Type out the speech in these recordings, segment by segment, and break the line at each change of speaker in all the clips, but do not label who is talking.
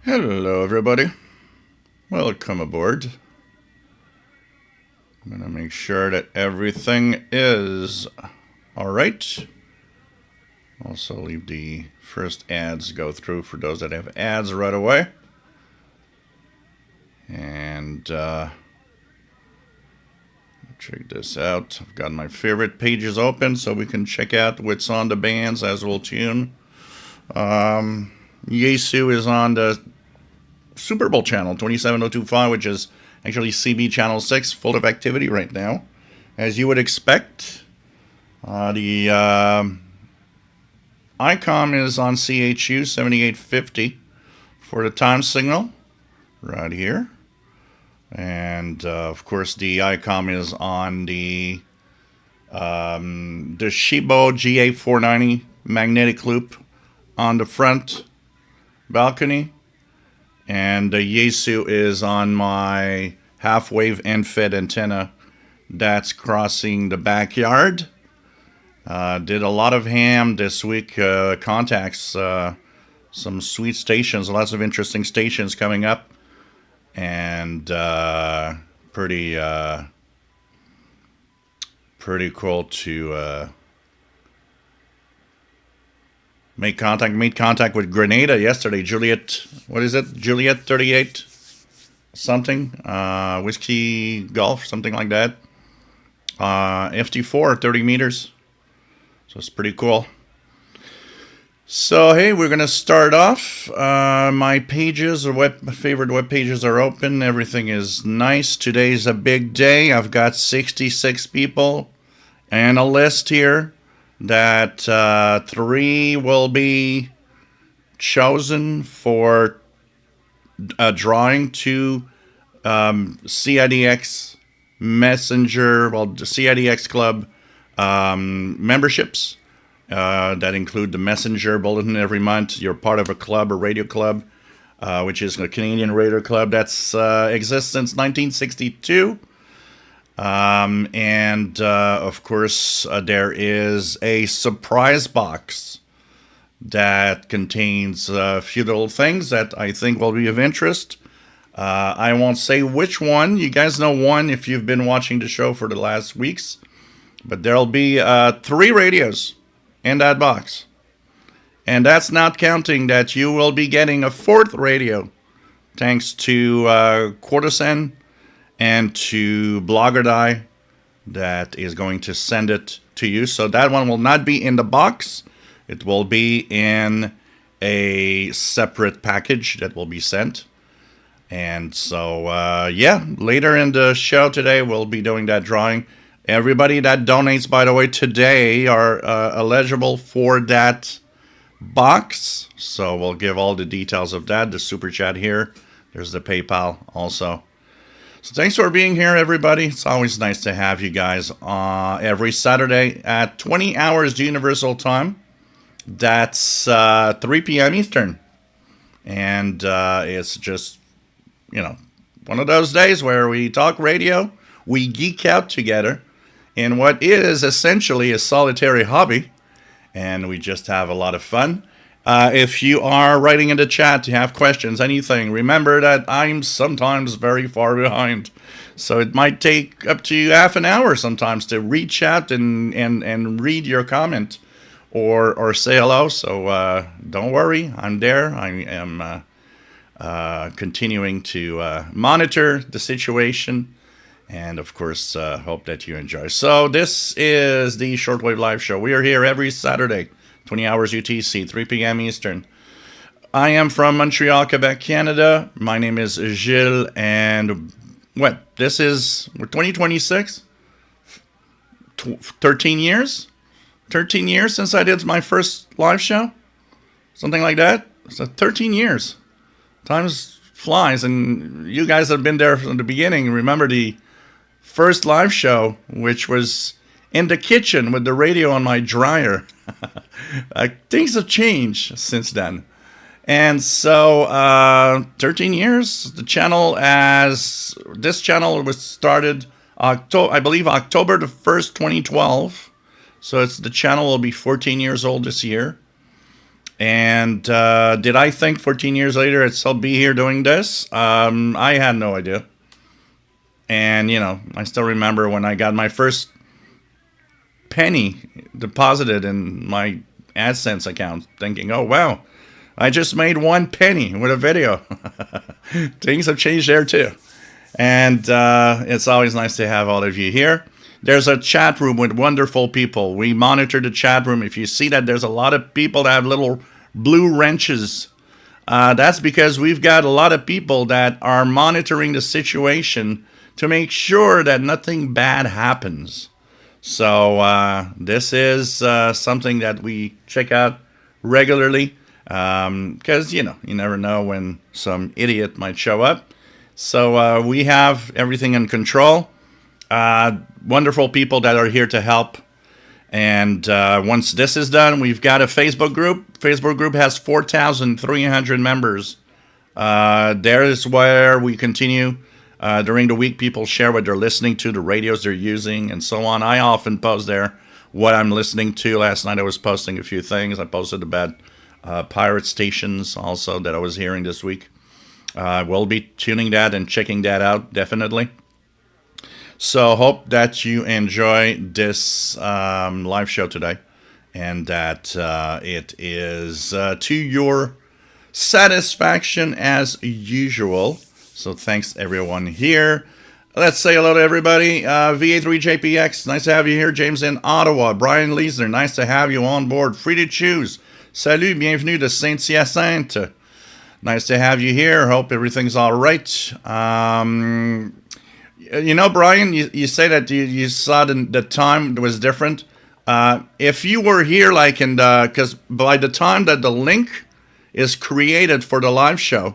Hello, everybody. Welcome aboard. I'm going to make sure that everything is all right. Also, leave the first ads go through for those that have ads right away. And check this out. I've got my favorite pages open so we can check out what's on the bands as we'll tune. Yesu is on the Super Bowl channel 27025, which is actually CB channel 6, full of activity right now, as you would expect. The ICOM is on CHU 7850 for the time signal right here, and of course the ICOM is on the Shibo GA490 magnetic loop on the front balcony. And the Yesu is on my half-wave and fed antenna that's crossing the backyard. Did a lot of ham this week. Contacts, some sweet stations, lots of interesting stations coming up. And pretty cool to made contact with Grenada yesterday. Juliet, what is it? Juliet 38 something. Whiskey Golf, something like that. FT4, 30 meters. So it's pretty cool. So, hey, we're going to start off. My pages, or favorite web pages are open. Everything is nice. Today's a big day. I've got 66 people and a list here that 3 will be chosen for a drawing to CIDX Messenger, the CIDX Club memberships that include the Messenger Bulletin every month. You're part of a club, a radio club, which is a Canadian radio club that's exists since 1962. Of course, there is a surprise box that contains a few little things that I think will be of interest. I won't say which one. You guys know one if you've been watching the show for the last weeks. But there'll be 3 radios in that box. And that's not counting that you will be getting a 4th radio thanks to Quartersen and to Blogger that is going to send it to you. So that one will not be in the box. It will be in a separate package that will be sent. And so, later in the show today, we'll be doing that drawing. Everybody that donates, by the way, today are eligible for that box. So we'll give all the details of that. The super chat here. There's the PayPal also. So thanks for being here, everybody. It's always nice to have you guys every Saturday at 20 hours Universal Time. That's 3 p.m. Eastern. And it's just, one of those days where we talk radio, we geek out together in what is essentially a solitary hobby, and we just have a lot of fun. If you are writing in the chat, you have questions, anything, remember that I'm sometimes very far behind. So it might take up to half an hour sometimes to read chat and read your comment or say hello. So don't worry, I'm there. I am continuing to monitor the situation. And, of course, hope that you enjoy. So this is the Shortwave Live Show. We are here every Saturday, 20 hours UTC, 3 p.m. Eastern. I am from Montreal, Quebec, Canada. My name is Gilles, and this is 2026? 13 years? 13 years since I did my first live show? Something like that? So 13 years. Time flies, and you guys have been there from the beginning. Remember the first live show, which was in the kitchen with the radio on my dryer. Things have changed since then. And so 13 years, this channel was started October the 1st, 2012. So the channel will be 14 years old this year. And did I think 14 years later I'd still be here doing this? I had no idea. And, I still remember when I got my first penny deposited in my AdSense account, thinking, oh, wow, I just made 1 penny with a video. Things have changed there, too. And it's always nice to have all of you here. There's a chat room with wonderful people. We monitor the chat room. If you see that there's a lot of people that have little blue wrenches, that's because we've got a lot of people that are monitoring the situation to make sure that nothing bad happens. So this is something that we check out regularly because, you never know when some idiot might show up. So we have everything in control. Wonderful people that are here to help. And once this is done, we've got a Facebook group. Facebook group has 4,300 members. There is where we continue. During the week, people share what they're listening to, the radios they're using, and so on. I often post there what I'm listening to. Last night I was posting a few things. I posted about pirate stations also that I was hearing this week. We'll be tuning that and checking that out, definitely. So hope that you enjoy this live show today and that it is to your satisfaction as usual. So thanks everyone here. Let's say hello to everybody. VA3JPX, nice to have you here. James in Ottawa. Brian Leesner, nice to have you on board. Free to choose. Salut, bienvenue de Saint-Hyacinthe. Nice to have you here. Hope everything's all right. Brian, you say that you saw the time was different. If you were here, because by the time that the link is created for the live show,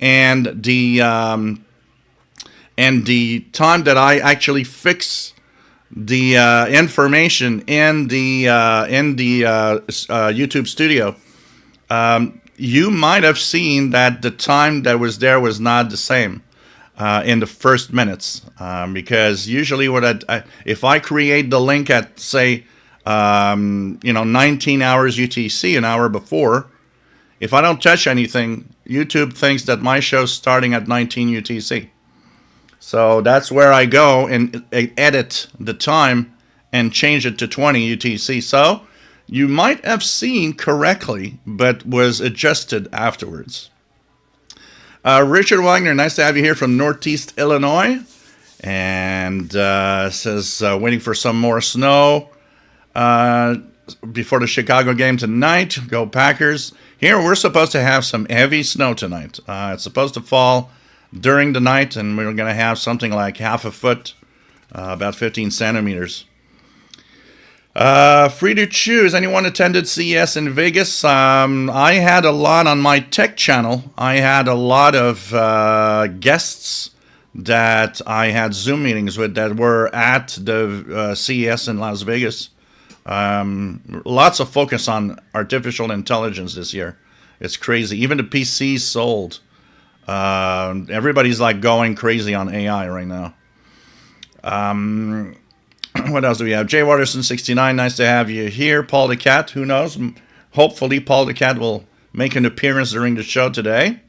and the time that I actually fix the information in the YouTube studio, you might have seen that the time that was there was not the same in the first minutes, because usually if I create the link at say 19 hours UTC, an hour before, if I don't touch anything, YouTube thinks that my show's starting at 19 UTC. So that's where I go and edit the time and change it to 20 UTC. So you might have seen correctly, but was adjusted afterwards. Richard Wagner, nice to have you here from Northeast Illinois. And says, waiting for some more snow before the Chicago game tonight. Go Packers. Here we're supposed to have some heavy snow tonight. It's supposed to fall during the night, and we're going to have something like half a foot, about 15 centimeters. Free to choose. Anyone attended CES in Vegas? I had a lot on my tech channel. I had a lot of guests that I had Zoom meetings with that were at the CES in Las Vegas. Lots of focus on artificial intelligence this year. It's crazy. Even the PCs sold. Everybody's going crazy on AI right now. What else do we have? Jay Watterson 69, nice to have you here. Paul the Cat, who knows? Hopefully Paul the Cat will make an appearance during the show today.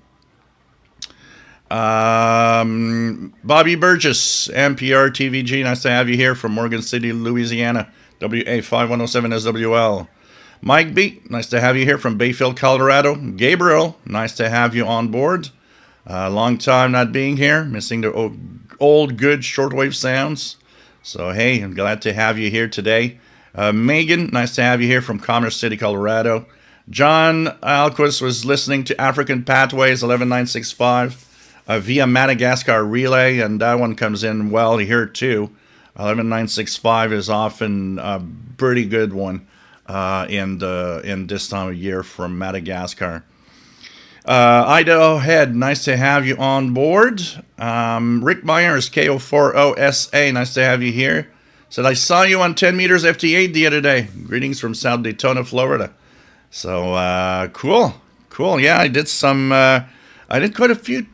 Bobby Burgess, NPR TVG, nice to have you here from Morgan City, Louisiana. WA5107SWL. Mike B, nice to have you here from Bayfield, Colorado. Gabriel, nice to have you on board. Long time not being here, missing the old good shortwave sounds. So hey, I'm glad to have you here today. Megan, nice to have you here from Commerce City, Colorado. John Alquist was listening to African Pathways 11965 via Madagascar Relay, and that one comes in well here too. 11965 is often a pretty good one in this time of year from Madagascar. Idaho Head, nice to have you on board. Rick Myers, KO40SA, nice to have you here. Said, I saw you on 10 meters FT8 the other day. Greetings from South Daytona, Florida. So, cool. Yeah, I did I did quite a few,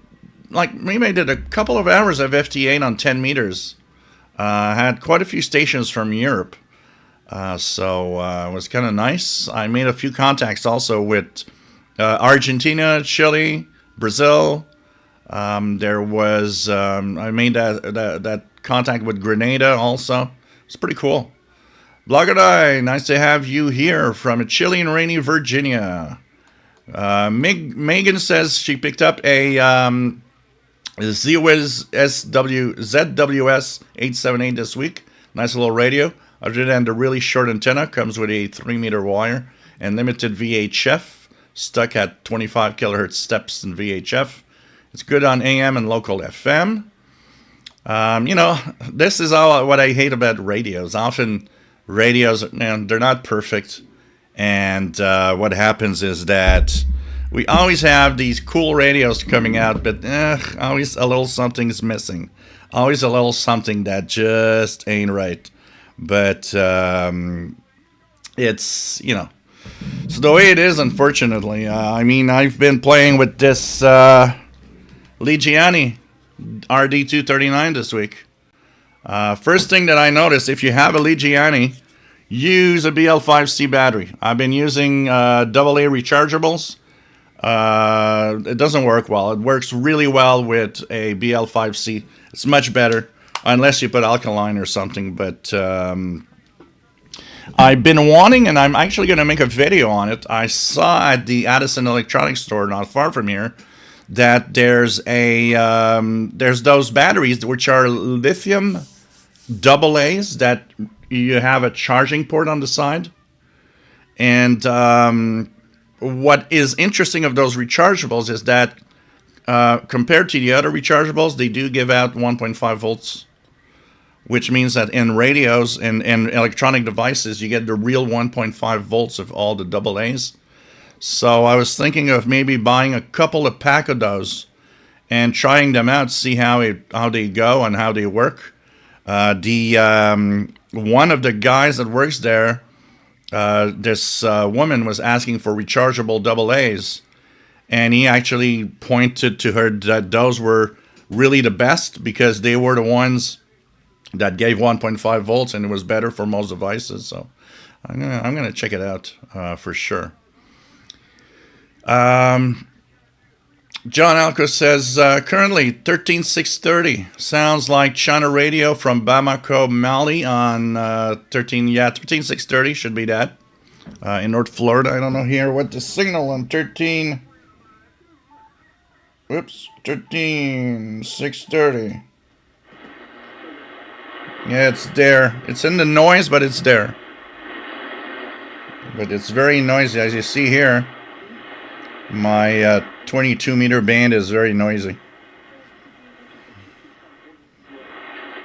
maybe I did a couple of hours of FT8 on 10 meters. I had quite a few stations from Europe. So it was kind of nice. I made a few contacts also with Argentina, Chile, Brazil. There was I made that contact with Grenada also. It's pretty cool. Blogadai, nice to have you here from chilly and rainy Virginia. Megan says she picked up a ZWS 878 this week. Nice little radio. Other than the really short antenna, comes with a 3-meter wire and limited VHF, stuck at 25 kilohertz steps in VHF. It's good on AM and local FM. This is all what I hate about radios. Often radios, they're not perfect. And what happens is that we always have these cool radios coming out, but always a little something's missing. Always a little something that just ain't right. But it's, so the way it is, unfortunately. I've been playing with this Ligiani RD239 this week. First thing that I noticed, if you have a Ligiani, use a BL5C battery. I've been using AA rechargeables. It doesn't work well. It works really well with a BL5C. It's much better, unless you put alkaline or something. But I've been wanting, and I'm actually going to make a video on it. I saw at the Addison Electronics store not far from here that there's those batteries which are lithium AA's that you have a charging port on the side. And what is interesting of those rechargeables is that compared to the other rechargeables, they do give out 1.5 volts, which means that in radios and electronic devices, you get the real 1.5 volts of all the AA's. So I was thinking of maybe buying a couple of pack of those and trying them out, see how they go and how they work. One of the guys that works there, this woman was asking for rechargeable AA's, and he actually pointed to her that those were really the best because they were the ones that gave 1.5 volts, and it was better for most devices. So I'm gonna check it out for sure. John Alco says, currently 13630. Sounds like China radio from Bamako, Mali on 13630 should be that. In North Florida. I don't know here what the signal on 13630. Yeah, it's there. It's in the noise, but it's there. But it's very noisy, as you see here. My 22-meter band is very noisy.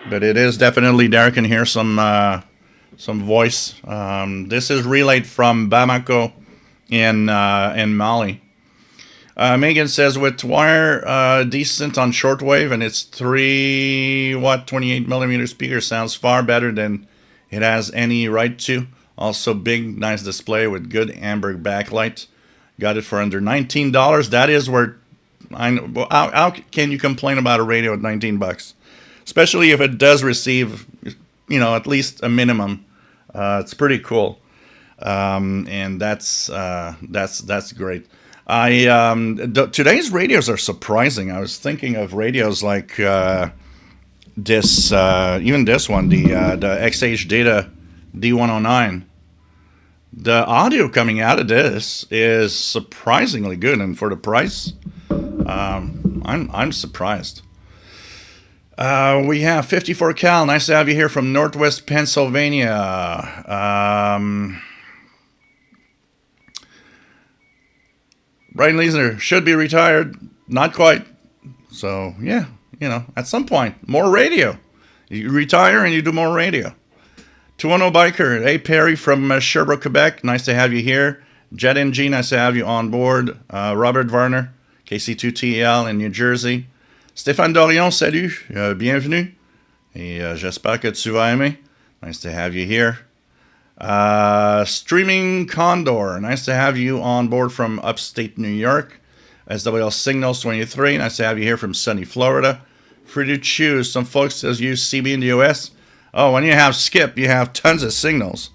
But it is definitely there. I can hear some voice. This is relayed from Bamako in Mali. Megan says, with wire decent on shortwave and its 3-watt 28mm speaker sounds far better than it has any right to. Also big, nice display with good amber backlight. Got it for under $19. That is where how can you complain about a radio at $19? Especially if it does receive, at least a minimum. It's pretty cool, and that's great. Today's radios are surprising. I was thinking of radios like this, even this one, the XH Data D109. The audio coming out of this is surprisingly good, and for the price, I'm surprised. We have 54 Cal. Nice to have you here from Northwest Pennsylvania. Brian Leisner should be retired. Not quite. So, yeah, at some point, more radio. You retire and you do more radio. 210 Biker, hey Perry from Sherbrooke, Quebec. Nice to have you here. Jet NG, nice to have you on board. Robert Varner, KC2TL in New Jersey. Stéphane Dorion, salut, bienvenue. Et j'espère que tu vas aimer. Nice to have you here. Streaming Condor, nice to have you on board from upstate New York. SWL Signals 23, nice to have you here from sunny Florida. Free to choose, some folks use CB in the US. Oh, when you have Skip, you have tons of signals.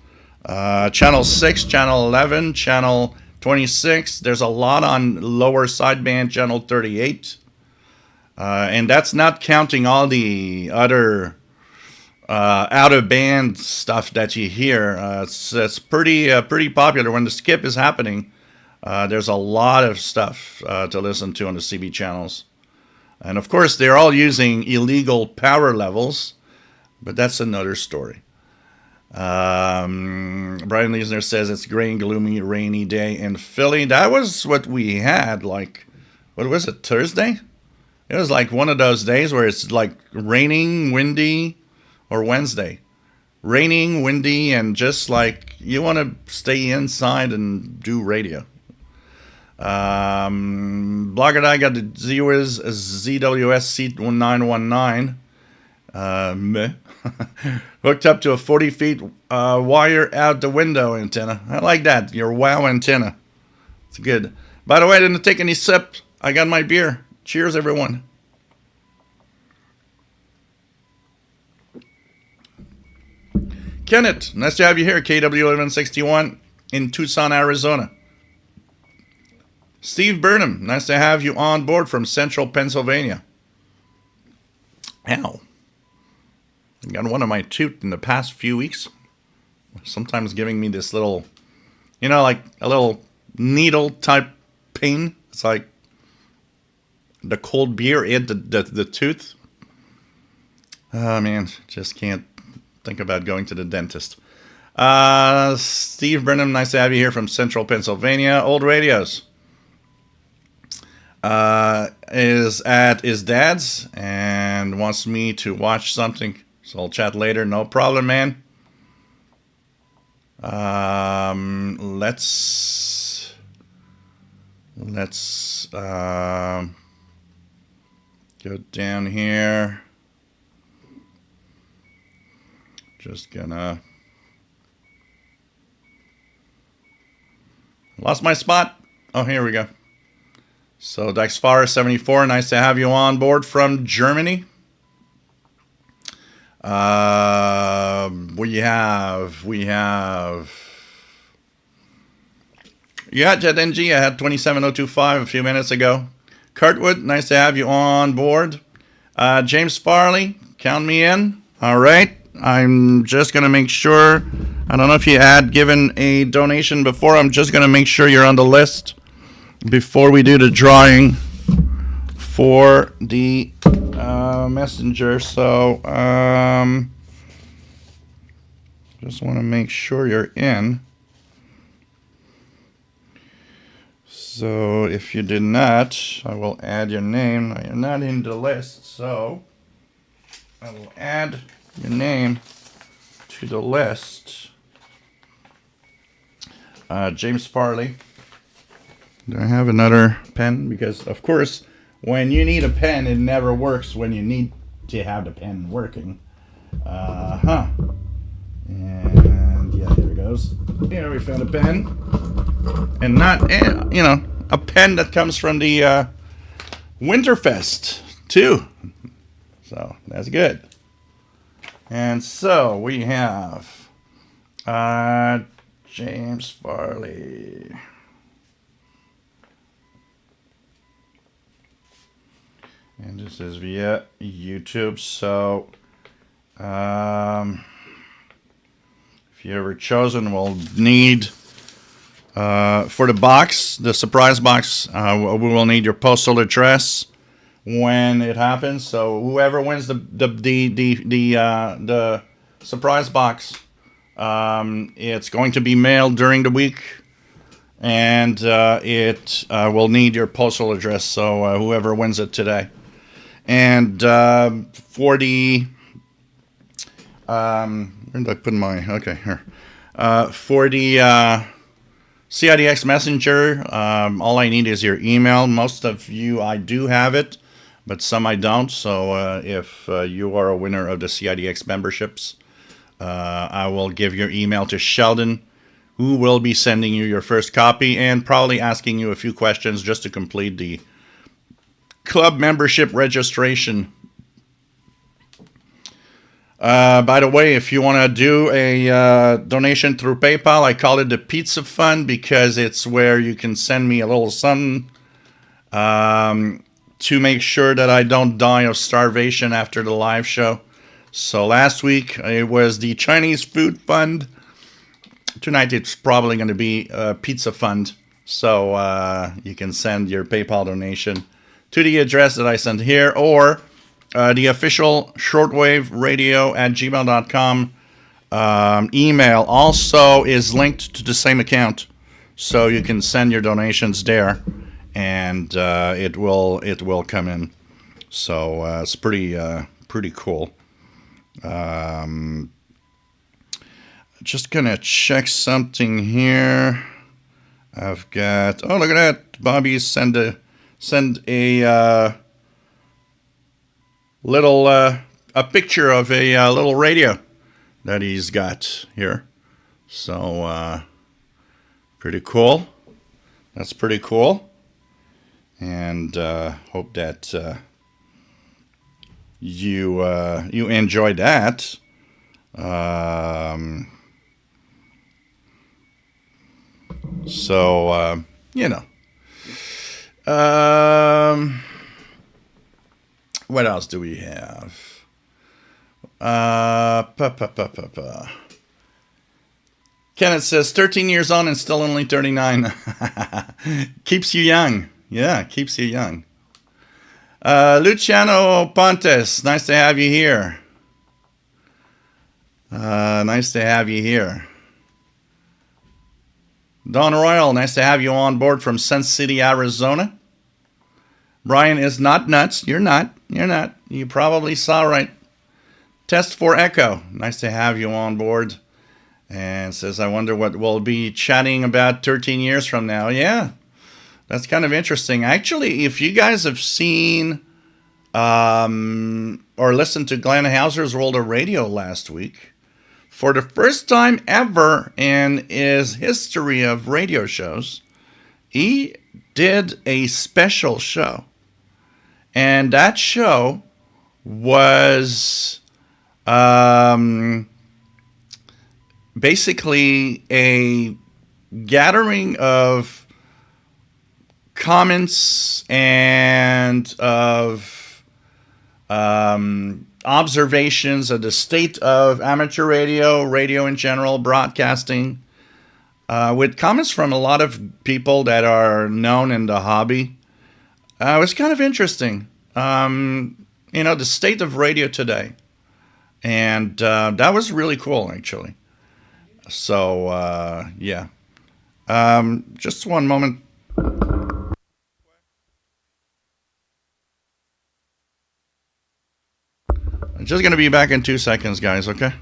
Channel 6, Channel 11, Channel 26. There's a lot on lower sideband, Channel 38. And that's not counting all the other out-of-band stuff that you hear. It's pretty popular. When the skip is happening, there's a lot of stuff to listen to on the CB channels. And of course, they're all using illegal power levels, but that's another story. Brian Leisner says it's gray and gloomy, rainy day in Philly. That was what we had, like, what was it, Thursday? It was like one of those days where it's like raining, windy, or Wednesday. Raining, windy, and just like you want to stay inside and do radio. Blogger I got the ZWS ZWS C919 hooked up to a 40 feet wire out the window antenna. I like that, your wow antenna. It's good. By the way, I didn't take any sip. I got my beer. Cheers, everyone. Kenneth, nice to have you here. KW1161 in Tucson, Arizona. Steve Burnham, nice to have you on board from Central Pennsylvania. Ow. I got one of my tooth in the past few weeks. Sometimes giving me this little, you know, like a little needle type pain. It's like the cold beer hit the tooth. Oh man, just can't think about going to the dentist. Steve Burnham, nice to have you here from Central Pennsylvania. Old Radios is at his dad's and wants me to watch something. So I'll chat later. No problem, man. Let's go down here. Just gonna lost my spot. Oh, here we go. So Daxfar74, nice to have you on board from Germany. We have Jet NG. I had 27025 a few minutes ago. Kurtwood, nice to have you on board. James Farley, count me in. All right. I'm just going to make sure. I don't know if you had given a donation before. I'm just going to make sure you're on the list before we do the drawing for the messenger. So just want to make sure you're in. So if you did not, I will add your name. Now, you're not in the list, so I will add your name to the list. James Farley. Do I have another pen? Because, of course, when you need a pen, it never works when you need to have the pen working. And, yeah, here it goes. Here we found a pen. And not, you know, a pen that comes from the Winterfest, too. So, that's good. And so, we have James Farley. And this is via YouTube. So, if you're ever chosen, we'll need, for the box, the surprise box, we will need your postal address when it happens. So whoever wins the surprise box, it's going to be mailed during the week, and it will need your postal address. So whoever wins it today. And for the where did I put my, okay, here. For the CIDX Messenger, all I need is your email. Most of you, I do have it, but some I don't. So if you are a winner of the CIDX memberships, I will give your email to Sheldon, who will be sending you your first copy and probably asking you a few questions just to complete the club membership registration. By the way, if you want to do a donation through PayPal, I call it the Pizza Fund because it's where you can send me a little something to make sure that I don't die of starvation after the live show. So last week it was the Chinese Food Fund. Tonight it's probably going to be a Pizza Fund. So you can send your PayPal donation to the address that I sent here, or the official shortwave radio at gmail.com email also is linked to the same account, so you can send your donations there, and it will come in. So it's pretty cool. Just gonna check something here. I've got, oh, look at that, Bobby send a little a picture of a little radio that he's got here. So pretty cool. That's pretty cool. And hope that you enjoyed that. So you know. What else do we have? Kenneth says 13 years on and still only 39. Keeps you young. Yeah, keeps you young. Luciano Pontes, nice to have you here. Nice to have you here. Don Royal, nice to have you on board from Sun City, Arizona. Brian is not nuts. You're not. You're not. You probably saw right. Test for Echo. Nice to have you on board. And says, I wonder what we'll be chatting about 13 years from now. Yeah, that's kind of interesting. Actually, if you guys have seen or listened to Glenn Hauser's World of Radio last week, for the first time ever in his history of radio shows, he did a special show. And that show was basically a gathering of comments and of observations of the state of amateur radio, radio in general, broadcasting, with comments from a lot of people that are known in the hobby. It was kind of interesting, the state of radio today. And that was really cool, actually. So, yeah. Just one moment. I'm just going to be back in 2 seconds, guys, okay?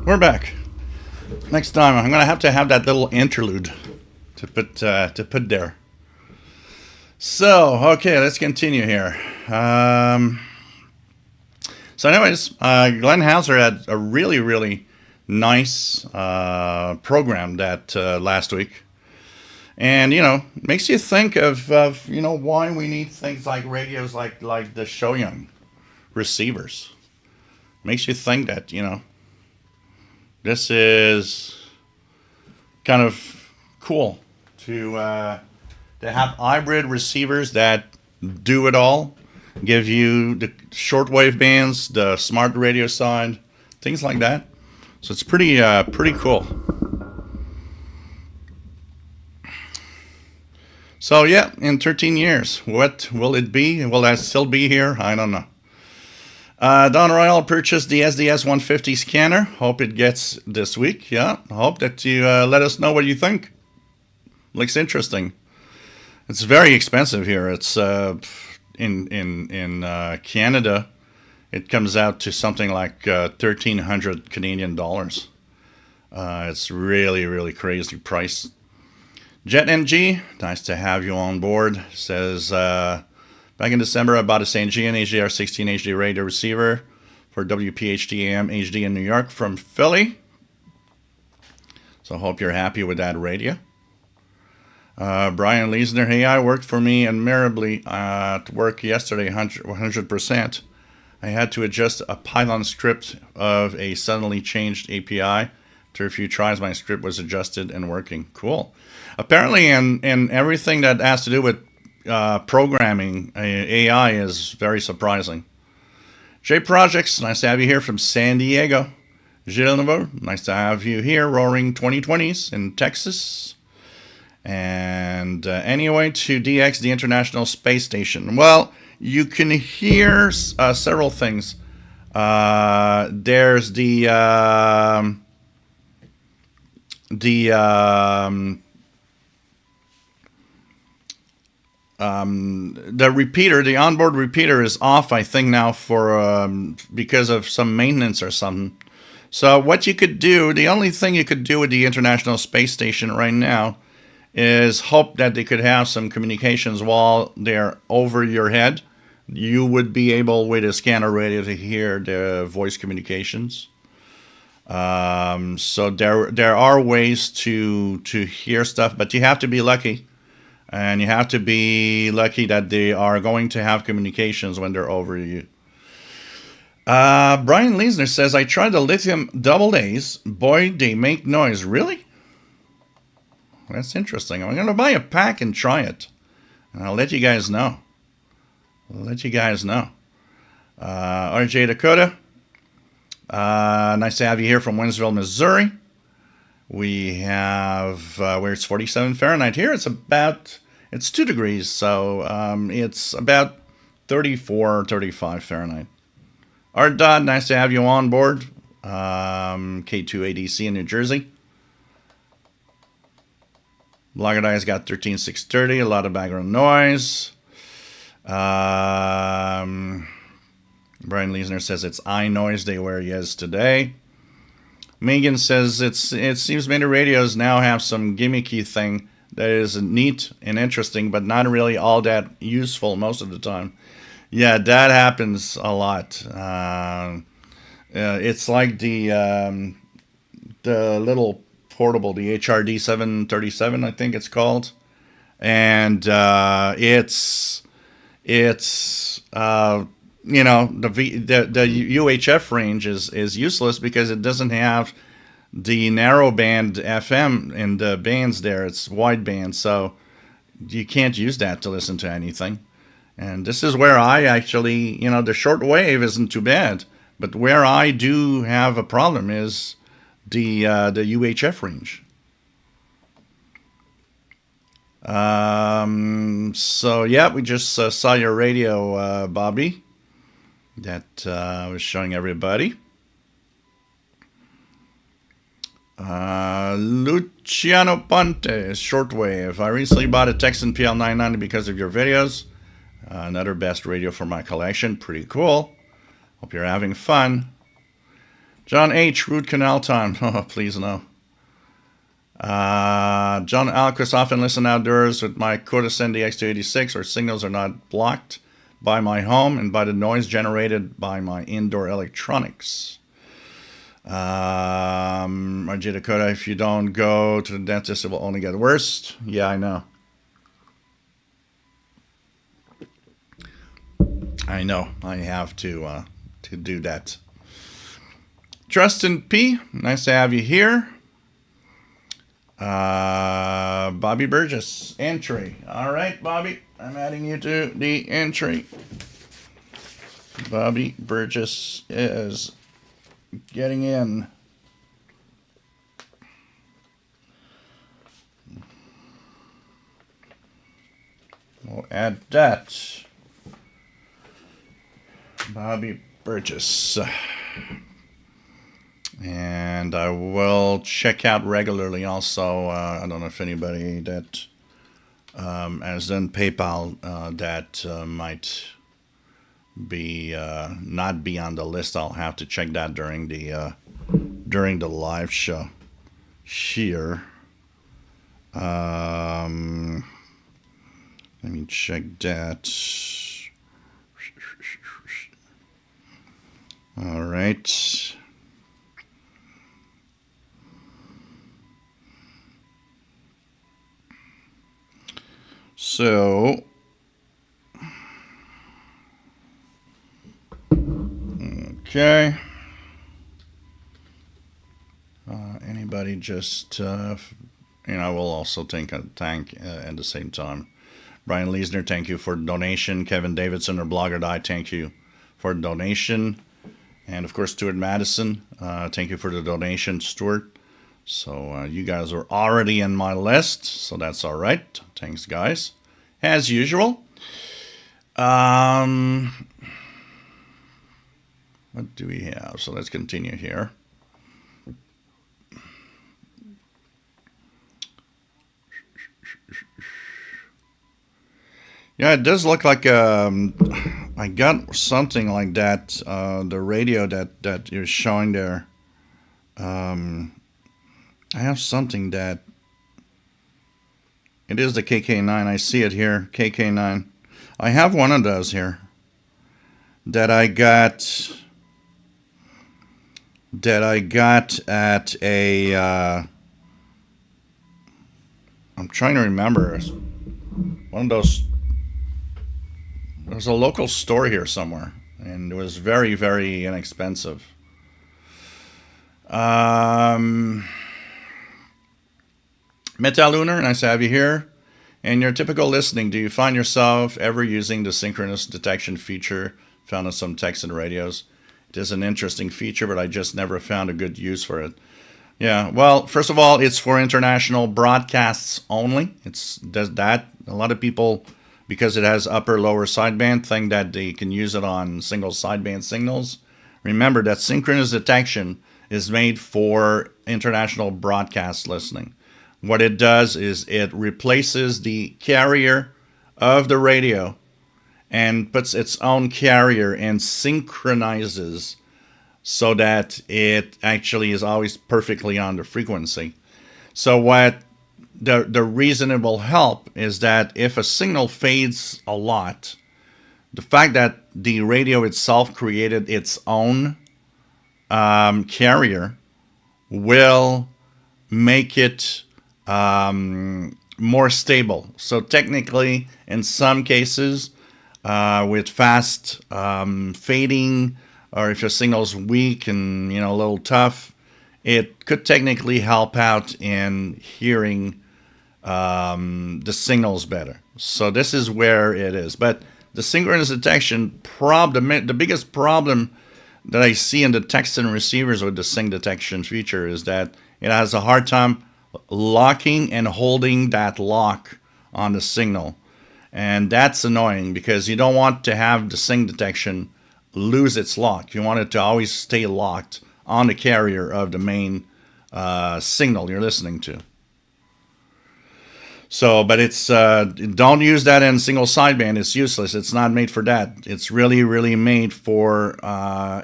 We're back. Next time, I'm going to have that little interlude to put there. So, okay, let's continue here. So anyways, Glenn Hauser had a really, really nice program that last week. And, makes you think of why we need things like radios like the Shoyung receivers. Makes you think that, this is kind of cool to have hybrid receivers that do it all, give you the shortwave bands, the smart radio side, things like that. So it's pretty cool. So yeah, in 13 years, what will it be? Will that still be here? I don't know. Don Royal purchased the SDS 150 scanner. Hope it gets this week. Yeah, hope that you let us know what you think. Looks interesting. It's very expensive here. It's in Canada, it comes out to something like 1,300 Canadian dollars. It's really crazy price. Jet NG, nice to have you on board. Says back in December, I bought a St. Gian HDR16 HD radio receiver for WPHT AM HD in New York from Philly. So I hope you're happy with that radio. Brian Leisner, hey, I worked for me admirably at work yesterday, 100%. I had to adjust a Python script of a suddenly changed API. After a few tries, my script was adjusted and working. Cool. Apparently, in everything that has to do with programming, AI is very surprising. J Projects, nice to have you here from San Diego. Gilles Nouveau, nice to have you here, Roaring 2020s in Texas. And anyway, to DX, the International Space Station. Well, you can hear several things. There's the repeater, the onboard repeater is off, I think now for because of some maintenance or something. So what you could do, the only thing you could do with the International Space Station right now is hope that they could have some communications while they're over your head. You would be able with a scanner radio to hear the voice communications. So there are ways to hear stuff, but you have to be lucky. And you have to be lucky that they are going to have communications when they're over you. Brian Leisner says, I tried the lithium double A's. Boy, they make noise. Really? That's interesting. I'm going to buy a pack and try it. And I'll let you guys know. RJ Dakota. Nice to have you here from Winsville, Missouri. We have where it's 47 Fahrenheit. Here it's 2 degrees, so it's about 34, 35 Fahrenheit. Art Dodd, nice to have you on board. K2ADC in New Jersey. Blogger Guy's got 13630, a lot of background noise. Brian Leisner says it's eye noise day where he is today. Megan says it seems many radios now have some gimmicky thing that is neat and interesting, but not really all that useful most of the time. Yeah, that happens a lot. It's like the little portable, the HRD 737, I think it's called, and it's you know, the UHF range is useless because it doesn't have the narrow band FM in the bands there. It's wide band, so you can't use that to listen to anything. And this is where I actually, you know, the short wave isn't too bad, but where I do have a problem is the UHF range. So yeah, we just saw your radio, Bobby, that I was showing everybody. Luciano Ponte, shortwave. I recently bought a Texan PL990 because of your videos. Another best radio for my collection. Pretty cool. Hope you're having fun. John H, root canal time. Oh, please no. John Alquist, often listen outdoors with my Codascend DX286 where signals are not blocked by my home and by the noise generated by my indoor electronics. RJ Dakota, if you don't go to the dentist, it will only get worse. Yeah, I know. I have to do that. Justin P, nice to have you here. Bobby Burgess, entry. All right, Bobby, I'm adding you to the entry. Bobby Burgess is getting in. We'll add that. Bobby Burgess. And I will check out regularly also. I don't know if anybody that has done PayPal that might be not be on the list. I'll have to check that during the live show here. Let me check that. All right. So, okay. Anybody just, I will also thank at the same time. Brian Leisner, thank you for the donation. Kevin Davidson or Blogger Die, thank you for the donation. And of course, Stuart Madison, thank you for the donation, Stuart. So you guys are already in my list, so that's all right. Thanks, guys. As usual. What do we have? So let's continue here. Yeah, it does look like I got something like that. The radio that you're showing there. I have something that it is the KK9. I see it here, KK9. I have one of those here that I got at a. I'm trying to remember one of those. There's a local store here somewhere, and it was very, very inexpensive. Metalunar, nice to have you here. In your typical listening, do you find yourself ever using the synchronous detection feature found on some Texan radios? It is an interesting feature, but I just never found a good use for it. Yeah, well, first of all, it's for international broadcasts only. Does that. A lot of people, because it has upper-lower sideband, think that they can use it on single sideband signals. Remember that synchronous detection is made for international broadcast listening. What it does is it replaces the carrier of the radio and puts its own carrier and synchronizes so that it actually is always perfectly on the frequency. So what the reason it will help is that if a signal fades a lot, the fact that the radio itself created its own carrier will make it more stable. So technically, in some cases, with fast fading, or if your signal's weak and a little tough, it could technically help out in hearing the signals better. So this is where it is. But the synchronous detection the biggest problem that I see in the Texan receivers with the sync detection feature is that it has a hard time locking and holding that lock on the signal. And that's annoying because you don't want to have the sync detection lose its lock. You want it to always stay locked on the carrier of the main signal you're listening to. So, but it's don't use that in single sideband. It's useless. It's not made for that. It's really, really made for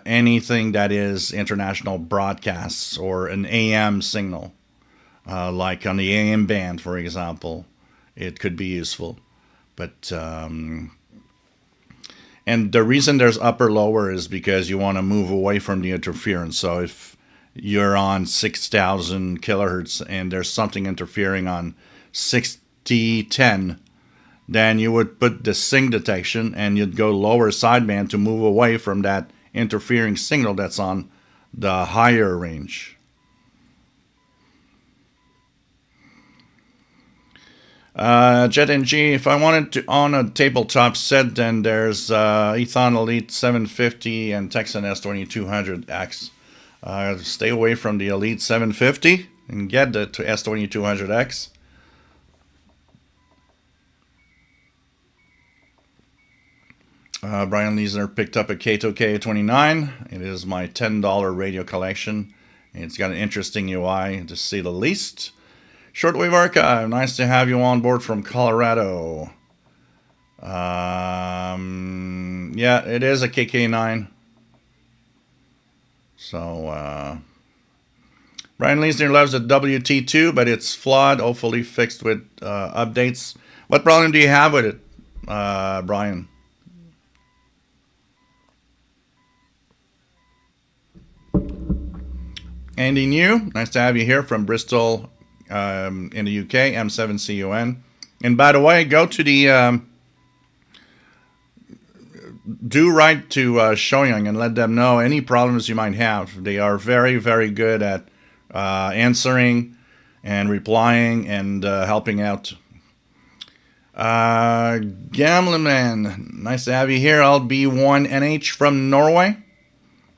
anything that is international broadcasts or an AM signal. Like on the AM band, for example, it could be useful. But and the reason there's upper-lower is because you want to move away from the interference. So if you're on 6,000 kilohertz and there's something interfering on 6010, then you would put the sync detection and you'd go lower sideband to move away from that interfering signal that's on the higher range. Jet NG, if I wanted to own a tabletop set, then there's Ethon Elite 750 and Texan S2200X. Stay away from the Elite 750 and get the S2200X. Brian Leisner picked up a Kato K29. It is my $10 radio collection. It's got an interesting UI, to say the least. Shortwave Archive, nice to have you on board from Colorado. Yeah, it is a KK9. So, Brian Leisner loves the WT2, but it's flawed, hopefully fixed with updates. What problem do you have with it, Brian? Andy New, nice to have you here from Bristol in the UK, M7CUN. And by the way, go to the do write to Shoyang and let them know any problems you might have. They are very, very good at answering and replying and helping out. Gambling Man, nice to have you here. I'll be one NH from Norway.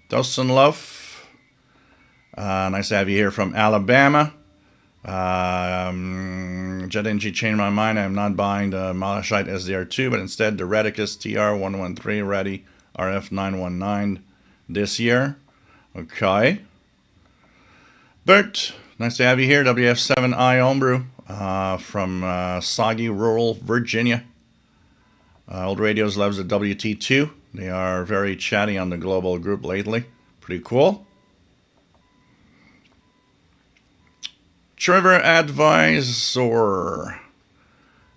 Dustin Love. Nice to have you here from Alabama. Jet NG changed my mind. I'm not buying the Malachite SDR2, but instead the Radicus TR113 Ready RF919 this year. Okay. Bert, nice to have you here. WF7i Homebrew from soggy rural Virginia. Old Radios loves the WT2. They are very chatty on the global group lately. Pretty cool. Trevor Advisor.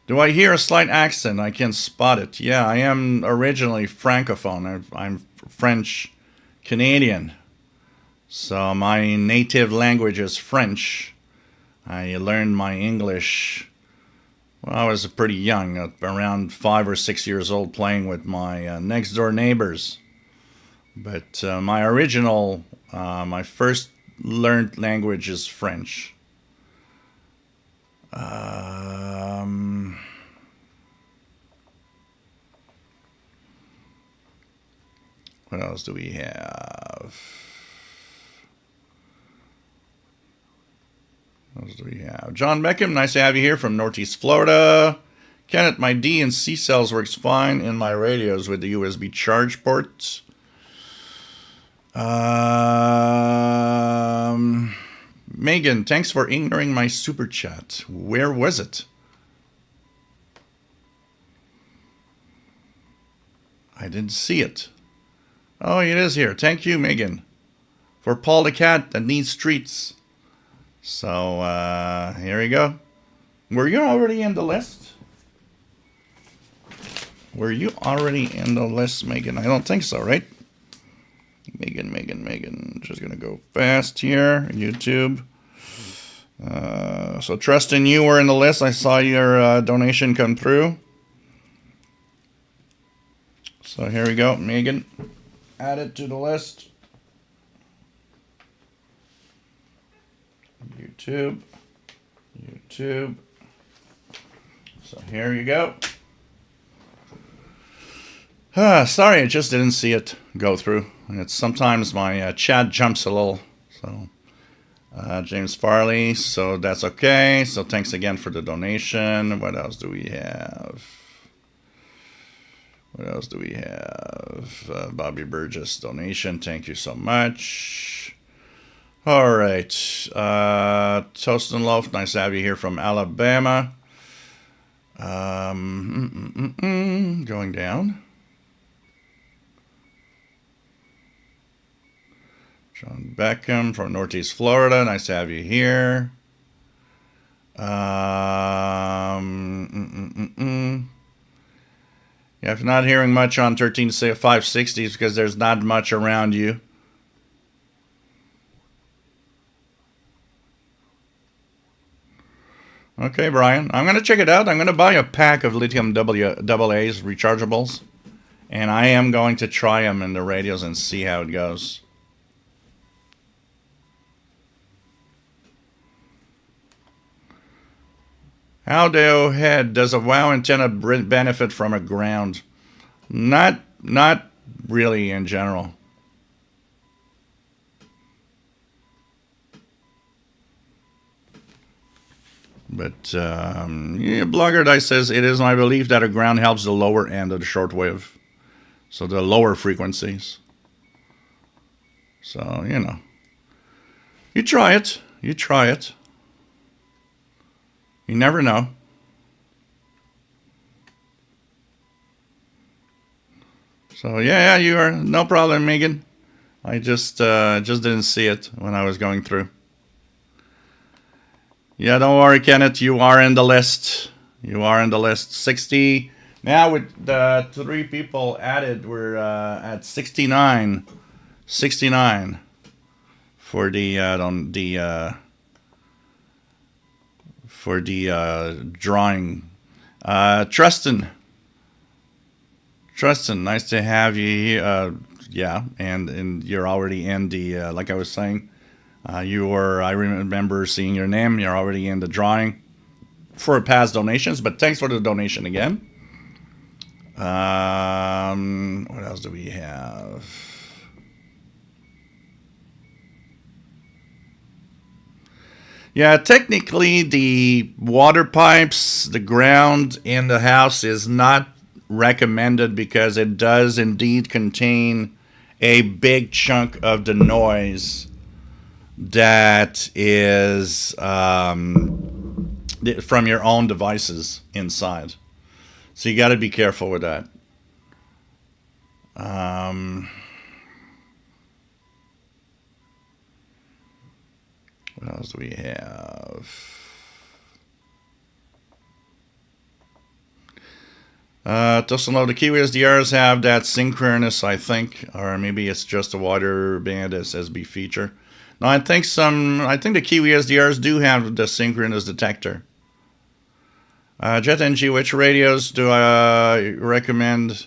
Do I hear a slight accent? I can spot it. Yeah, I am originally Francophone. I'm French Canadian. So my native language is French. I learned my English when I was pretty young, around 5 or 6 years old, playing with my next door neighbors. But my original, my first learned language is French. What else do we have? What else do we have? John Beckham, nice to have you here from Northeast Florida. Kenneth, my D and C cells works fine in my radios with the USB charge ports. Megan, thanks for ignoring my super chat. Where was it? I didn't see it. Oh, it is here. Thank you, Megan. For Paul the cat that needs treats. So, here we go. Were you already in the list? Were you already in the list, Megan? I don't think so, right? Megan. Just gonna go fast here. YouTube. So Tristan, you were in the list. I saw your donation come through. So here we go, Megan. Add it to the list. YouTube. So here you go. Sorry, I just didn't see it go through. It's sometimes my chat jumps a little. So James Farley, so that's okay. So thanks again for the donation. What else do we have? Bobby Burgess donation. Thank you so much. All right. Toast and Loaf, nice to have you here from Alabama. Going down. John Beckham from Northeast Florida. Nice to have you here. Yeah, if you're not hearing much on 13-560s because there's not much around you. Okay, Brian. I'm going to check it out. I'm going to buy a pack of lithium AA's rechargeables. And I am going to try them in the radios and see how it goes. How does a WOW antenna benefit from a ground? Not really in general. But yeah, Blogger Dice says it is my belief that a ground helps the lower end of the shortwave, so the lower frequencies. So you try it. You try it. You never know. So yeah, you are no problem, Megan. I just didn't see it when I was going through. Yeah, don't worry, Kenneth. You are in the list. You are in the list. 60. Now with the 3 people added, we're at 69. 69 for the drawing. Tristan, nice to have you here. Yeah, and you're already in the like I was saying. You were, I remember seeing your name. You're already in the drawing for past donations, but thanks for the donation again. What else do we have? Yeah, technically the water pipes, the ground in the house is not recommended because it does indeed contain a big chunk of the noise that is from your own devices inside. So you got to be careful with that. What else do we have? Tosano, the Kiwi SDRs have that Synchronous, I think, or maybe it's just a wider band SSB feature. No, I think the Kiwi SDRs do have the Synchronous detector. Jet NG, which radios do I recommend?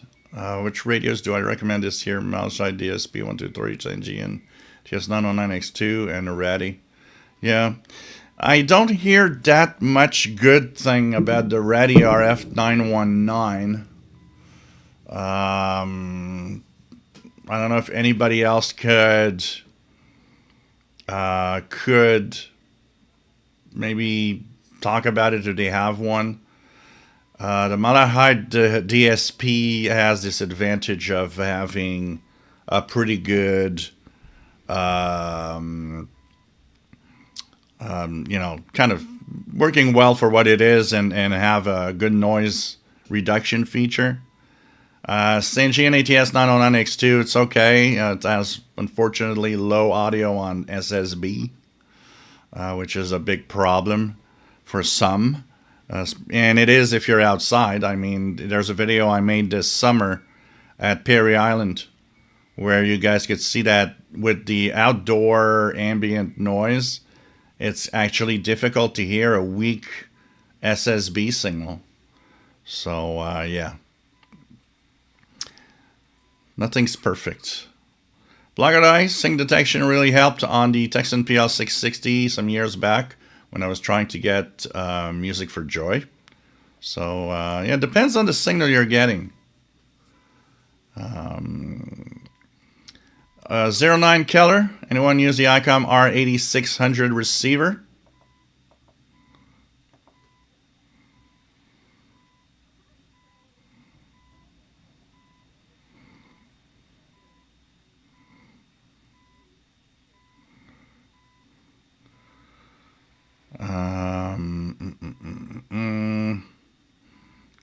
Which radios do I recommend this here? Mouseside DSP 123 NG and TS909X2 and a Ratty. Yeah. I don't hear that much good thing about the Ratty RF919. I don't know if anybody else could maybe talk about it if they have one. The Malahide DSP has this advantage of having a pretty good, kind of working well for what it is and have a good noise reduction feature. Sanjian ATS 909X2, it's okay. It has, unfortunately, low audio on SSB, which is a big problem for some. And it is if you're outside. I mean, there's a video I made this summer at Perry Island where you guys could see that with the outdoor ambient noise, it's actually difficult to hear a weak SSB signal. So, yeah. Nothing's perfect. Blogger Eye, sync detection really helped on the Texan PL660 some years back when I was trying to get music for Joy. So, yeah, it depends on the signal you're getting. 09 Keller, anyone use the ICOM R8600 receiver?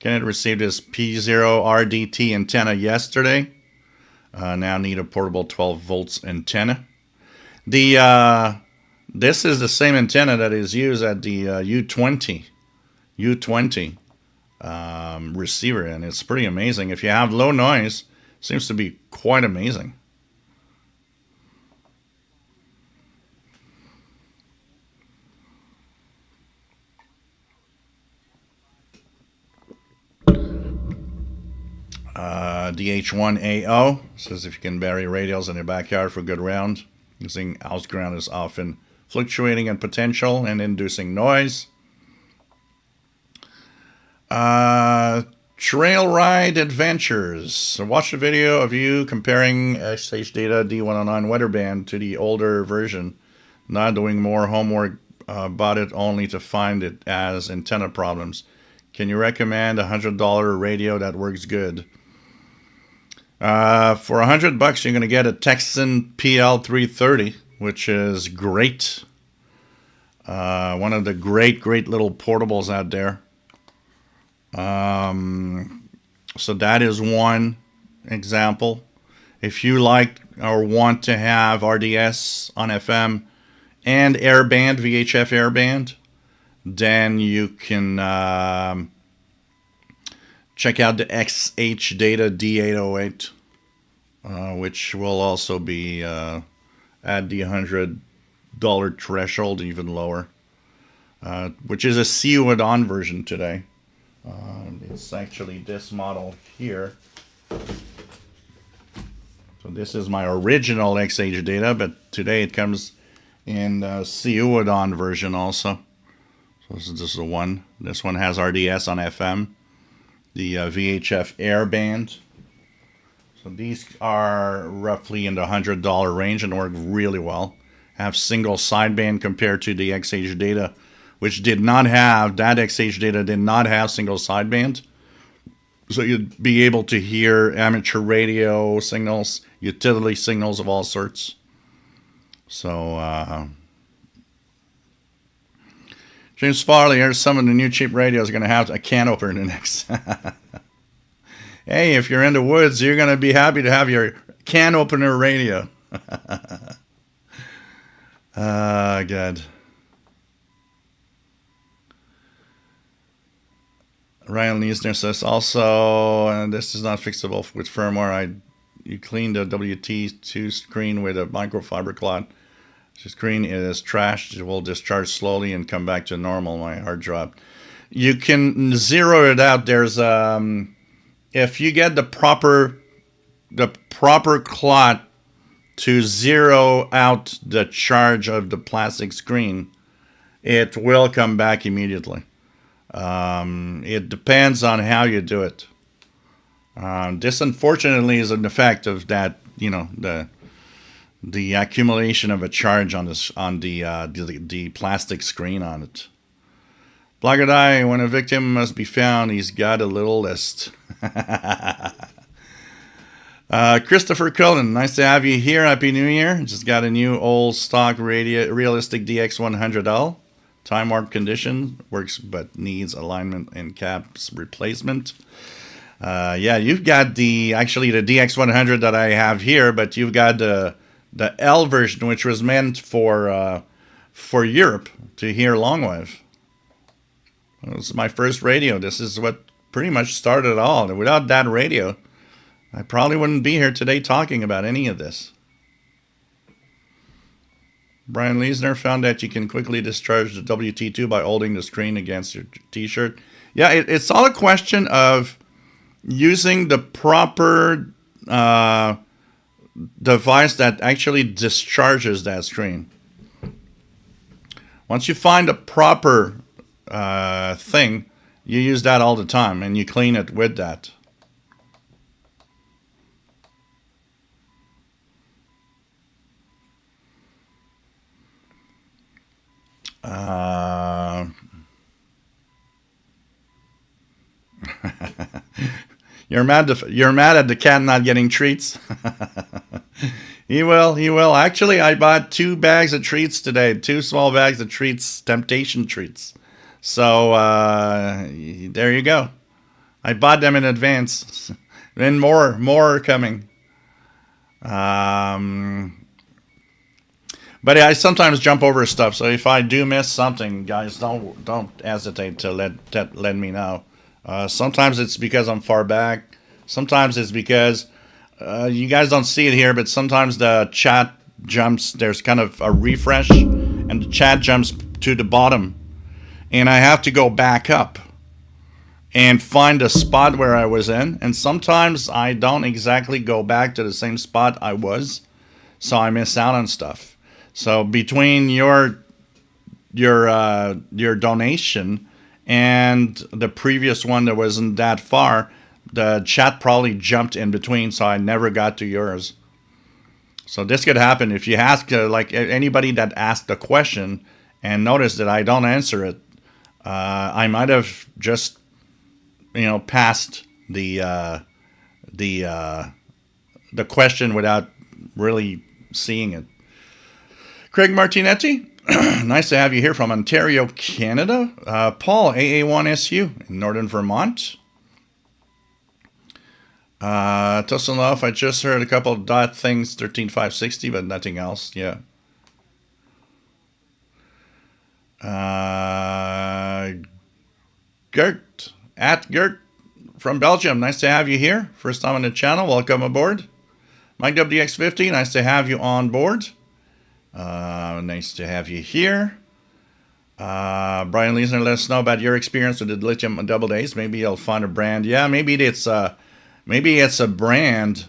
Kenneth received his P0 RDT antenna yesterday. Now need a portable 12 volts antenna. This is the same antenna that is used at the U20 receiver, and it's pretty amazing. If you have low noise, it seems to be quite amazing. DH1AO says if you can bury radials in your backyard for a good round, using house ground is often fluctuating in potential and inducing noise. Trail Ride Adventures. So watch the video of you comparing SH Data D109 weather band to the older version. Not doing more homework about it only to find it as antenna problems. Can you recommend a $100 radio that works good? For $100, you're going to get a Texan PL330, which is great. One of the great little portables out there. So that is one example. If you like or want to have RDS on FM and airband, VHF airband, then you can check out the XH Data D808, which will also be at the $100 threshold, even lower, which is a CU-on version today. It's actually this model here. So this is my original XH Data, but today it comes in CU-on version also. So this is the one. This one has RDS on FM, the VHF airband. So these are roughly in the $100 range and work really well. Have single sideband compared to the XH Data, which did not have, that XH Data did not have single sideband. So you'd be able to hear amateur radio signals, utility signals of all sorts. So, James Farley, here's some of the new cheap radios are going to have a can opener next. Hey, if you're in the woods, you're going to be happy to have your can opener radio. Good. Ryan Leesner says also, and this is not fixable with firmware. You clean the WT2 screen with a microfiber cloth. The screen is trashed. It will discharge slowly and come back to normal. My hard drive. You can zero it out. There's if you get the proper cloth to zero out the charge of the plastic screen, it will come back immediately. It depends on how you do it. This, unfortunately, is an effect of that. You know, the accumulation of a charge on the plastic screen on it. Blogger Die, when a victim must be found, he's got a little list. Christopher Cullen, nice to have you here. Happy New Year. Just got a new old stock realistic DX100L. Time warp condition, works but needs alignment and caps replacement. Yeah, you've got actually the DX100 that I have here, but you've got the L version, which was meant for Europe to hear longwave. It was my first radio. This is what pretty much started it all. And without that radio, I probably wouldn't be here today talking about any of this. Brian Leesner found that you can quickly discharge the WT2 by holding the screen against your t-shirt. Yeah, it's all a question of using the proper device that actually discharges that screen. Once you find a proper thing, you use that all the time and you clean it with that. You're mad at the cat not getting treats. He will. Actually, I bought 2 bags of treats today. 2 small bags of treats, temptation treats. So there you go. I bought them in advance. And more are coming. But I sometimes jump over stuff, so if I do miss something, guys, don't hesitate to let me know. Sometimes it's because I'm far back. Sometimes it's because you guys don't see it here, but sometimes the chat jumps. There's kind of a refresh, and the chat jumps to the bottom, and I have to go back up and find the spot where I was in. And sometimes I don't exactly go back to the same spot I was, so I miss out on stuff. So between your donation and the previous one that wasn't that far, the chat probably jumped in between, so I never got to yours. So this could happen if you ask, like anybody that asked a question and notice that I don't answer it. I might have just, passed the question without really seeing it. Craig Martinetti, nice to have you here from Ontario, Canada. Paul, AA1SU in Northern Vermont. Tusselnoff, I just heard a couple of dot things, 13560, but nothing else. Yeah. Gert, at Gert from Belgium. Nice to have you here. First time on the channel. Welcome aboard. Mike WDX50, nice to have you on board. Nice to have you here. Brian Leesner, let us know about your experience with the lithium double days. Maybe you'll find a brand. Yeah, maybe it's a brand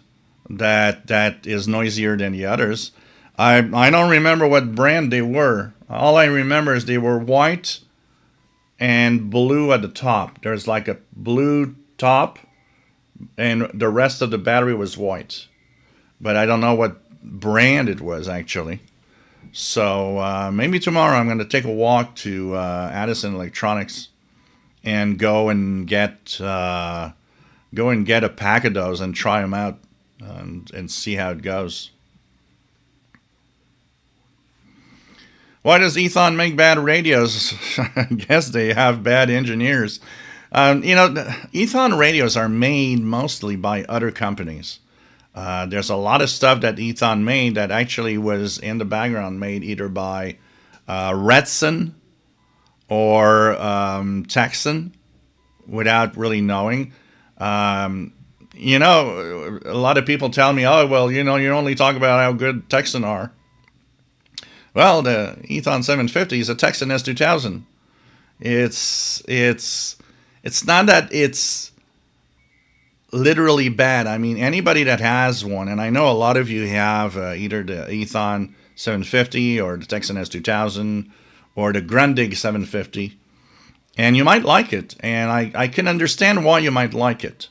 that is noisier than the others. I don't remember what brand they were. All I remember is they were white and blue at the top. There's like a blue top, and the rest of the battery was white. But I don't know what brand it was, actually. So maybe tomorrow I'm going to take a walk to Addison Electronics and go and get a pack of those and try them out and see how it goes. Why does Ethon make bad radios? I guess they have bad engineers. Ethon radios are made mostly by other companies. There's a lot of stuff that Ethon made that actually was in the background made either by Redson or Texan without really knowing. A lot of people tell me, oh, well, you only talk about how good Texan are. Well, the Ethon 750 is a Texan S2000. It's not that it's literally bad. I mean, anybody that has one, and I know a lot of you have either the Ethon 750 or the Texan S2000 or the Grundig 750, and you might like it, and I can understand why you might like it.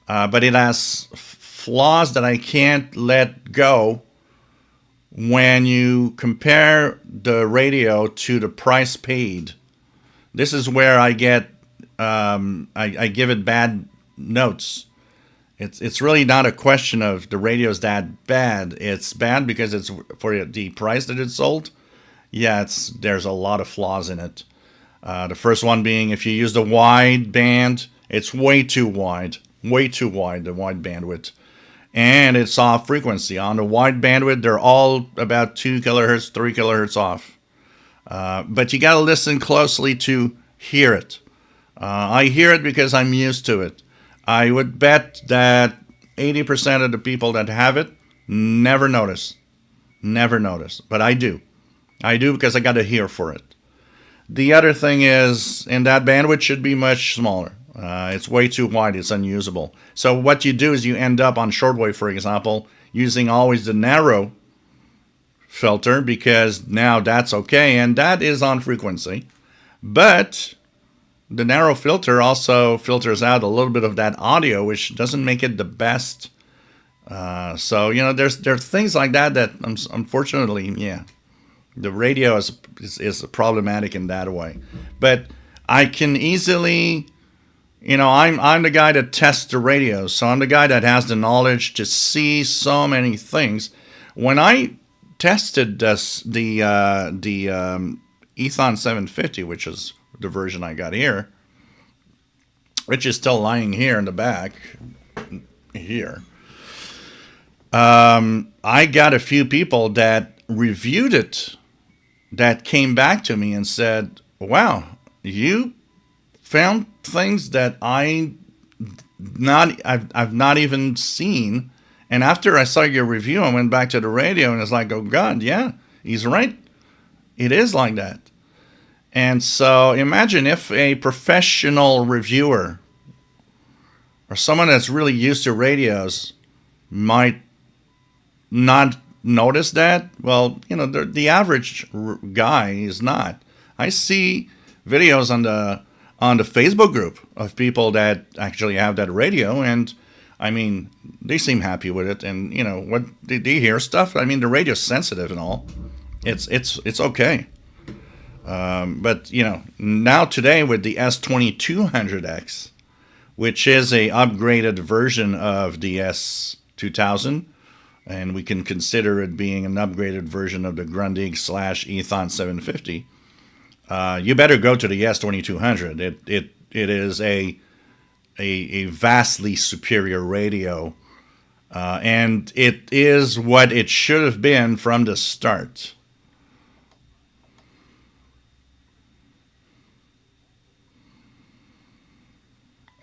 But it has flaws that I can't let go when you compare the radio to the price paid. This is where I get I give it bad notes. It's really not a question of the radio's that bad. It's bad because it's for the price that it's sold. Yeah, there's a lot of flaws in it. The first one being if you use the wide band, it's way too wide, the wide bandwidth. And it's off frequency. On the wide bandwidth, they're all about 2 kilohertz, 3 kilohertz off. But you got to listen closely to hear it. I hear it because I'm used to it. I would bet that 80% of the people that have it never notice. But I do. I do because I got to hear for it. The other thing is, and that bandwidth should be much smaller. It's way too wide. It's unusable. So what you do is you end up on shortwave, for example, using always the narrow filter because now that's okay, and that is on frequency. But the narrow filter also filters out a little bit of that audio, which doesn't make it the best. So there's things like that unfortunately, the radio is problematic in that way. But I can easily, I'm the guy that tests the radios, so I'm the guy that has the knowledge to see so many things. When I tested the Ethon 750, which is the version I got here, which is still lying here in the back, here. I got a few people that reviewed it that came back to me and said, wow, you found things that I've not even seen. And after I saw your review, I went back to the radio and it's like, oh God, yeah, he's right. It is like that. And so imagine if a professional reviewer or someone that's really used to radios might not notice that. Well, the average guy is not. I see videos on the Facebook group of people that actually have that radio, and I mean, they seem happy with it. And you know, what they hear stuff. I mean, the radio's sensitive and all. It's okay. But you know, now today with the S2200X, which is a upgraded version of the S2000, and we can consider it being an upgraded version of the Grundig / Ethon 750. You better go to the S2200. It is a vastly superior radio, and it is what it should have been from the start.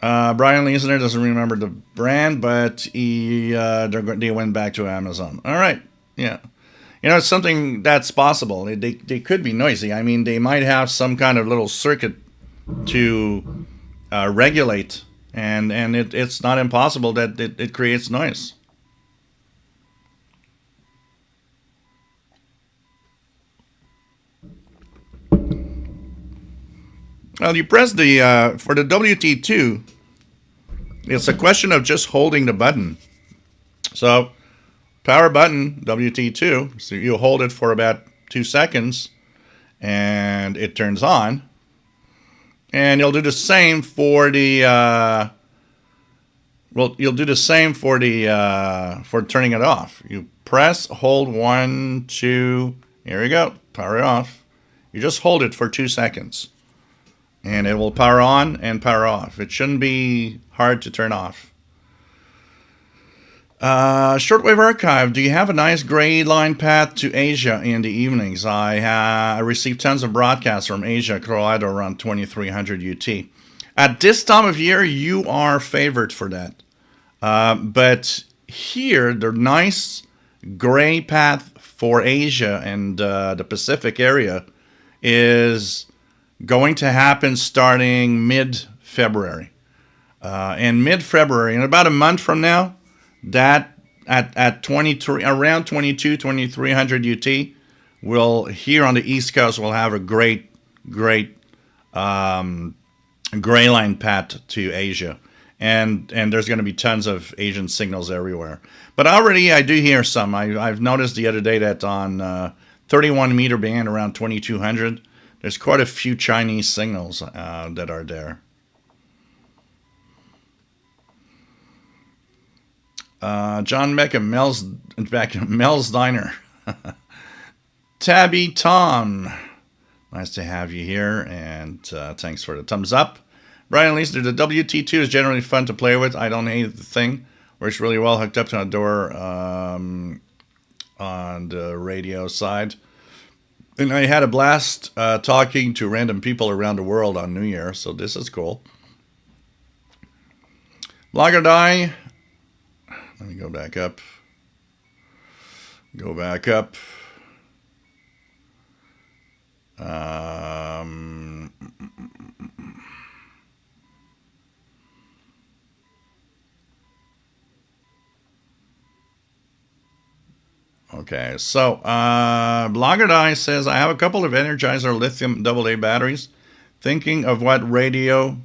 Brian Leisner doesn't remember the brand, but they went back to Amazon. All right, yeah. You know, it's something that's possible. They could be noisy. I mean, they might have some kind of little circuit to regulate, and it's not impossible that it creates noise. Well, you press the for the WT2. It's a question of just holding the button. So, power button WT2. So you hold it for about 2 seconds, and it turns on. And you'll do the same for the. You'll do the same for the for turning it off. You press, hold 1, 2. Here you go. Power it off. You just hold it for 2 seconds, and it will power on and power off. It shouldn't be hard to turn off. Shortwave Archive, do you have a nice gray line path to Asia in the evenings? I receive tons of broadcasts from Asia, Colorado, around 2300 UT. At this time of year, you are favored for that. But here, the nice gray path for Asia and the Pacific area is going to happen starting mid-February. And mid-February, in about a month from now, that at 23 around 2300 UT, will here on the East Coast will have a great gray line path to Asia, and there's going to be tons of Asian signals everywhere. But already I do hear some. I've noticed the other day that on 31 meter band around 2200, there's quite a few Chinese signals that are there. John Meckham, Mel's Diner. Tabby Tom, nice to have you here, and thanks for the thumbs up. Brian Leisner, the WT2 is generally fun to play with. I don't hate the thing. Works really well hooked up to a door on the radio side. And I had a blast talking to random people around the world on New Year, so this is cool. Blogger Die. Let me go back up. Go back up. Okay, so Blogger Die says, I have a couple of Energizer lithium AA batteries. Thinking of what radio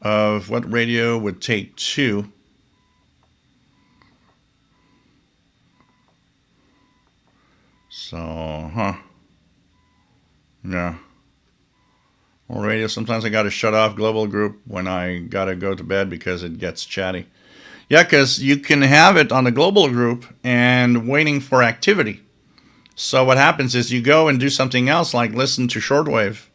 would take two. So, yeah. Well, radio, sometimes I got to shut off global group when I got to go to bed because it gets chatty. Yeah, because you can have it on the global group and waiting for activity. So what happens is you go and do something else like listen to shortwave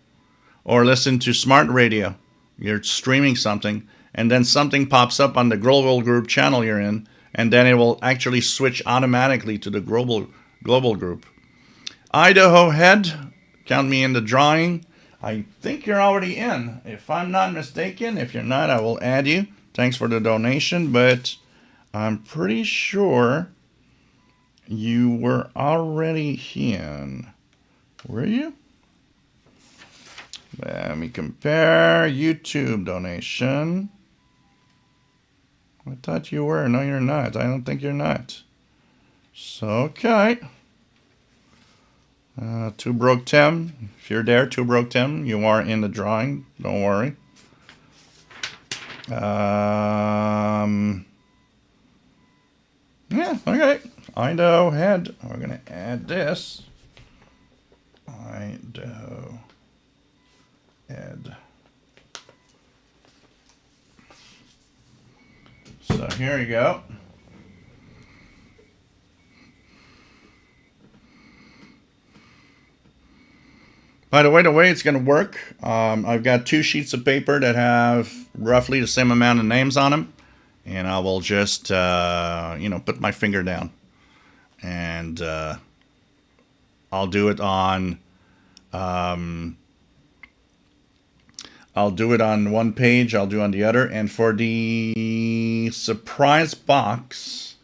or listen to smart radio. You're streaming something, and then something pops up on the global group channel you're in, and then it will actually switch automatically to the global group. Idaho Head, count me in the drawing. I think you're already in, if I'm not mistaken. If you're not, I will add you. Thanks for the donation, but I'm pretty sure you were already in. Were you? Let me compare YouTube donation. I thought you were. No, you're not. I don't think you're not. So, okay. Two Broke Tim. If you're there, Two Broke Tim, you are in the drawing. Don't worry. Yeah, okay. Idaho head. We're going to add this. Idaho head. So here you go. By the way it's going to work, I've got 2 sheets of paper that have roughly the same amount of names on them, and I will just, put my finger down, and I'll do it on, one page, I'll do on the other, and for the surprise box,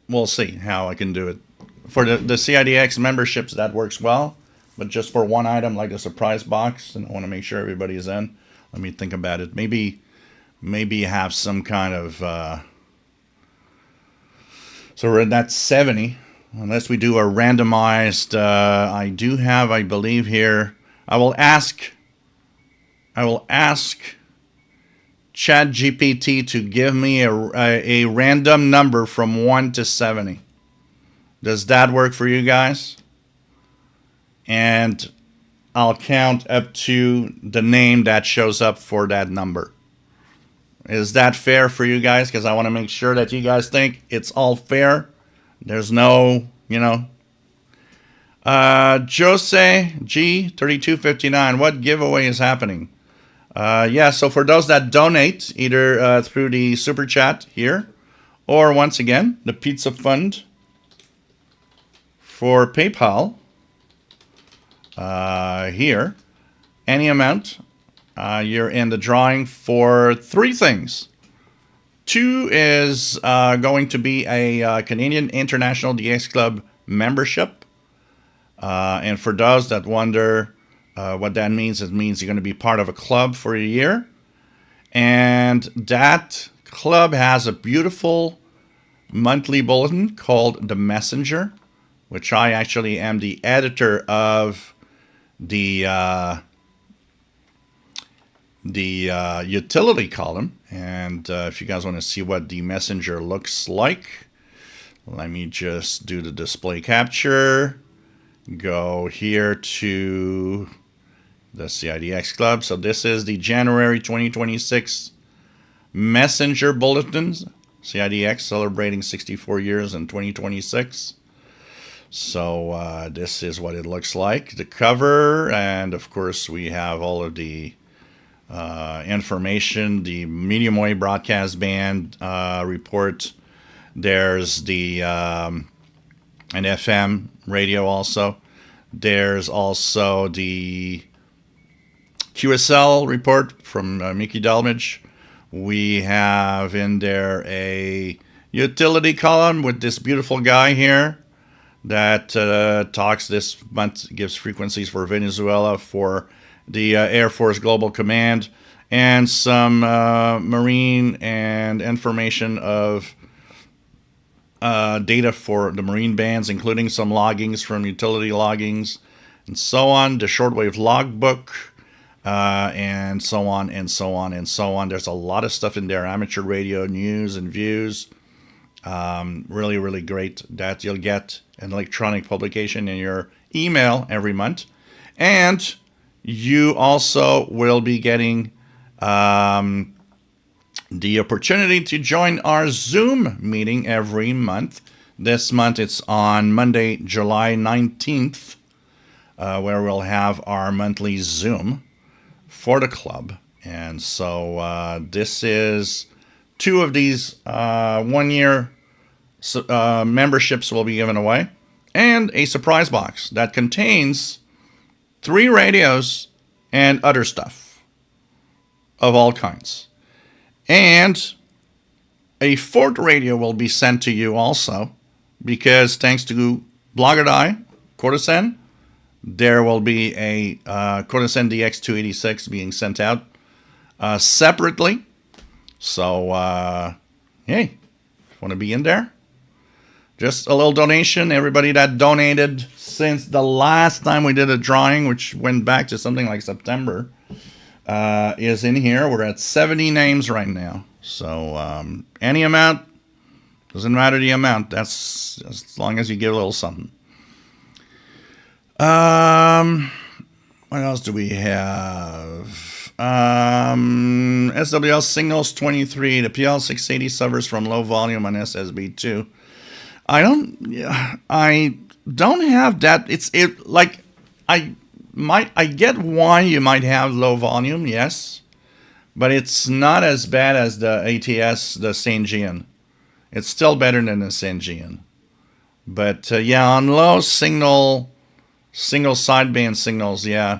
we'll see how I can do it. For the CIDX memberships, that works well. But just for one item like the surprise box, and I want to make sure everybody's in. Let me think about it. Maybe have some kind of... so we're at that 70. Unless we do a randomized... I do have, I believe here... I will ask ChatGPT to give me a random number from 1 to 70. Does that work for you guys? And I'll count up to the name that shows up for that number. Is that fair for you guys? Because I want to make sure that you guys think it's all fair. There's no, Jose G3259, what giveaway is happening? So for those that donate, either through the super chat here, or once again, the pizza fund for PayPal here, any amount, you're in the drawing for 3 things. 2 is going to be a Canadian International DX Club membership. And for those that wonder... what that means, it means you're going to be part of a club for a year. And that club has a beautiful monthly bulletin called The Messenger, which I actually am the editor of the utility column. And if you guys want to see what The Messenger looks like, let me just do the display capture. Go here to... the CIDX Club. So this is the January 2026 Messenger Bulletins. CIDX celebrating 64 years in 2026. So this is what it looks like. The cover, and of course we have all of the information, the medium wave broadcast band report. There's the an FM radio also. There's also the QSL report from Mickey Delmage. We have in there a utility column with this beautiful guy here that talks this month, gives frequencies for Venezuela, for the Air Force Global Command, and some marine and information of data for the marine bands, including some loggings from utility loggings and so on, the shortwave logbook, and so on and so on and so on. There's a lot of stuff in there, amateur radio news and views. Really, really great that you'll get an electronic publication in your email every month. And you also will be getting the opportunity to join our Zoom meeting every month. This month it's on Monday, July 19th, where we'll have our monthly Zoom for the club. And so this is 2 of these 1-year memberships will be given away, and a surprise box that contains 3 radios and other stuff of all kinds. And a 4th radio will be sent to you also, because thanks to Blogger Courtesan, there will be a Courtesan DX286 being sent out separately. So hey, want to be in there? Just a little donation. Everybody that donated since the last time we did a drawing, which went back to something like September, is in here. We're at 70 names right now. So any amount, doesn't matter the amount. That's as long as you give a little something. What else do we have? SWL Signals 23. The PL680 suffers from low volume on SSB2. I don't have that. I get why you might have low volume, yes, but it's not as bad as the ATS, the Sangean. It's still better than the Sangean. But yeah, on low single sideband signals, yeah.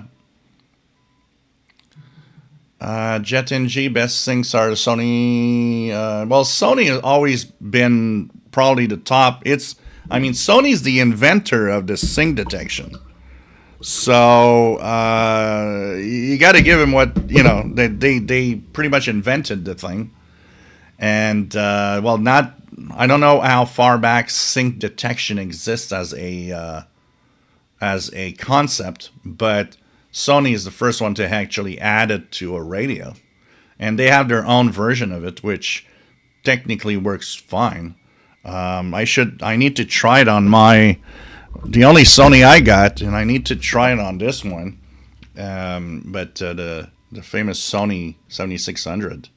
Jet NG best syncs are Sony. Sony has always been probably the top. Sony's the inventor of the sync detection. So you got to give them what, they pretty much invented the thing. And I don't know how far back sync detection exists as a concept, but Sony is the first one to actually add it to a radio, and they have their own version of it, which technically works fine. I need to try it on the only Sony I got, and I need to try it on this one. But the famous Sony 7600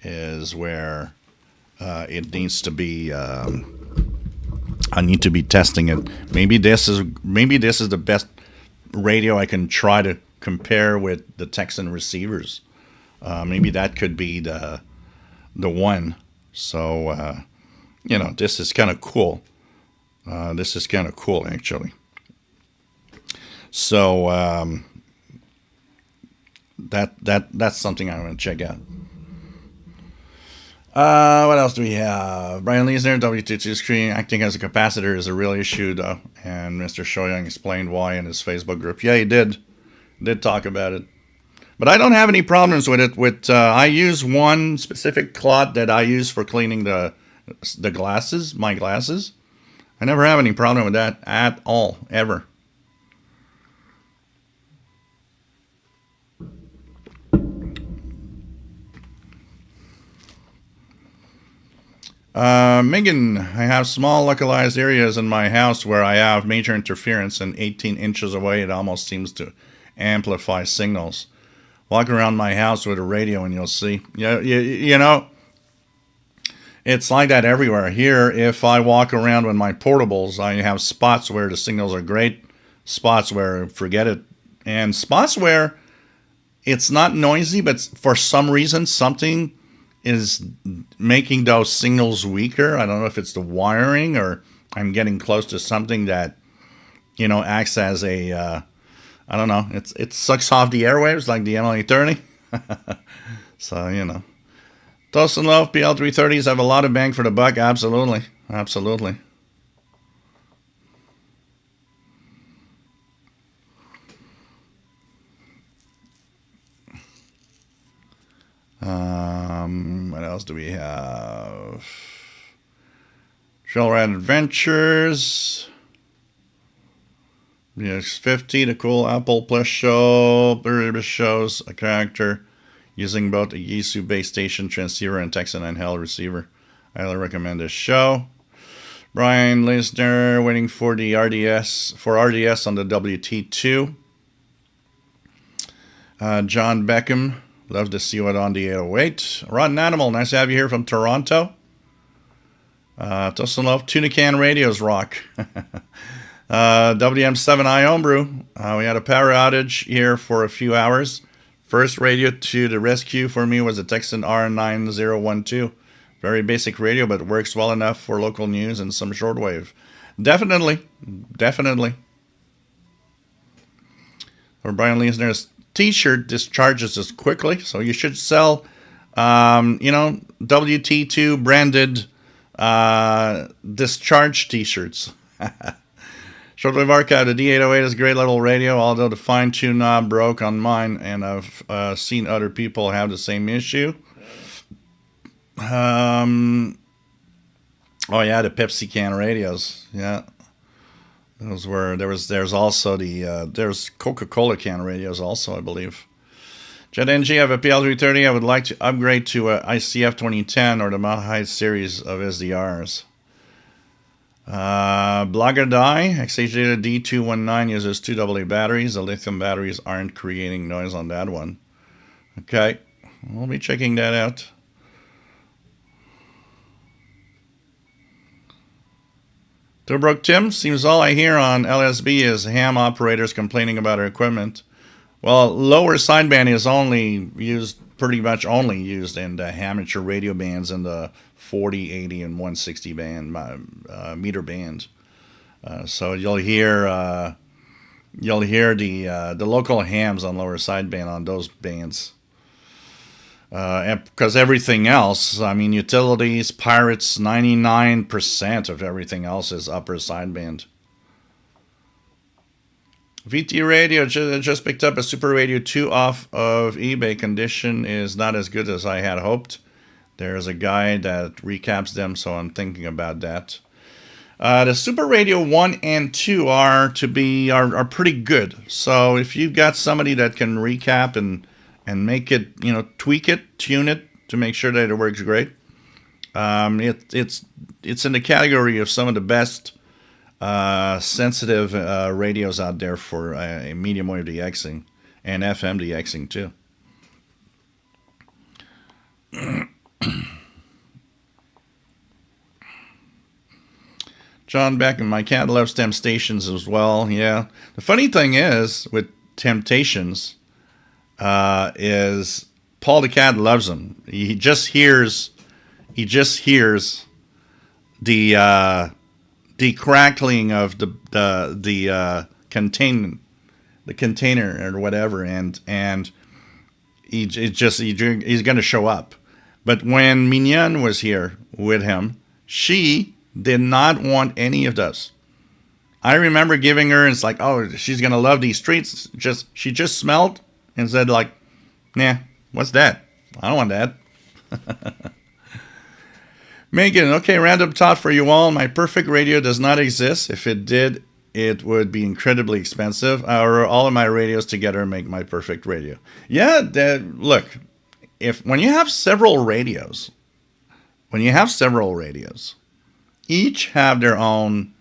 is where it needs to be. I need to be testing it. Maybe this is the best radio I can try to compare with the Texan receivers. Maybe that could be the one. So this is kind of cool. This is kind of cool, actually. So that's something I want to check out. What else do we have? Brian Leesner, W22 screen acting as a capacitor is a real issue, though. And Mr. Shoyang explained why in his Facebook group. Yeah, he did talk about it. But I don't have any problems with it. I use one specific cloth that I use for cleaning the glasses, my glasses. I never have any problem with that at all, ever. Megan, I have small localized areas in my house where I have major interference, and 18 inches away it almost seems to amplify signals. Walk around my house with a radio and you'll see. It's like that everywhere. Here, if I walk around with my portables, I have spots where the signals are great, spots where forget it, and spots where it's not noisy, but for some reason something is making those signals weaker. I don't know if it's the wiring or I'm getting close to something that, acts as a, I don't know, it sucks off the airwaves like the MLA30. So, Toast and Love, PL330s have a lot of bang for the buck. Absolutely. Absolutely. What else do we have? Shellrad Adventures. BX50, the cool Apple Plus show. Various shows a character using both a Yisu base station transceiver and Texan handheld receiver. I highly recommend this show. Brian Lisner waiting for the RDS on the WT2. John Beckham. Love to see what on the 808. Rotten Animal, nice to have you here from Toronto. Toast and Love, Tuna Can Radios rock. WM7i Homebrew. We had a power outage here for a few hours. First radio to the rescue for me was a Texan R9012. Very basic radio, but works well enough for local news and some shortwave. Definitely. Or Brian Leesner's T-shirt discharges as quickly, so you should sell, WT2 branded discharge T-shirts. Shortwave Archive, the D808 is a great little radio, although the fine-tune knob broke on mine, and I've seen other people have the same issue. Um, oh yeah, the Pepsi can radios. Yeah, those were there's also there's Coca-Cola can radios also, I believe. Jet NG, I have a PL330. I would like to upgrade to a ICF 2010 or the Mount High series of SDRs. Blogger Die, XH D219 uses 2AA batteries. The lithium batteries aren't creating noise on that one. Okay, we'll be checking that out. Tobruk Tim, seems all I hear on LSB is ham operators complaining about our equipment. Well, lower sideband is only used, pretty much only used in the amateur radio bands in the 40, 80, and 160 band meter band. So you'll hear the local hams on lower sideband on those bands. Because everything else, I mean, utilities, pirates, 99% of everything else is upper sideband. VT Radio just picked up a Super Radio 2 off of eBay. Condition is not as good as I had hoped. There's a guy that recaps them, so I'm thinking about that. The Super Radio 1 and 2 are pretty good. So if you've got somebody that can recap and make it, tweak it, tune it to make sure that it works great. It's in the category of some of the best sensitive radios out there for medium wave DXing and FM DXing too. John Beck, and my cat loves Temptations as well. Yeah, the funny thing is with Temptations. Is Paul the cat loves them. He just hears the crackling of the container or whatever, and he's gonna show up. But when Mignon was here with him, she did not want any of those. I remember giving her, and it's like, oh, she's gonna love these treats. She just smelled and said, like, nah, what's that? I don't want that. Megan, okay, random thought for you all. My perfect radio does not exist. If it did, it would be incredibly expensive. Or all of my radios together make my perfect radio. Yeah, look, when you have several radios, each have their own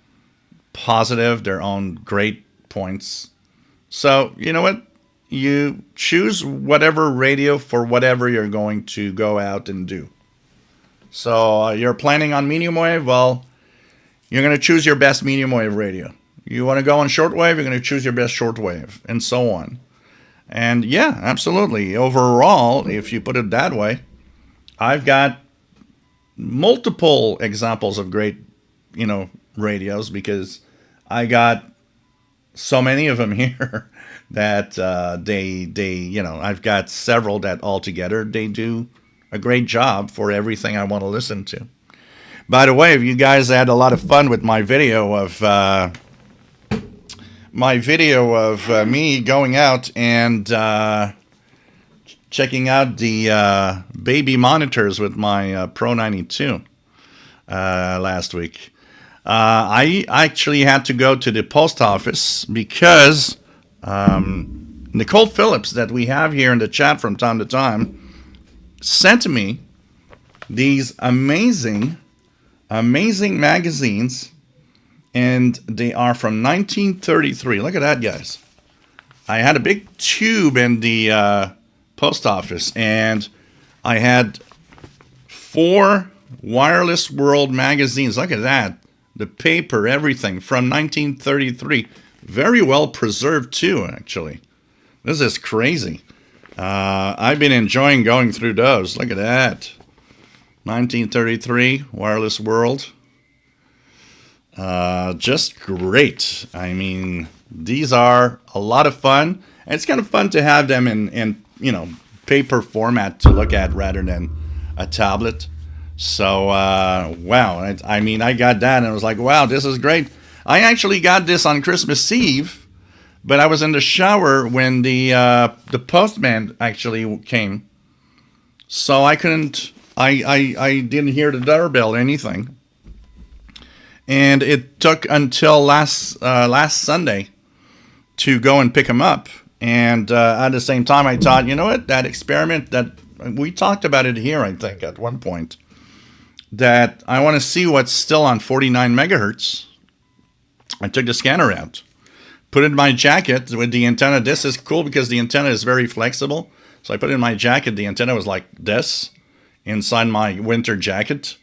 positive, their own great points. So, you know what? You choose whatever radio for whatever you're going to go out and do. So you're planning on medium wave, well, you're going to choose your best medium wave radio. You want to go on shortwave, you're going to choose your best shortwave, and so on. And yeah, absolutely. Overall, if you put it that way, I've got multiple examples of great, radios, because I got so many of them here. That I've got several that altogether they do a great job for everything I want to listen to. By the way, if you guys had a lot of fun with my video of me going out and checking out the baby monitors with my Pro 92 last week, I actually had to go to the post office because Nicole Phillips, that we have here in the chat from time to time, sent me these amazing magazines, and they are from 1933. Look at that, guys. I had a big tube in the post office, and I had 4 Wireless World magazines. Look at that. The paper, everything from 1933. Very well preserved too, actually. This is crazy. I've been enjoying going through those. Look at that. 1933, Wireless World. Just great. I mean, these are a lot of fun. And it's kind of fun to have them in paper format to look at rather than a tablet. So, wow. I got that and I was like, wow, this is great. I actually got this on Christmas Eve, but I was in the shower when the postman actually came, so I couldn't I didn't hear the doorbell or anything. And it took until last Sunday to go and pick him up. And at the same time, I thought, you know what, that experiment that we talked about it here, I think, at one point, that I want to see what's still on 49 megahertz. I took the scanner out, put it in my jacket with the antenna. This is cool because the antenna is very flexible. So I put it in my jacket. The antenna was like this inside my winter jacket.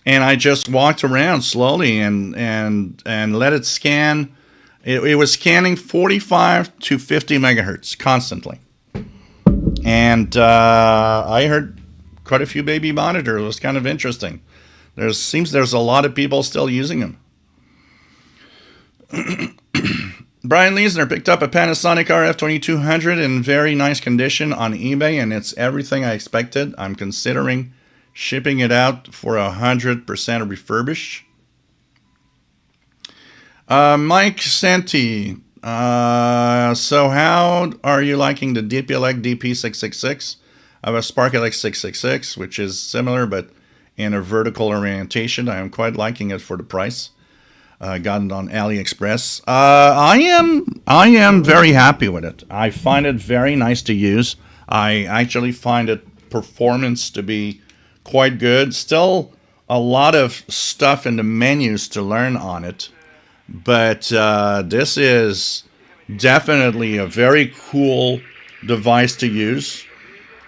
And I just walked around slowly and let it scan. It was scanning 45 to 50 megahertz constantly. And I heard quite a few baby monitors. It was kind of interesting. Seems there's a lot of people still using them. Brian Leesner picked up a Panasonic RF2200 in very nice condition on eBay, and it's everything I expected. I'm considering shipping it out for 100% refurbished. Mike Santi, so how are you liking the DPLX DP666? I have a SparkLX 666, which is similar but in a vertical orientation. I am quite liking it for the price. Got it on AliExpress. I am very happy with it. I find it very nice to use. I actually find it performance to be quite good. Still a lot of stuff in the menus to learn on it. But this is definitely a very cool device to use.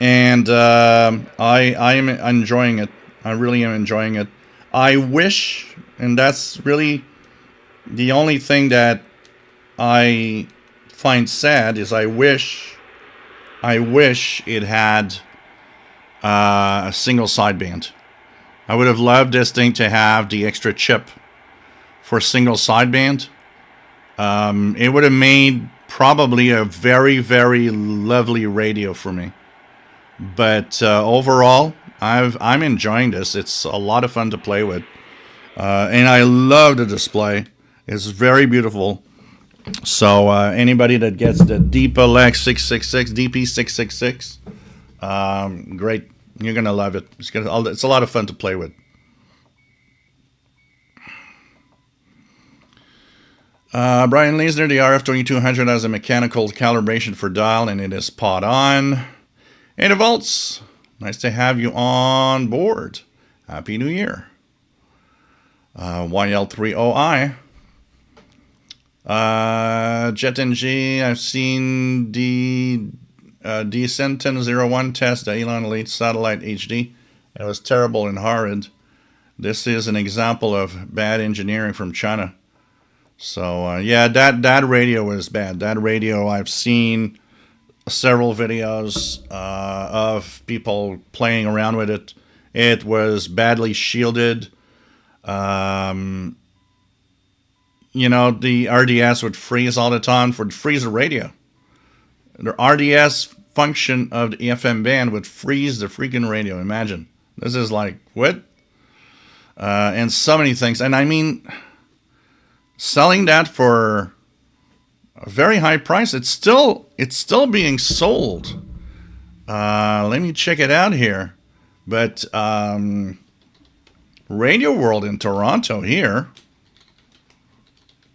And I am enjoying it. I really am enjoying it. I wish, and that's really the only thing that I find sad, is I wish it had a single sideband. I would have loved this thing to have the extra chip for single sideband. It would have made probably a very, very lovely radio for me. But overall, I'm enjoying this. It's a lot of fun to play with. And I love the display. It's very beautiful. So anybody that gets the DPLX 666, DP666, great. You're going to love it. It's a lot of fun to play with. Brian Leesner, the RF2200 has a mechanical calibration for dial, and it is spot on. 8 volts. Nice to have you on board. Happy New Year. YL30i. Jet NG, I've seen the Sentinel-01 test, the Elon Elite Satellite HD. It was terrible and horrid. This is an example of bad engineering from China. So, yeah, that radio was bad. That radio, I've seen several videos of people playing around with it. It was badly shielded. You know, the RDS would freeze all the time for freeze the radio. The RDS function of the FM band would freeze the freaking radio. Imagine. This is like, what? And so many things. And I mean, selling that for a very high price, it's still being sold. Let me check it out here. But Radio World in Toronto here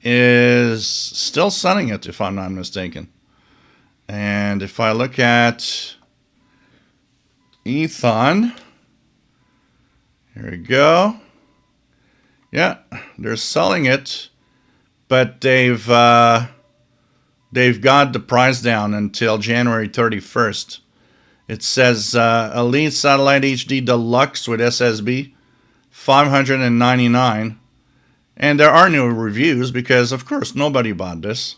is still selling it, if I'm not mistaken. And if I look at Ethon, here we go. Yeah, they're selling it, but they've got the price down until January 31st. It says Elite Satellite HD Deluxe with SSB, $599. And there are no reviews because, of course, nobody bought this.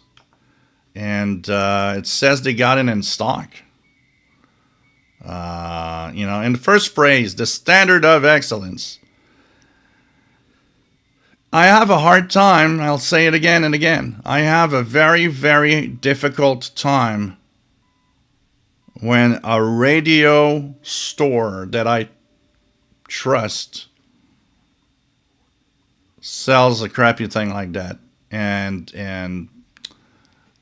And it says they got it in stock. You know, in the first phrase, the standard of excellence. I have a hard time, I'll say it again and again. I have a very, very difficult time when a radio store that I trust sells a crappy thing like that, and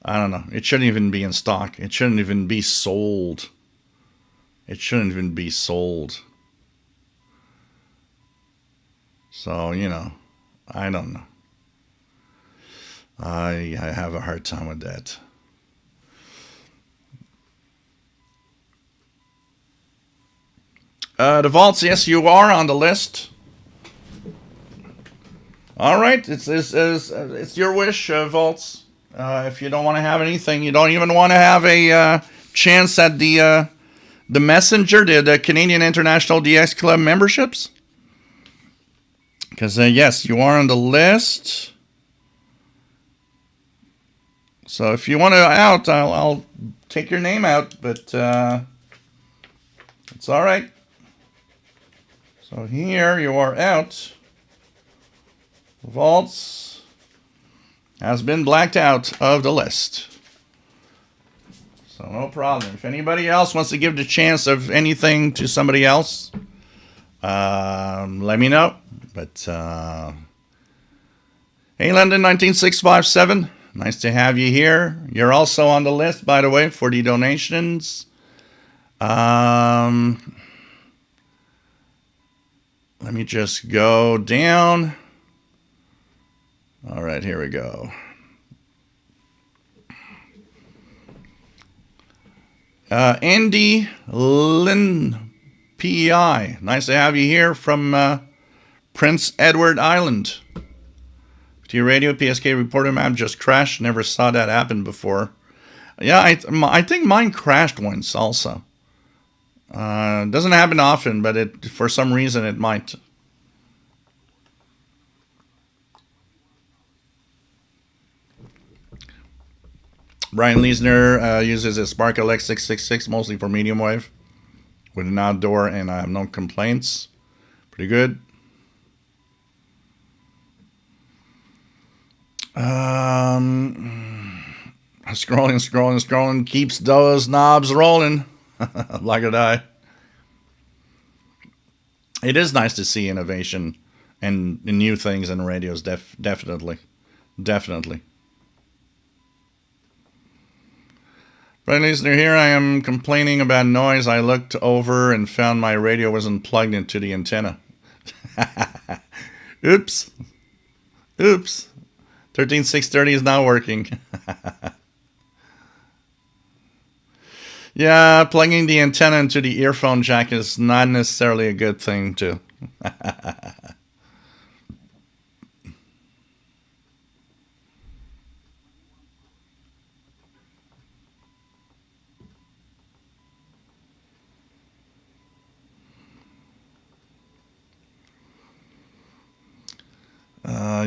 I don't know, it shouldn't even be in stock. It shouldn't even be sold. It shouldn't even be sold. So, you know, I don't know. I have a hard time with that. The vaults, yes, you are on the list. All right, it's your wish, vaults. If you don't want to have anything, you don't even want to have a chance at the messenger, the Canadian International DX Club memberships. Because yes, you are on the list. So if you want to out, I'll take your name out, but it's all right. So here you are out. Vaults has been blacked out of the list. So no problem. If anybody else wants to give the chance of anything to somebody else, let me know. But hey, London 19657, nice to have you here. You're also on the list, by the way, for the donations. Let me just go down. All right, here we go. Andy Lynn PEI, nice to have you here from Prince Edward Island. To your radio, PSK reporter map just crashed. Never saw that happen before. Yeah, I think mine crashed once also. Doesn't happen often, but for some reason it might. Brian Leisner uses a Spark LX666 mostly for medium wave with an outdoor, and I have no complaints. Pretty good. Scrolling keeps those knobs rolling like a die. It is nice to see innovation and new things in radios. Definitely. Right, listener, here I am complaining about noise. I looked over and found my radio wasn't plugged into the antenna. Oops. 13630 is not working. Yeah, plugging the antenna into the earphone jack is not necessarily a good thing, too.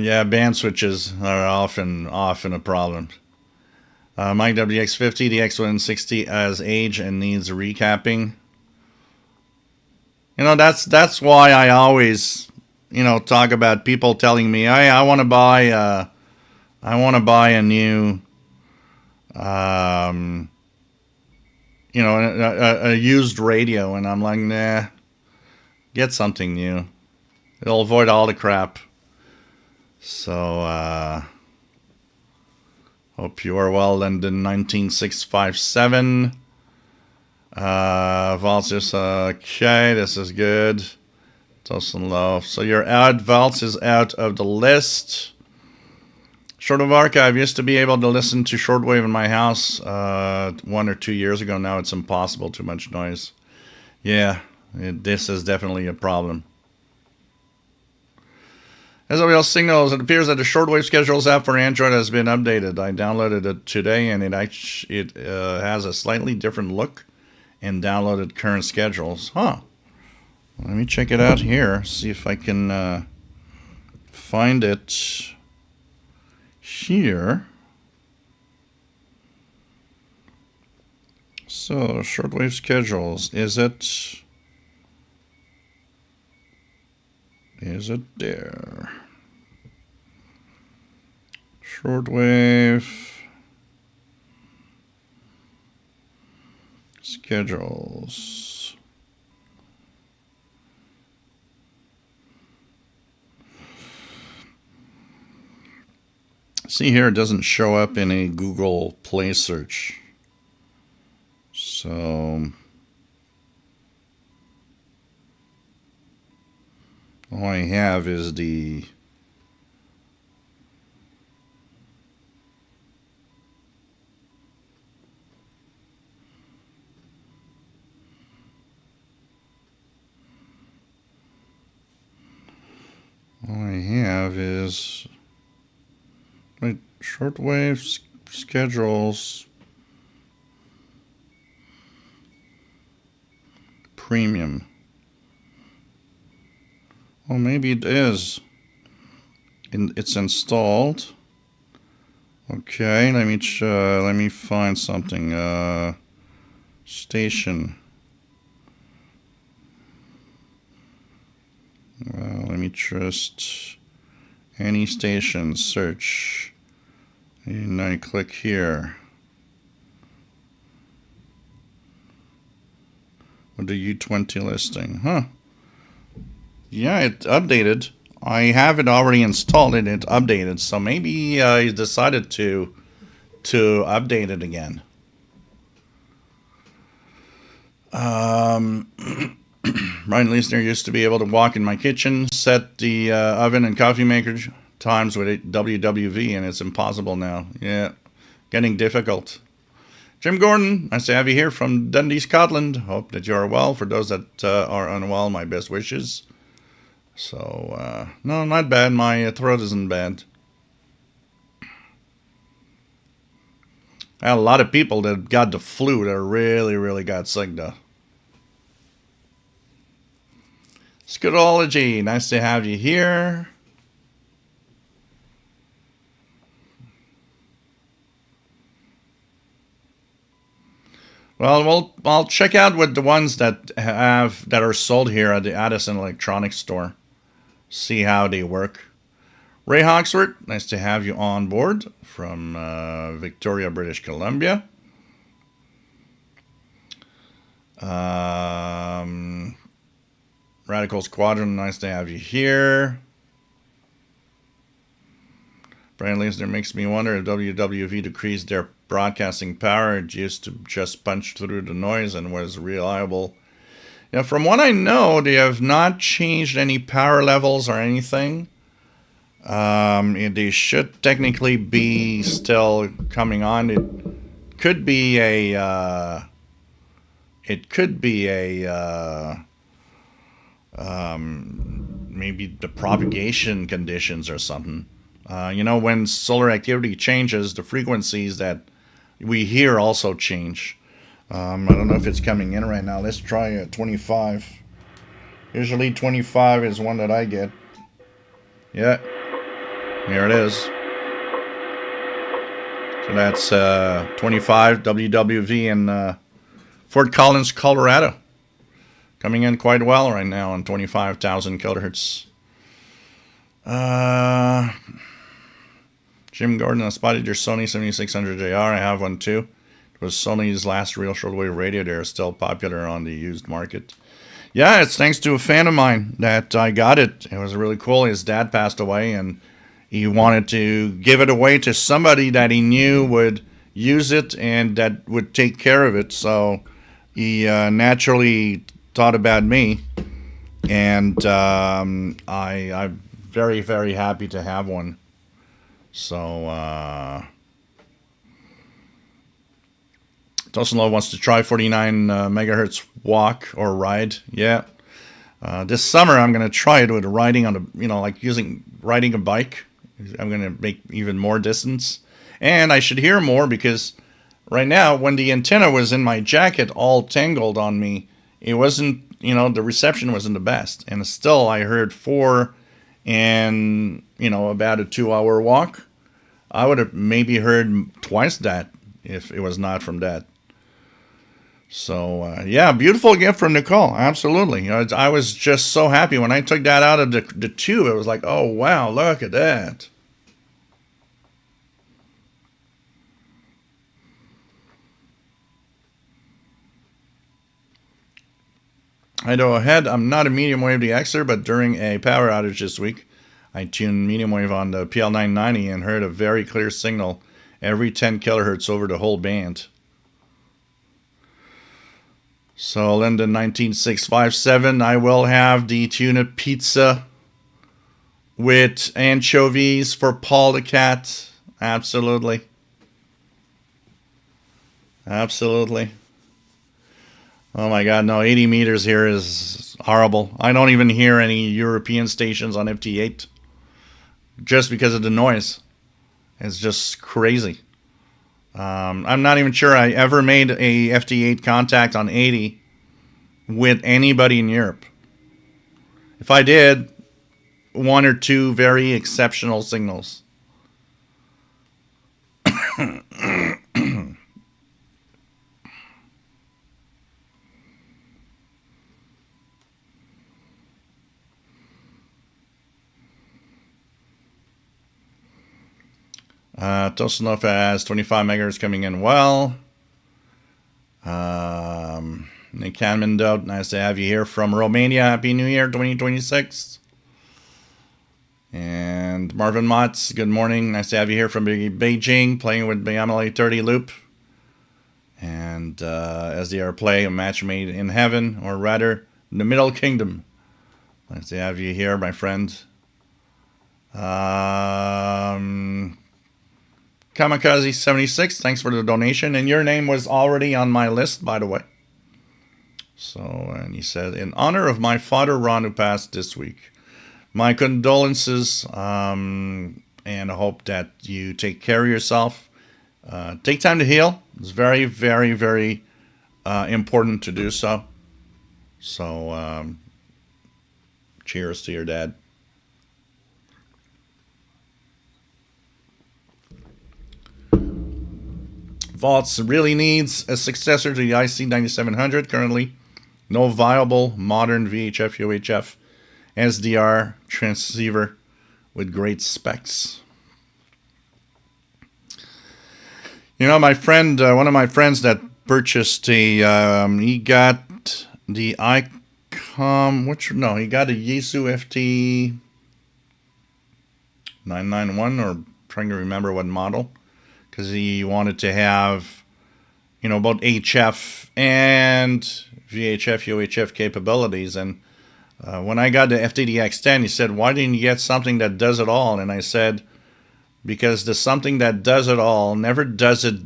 Yeah, band switches are often a problem. Mike WX50, the X160 has age and needs recapping. You know, that's why I always, talk about people telling me, "Hey, I want to buy a new, a used radio," and I'm like, "Nah, get something new. It'll avoid all the crap." So, hope you are well, London 19657. Valts is okay, this is good. Tosin Low. So your ad Valts is out of the list. Shortwave archive used to be able to listen to shortwave in my house 1 or 2 years ago. Now it's impossible, too much noise. Yeah, this is definitely a problem. SWL Signals, it appears that the Shortwave Schedules app for Android has been updated. I downloaded it today, and it has a slightly different look and downloaded current schedules. Huh. Let me check it out here, see if I can find it here. So, Shortwave Schedules, is it there? Shortwave Schedules. See here, it doesn't show up in a Google Play search. So, All I have is the my shortwave schedules premium. Well, maybe it is. It's installed. Okay, let me find something. Station. Let me just any station search, and I click here with the U20 listing. Yeah, it updated. I have it already installed and it updated, so maybe I decided to update it again. Ryan Leisner used to be able to walk in my kitchen, set the oven and coffee maker times with WWV, and it's impossible now. Yeah, getting difficult. Jim Gordon, nice to have you here from Dundee, Scotland. Hope that you are well. For those that are unwell, my best wishes. So, no, not bad. My throat isn't bad. I had a lot of people that got the flu that really, really got sick, though. Scotology, nice to have you here. Well, I'll check out with the ones that are sold here at the Addison Electronics Store. See how they work. Ray Hawksworth, nice to have you on board from Victoria, British Columbia. Radical Squadron, nice to have you here. Brian Leisner makes me wonder if WWV decreased their broadcasting power. It used to just punch through the noise and was reliable. Yeah, from what I know, they have not changed any power levels or anything. They should technically be still coming on. It could be a maybe the propagation conditions or something. When solar activity changes, the frequencies that we hear also change. I don't know if it's coming in right now. Let's try 25. Usually 25 is one that I get. Yeah, here it is. So that's 25 WWV in Fort Collins, Colorado. Coming in quite well right now on 25,000 kilohertz. Jim Gordon, I spotted your Sony 7600JR. I have one too. It was Sony's last real shortwave radio. They're still popular on the used market. Yeah, it's thanks to a fan of mine that I got it. It was really cool. His dad passed away, and he wanted to give it away to somebody that he knew would use it and that would take care of it. So he naturally thought about me, and I'm very, very happy to have one. So Dawson Love wants to try 49 megahertz walk or ride. Yeah. This summer I'm going to try it with riding on riding a bike. I'm going to make even more distance. And I should hear more because right now when the antenna was in my jacket all tangled on me, it wasn't, the reception wasn't the best. And still I heard 4 and, about a 2-hour walk. I would have maybe heard twice that if it was not from that. So, yeah, beautiful gift from Nicole. Absolutely. I was just so happy when I took that out of the tube. It was like, oh, wow, look at that. I know ahead, I'm not a medium wave DXer, but during a power outage this week, I tuned medium wave on the PL990 and heard a very clear signal every 10 kilohertz over the whole band. So Linda 19657, I will have the tuna pizza with anchovies for Paul the cat. Absolutely. Absolutely. Oh my God, no, 80 meters here is horrible. I don't even hear any European stations on FT8 just because of the noise. It's just crazy. I'm not even sure I ever made a FT8 contact on 80 with anybody in Europe. If I did, one or two very exceptional signals. Tosanov has 25 megahertz coming in well. Nick Canmando, nice to have you here from Romania. Happy New Year 2026. And Marvin Motz, good morning. Nice to have you here from Beijing, playing with the Amelie 30 loop. And SDR play a match made in heaven, or rather, the Middle Kingdom. Nice to have you here, my friend. Kamikaze76, thanks for the donation. And your name was already on my list, by the way. So, and he said, in honor of my father, Ron, who passed this week, my condolences, and I hope that you take care of yourself. Take time to heal. It's very, very, very important to do so. So, cheers to your dad. Vaults really needs a successor to the IC9700 currently. No viable modern VHF UHF SDR transceiver with great specs. You know, my friend, one of my friends that purchased he got the he got a Yaesu FT 991, or trying to remember what model, because he wanted to have, both HF and VHF, UHF capabilities. And when I got the FTDX10, he said, why didn't you get something that does it all? And I said, because the something that does it all never does it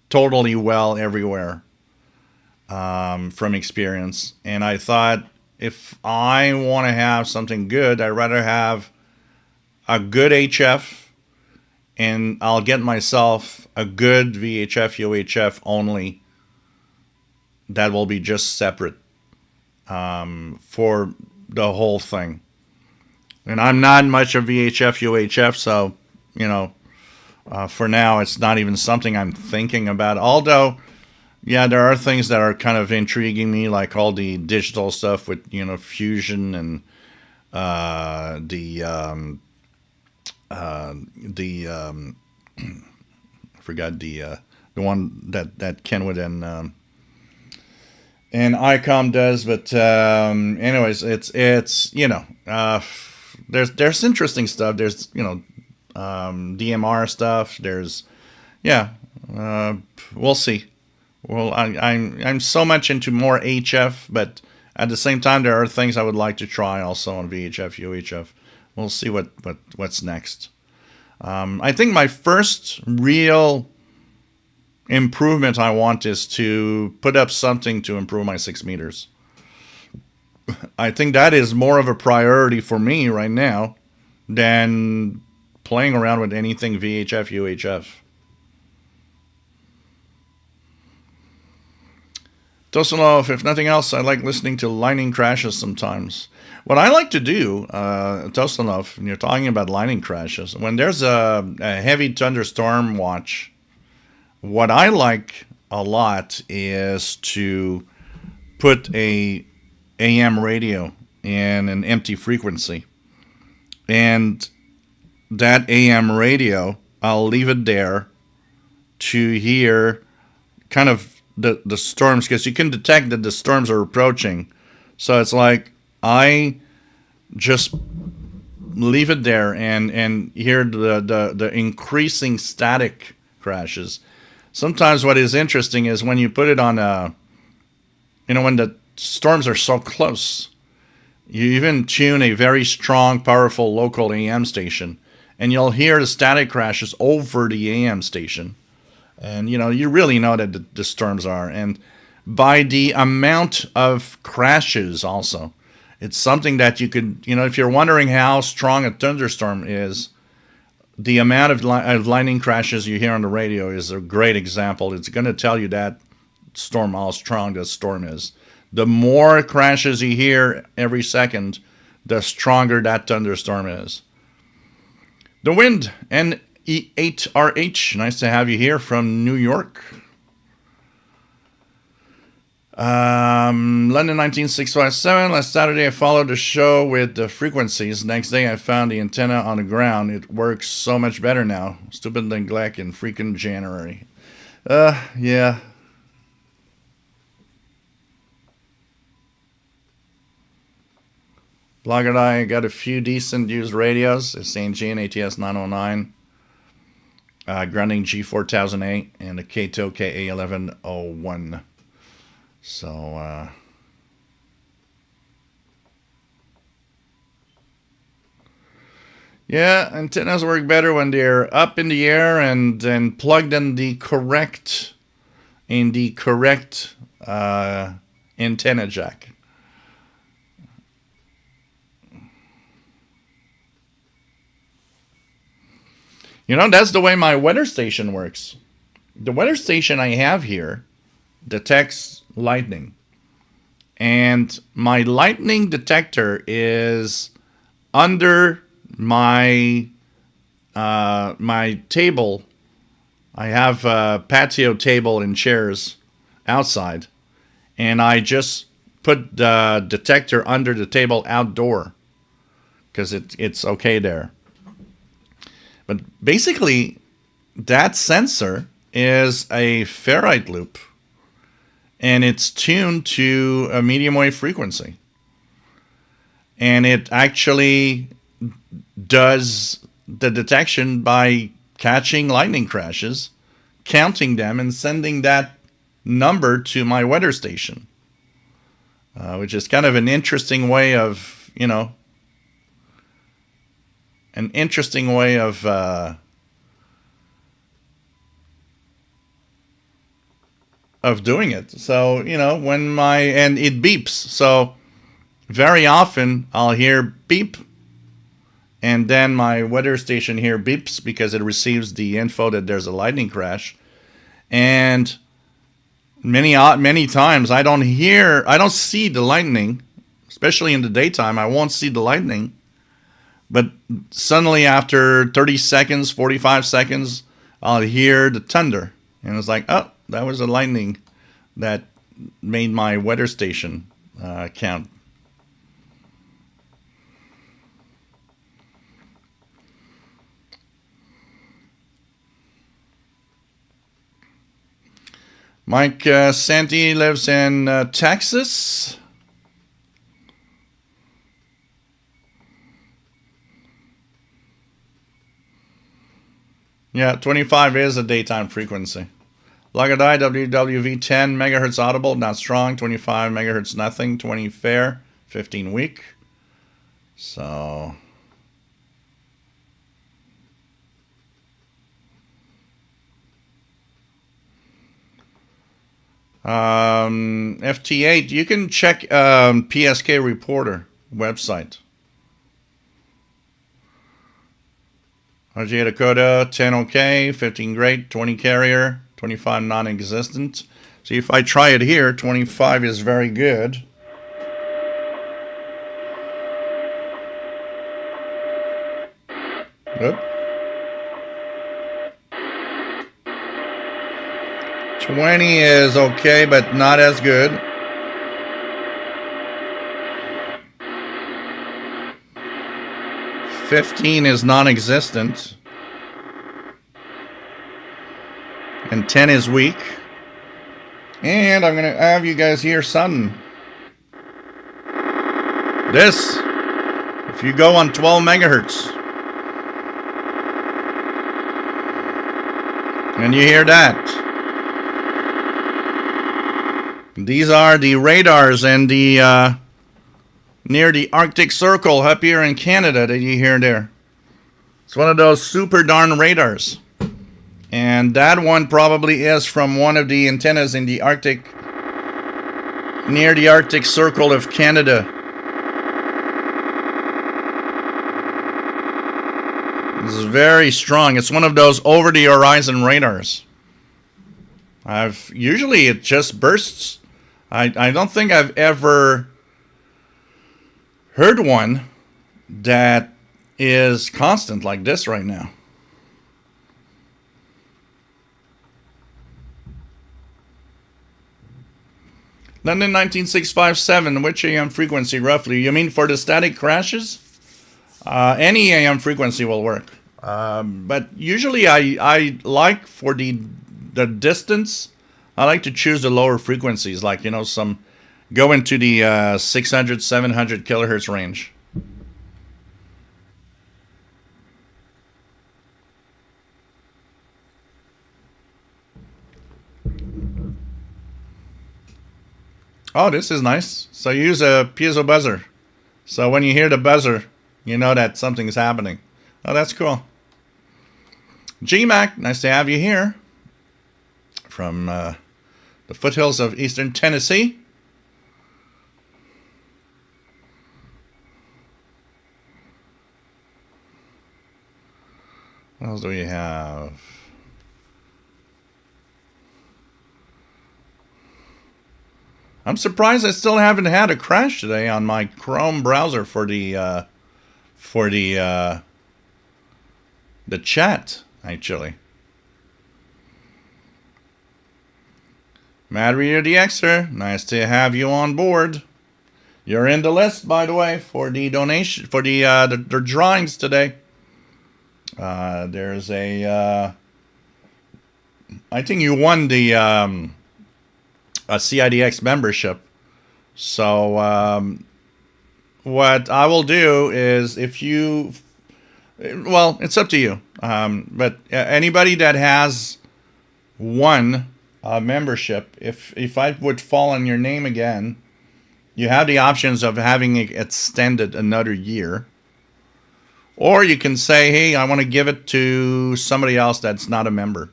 totally well everywhere, from experience. And I thought, if I want to have something good, I'd rather have a good HF, and I'll get myself a good VHF, UHF only that will be just separate for the whole thing. And I'm not much of VHF, UHF, so, for now it's not even something I'm thinking about. Although, yeah, there are things that are kind of intriguing me, like all the digital stuff with, fusion and I forgot the one that Kenwood and ICOM does, but anyways, it's there's interesting stuff. There's DMR stuff. There's we'll see. Well, I'm so much into more HF, but at the same time there are things I would like to try also on VHF, UHF. We'll see what's next. I think my first real improvement I want is to put up something to improve my 6 meters. I think that is more of a priority for me right now than playing around with anything VHF, UHF. Tosanov, if nothing else, I like listening to lightning crashes sometimes. What I like to do, Tosanov, when you're talking about lightning crashes, when there's a heavy thunderstorm watch, what I like a lot is to put a AM radio in an empty frequency. And that AM radio, I'll leave it there to hear kind of the storms, because you can detect that the storms are approaching. So it's like I just leave it there and hear the increasing static crashes. Sometimes what is interesting is when you put it on when the storms are so close, You even tune a very strong, powerful local AM station, and you'll hear the static crashes over the AM station. And, you really know that the storms are. And by the amount of crashes also, it's something that you could, if you're wondering how strong a thunderstorm is, the amount of lightning crashes you hear on the radio is a great example. It's going to tell you that storm, how strong the storm is. The more crashes you hear every second, the stronger that thunderstorm is. The wind, N8RH. Nice to have you here from New York. London 19657. Last Saturday I followed the show with the frequencies. Next day I found the antenna on the ground. It works so much better now. Stupid neglect in freaking January. Yeah. Blogger I got a few decent used radios. A St. Jean ATS 909. Grounding G4008 and a Kato KA1101. So, yeah, antennas work better when they're up in the air and then plugged in the correct antenna jack. That's the way my weather station works. The weather station I have here detects lightning. And my lightning detector is under my my table. I have a patio table and chairs outside. And I just put the detector under the table outdoor because it's okay there. But basically, that sensor is a ferrite loop, and it's tuned to a medium wave frequency. And it actually does the detection by catching lightning crashes, counting them, and sending that number to my weather station, which is kind of an interesting way of, of doing it. So, and it beeps. So very often I'll hear beep, and then my weather station here beeps because it receives the info that there's a lightning crash. And many times I don't see the lightning, especially in the daytime. I won't see the lightning. But suddenly after 30 seconds, 45 seconds, I'll hear the thunder. And it's like, oh, that was the lightning that made my weather station count. Mike Santi lives in Texas. Yeah, 25 is a daytime frequency. Lagadai WWV 10 megahertz audible, not strong. 25 megahertz nothing. 20 fair. 15 weak. So FT8, you can check PSK Reporter website. RGA Dakota, 10 okay, 15 great, 20 carrier, 25 non-existent. See, if I try it here, 25 is very good. Oop. 20 is okay, but not as good. $15 is non-existent. And 10 is weak. And I'm going to have you guys hear something. This. If you go on 12 megahertz. And you hear that. These are the radars and the near the Arctic Circle up here in Canada that you hear there. It's one of those super darn radars. And that one probably is from one of the antennas in the Arctic, near the Arctic Circle of Canada. It's very strong. It's one of those over-the-horizon radars. Usually it just bursts. I don't think I've ever heard one that is constant like this right now. London 19657, which AM frequency roughly? You mean for the static crashes? Any AM frequency will work. But usually I like for the distance, I like to choose the lower frequencies, like, some go into the 600, 700 kilohertz range. Oh, this is nice. So you use a piezo buzzer. So when you hear the buzzer, you know that something's happening. Oh, that's cool. GMAC, nice to have you here. From the foothills of eastern Tennessee. What else do we have? I'm surprised I still haven't had a crash today on my Chrome browser for the chat, actually. Mad Reader DXer, nice to have you on board. You're in the list, by the way, for the donation, for the drawings today. There's a, I think you won the a CIDX membership. So what I will do is, if you, well, it's up to you. But anybody that has won a membership, if I would fall on your name again, you have the options of having it extended another year. Or you can say, hey, I want to give it to somebody else that's not a member.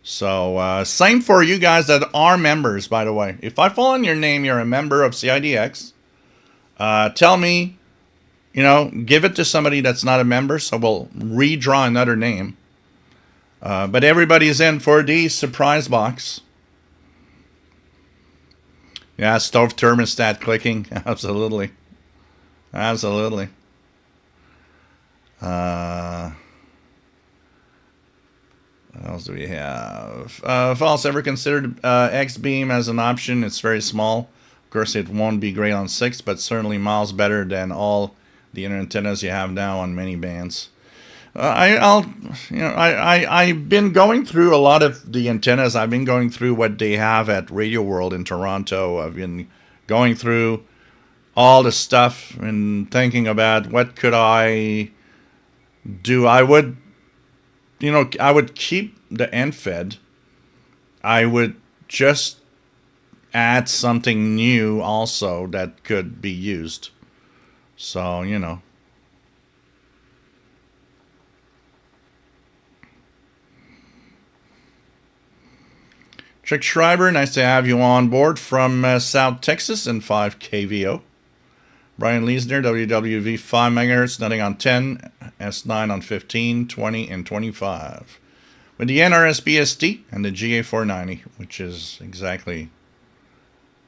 So same for you guys that are members, by the way. If I fall on your name, you're a member of CIDX. Tell me, give it to somebody that's not a member, so we'll redraw another name. But everybody's in for the surprise box. Yeah, stove thermostat clicking. Absolutely. Absolutely. What else do we have? False, ever considered X-beam as an option? It's very small. Of course, it won't be great on 6, but certainly miles better than all the inner antennas you have now on many bands. I've been going through a lot of the antennas. I've been going through what they have at Radio World in Toronto. I've been going through all the stuff and thinking about what could I do. I would keep the end fed. I would just add something new also that could be used. So, Trick Schreiber, nice to have you on board from South Texas and 5 KVO. Brian Leesner, WWV 5 MHz, nothing on 10, S9 on 15, 20, and 25. With the NRSBSD and the GA490, which is exactly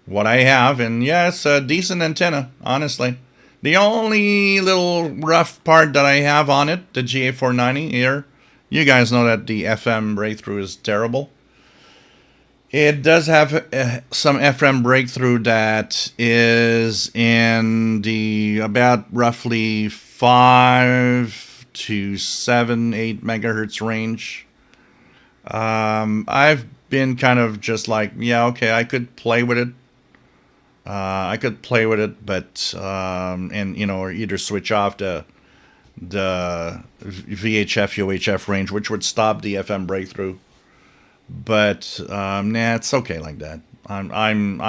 what I have. And yeah, it's a decent antenna, honestly. The only little rough part that I have on it, the GA490 here, you guys know that the FM breakthrough is terrible. It does have some FM breakthrough that is in the about roughly 5 to 7, 8 megahertz range. I've been kind of just like, yeah, okay, I could play with it. But or either switch off the VHF UHF range, which would stop the FM breakthrough. But nah, it's okay like that. I'm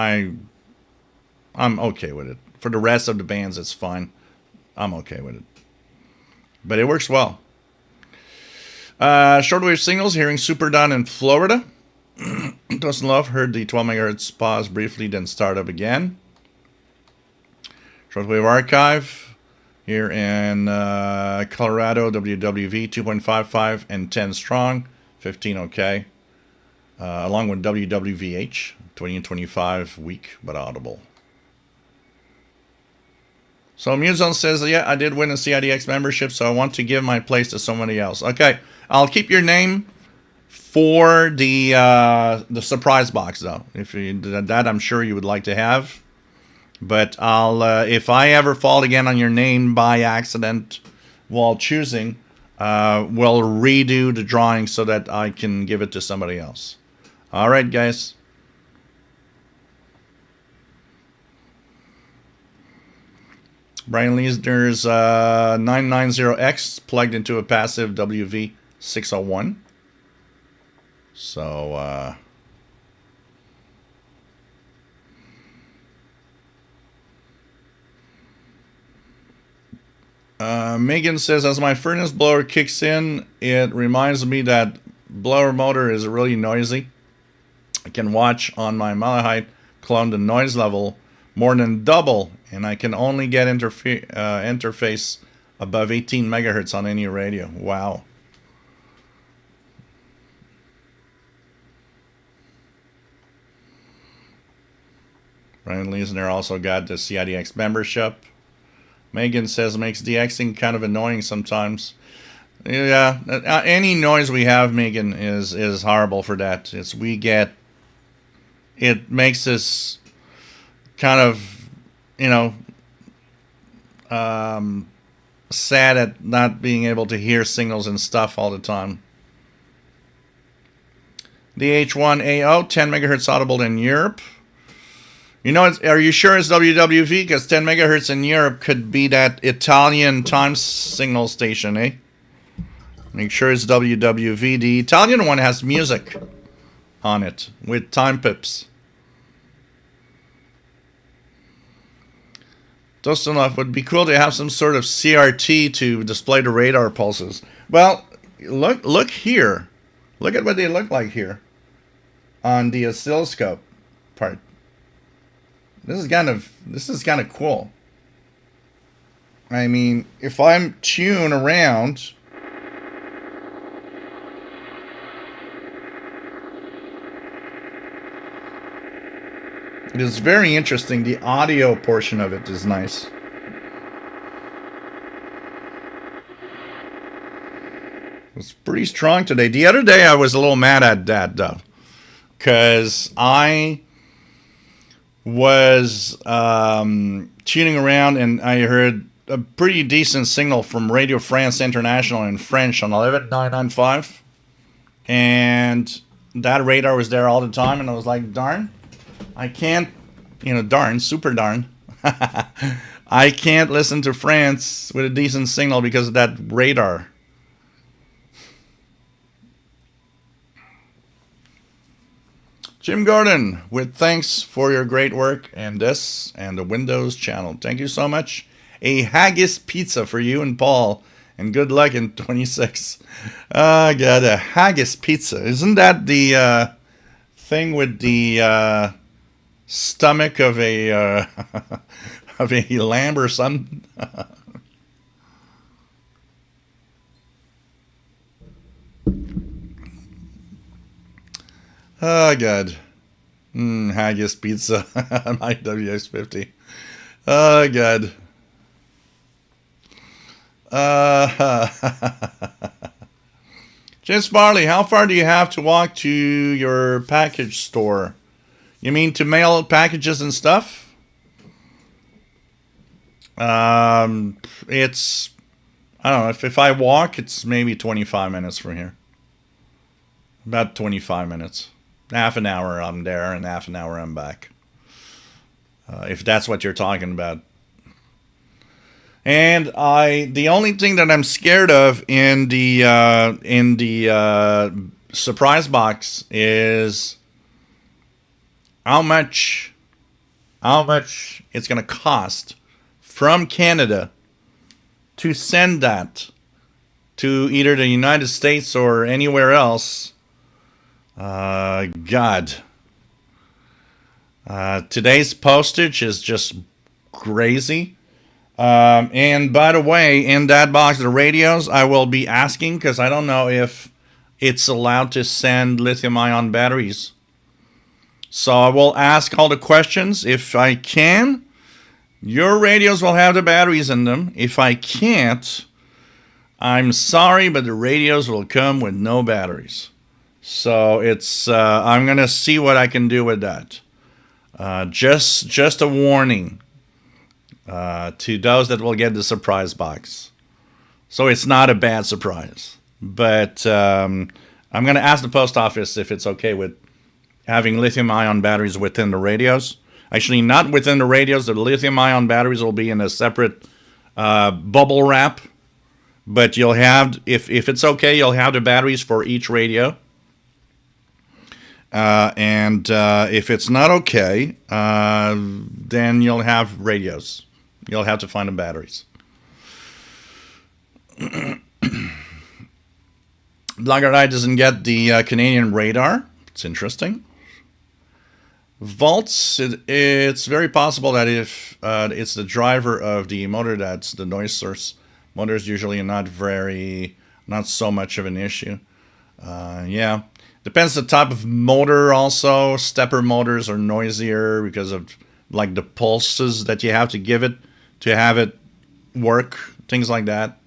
okay with it. For the rest of the bands, it's fine. I'm okay with it. But it works well. Shortwave signals, hearing Super Down in Florida. Doesn't love, heard the 12 megahertz pause briefly, then start up again. Shortwave archive, here in Colorado, WWV 2.55 and 10 strong, 15 okay. Along with WWVH, 20 and 25 weak but audible. So Muzon says, yeah, I did win a CIDX membership, so I want to give my place to somebody else. Okay, I'll keep your name for the surprise box, though. If you, that I'm sure you would like to have. But I'll if I ever fall again on your name by accident while choosing, we'll redo the drawing so that I can give it to somebody else. All right, guys. Brian Leisner's 990X plugged into a passive WV601. So, Megan says, as my furnace blower kicks in, it reminds me that blower motor is really noisy. I can watch on my Malahite clone the noise level more than double, and I can only get interface above 18 megahertz on any radio. Wow. Brian Leisner also got the CIDX membership. Megan says makes DXing kind of annoying sometimes. Yeah, any noise we have, Megan, is horrible for that. It makes us kind of, sad at not being able to hear signals and stuff all the time. The H1AO, 10 megahertz audible in Europe. Are you sure it's WWV? Because 10 megahertz in Europe could be that Italian time signal station, eh? Make sure it's WWV. The Italian one has music on it with time pips. Dostanoff, would be cool to have some sort of CRT to display the radar pulses. Well, look here. Look at what they look like here on the oscilloscope part. This is kind of cool. I mean, if I'm tuning around, it is very interesting. The audio portion of it is nice. It's pretty strong today. The other day I was a little mad at that, though, because I was tuning around and I heard a pretty decent signal from Radio France International in French on 11995, and that radar was there all the time, and I was like, darn, I can't, super darn, I can't listen to France with a decent signal because of that radar. Jim Gordon, with thanks for your great work and this and the Windows channel. Thank you so much. A haggis pizza for you and Paul, and good luck in 26. I got a haggis pizza. Isn't that the thing with the stomach of a of a lamb or something? Oh, God. Haggis pizza. My WX50. Oh, God. James Farley, how far do you have to walk to your package store? You mean to mail packages and stuff? It's, I don't know, if I walk, it's maybe 25 minutes from here. About 25 minutes. Half an hour I'm there and half an hour I'm back. If that's what you're talking about. And the only thing that I'm scared of in the surprise box is how much how much it's going to cost from Canada to send that to either the United States or anywhere else. God. Today's postage is just crazy. And by the way, in that box, the radios, I will be asking because I don't know if it's allowed to send lithium-ion batteries. So I will ask all the questions. If I can, your radios will have the batteries in them. If I can't, I'm sorry, but the radios will come with no batteries. So it's I'm gonna see what I can do with that. Just a warning to those that will get the surprise box. So it's not a bad surprise, but I'm gonna ask the post office if it's okay with having lithium-ion batteries within the radios. Actually, not within the radios. The lithium-ion batteries will be in a separate bubble wrap. But you'll have, if it's okay, you'll have the batteries for each radio. And if it's not okay, then you'll have radios. You'll have to find the batteries. Blogger Eye doesn't get the Canadian radar. It's interesting. Volts, it's very possible that if it's the driver of the motor that's the noise source, motor's usually not so much of an issue. Yeah, depends the type of motor also. Stepper motors are noisier because of like the pulses that you have to give it to have it work, things like that.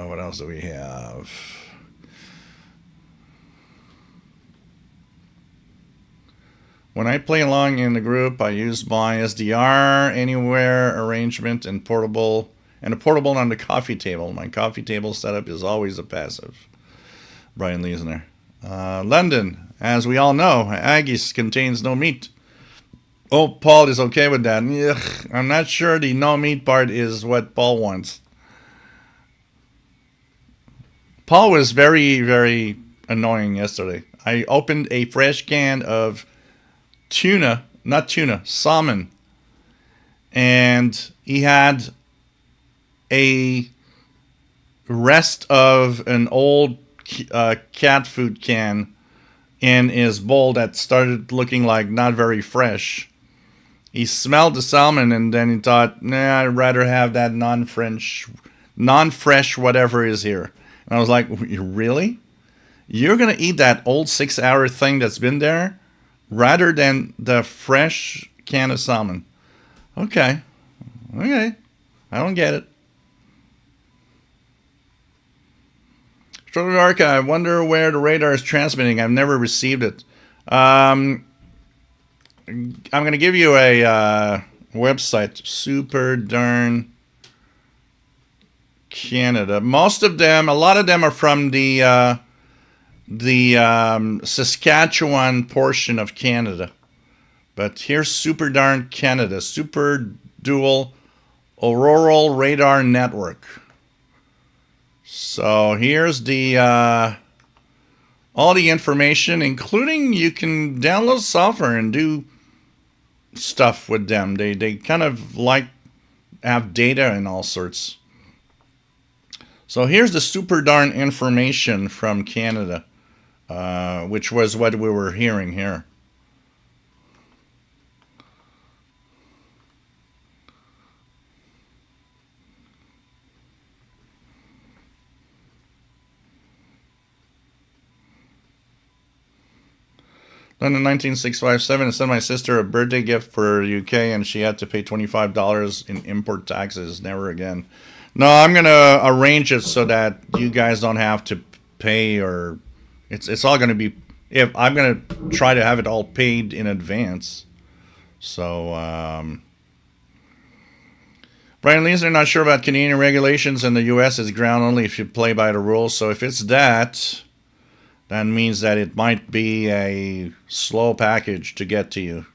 What else do we have? When I play along in the group, I use my SDR anywhere arrangement and a portable on the coffee table. My coffee table setup is always a passive. Brian Leisner. London, as we all know, Aggies contains no meat. Oh, Paul is okay with that. Ugh, I'm not sure the no meat part is what Paul wants. Paul was very, very annoying yesterday. I opened a fresh can of salmon. And he had a rest of an old cat food can in his bowl that started looking like not very fresh. He smelled the salmon and then he thought, nah, I'd rather have that non-fresh whatever is here. And I was like, really? You're going to eat that old 6-hour thing that's been there rather than the fresh can of salmon? Okay. I don't get it. Shortwave, I wonder where the radar is transmitting. I've never received it. I'm going to give you a website, Super Darn Canada. A lot of them are from the Saskatchewan portion of Canada. But here's Super Darn Canada, Super Dual Auroral Radar Network. So here's the all the information, including you can download software and do stuff with them. They kind of have data and all sorts. So here's the Super Darn information from Canada, which was what we were hearing here. London 19657, I sent my sister a birthday gift for UK and she had to pay $25 in import taxes. Never again. No, I'm going to arrange it so that you guys don't have to pay, or it's all going to be, if I'm going to try to have it all paid in advance. So, Brian Lee's not sure about Canadian regulations, and the US is ground only if you play by the rules. So if it's that means that it might be a slow package to get to you.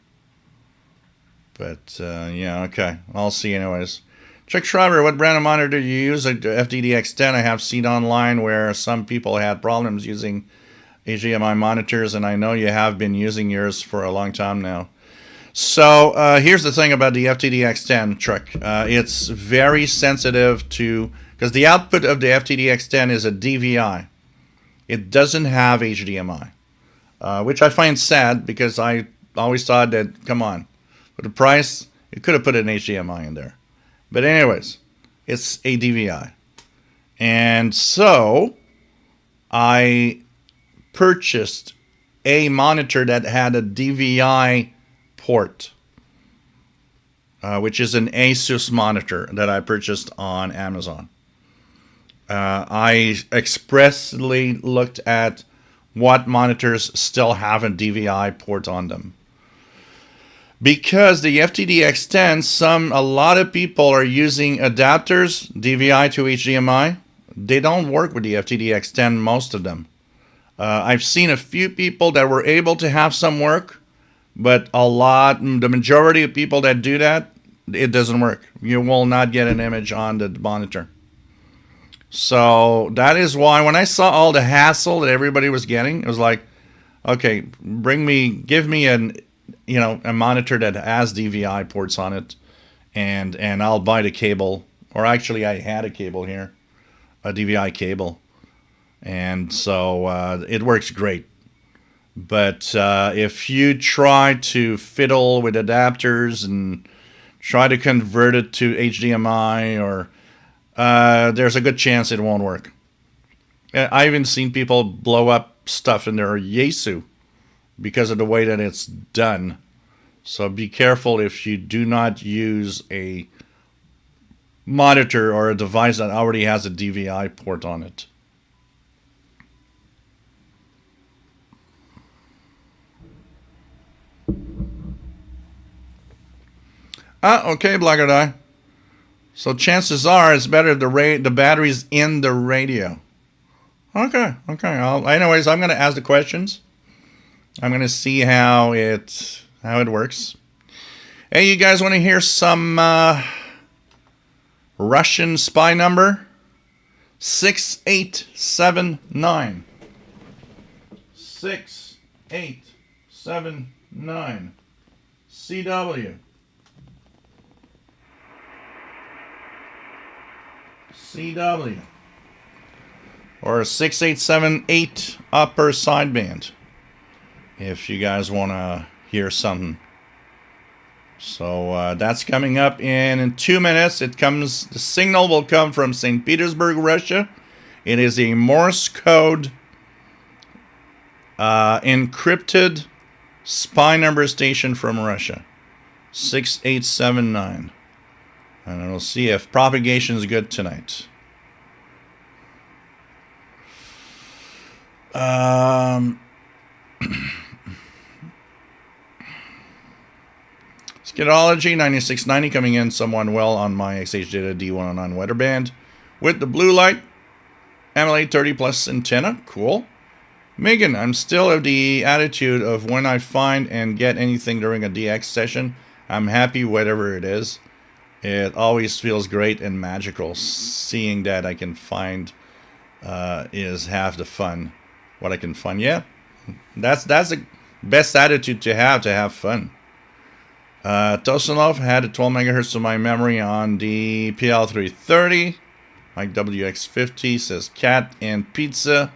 But, yeah, okay. I'll see anyways. Chuck Schreiber, what brand of monitor do you use? The FTDX10. I have seen online where some people had problems using HDMI monitors, and I know you have been using yours for a long time now. So here's the thing about the FTDX10 truck. It's very sensitive to, because the output of the FTDX10 is a DVI. It doesn't have HDMI, which I find sad because I always thought that, come on, for the price, it could have put an HDMI in there. But anyways, it's a DVI. And so I purchased a monitor that had a DVI port, which is an Asus monitor that I purchased on Amazon. I expressly looked at what monitors still have a DVI port on them. Because the FTDX10, a lot of people are using adapters, DVI to HDMI. They don't work with the FTDX10, most of them. I've seen a few people that were able to have some work, but the majority of people that do that, it doesn't work. You will not get an image on the monitor. So that is why when I saw all the hassle that everybody was getting, it was like, okay, give me a monitor that has DVI ports on it, and I'll buy the cable. Or actually, I had a cable here, a DVI cable, and so it works great. But if you try to fiddle with adapters and try to convert it to HDMI, or there's a good chance it won't work. I've even seen people blow up stuff in their Yaesu because of the way that it's done. So be careful if you do not use a monitor or a device that already has a DVI port on it. Okay, Blacker Die. So chances are it's better the battery's in the radio. Okay. Anyways, I'm going to ask the questions. I'm going to see how it works. Hey, you guys want to hear some Russian spy number? 6879. 6879. CW. CW. Or 6878 upper sideband, if you guys want to hear something. So that's coming up in 2 minutes. The signal will come from St. Petersburg, Russia. It is a Morse code encrypted spy number station from Russia. 6879. And we'll see if propagation is good tonight. Skidology 9690 coming in somewhat well on my XH Data D109 weather band with the blue light AMOLED 30 plus antenna. Cool. Megan, I'm still of the attitude of when I find and get anything during a DX session, I'm happy whatever it is. It always feels great and magical. Seeing that I can find is half the fun. What I can find, yeah, that's the best attitude to have fun. Tosanov had a 12 megahertz of my memory on the PL330. Mike WX50 says cat and pizza.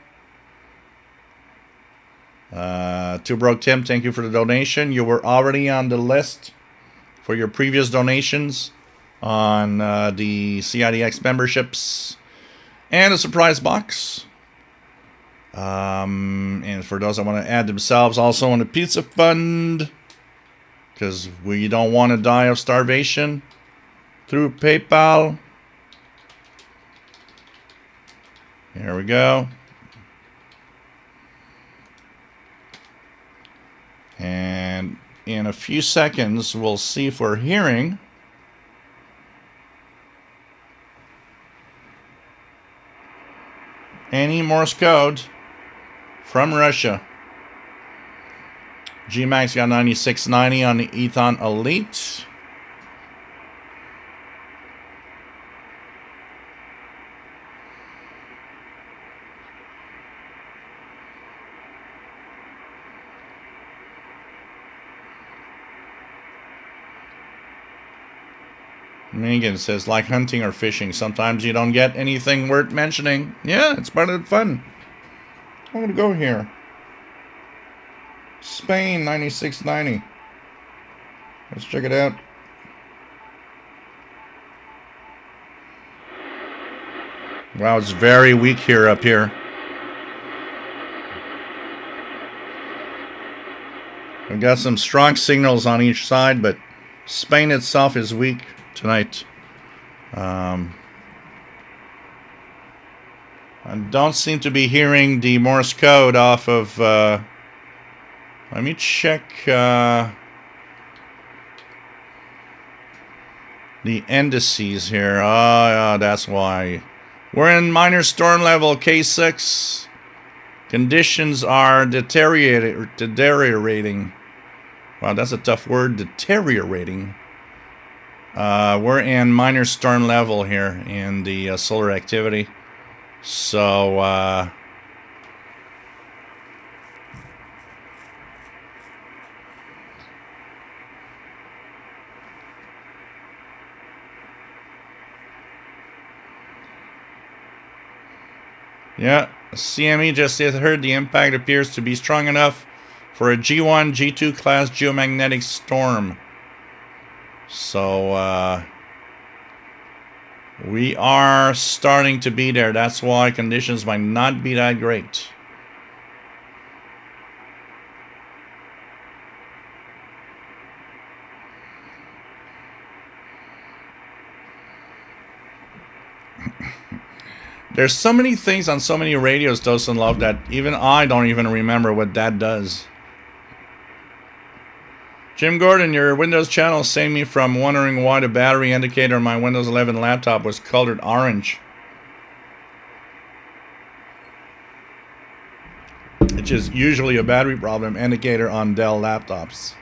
Two Broke Tim, thank you for the donation. You were already on the list for your previous donations on the CIDX memberships and a surprise box. And for those that want to add themselves also on the pizza fund, because we don't want to die of starvation, through PayPal. Here we go. And in a few seconds, we'll see if we're hearing any Morse code from Russia. G-Max got 9690 on the Ethon Elite. Megan says, like hunting or fishing. Sometimes you don't get anything worth mentioning. Yeah, it's part of the fun. I'm going to go here. Spain, 96.90. Let's check it out. Wow, it's very weak here up here. We've got some strong signals on each side, but Spain itself is weak tonight. I don't seem to be hearing the Morse code off of... let me check the indices here. Oh, yeah, that's why. We're in minor storm level K6. Conditions are deteriorating. Wow, that's a tough word. Deteriorating. We're in minor storm level here in the solar activity. So, yeah, CME just heard the impact appears to be strong enough for a G1, G2 class geomagnetic storm. So, we are starting to be there. That's why conditions might not be that great. There's so many things on so many radios, Dosen Love, that even I don't even remember what that does. Jim Gordon, your Windows channel saved me from wondering why the battery indicator on my Windows 11 laptop was colored orange. Which is usually a battery problem indicator on Dell laptops.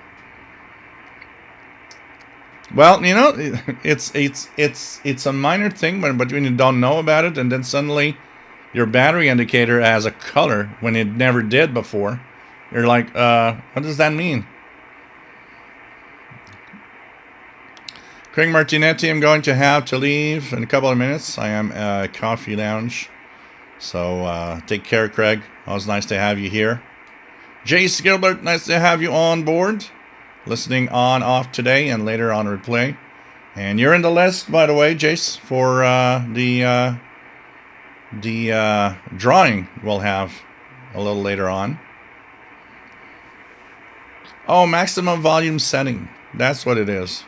Well, you know, it's a minor thing, but when you don't know about it, and then suddenly your battery indicator has a color when it never did before, you're like, what does that mean? Craig Martinetti, I'm going to have to leave in a couple of minutes. I am at a coffee lounge. So take care, Craig. Always nice to have you here. Jace Gilbert, nice to have you on board. Listening on off today and later on replay. And you're in the list, by the way, Jace, for the drawing we'll have a little later on. Oh, maximum volume setting. That's what it is.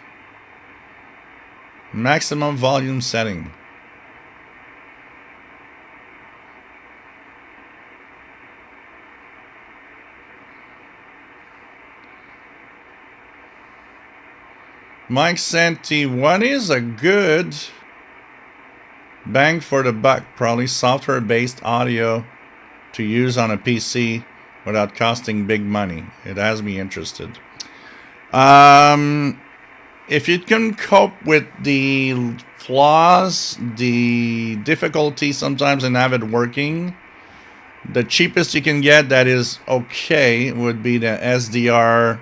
Maximum volume setting. Mike Santi, what is a good bang for the buck? Probably software-based audio to use on a PC without costing big money. It has me interested. If you can cope with the flaws, the difficulty sometimes in have it working, the cheapest you can get that is okay would be the SDR,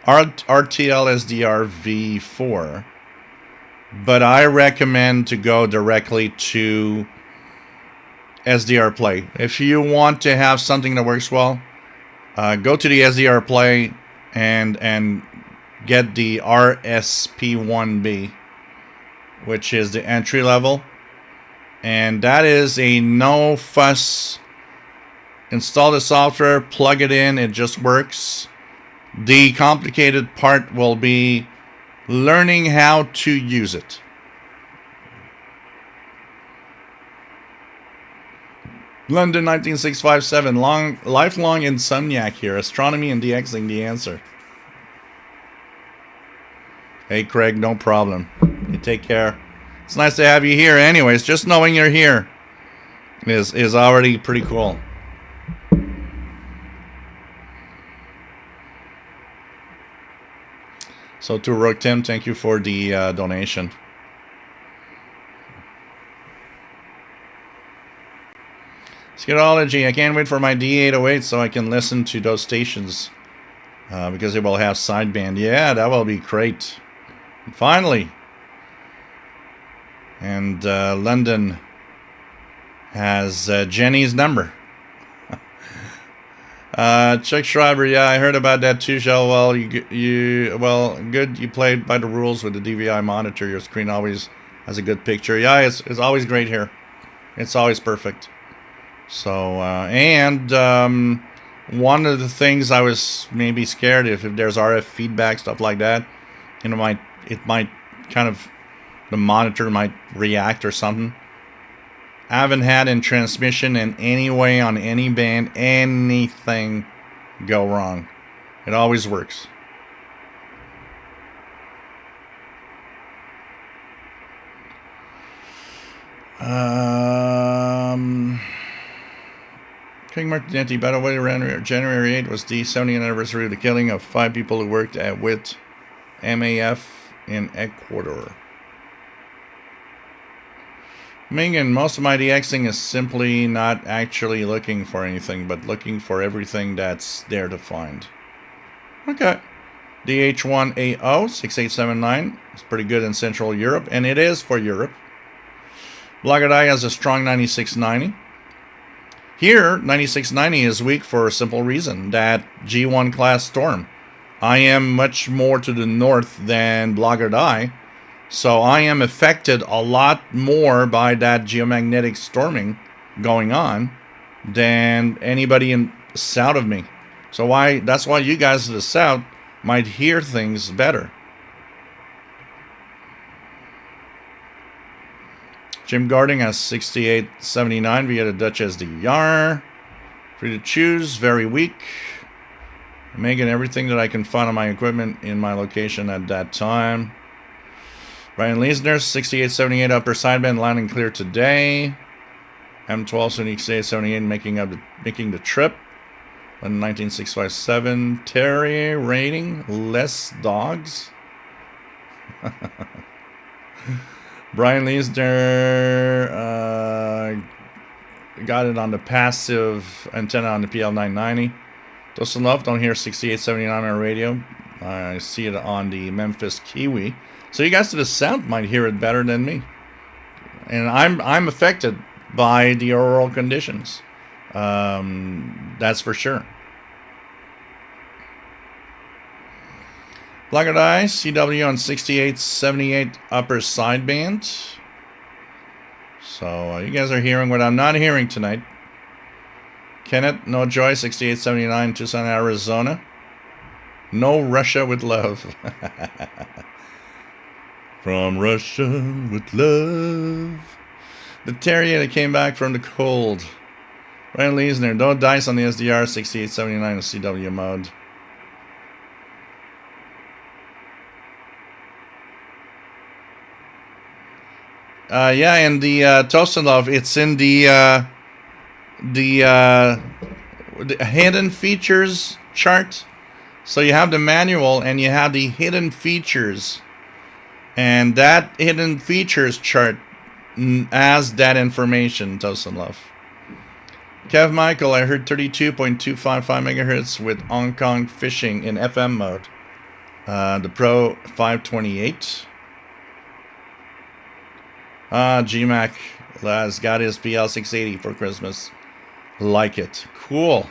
RTL SDR V4. But I recommend to go directly to SDR Play. If you want to have something that works well, go to the SDR Play and get the RSP1B, which is the entry level, and that is a no fuss. Install the software, plug it in, it just works. The complicated part will be learning how to use it. London 19657, lifelong insomniac here. Astronomy and DXing the answer. Hey, Craig, no problem. You take care. It's nice to have you here. Anyways, just knowing you're here is already pretty cool. So to Rook Tim, thank you for the donation. Skidology, I can't wait for my D808 so I can listen to those stations because it will have sideband. Yeah, that will be great. Finally, And London has Jenny's number. Chuck Schreiber, yeah, I heard about that too, Shell. Well, well, good. You played by the rules with the DVI monitor. Your screen always has a good picture. Yeah, it's always great here. It's always perfect. So, one of the things I was maybe scared if there's RF feedback, stuff like that, you know, it might kind of, the monitor might react or something. I haven't had in transmission in any way on any band anything go wrong. It always works. King Martinetti, by the way, around January 8th was the 70th anniversary of the killing of 5 people who worked with MAF in Ecuador. Mingan, most of my DXing is simply not actually looking for anything, but looking for everything that's there to find. Okay. DH1AO 6879 is pretty good in Central Europe, and it is for Europe. Blagadai has a strong 9690. Here, 9690 is weak for a simple reason, that G1 class storm. I am much more to the north than Blagadai. So I am affected a lot more by that geomagnetic storming going on than anybody in south of me. So that's why you guys to the south might hear things better. Jim Garding has 6879 via the Dutch SDR. Free to choose, very weak. Making everything that I can find on my equipment in my location at that time. Brian Leisner, 6878 upper sideband, landing clear today. M12 6878 making the trip. 19657 Terry rating, less dogs. Brian Leisner got it on the passive antenna on the PL990. Doesn't love, don't hear 6879 on radio. I see it on the Memphis Kiwi. So you guys to the south might hear it better than me. And I'm affected by the auroral conditions. That's for sure. Black Eye, CW on 6878 upper sideband. So you guys are hearing what I'm not hearing tonight. Kenneth, no joy, 6879 Tucson, Arizona. No Russia with love. From Russia with love. The Terrier that came back from the cold. Ryan Leisner, no dice on the SDR 6879 CW mode. Yeah, and the Tosanov, it's in the hidden features chart. So you have the manual and you have the hidden features. And that hidden features chart has that information, Tosanov. Kev Michael, I heard 32.255 megahertz with Hong Kong fishing in FM mode. The Pro 528. GMAC has got his PL680 for Christmas. Like it. Cool.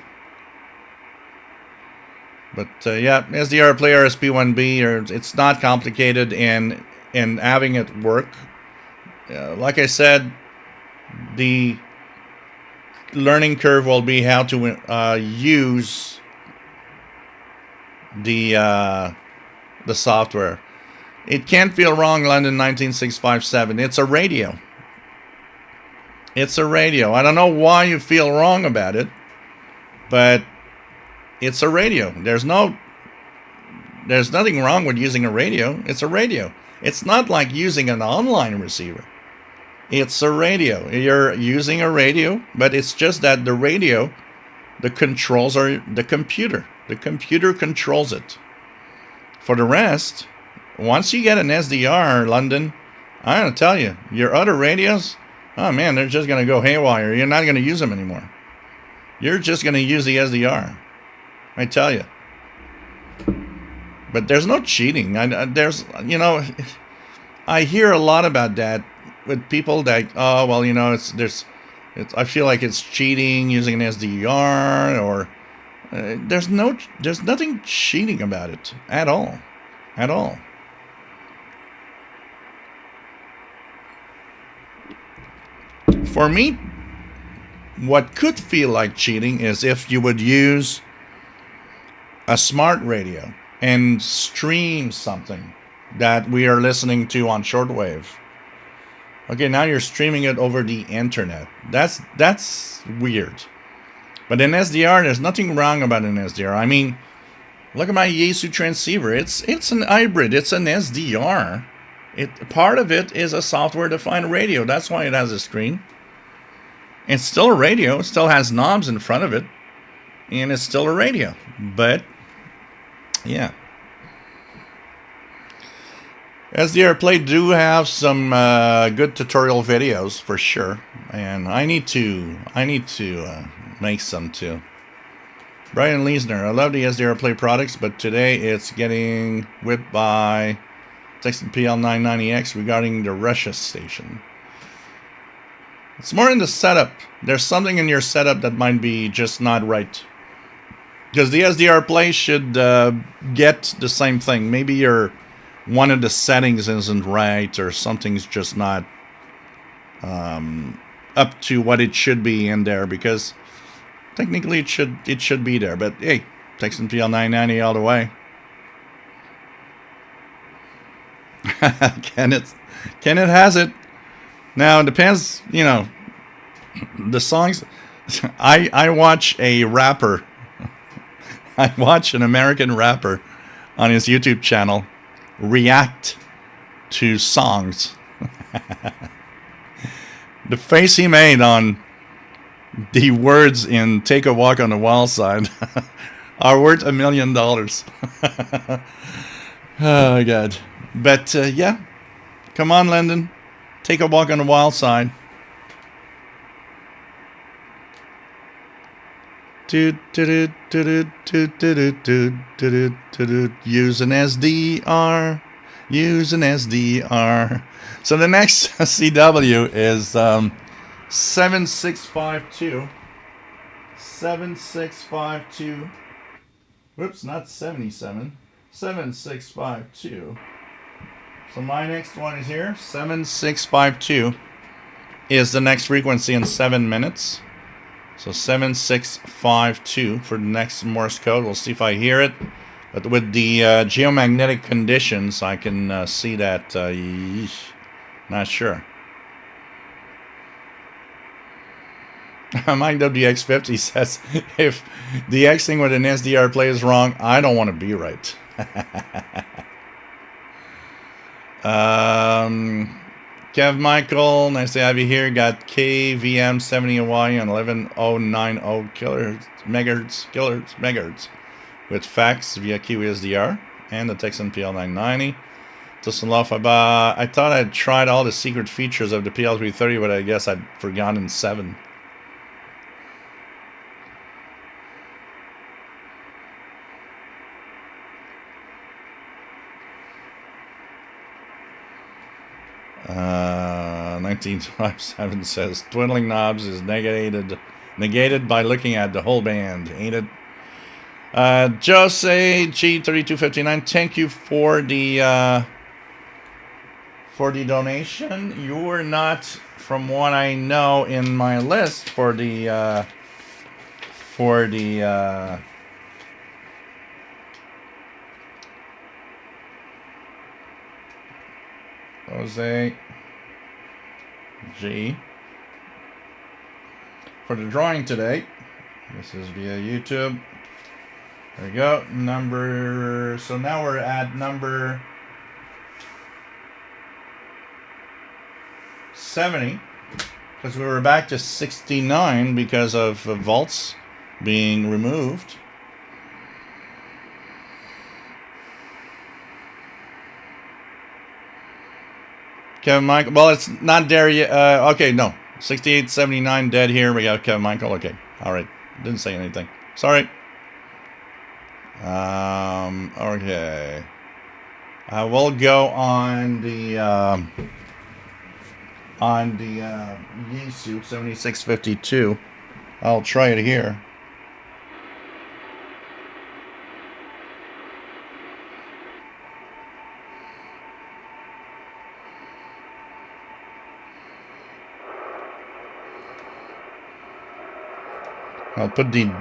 But yeah, SDR player SP1B, it's not complicated in having it work. Like I said, the learning curve will be how to use the software. It can't feel wrong, London 19657. It's a radio. It's a radio. I don't know why you feel wrong about it, but it's a radio. There's nothing wrong with using a radio. It's a radio. It's not like using an online receiver. It's a radio. You're using a radio, but it's just that the radio, the controls are the computer. The computer controls it. For the rest, once you get an SDR, London, I'm going to tell you, your other radios, oh man, they're just going to go haywire. You're not going to use them anymore. You're just going to use the SDR. I tell you. But there's no cheating. I hear a lot about that with people that, oh well, you know, I feel like it's cheating using an SDR, or there's nothing cheating about it at all, at all. For me, what could feel like cheating is if you would use a smart radio and stream something that we are listening to on shortwave. Okay, now you're streaming it over the internet. That's weird. But in SDR, there's nothing wrong about an SDR. I mean, look at my Yaesu transceiver. It's an hybrid. It's an SDR. Part of it is a software-defined radio. That's why it has a screen. It's still a radio. It still has knobs in front of it. And it's still a radio. But, yeah. SDR Play do have some good tutorial videos for sure. And I need to make some too. Brian Leesner, I love the SDR Play products, but today it's getting whipped by Texan PL990X regarding the Russia station. It's more in the setup. There's something in your setup that might be just not right. Because the SDR Play should get the same thing. Maybe one of the settings isn't right, or something's just not up to what it should be in there, because technically it should be there. But hey, Texan PL990 all the way. Kenneth has it. Now it depends, you know, the songs. I watch a rapper. I watch an American rapper on his YouTube channel react to songs. The face he made on the words in Take a Walk on the Wild Side are worth $1 million. Oh, God. But, yeah. Come on, Lyndon. Take a walk on the wild side. Use an SDR. Use an SDR. So the next CW is 7652. 7652. Whoops, not 77. 7652. So my next one is here. 7652 is the next frequency in 7 minutes. So 7652 for the next Morse code. We'll see if I hear it. But with the geomagnetic conditions, I can see that. Not sure. Mike WX50 says, if the Xing with an SDR play is wrong, I don't want to be right. Kev Michael, nice to have you here. Got KVM70Y on 11090 megahertz with fax via Kiwi SDR and the Texan PL990. I thought I'd tried all the secret features of the PL330, but I guess I'd forgotten 7. Uh, 1957 says twiddling knobs is negated by looking at the whole band, ain't it? Jose G3259, thank you for the donation. You were not, from what I know, in my list for the Jose G for the drawing today. This is via YouTube. There we go. So now we're at number 70, because we were back to 69 because of vaults being removed. Kevin Michael. Well, it's not there yet. Okay, no. 68, 79 dead here. We got Kevin Michael. Okay. All right. Didn't say anything. Sorry. Okay. We'll go on the on the Yaesu 7652. I'll try it here. I'll put the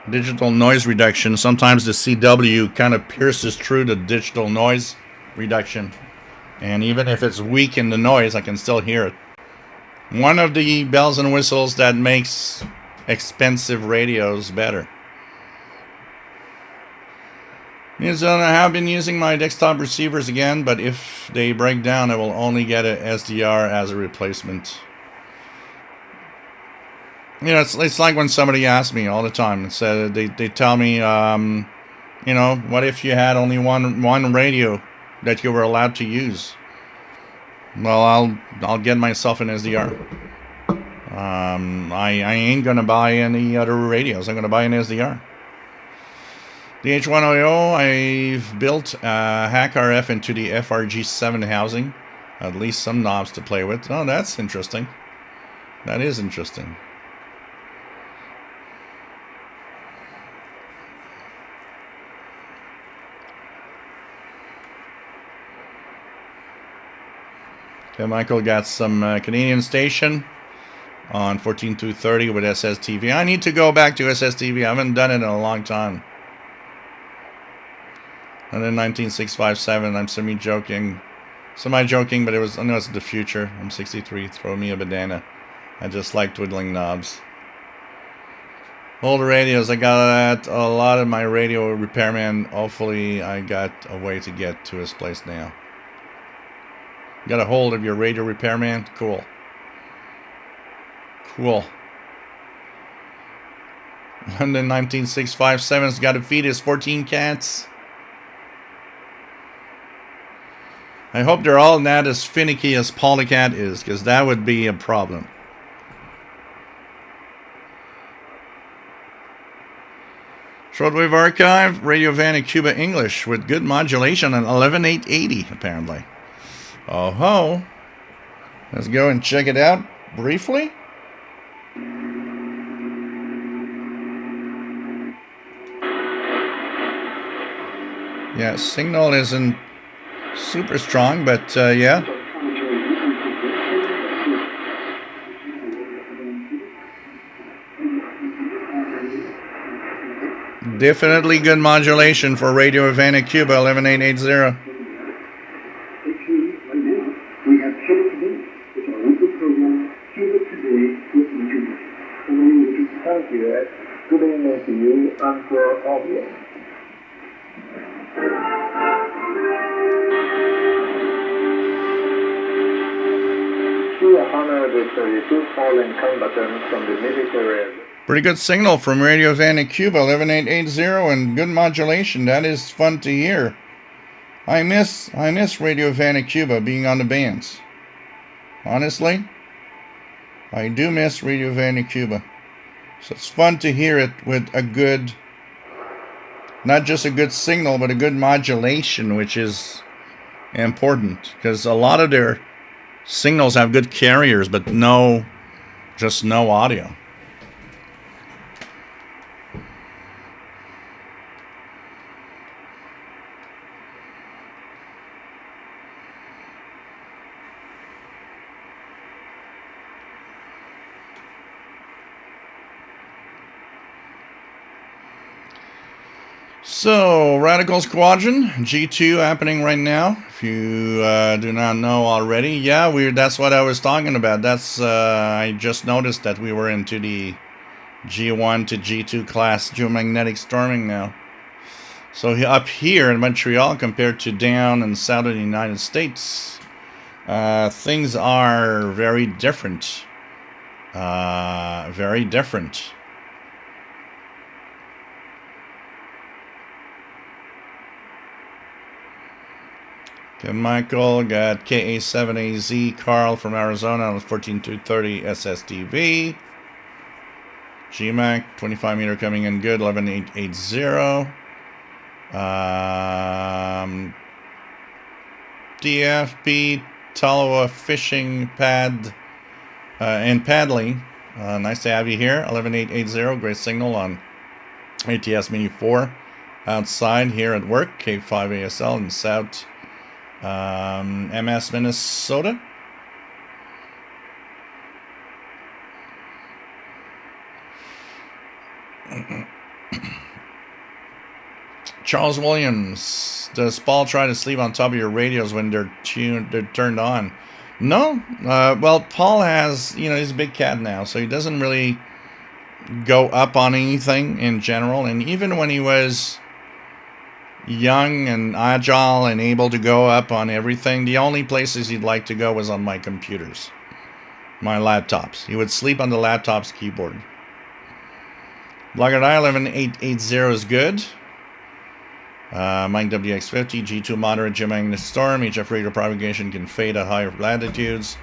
digital noise reduction. Sometimes the CW kind of pierces through the digital noise reduction. And even if it's weak in the noise, I can still hear it. One of the bells and whistles that makes expensive radios better. Means I have been using my desktop receivers again, but if they break down, I will only get an SDR as a replacement. You know, it's like when somebody asks me all the time and said they tell me, you know, what if you had only one radio that you were allowed to use? Well, I'll get myself an SDR. I ain't gonna buy any other radios. I'm gonna buy an SDR. The H100, I've built hack RF into the FRG7 housing. At least some knobs to play with. Oh, that's interesting. That is interesting. Okay, Michael got some Canadian station on 14230 with SSTV. I need to go back to SSTV. I haven't done it in a long time. And then 19657. I'm semi-joking, but it was. I know it's the future. I'm 63. Throw me a banana. I just like twiddling knobs. Old radios. I got a lot of my radio repairman. Hopefully, I got a way to get to his place now. Got a hold of your radio repairman? Cool. Cool. London 19657's got to feed his 14 cats. I hope they're all not as finicky as Polycat is, because that would be a problem. Shortwave archive, Radio Van in Cuba English with good modulation on 11880 apparently. Oh ho! Let's go and check it out briefly. Yeah, signal isn't super strong, but yeah. Definitely good modulation for Radio Havana Cuba 11880.
Good evening to you and to our audience. Fallen combatants from the military.
Pretty good signal from Radio Havana Cuba 11880 and good modulation. That is fun to hear. I miss Radio Havana Cuba being on the bands. Honestly, I do miss Radio Havana Cuba. So it's fun to hear it with a good, not just a good signal, but a good modulation, which is important because a lot of their signals have good carriers, but just no audio. So, Radical Squadron, G2 happening right now. If you do not know already, yeah, that's what I was talking about. I just noticed that we were into the G1 to G2 class geomagnetic storming now. So up here in Montreal compared to down in southern United States, things are very different. Very different. Okay, Michael got KA7AZ, Carl from Arizona on 14230 SSTV. GMAC, 25 meter coming in good, 11880. DFP Taloa Fishing Pad and Paddling. Nice to have you here. 11880, great signal on ATS Mini 4 outside here at work. K5 ASL in South MS Minnesota. Charles Williams, does Paul try to sleep on top of your radios when they're turned on? No. Well, Paul has, he's a big cat now, so he doesn't really go up on anything in general. And even when he was young and agile and able to go up on everything, the only places he'd like to go was on my computers, my laptops. He would sleep on the laptop's keyboard. Blogger 11880 is good. Mike WX50, G2 moderate geomagnetic storm. HF radio propagation can fade at higher latitudes,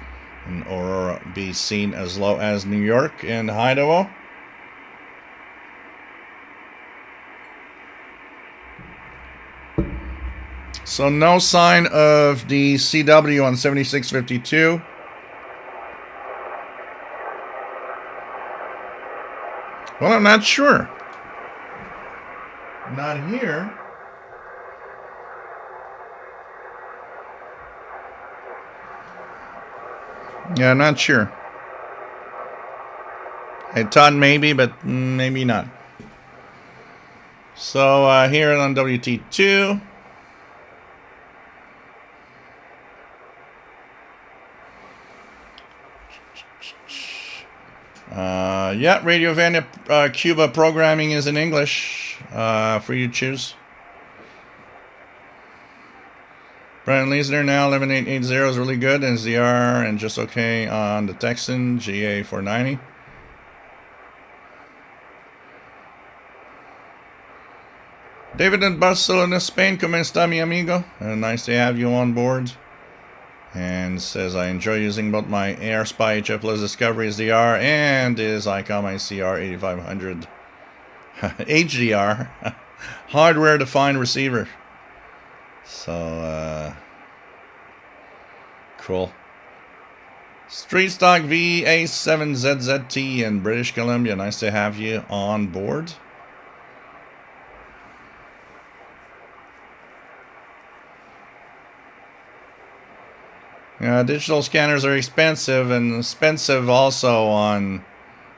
and aurora be seen as low as New York and Idaho. So no sign of the CW on 7652. Well, I'm not sure. Not here. Yeah, I'm not sure. I thought maybe, but maybe not. So here on WT2. Yeah, Radio Vania Cuba programming is in English for you to choose. Brian Leisner now 11880 is really good, and ZR and just okay on the Texan GA 490. David in Barcelona, Spain, ¿cómo está mi amigo? Nice to have you on board. And says, I enjoy using both my AirSpy HF Plus Discovery ZR and his ICOM ICR 8500 HDR hardware defined receiver. So, cool. Street Stock VA7ZZT in British Columbia. Nice to have you on board. Digital scanners are expensive, and expensive also on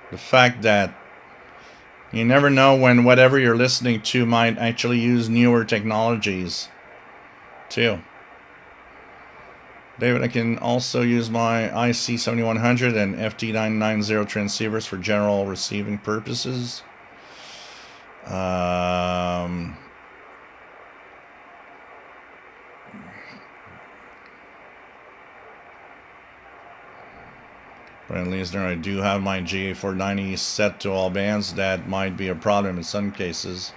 the fact that you never know when whatever you're listening to might actually use newer technologies too. David, I can also use my IC7100 and FT990 transceivers for general receiving purposes. Brian Leisner, I do have my GA490 set to all bands. That might be a problem in some cases.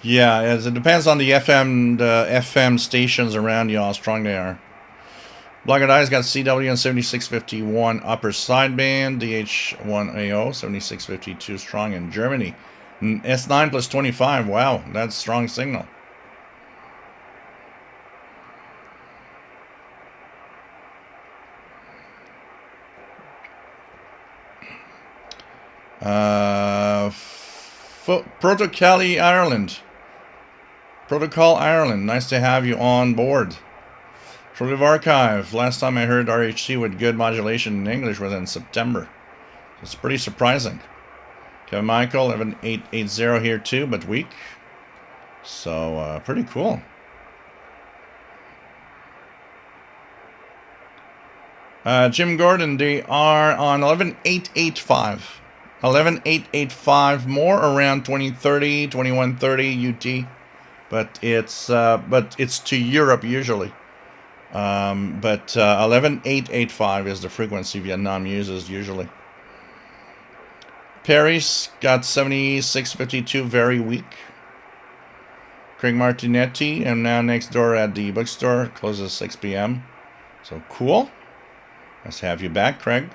Yeah, as it depends on the FM stations around you, how strong they are. Blogger Eye's got CW and 7651 upper sideband, DH1AO, 7652 strong in Germany. S9 plus 25, wow, that's strong signal. Protocol Ireland, nice to have you on board. Shortwave Archive, last time I heard RHC with good modulation in English was in September. It's pretty surprising. Kevin Michael, 11880 here too, but weak. So, pretty cool. Jim Gordon, they are on 11885. 11885, more around 2030, 2130 UT, but it's to Europe usually. But 11885 is the frequency Vietnam uses usually. Paris got 7652, very weak. Craig Martinetti, I'm now next door at the bookstore, closes 6 p.m. So cool. Nice to have you back, Craig.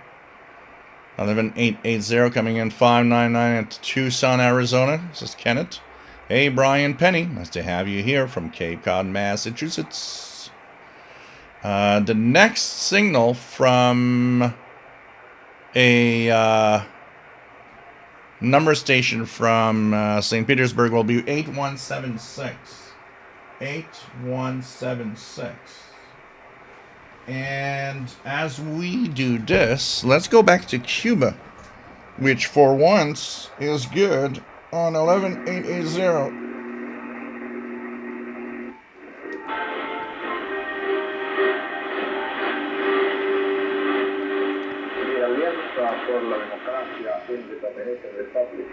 11880 coming in 599 at Tucson, Arizona. This is Kenneth. Hey, Brian Penny. Nice to have you here from Cape Cod, Massachusetts. The next signal from a number station from St. Petersburg will be 8176. 8176. And as we do this, let's go back to Cuba, which for once is good on 11880.
Por la democracia in the Dominican Republic,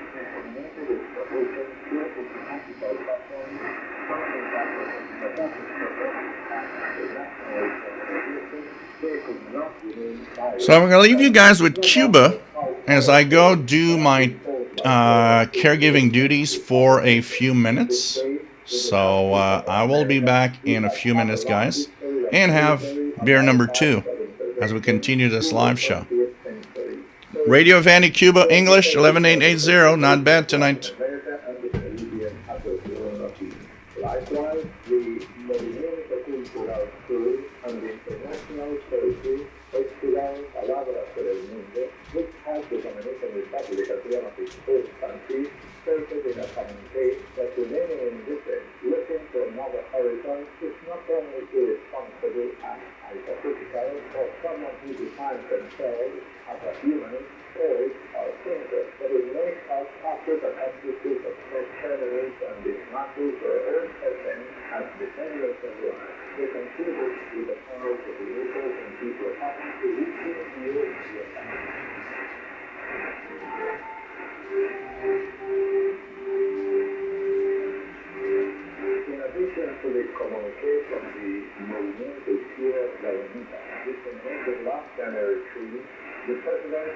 so I'm going to leave you guys with Cuba as I go do my caregiving duties for a few minutes. So I will be back in a few minutes, guys, and have beer number 2 as we continue this live show. Radio Vandy, Cuba, English, 11880. Not bad tonight.
Likewise, the Movimiento Cultural Sur and the International Social Festival Palabras por el Mundo, which has the Dominican Republic as one of its host countries, stated in a communique that remaining indifferent, looking for another horizon, is not only irresponsible and hypocritical, or someone who defines themselves as a human, poet, or thinker, but it makes us African emphasis of self-tolerance and dismantle their own essence as defenders of life. They contribute with the power of the locals and people happen to reach the In addition to the communique from the Movimiento Ciudad Galanita, which ended last January 3, the President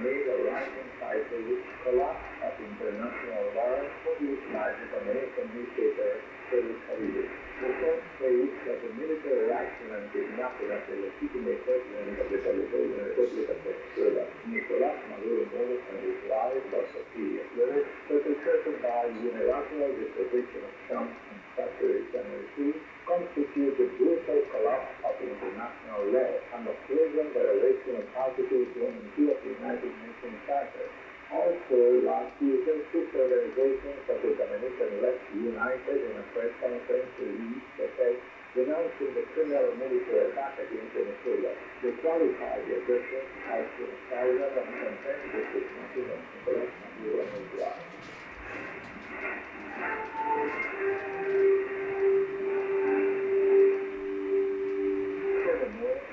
made a writing title which collapsed at international law, published by the American newspaper Hobbyist. The first states that the military action and kidnapping of the legitimate president of the Bolivarian Republic of Venezuela, Nicolás Maduro Moros, and his wife was a serious letter, but asserted by unilateral disposition of Trump on Saturday Janvuary constitute the brutal collapse of international law and the flagrant violation of Article 22 of the United Nations Charter. Also, last Tuesday, 6 organizations of the Dominican left united in a press conference to release the text denouncing the criminal military attack against Venezuela. They qualified the aggression as suicidal and condemned the dismissal of Nicolás Maduro and his wife.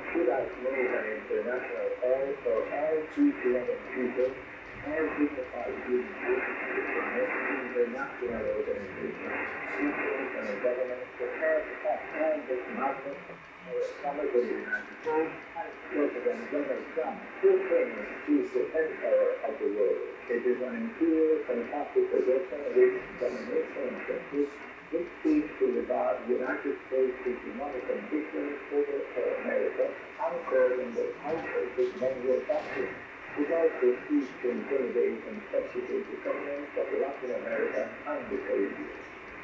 Should I made an international call for all 2 million people, all dignified human beings, international organizations, citizens and the government prepare to pass all this madness or summit in the United States and President Donald Trump still claims he is the emperor of the world. It is an imperial, fantastic possession which domination and justice which seeks to regard the United States' hegemonic ambitions over America, anchored in the outdated manual doctrine, which also seeks to intimidate and substitute the governments of Latin America and the Caribbean.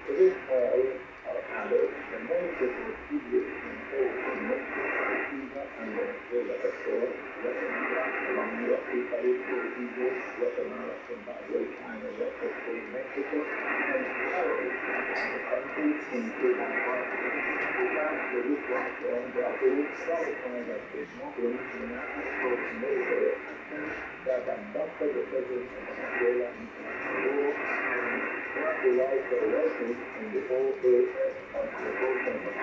It is all, or rather, the major procedures imposed on Mexico, Cuba, and Venezuela before, Colombia, Italy, Portugal, Guatemala, Zimbabwe, China, Russia, Spain, Mexico, and others, the countries including Brazil, because the Russia and Brazil qualify as the modern United States military actions that adopted the President of Venezuela in war and characterized the relations in the whole process of the Ocean of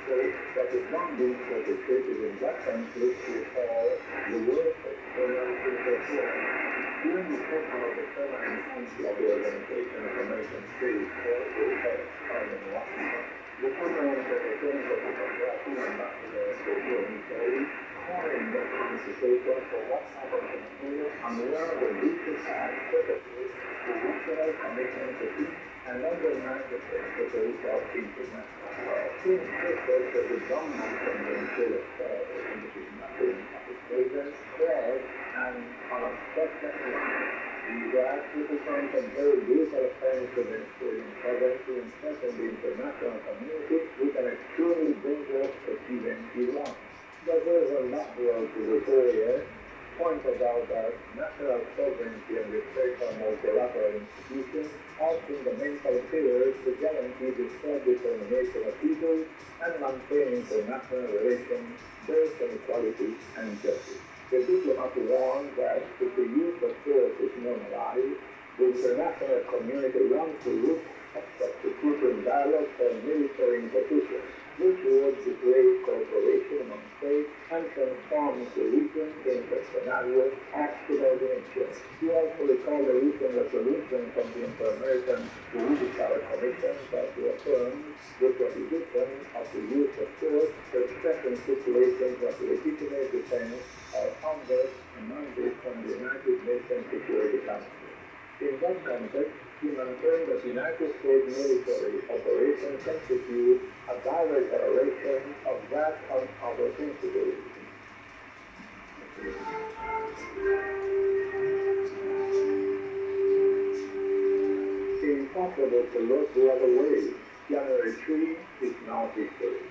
State that is one being perpetrated in that country to call the worst external interference. During the session of the Permanent Council of the Organization of American States, held in Washington, the Permanent Representative of Brazil Ambassador to Italy calling the consultation for what's happened in Venezuela and where the legal side perpetrates the national commitment to peace and undermine the principles of international law. Since this was the dominant from Venezuela in the kidnapping of its president, spread and unexpected line. The U.S. represents a very brutal offense to Venezuelan intervention threaten the international community with an extremely dangerous event Iran. The version network to the Korea pointed out that national sovereignty and respect for multilateral institutions are fundamental pillars to guarantee the self-determination of people and maintain international relations based on equality and justice. The diplomat warned that if the use of force is normalized, the international community runs the risk of substituting dialogue for military imposition, which would degrade cooperation among states and transform the region into a scenario of subordination. We also recall the recent resolution from the Inter-American Judicial Commission that reaffirms the prohibition of the use of force except in situations of legitimate defense or under a mandate from the United Nations Security Council. In that context, he maintained that the United States military operation constitutes a direct violation of that of our principles. Impossible to look the other way. January 3 is now history.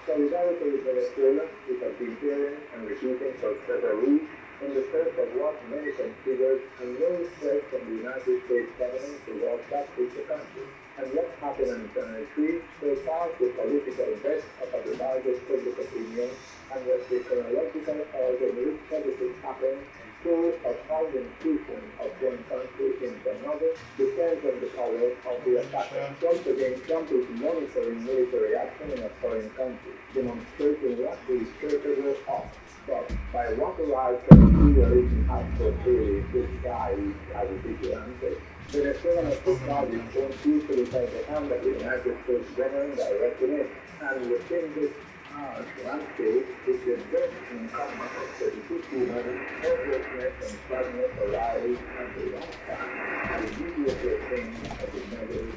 Solidarity with Venezuela is a deterrent and reducing for several weeks in the face of what many consider a low threat from the United States government towards that future country. And what happened on January 3 surpassed the political best of a divided public opinion and was the chronological order in which everything happened through a how the inclusion of one country into another depends on the power of the attacker. Once again, Trump is monitoring military action in a foreign country, demonstrating what he is capable of. But by what arrives at the realization has portrayed this guy as a vigilante, Venezuela has decided to refuse to retain the hand of the United States government directing it, and within this landscape is the best incumbent of 32 human, helplessness and sadness arise at the last time, and immediately things of the measures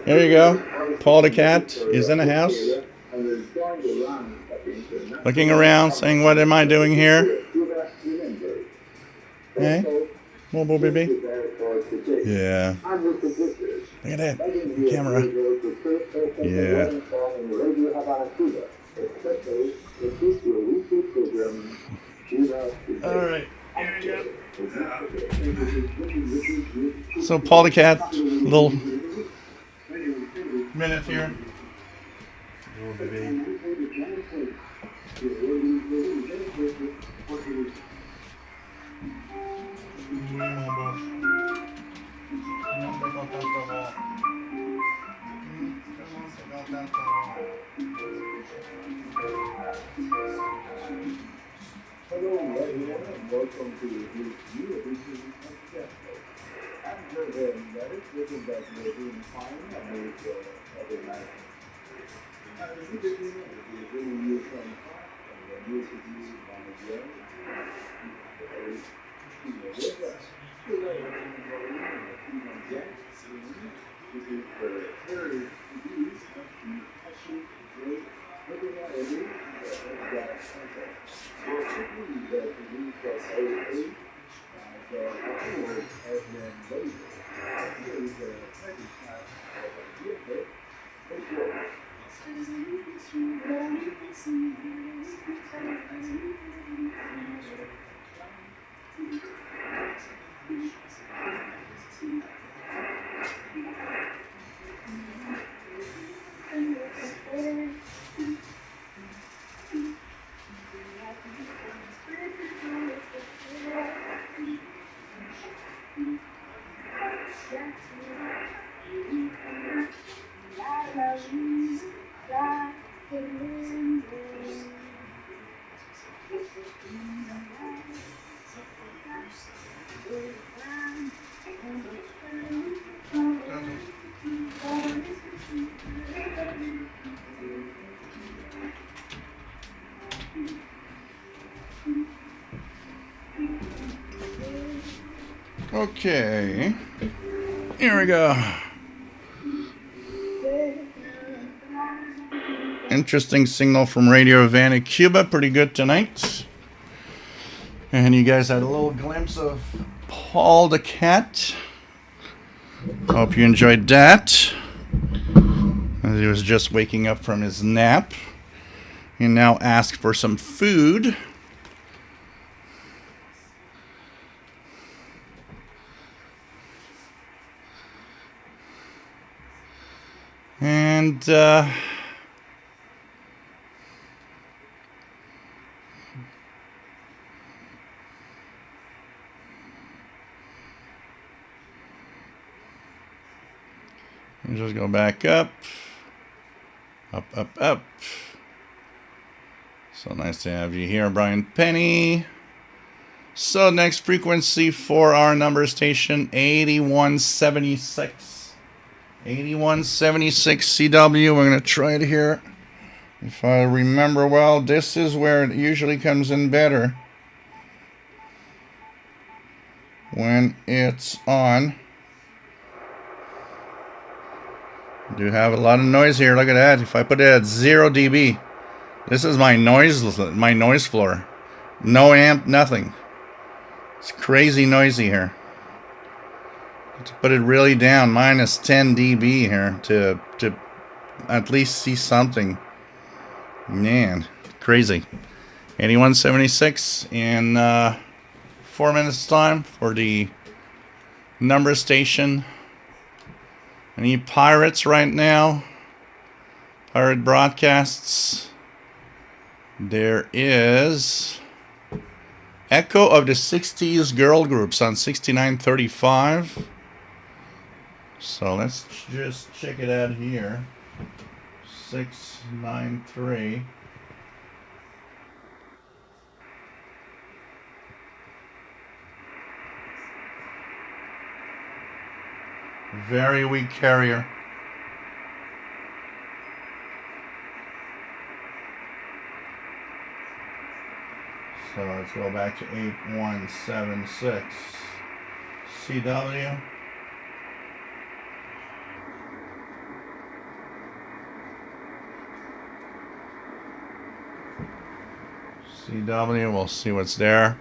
There you go. Paul the cat is in the house, looking around, saying, "What am I doing here?" Hey, mobile baby. Yeah. Look at that camera. Yeah. All right. So Paul the cat, little minute here.
Hello, everyone, and welcome to this new edition of Shortwave. I'm Shortwave and CB, looking that we're doing fine amid other life. This edition is bringing you some facts and the news of you on the ground. This is the third release of the Passion Great looking at every that content. So quickly that we can say the award has been voted. Here is the second time of a gift. Take care.
Okay, here we go. Interesting signal from Radio Havana, Cuba. Pretty good tonight. And you guys had a little glimpse of Paul the cat. Hope you enjoyed that. As he was just waking up from his nap. He now asked for some food. And just go back up. Up, up, up. So nice to have you here, Brian Penny. So next frequency for our number station, 8176. 8176 CW. We're going to try it here. If I remember well, this is where it usually comes in better. When it's on. Do have a lot of noise here. Look at that. If I put it at 0 dB, this is my noise floor. No amp, nothing. It's crazy noisy here. To put it really down, minus 10 dB here to at least see something. Man, crazy. 8176 in 4 minutes time for the number station. Any pirates right now? Pirate broadcasts. There is Echo of the 60s girl groups on 6935. So let's just check it out here. 693. Very weak carrier. So let's go back to 8176 CW. CW, we'll see what's there.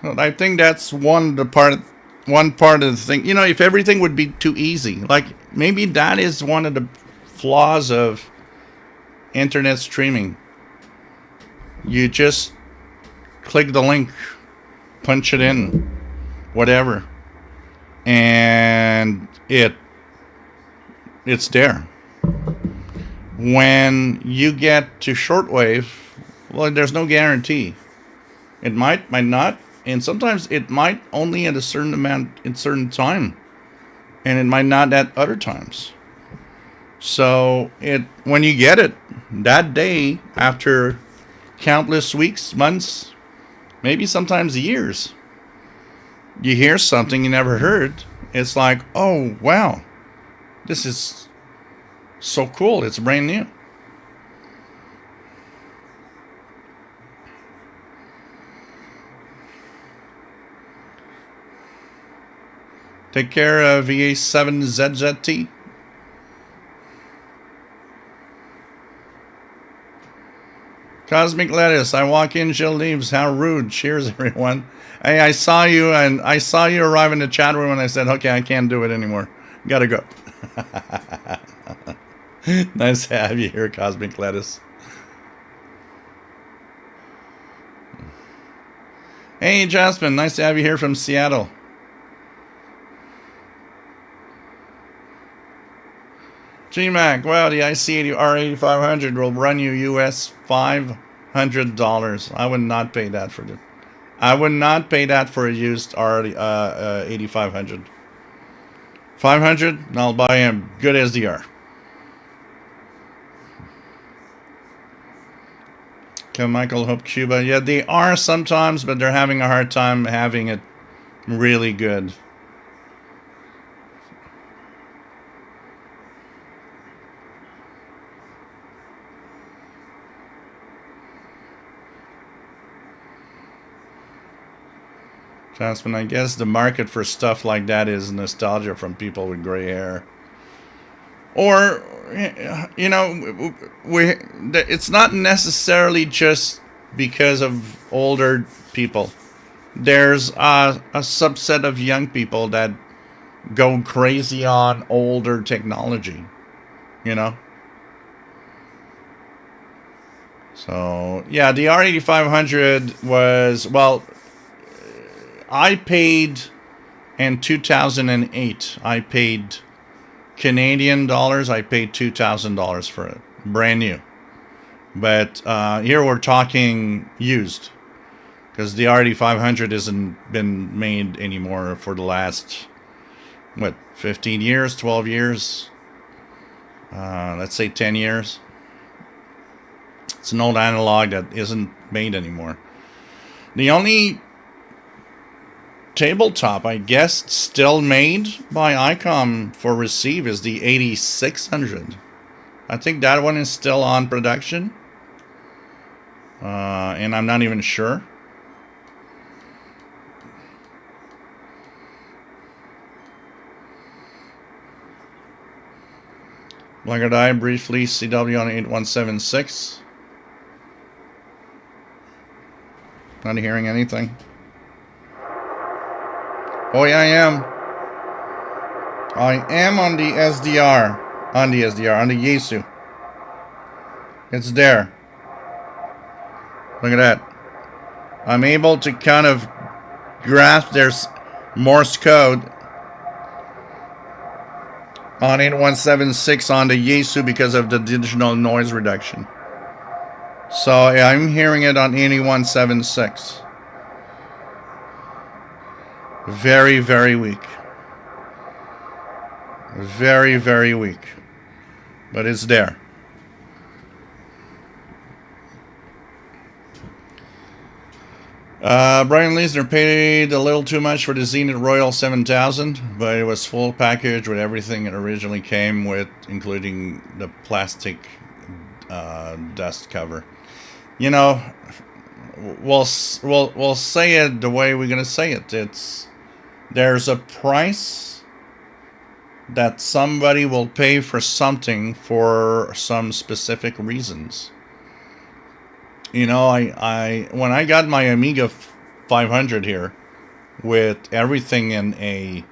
Well, I think that's one part of the thing. You know, if everything would be too easy, like maybe that is one of the flaws of internet streaming. You just click the link, punch it in, whatever, and it's there. When you get to shortwave, well, there's no guarantee. It might not. And sometimes it might only at a certain amount in certain time. And it might not at other times. So when you get it that day, after countless weeks, months, maybe sometimes years, you hear something you never heard. It's like, oh, wow, this is so cool. It's brand new. Take care of VA7ZZT. Cosmic Lettuce. I walk in, Jill leaves. How rude. Cheers, everyone. Hey, I saw you arrive in the chat room, and I said, okay, I can't do it anymore. Gotta go. Nice to have you here, Cosmic Lettuce. Hey, Jasmine. Nice to have you here from Seattle. GMAC, well, the IC80 R8500 will run you US $500. I would not pay that for it. I would not pay that for a used R8500. 500, I'll buy a good SDR. Okay, Michael, Hope Cuba. Yeah, they are sometimes, but they're having a hard time having it really good. Jasmine, I guess the market for stuff like that is nostalgia from people with gray hair. Or, you know, it's not necessarily just because of older people. There's a subset of young people that go crazy on older technology, you know? So, yeah, the R8500 was, well, I paid in 2008, I paid Canadian dollars, I paid $2,000 for it. Brand new. But here we're talking used. Because the RD500 hasn't been made anymore for the last, 15 years, 12 years? Let's say 10 years. It's an old analog that isn't made anymore. The only tabletop, I guess, still made by ICOM for receive is the 8600. I think that one is still on production. And I'm not even sure. Blackguard Eye, briefly, CW on 8176. Not hearing anything. Oh yeah, I am. I am on the SDR. On the Yaesu. It's there. Look at that. I'm able to kind of grasp their Morse code on 8176 on the Yaesu because of the digital noise reduction. So yeah, I'm hearing it on 8176. Very, very weak. Very, very weak. But it's there. Brian Leisner paid a little too much for the Zenith Royal 7000, but it was full package with everything it originally came with, including the plastic dust cover. You know, we'll say it the way we're gonna say it. There's a price that somebody will pay for something for some specific reasons. You know, I when I got my Amiga 500 here with everything in a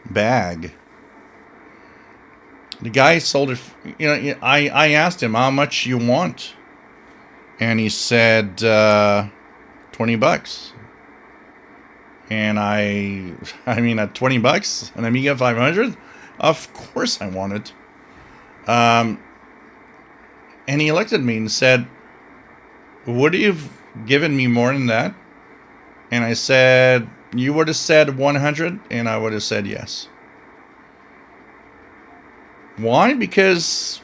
bag, the guy sold it. You know, I asked him how much you want, and he said $20. And I mean, at $20, an Amiga 500, of course I want it. And he looked at me and said, would you have given me more than that? And I said, you would have said 100, and I would have said yes. Why? Because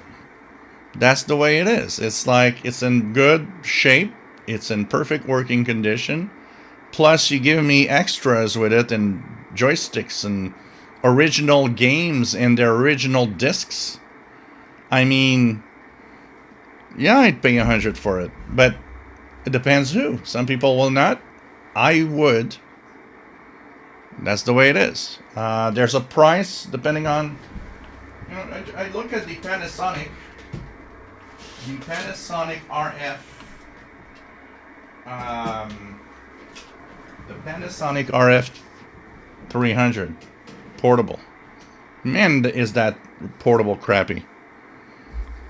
that's the way it is. It's like, it's in good shape. It's in perfect working condition. Plus, you give me extras with it and joysticks and original games and their original discs. I mean, yeah, I'd pay 100 for it, but it depends who. Some people will not. I would. That's the way it is. There's a price depending on. You know, I look at the Panasonic RF. The Panasonic RF 300 portable. Man, is that portable crappy.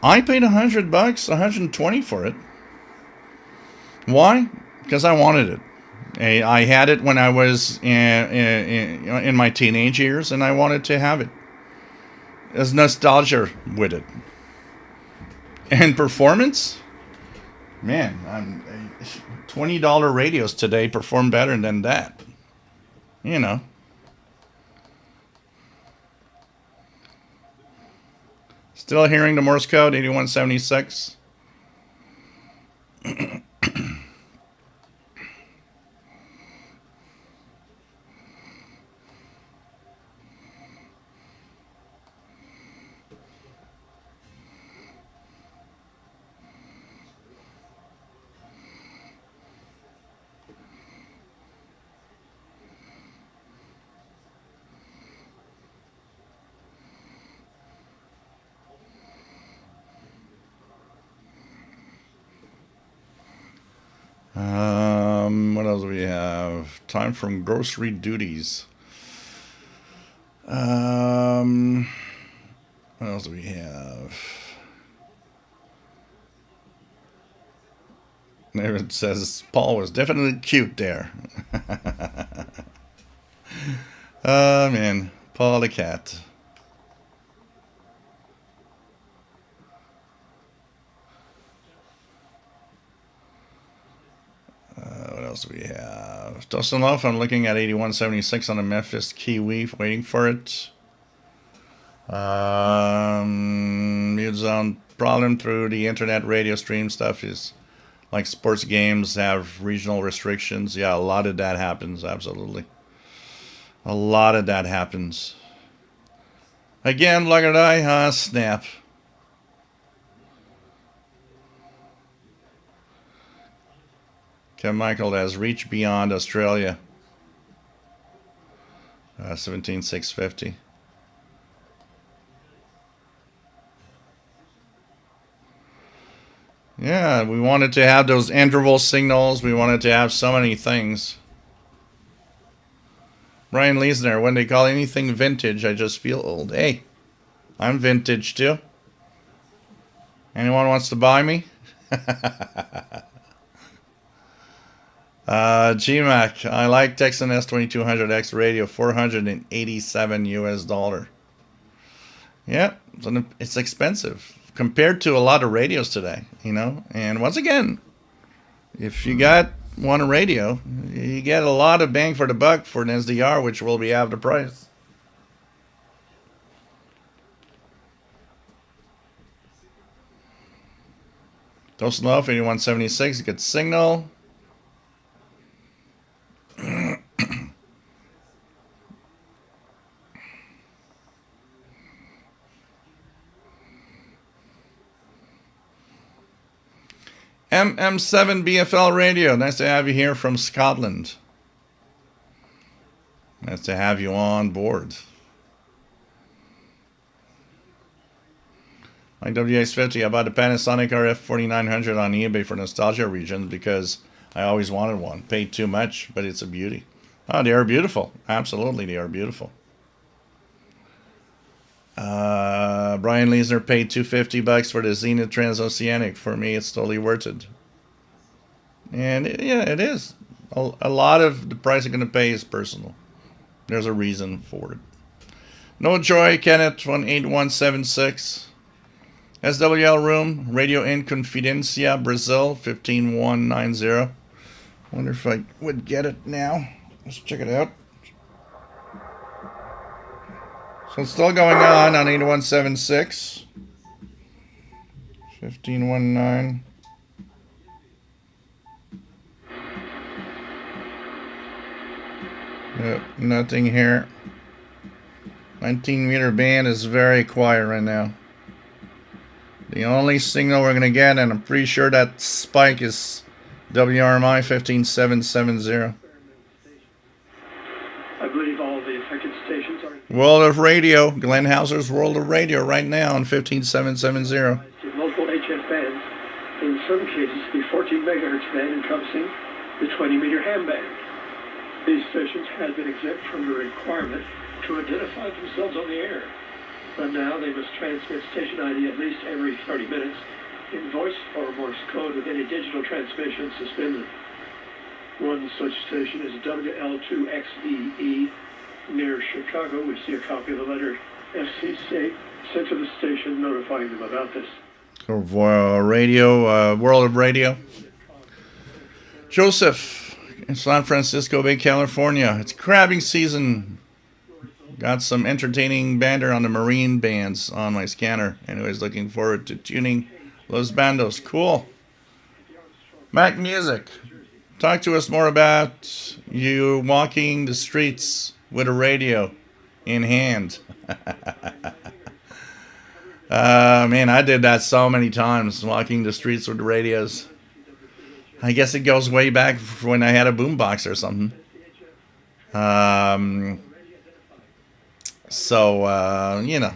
I paid $100, $120 for it. Why? Because I wanted it. I had it when I was in my teenage years, and I wanted to have it. There's nostalgia with it. And performance? Man, $20 radios today perform better than that. You know. Still hearing the Morse code, 8176. What else do we have? Time from grocery duties. What else do we have? There it says Paul was definitely cute there. Oh man, Paul the cat. What else do we have? Dustin Love, I'm looking at 8176 on the Memphis Kiwi, waiting for it. Mute zone problem through the internet radio stream stuff is like sports games have regional restrictions. Yeah, a lot of that happens, absolutely. A lot of that happens. Again, look at I, snap. Ken Michael has reached beyond Australia. 17,650. Yeah, we wanted to have those interval signals. We wanted to have so many things. Brian Leesner, when they call anything vintage, I just feel old. Hey, I'm vintage too. Anyone wants to buy me? GMAC, I like Texan S2200X radio, 487 US dollar. Yeah, it's expensive compared to a lot of radios today, you know. And once again, if you want a radio, you get a lot of bang for the buck for an SDR, which will be half the price. Dose Love, 8176, good signal. MM7 BFL radio. Nice to have you here from Scotland. Nice to have you on board. Like WX50, I bought a Panasonic RF4900 on eBay for nostalgia reasons because I always wanted one. Paid too much, but it's a beauty. Oh, they are beautiful. Absolutely, they are beautiful. Brian Leesner paid $250 for the Zenith Transoceanic. For me, it's totally worth it. And yeah, it is. A lot of the price you're going to pay is personal. There's a reason for it. No Joy, Kenneth, 18176. SWL Room, Radio Inconfidencia, Brazil, 15190. Wonder if I would get it now. Let's check it out. So it's still going on 8176. 1519. Yep, nothing here. 19-meter band is very quiet right now. The only signal we're going to get, and I'm pretty sure that spike is WRMI 15770.
I believe all the affected stations are
World of Radio, Glenn Hauser's World of Radio right now on 15770.
local HF bands, in some cases the 14 megahertz band encompassing the 20-meter ham band. These stations had been exempt from the requirement to identify themselves on the air, but now they must transmit station ID at least every 30 minutes in voice or Morse code with any digital transmission suspended. One such station is WL2XEE near Chicago. We see a copy of the letter FCC sent to the station notifying them about this.
Radio, World of Radio. Joseph in San Francisco Bay, California. It's crabbing season. Got some entertaining banter on the marine bands on my scanner. Anyways, looking forward to tuning Los Bandos. Cool. Mac Music. Talk to us more about you walking the streets with a radio in hand. Man, I did that so many times, walking the streets with the radios. I guess it goes way back when I had a boombox or something. You know,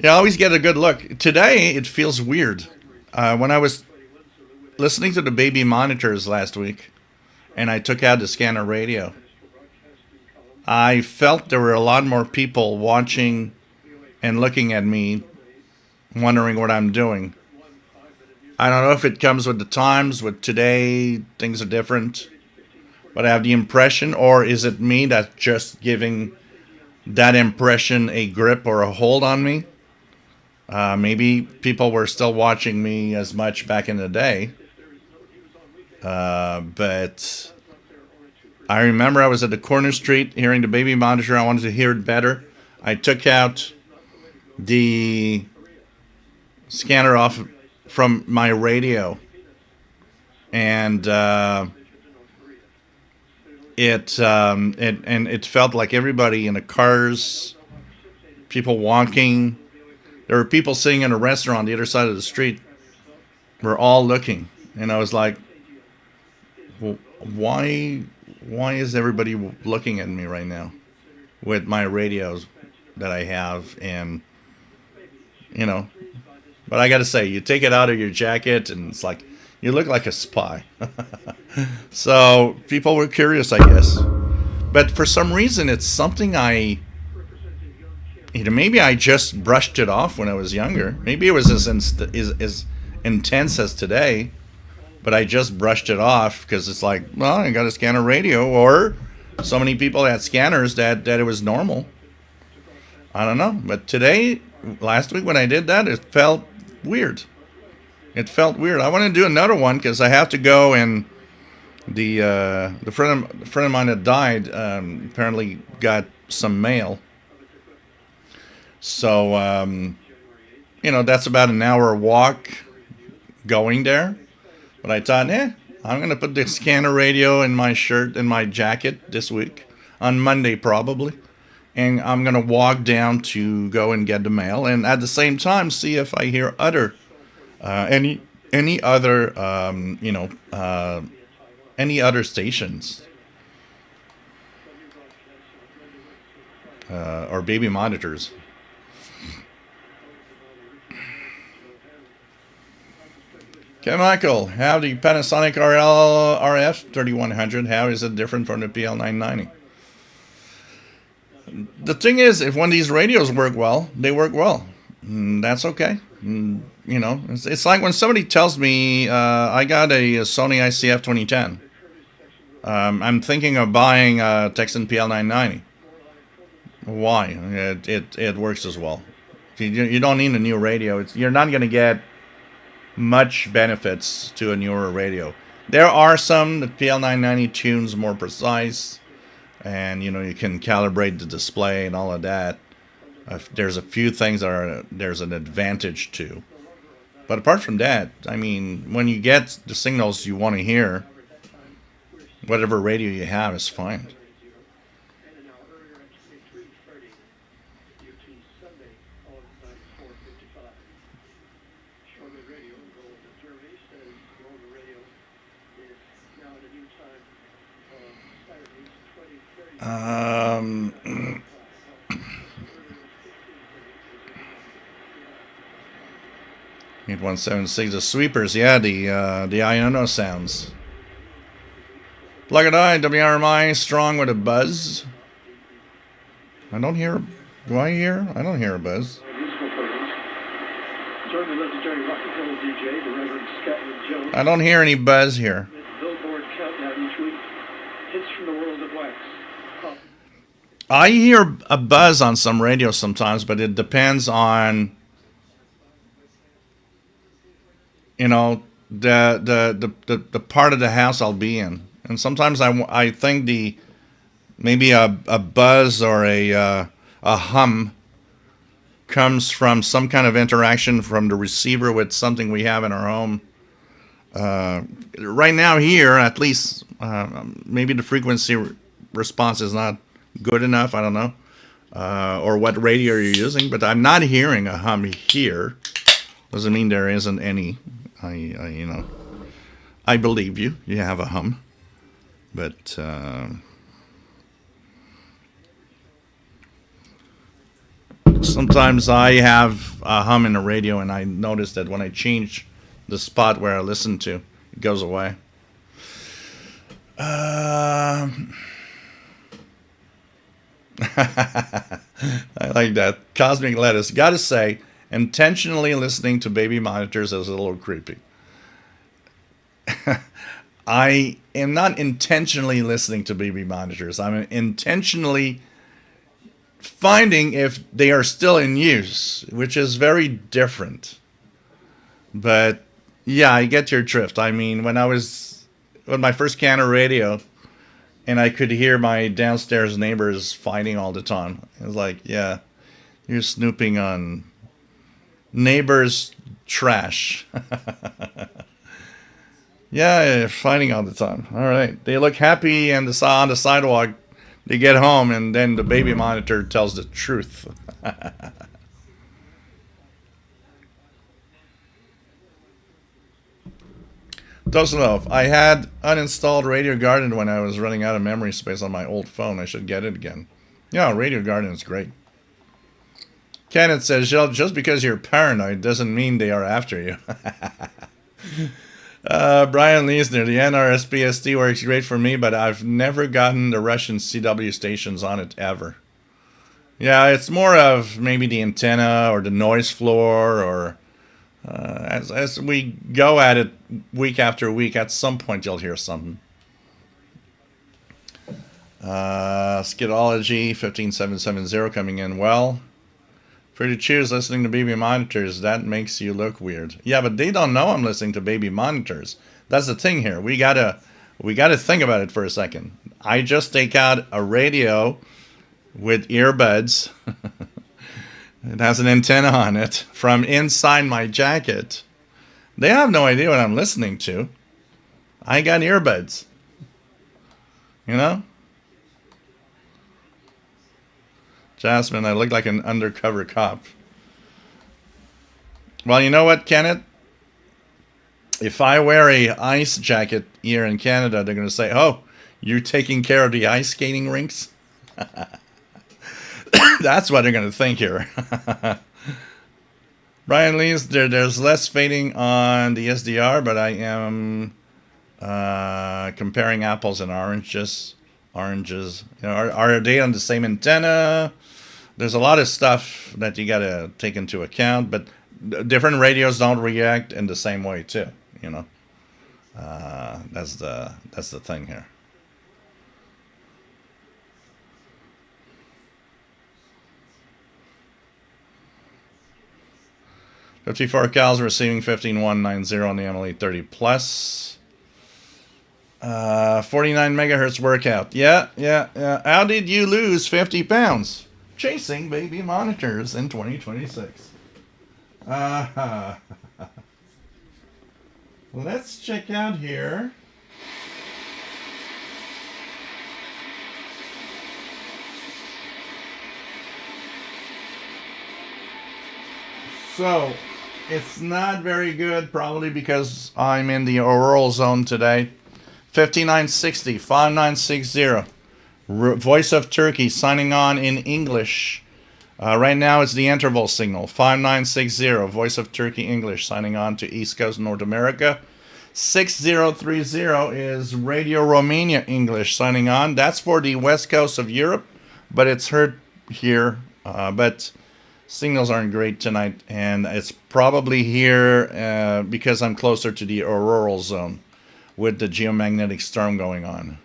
you always get a good look. Today, it feels weird. When I was listening to the baby monitors last week, and I took out the scanner radio. I felt there were a lot more people watching and looking at me, wondering what I'm doing. I don't know if it comes with the times, with today, things are different. But I have the impression, or is it me that's just giving that impression a grip or a hold on me? Maybe people were still watching me as much back in the day. But I remember I was at the corner street hearing the baby monitor. I wanted to hear it better. I took out the scanner off from my radio, and it felt like everybody in the cars, people walking. There were people sitting in a restaurant on the other side of the street. We're all looking, and I was like, well, why is everybody looking at me right now with my radios that I have? And but I gotta say, you take it out of your jacket and it's like you look like a spy. So people were curious, I guess, but for some reason it's something maybe I just brushed it off when I was younger. Maybe it was as intense as today, but I just brushed it off because it's like, well, I got a scanner radio, or so many people had scanners that it was normal. I don't know, but last week when I did that, it felt weird. It felt weird. I want to do another one because I have to go, and the friend of mine that died apparently got some mail. So that's about an hour walk going there. But I thought, I'm going to put the scanner radio in my shirt and my jacket this week, on Monday probably. And I'm going to walk down to go and get the mail. And at the same time, see if I hear any other stations. Or baby monitors. Okay, Michael, how the Panasonic RF 3100, how is it different from the PL990? The thing is, if when these radios work well, they work well. That's okay. It's like when somebody tells me I got a Sony ICF 2010. I'm thinking of buying a Texan PL990. Why? It works as well. You don't need a new radio. You're not going to get much benefits to a newer radio. There are some, the PL990 tunes more precise, and you can calibrate the display and all of that. There's a few things there's an advantage to, but apart from that, when you get the signals you want to hear, whatever radio you have is fine. Um, 8176, the sweepers, yeah, the Iono sounds. Plug it eye, WRMI, strong with a buzz. I don't hear. Do I hear? I don't hear a buzz. I don't hear any buzz here. I hear a buzz on some radios sometimes, but it depends on the part of the house I'll be in, and sometimes I think maybe a buzz or a hum comes from some kind of interaction from the receiver with something we have in our home. Right now here, at least, maybe the frequency response is not good enough. I don't know, or what radio you're using, but I'm not hearing a hum here. Doesn't mean there isn't any. I believe you. You have a hum, but sometimes I have a hum in the radio, and I notice that when I change the spot where I listen to, It goes away. I like that. Cosmic Lettuce. Gotta say, intentionally listening to baby monitors is a little creepy. I am not intentionally listening to baby monitors. I'm intentionally finding if they are still in use, which is very different. But yeah, I get your drift. I mean, when I was with my first Canner radio, and I could hear my downstairs neighbors fighting all the time. It was like, yeah, you're snooping on neighbors' trash. Yeah, fighting all the time. All right. They look happy and on the sidewalk. They get home, and then the baby monitor tells the truth. Tosanov, I had uninstalled Radio Garden when I was running out of memory space on my old phone. I should get it again. Yeah, Radio Garden is great. Kenneth says, just because you're paranoid doesn't mean they are after you. Brian Leesner, the NRSPST works great for me, but I've never gotten the Russian CW stations on it ever. Yeah, it's more of maybe the antenna or the noise floor, or as we go at it week after week, at some point you'll hear something. Skidology 15770 coming in well. Free to choose listening to baby monitors. That makes you look weird. Yeah, but they don't know I'm listening to baby monitors. That's the thing here. We gotta think about it for a second. I just take out a radio with earbuds. It has an antenna on it from inside my jacket. They have no idea what I'm listening to. I got earbuds. You know? Jasmine, I look like an undercover cop. Well, you know what, Kenneth? If I wear a ice jacket here in Canada, they're going to say, oh, you're taking care of the ice skating rinks? That's what they're going to think here. Brian Lee's, there's less fading on the SDR, but I am comparing apples and oranges. You know, are they on the same antenna? There's a lot of stuff that you got to take into account, but different radios don't react in the same way too. You know, that's the thing here. $54 cals receiving 15190 on the ML830 Plus. 49 megahertz workout. Yeah. How did you lose 50 pounds? Chasing baby monitors in 2026. Let's check out here. So, it's not very good, probably because I'm in the auroral zone today. 5960, 5960. Voice of Turkey signing on in English. Right now it's the interval signal. 5960, Voice of Turkey English signing on to East Coast North America. 6030 is Radio Romania English signing on. That's for the west coast of Europe, but it's heard here. But signals aren't great tonight, and it's probably here because I'm closer to the auroral zone with the geomagnetic storm going on.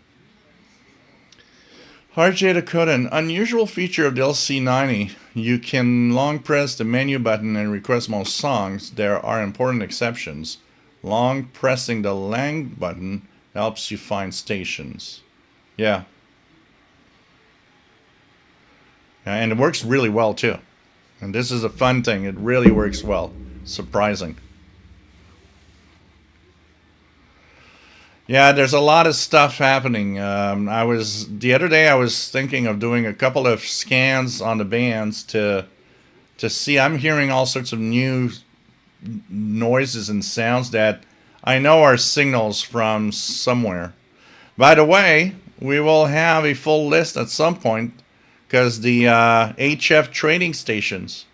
RJ Dakota, an unusual feature of the LC90. You can long press the menu button and request most songs. There are important exceptions. Long pressing the lang button helps you find stations. Yeah. And it works really well too. And this is a fun thing. It really works well. Surprising. Yeah, there's a lot of stuff happening. The other day I was thinking of doing a couple of scans on the bands to see. I'm hearing all sorts of new noises and sounds that I know are signals from somewhere. By the way, we will have a full list at some point because the HF trading stations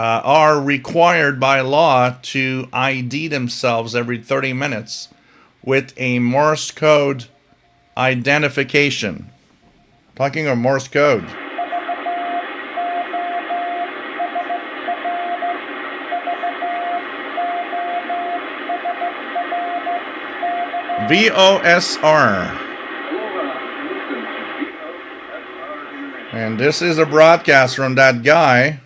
are required by law to ID themselves every 30 minutes with a Morse code identification. Talking of Morse code. VOSR. And this is a broadcast from that guy.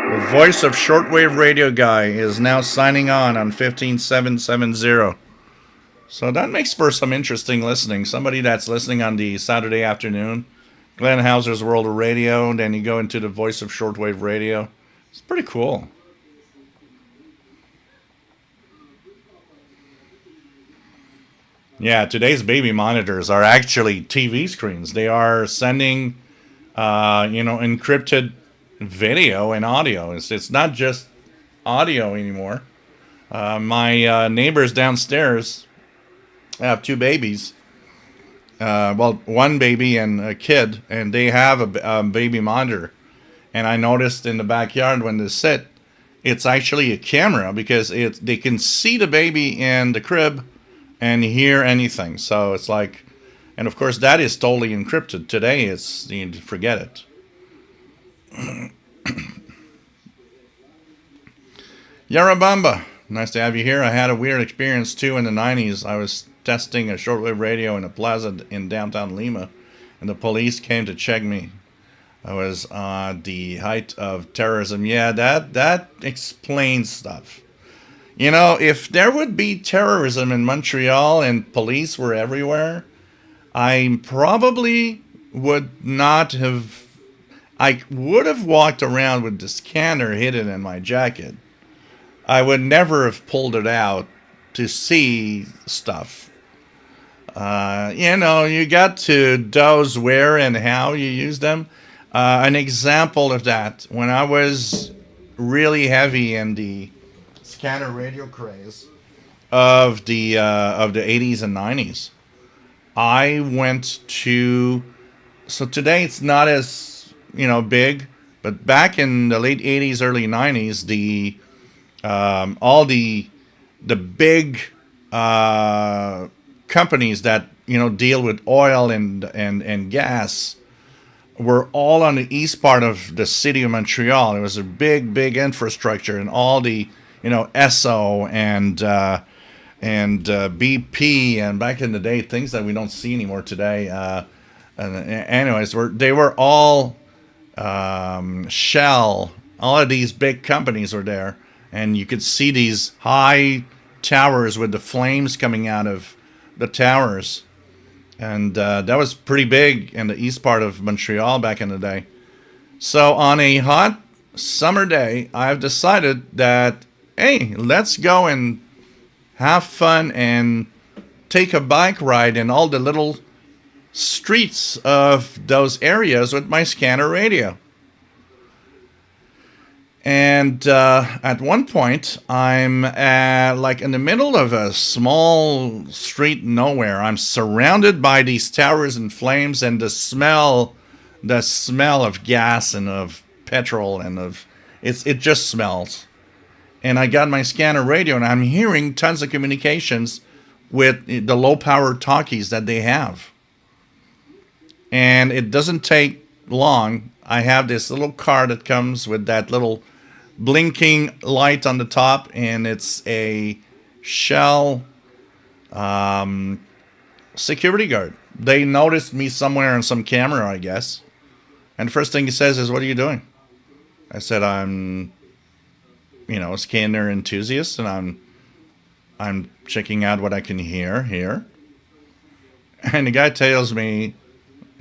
The voice of Shortwave Radio guy is now signing on 15770. So that makes for some interesting listening. Somebody that's listening on the Saturday afternoon, Glenn Hauser's World of Radio, and then you go into the voice of Shortwave Radio. It's pretty cool. Yeah, today's baby monitors are actually TV screens. They are sending, encrypted video and audio. It's not just audio anymore. My neighbors downstairs have two babies. One baby and a kid, and they have a baby monitor. And I noticed in the backyard when they sit, it's actually a camera because they can see the baby in the crib and hear anything. So it's like, and of course that is totally encrypted. Today you forget it. Yarabamba, nice to have you here. I had a weird experience too in the 90s. I was testing a shortwave radio in a plaza in downtown Lima, and the police came to check me. I was on the height of terrorism. Yeah, that explains stuff. You know, if there would be terrorism in Montreal and police were everywhere, I probably would not have... I would have walked around with the scanner hidden in my jacket. I would never have pulled it out to see stuff. You got to dose where and how you use them. An example of that, when I was really heavy in the scanner radio craze of the 80s and 90s, I went to... So today it's not as big, but back in the late 80s, early 90s, all the big companies that deal with oil and gas were all on the east part of the city of Montreal. It was a big infrastructure, and all the Esso and BP, and back in the day, things that we don't see anymore today. Anyways, they were all Shell. All of these big companies were there, and you could see these high towers with the flames coming out of the towers. And that was pretty big in the east part of Montreal back in the day. So on a hot summer day, I've decided that, hey, let's go and have fun and take a bike ride in all the little streets of those areas with my scanner radio. And at one point, I'm in the middle of a small street nowhere. I'm surrounded by these towers and flames, and the smell of gas and of petrol and it just smells. And I got my scanner radio, and I'm hearing tons of communications with the low power talkies that they have. And it doesn't take long. I have this little car that comes with that little blinking light on the top, and it's a Shell security guard. They noticed me somewhere on some camera, I guess. And the first thing he says is, "What are you doing?" I said, "I'm, a scanner enthusiast, and I'm checking out what I can hear here." And the guy tells me,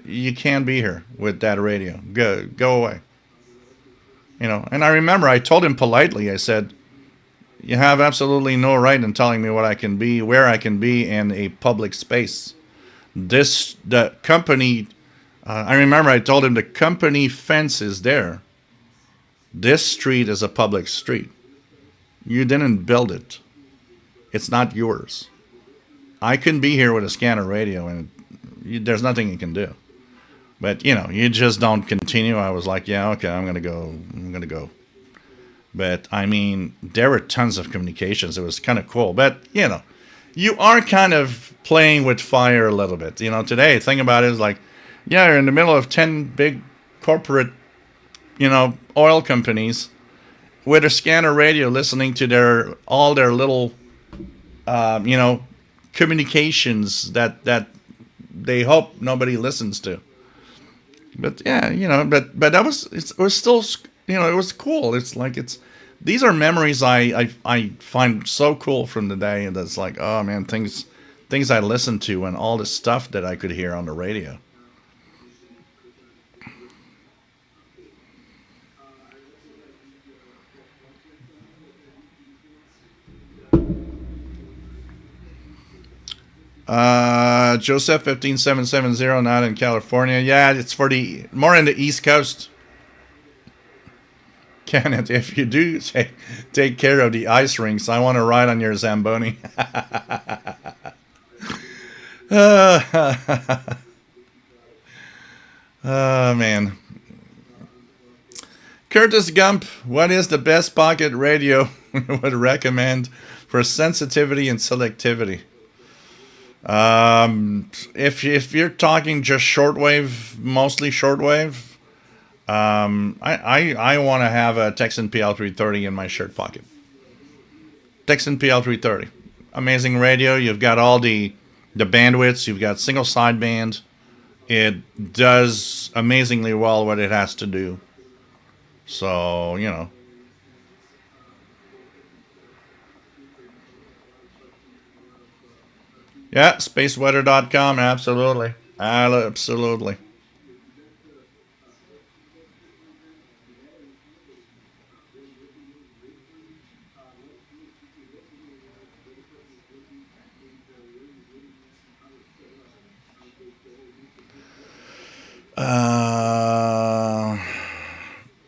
"You can't be here with that radio. Go away." And I remember I told him politely, I said, "You have absolutely no right in telling me what I can be, where I can be in a public space. The company," I remember I told him, "the company fence is there. This street is a public street. You didn't build it. It's not yours. I couldn't be here with a scanner radio, and there's nothing you can do. But you just don't continue. I was like, yeah, okay, I'm gonna go. But I mean, there were tons of communications. It was kind of cool. But you are kind of playing with fire a little bit. Today, think about it is like, yeah, you're in the middle of 10 big corporate, oil companies with a scanner radio, listening to all their little, communications that they hope nobody listens to. But yeah, but that was it was still it was cool. It's like these are memories I find so cool from the day, and that's like, oh man, things I listened to and all the stuff that I could hear on the radio. Joseph 15770, not in California. Yeah, it's for more in the East Coast. Kenneth, if you do take care of the ice rinks, I want to ride on your Zamboni. Oh man. Curtis Gump, what is the best pocket radio you would recommend for sensitivity and selectivity? If you're talking just shortwave, mostly shortwave, I want to have a Texan PL330 in my shirt pocket. Texan PL330, amazing radio. You've got all the bandwidths. You've got single sideband. It does amazingly well what it has to do. So Yeah, spaceweather.com, absolutely. Absolutely.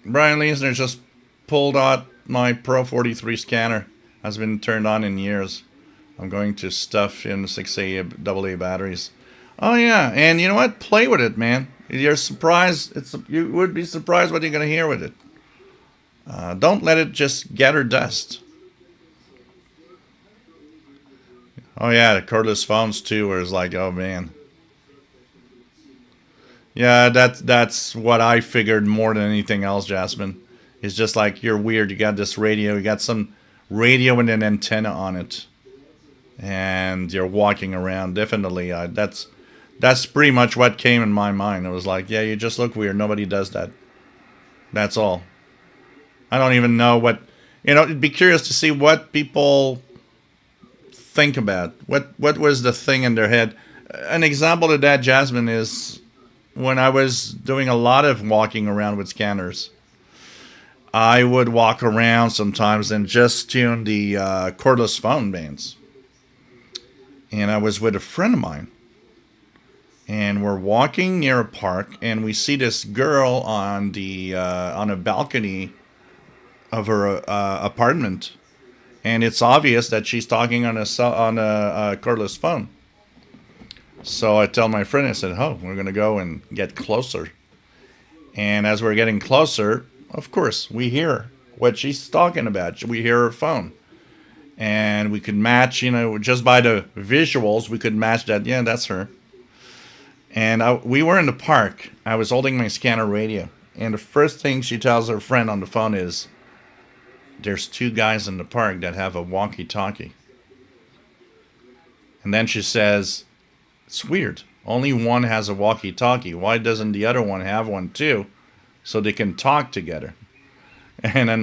Brian Leesner just pulled out my Pro 43 scanner. Has been turned on in years. I'm going to stuff in 6A AA batteries. Oh yeah, and you know what? Play with it, man. You're surprised. You would be surprised what you're going to hear with it. Don't let it just gather dust. Oh yeah, the cordless phones too, where it's like, oh man. Yeah, that's what I figured more than anything else, Jasmine. It's just like, you're weird. You got this radio. You got some radio and an antenna on it, and you're walking around. Definitely, that's pretty much what came in my mind. It was like, yeah, you just look weird. Nobody does that. That's all. I don't even know what. It'd be curious to see what people think about. What was the thing in their head? An example of that, Jasmine, is when I was doing a lot of walking around with scanners. I would walk around sometimes and just tune the cordless phone bands. And I was with a friend of mine. And we're walking near a park, and we see this girl on a balcony of her apartment. And it's obvious that she's talking on a cordless phone. So I tell my friend, I said, oh, we're going to go and get closer. And as we're getting closer, of course, we hear what she's talking about. We hear her phone. And we could match, just by the visuals, we could match that. Yeah, that's her. And we were in the park. I was holding my scanner radio. And the first thing she tells her friend on the phone is, there's two guys in the park that have a walkie-talkie. And then she says, it's weird. Only one has a walkie-talkie. Why doesn't the other one have one too? So they can talk together. And then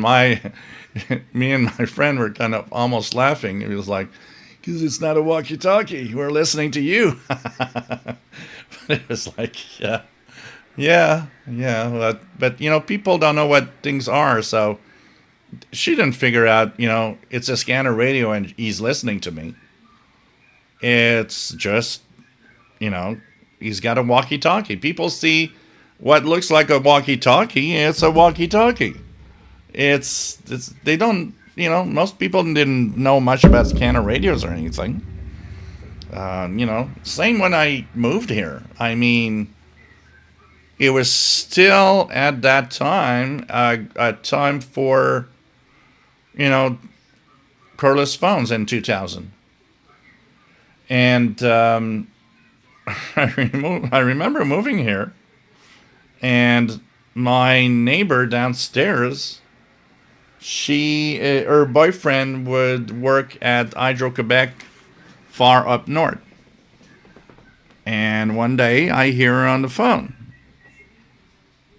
me and my friend were kind of almost laughing. It was like, because it's not a walkie-talkie. We're listening to you. But it was like, yeah. But people don't know what things are. So she didn't figure out, it's a scanner radio and he's listening to me. It's just, he's got a walkie-talkie. People see what looks like a walkie-talkie. It's a walkie-talkie. They don't, most people didn't know much about scanner radios or anything. Same when I moved here. I mean, it was still at that time a time for, you know, cordless phones in 2000. And I remember moving here, and my neighbor downstairs, her boyfriend would work at Hydro Quebec far up north. And one day I hear her on the phone.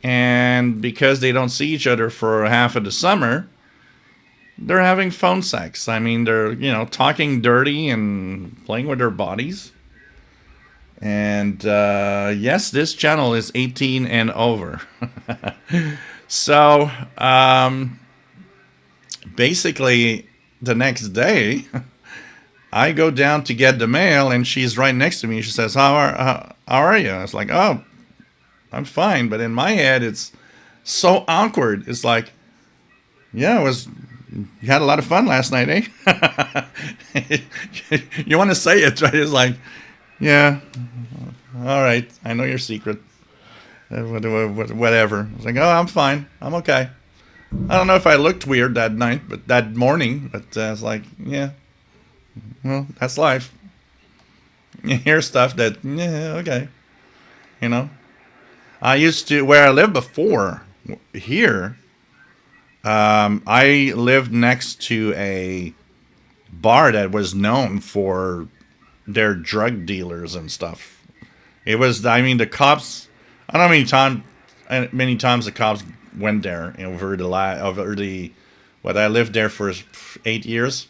And because they don't see each other for half of the summer, they're having phone sex. I mean, they're, talking dirty and playing with their bodies. And yes, this channel is 18 and over. So, basically, the next day, I go down to get the mail, and she's right next to me. She says, how are you? I was like, oh, I'm fine. But in my head, it's so awkward. It's like, yeah, you had a lot of fun last night, eh? You want to say it, right? It's like, yeah, all right, I know your secret. Whatever. I was like, oh, I'm fine. I'm okay. I don't know if I looked weird that morning, but I was like, yeah, well, that's life. You hear stuff that, yeah, okay. I used to, where I lived before, here, I lived next to a bar that was known for their drug dealers and stuff. It was, I mean, the cops, I don't know many times the cops went there over what I lived there for 8 years.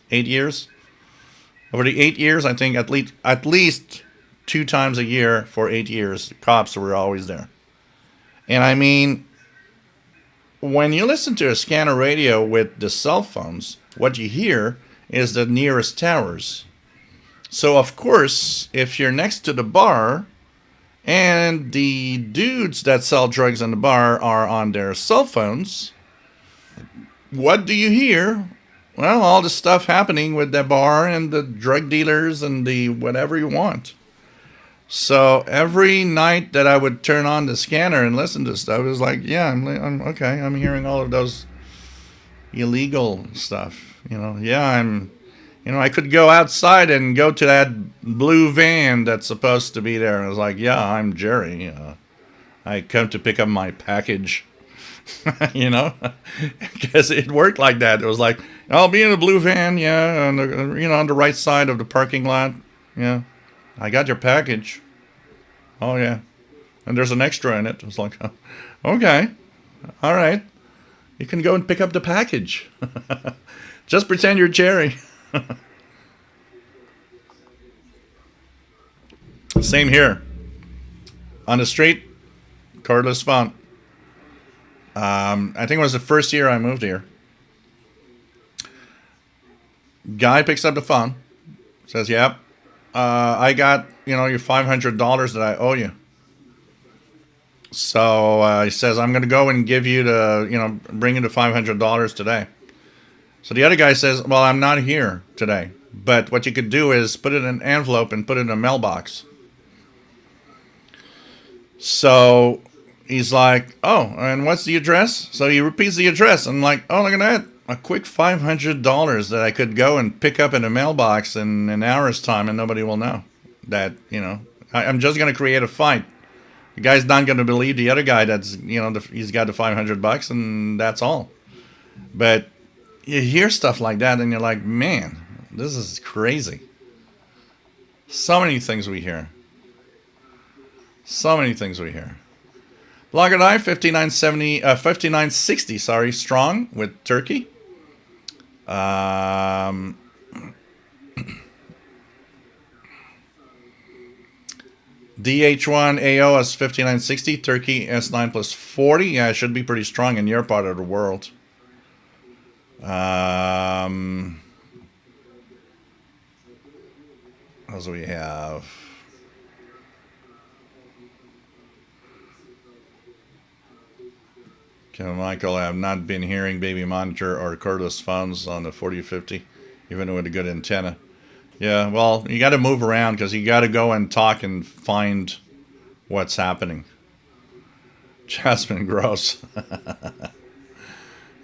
Over the 8 years, I think at least 2 times a year for 8 years, the cops were always there. And I mean, when you listen to a scanner radio with the cell phones, what you hear is the nearest towers. So, of course, if you're next to the bar and the dudes that sell drugs in the bar are on their cell phones, what do you hear? Well, all the stuff happening with the bar and the drug dealers and the whatever you want. So every night that I would turn on the scanner and listen to stuff, it was like, yeah, I'm okay. I'm hearing all of those illegal stuff. I could go outside and go to that blue van that's supposed to be there. And I was like, yeah, I'm Jerry. I come to pick up my package. Because it worked like that. It was like, I'll be in a blue van, yeah, on the right side of the parking lot, yeah. I got your package. Oh, yeah. And there's an extra in it. I was like, oh, okay. All right. You can go and pick up the package. Just pretend you're Jerry. Same here. On the street, cordless phone. I think it was the first year I moved here. Guy picks up the phone. Says, yep. I got, your $500 that I owe you. So he says, I'm going to go and give you bring you the $500 today. So the other guy says, well, I'm not here today. But what you could do is put it in an envelope and put it in a mailbox. So he's like, oh, and what's the address? So he repeats the address. I'm like, oh, look at that. A quick $500 that I could go and pick up in a mailbox in an hour's time and nobody will know. That, I'm just going to create a fight. The guy's not going to believe the other guy that's, he's got the $500 and that's all. But you hear stuff like that and you're like, man, this is crazy. So many things we hear. Blogger I 5960, strong with turkey. DH1AO is 5960, turkey S9 plus 40. Yeah, it should be pretty strong in your part of the world. What else do we have? Michael, I have not been hearing baby monitor or cordless phones on the 4050, even with a good antenna. Yeah, well, you got to move around because you got to go and talk and find what's happening. Jasmine gross.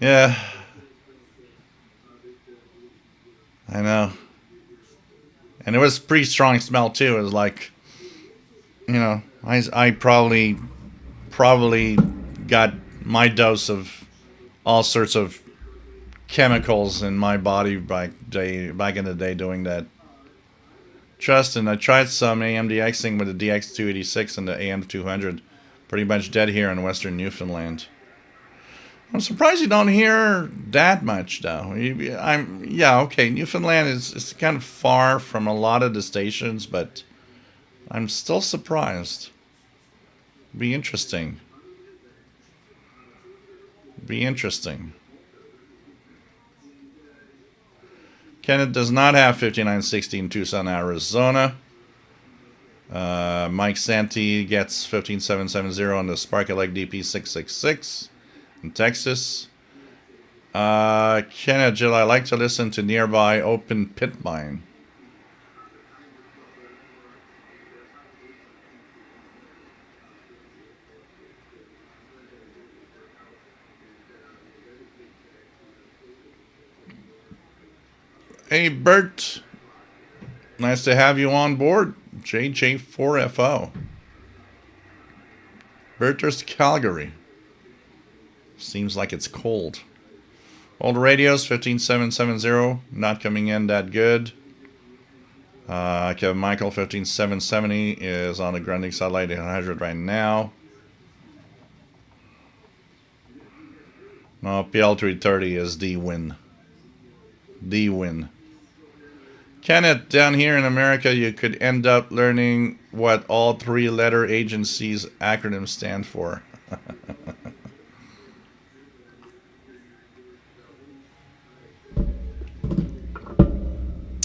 Yeah, I know. And it was pretty strong smell too. It was like, I probably got my dose of all sorts of chemicals in my body back in the day doing that. Justin, I tried some AMDXing with the DX286 and the AM200. Pretty much dead here in Western Newfoundland. I'm surprised you don't hear that much, though. Yeah, okay. Newfoundland is kind of far from a lot of the stations, but I'm still surprised. Be interesting. Be interesting. Kenneth does not have 5960 in Tucson, Arizona. Mike Santi gets 15770 on the Spark-Elect DP666 in Texas. Kenneth, Jill, I like to listen to nearby open pit mine. Hey, Bert. Nice to have you on board. JJ4FO. Berters, Calgary. Seems like it's cold. Old radios, 15770. Not coming in that good. Kevin Michael, 15770 is on the Grundig Satellite 800 right now. No, PL330 is the win. The win. Kenneth, down here in America, you could end up learning what all three-letter agencies' acronyms stand for.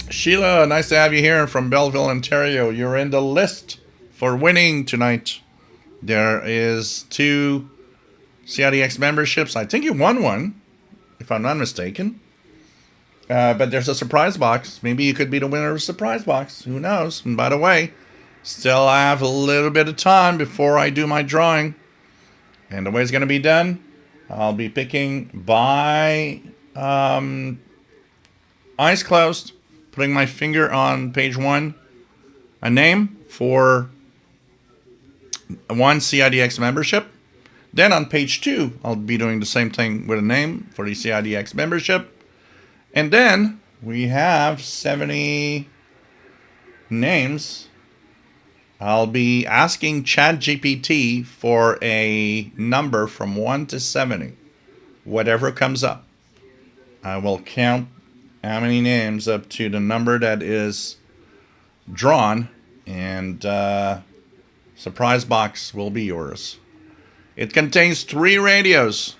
Sheila, nice to have you here from Belleville, Ontario. You're in the list for winning tonight. There is 2 CIDX memberships. I think you won one, if I'm not mistaken. But there's a surprise box. Maybe you could be the winner of a surprise box. Who knows? And by the way, still have a little bit of time before I do my drawing. And the way it's going to be done, I'll be picking by eyes closed, putting my finger on page 1, a name for 1 CIDX membership. Then on page 2, I'll be doing the same thing with a name for the CIDX membership. And then we have 70 names. I'll be asking ChatGPT for a number from 1 to 70. Whatever comes up. I will count how many names up to the number that is drawn. And surprise box will be yours. It contains 3 radios.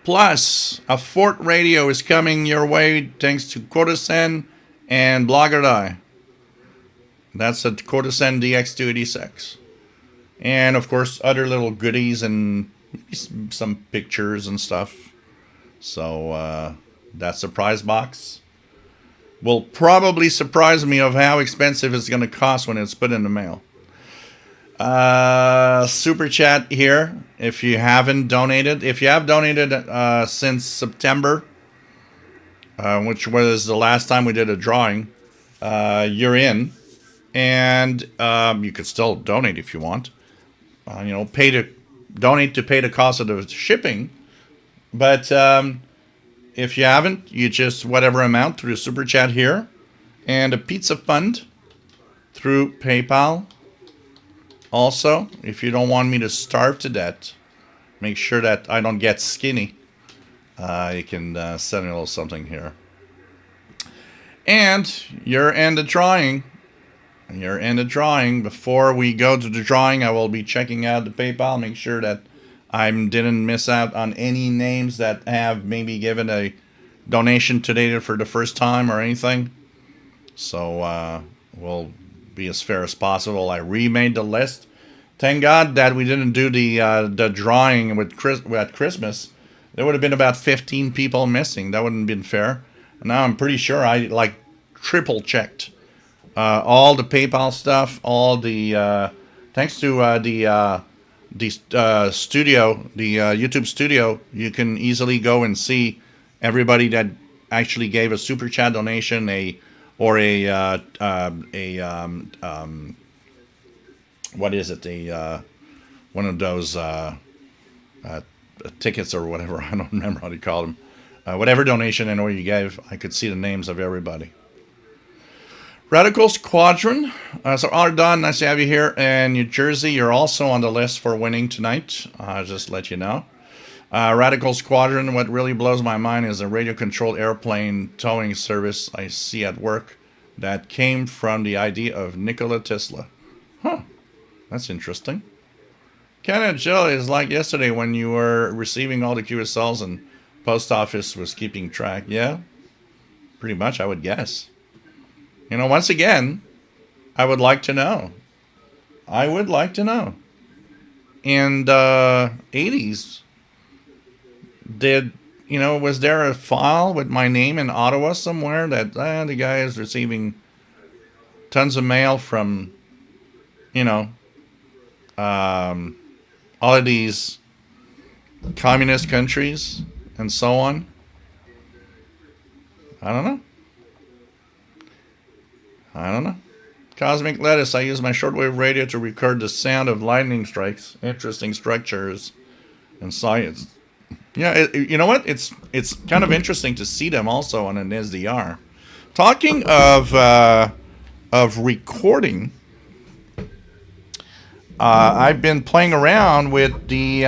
Plus, a 4th radio is coming your way thanks to Courtesan and Blogger. That's a Courtesan DX286. And, of course, other little goodies and some pictures and stuff. So, that surprise box will probably surprise me of how expensive it's going to cost when it's put in the mail. Super chat here. If you haven't donated, if you have donated since September, which was the last time we did a drawing, you're in, and you could still donate if you want. Donate to pay the cost of the shipping. But if you haven't, you just whatever amount through the super chat here, and a pizza fund through PayPal. Also, if you don't want me to starve to death, make sure that I don't get skinny. You can send me a little something here. And you're in the drawing. You're in the drawing. Before we go to the drawing, I will be checking out the PayPal. Make sure that I didn't miss out on any names that have maybe given a donation today for the first time or anything. So we'll be as fair as possible. I remade the list. Thank God that we didn't do the drawing at Christmas. There would have been about 15 people missing. That wouldn't have been fair. Now I'm pretty sure I triple checked all the PayPal stuff, all the thanks to the studio, the YouTube studio. You can easily go and see everybody that actually gave a super chat donation, what is it? One of those tickets or whatever. I don't remember how to call them. Whatever donation and or you gave, I could see the names of everybody. Radical Squadron. So Ardon, nice to have you here. And New Jersey, you're also on the list for winning tonight. Just to let you know. Radical Squadron, what really blows my mind is a radio-controlled airplane towing service I see at work that came from the idea of Nikola Tesla. Huh. That's interesting. Canada Jill is like yesterday when you were receiving all the QSLs and post office was keeping track. Yeah, pretty much, I would guess. You know, once again, I would like to know. I would like to know. In the 80s, was there a file with my name in Ottawa somewhere that the guy is receiving tons of mail from, all of these communist countries and so on? I don't know. Cosmic Lettuce, I use my shortwave radio to record the sound of lightning strikes. Interesting structures and science. Yeah, you know what? It's kind of interesting to see them also on an SDR. Talking of recording, I've been playing around with the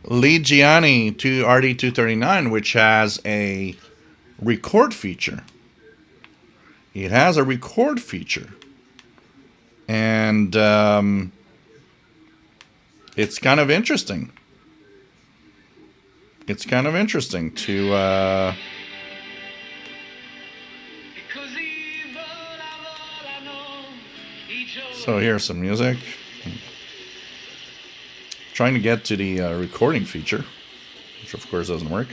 Ligiani RD239, which has a record feature. It has a record feature. And it's kind of interesting. It's kind of interesting to... So here's some music. Trying to get to the recording feature, which of course doesn't work.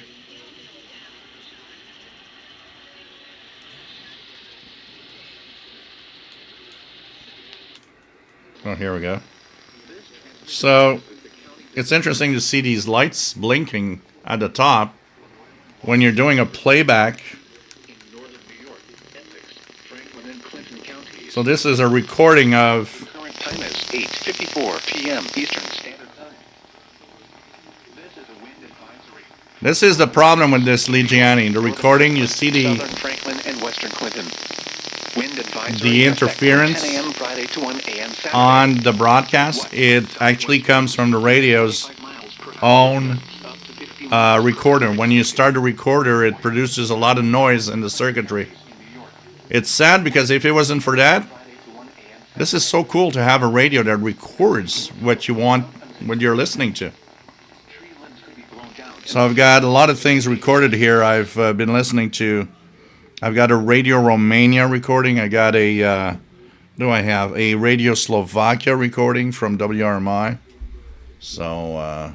Oh, here we go. So it's interesting to see these lights blinking at the top when you're doing a playback. So this is a recording of...
Current time is 8:54 p.m. Eastern Standard Time. This is a wind advisory.
This is the problem with this Ligiani. The recording, you see
Southern Franklin and Western Clinton. Wind advisory.
The interference
10 a.m. Friday to 1 a.m. Saturday.
on the broadcast. It actually comes from the radio's own recorder. When you start the recorder, it produces a lot of noise in the circuitry. It's sad because if it wasn't for that, this is so cool to have a radio that records what you want, what you're listening to. So I've got a lot of things recorded here. I've been listening to. I've got a Radio Romania recording. I got a. Do I have a Radio Slovakia recording from WRMI? So.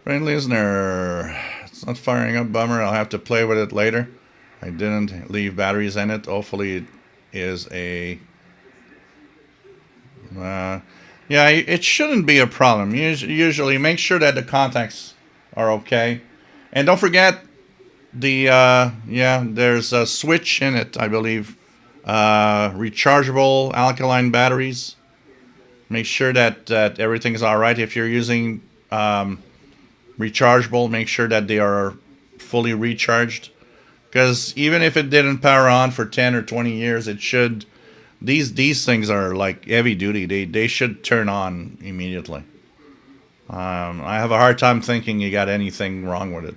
Right, listener, it's not firing up. Bummer. I'll have to play with it later. I didn't leave batteries in it. Hopefully, it is a. Yeah, it shouldn't be a problem. Usually, make sure that the contacts are okay, and don't forget the. There's a switch in it, I believe. Rechargeable alkaline batteries. Make sure that everything's all right. If you're using rechargeable, make sure that they are fully recharged, because even if it didn't power on for 10 or 20 years, it should. These things are like heavy duty. They should turn on immediately. I have a hard time thinking you got anything wrong with it.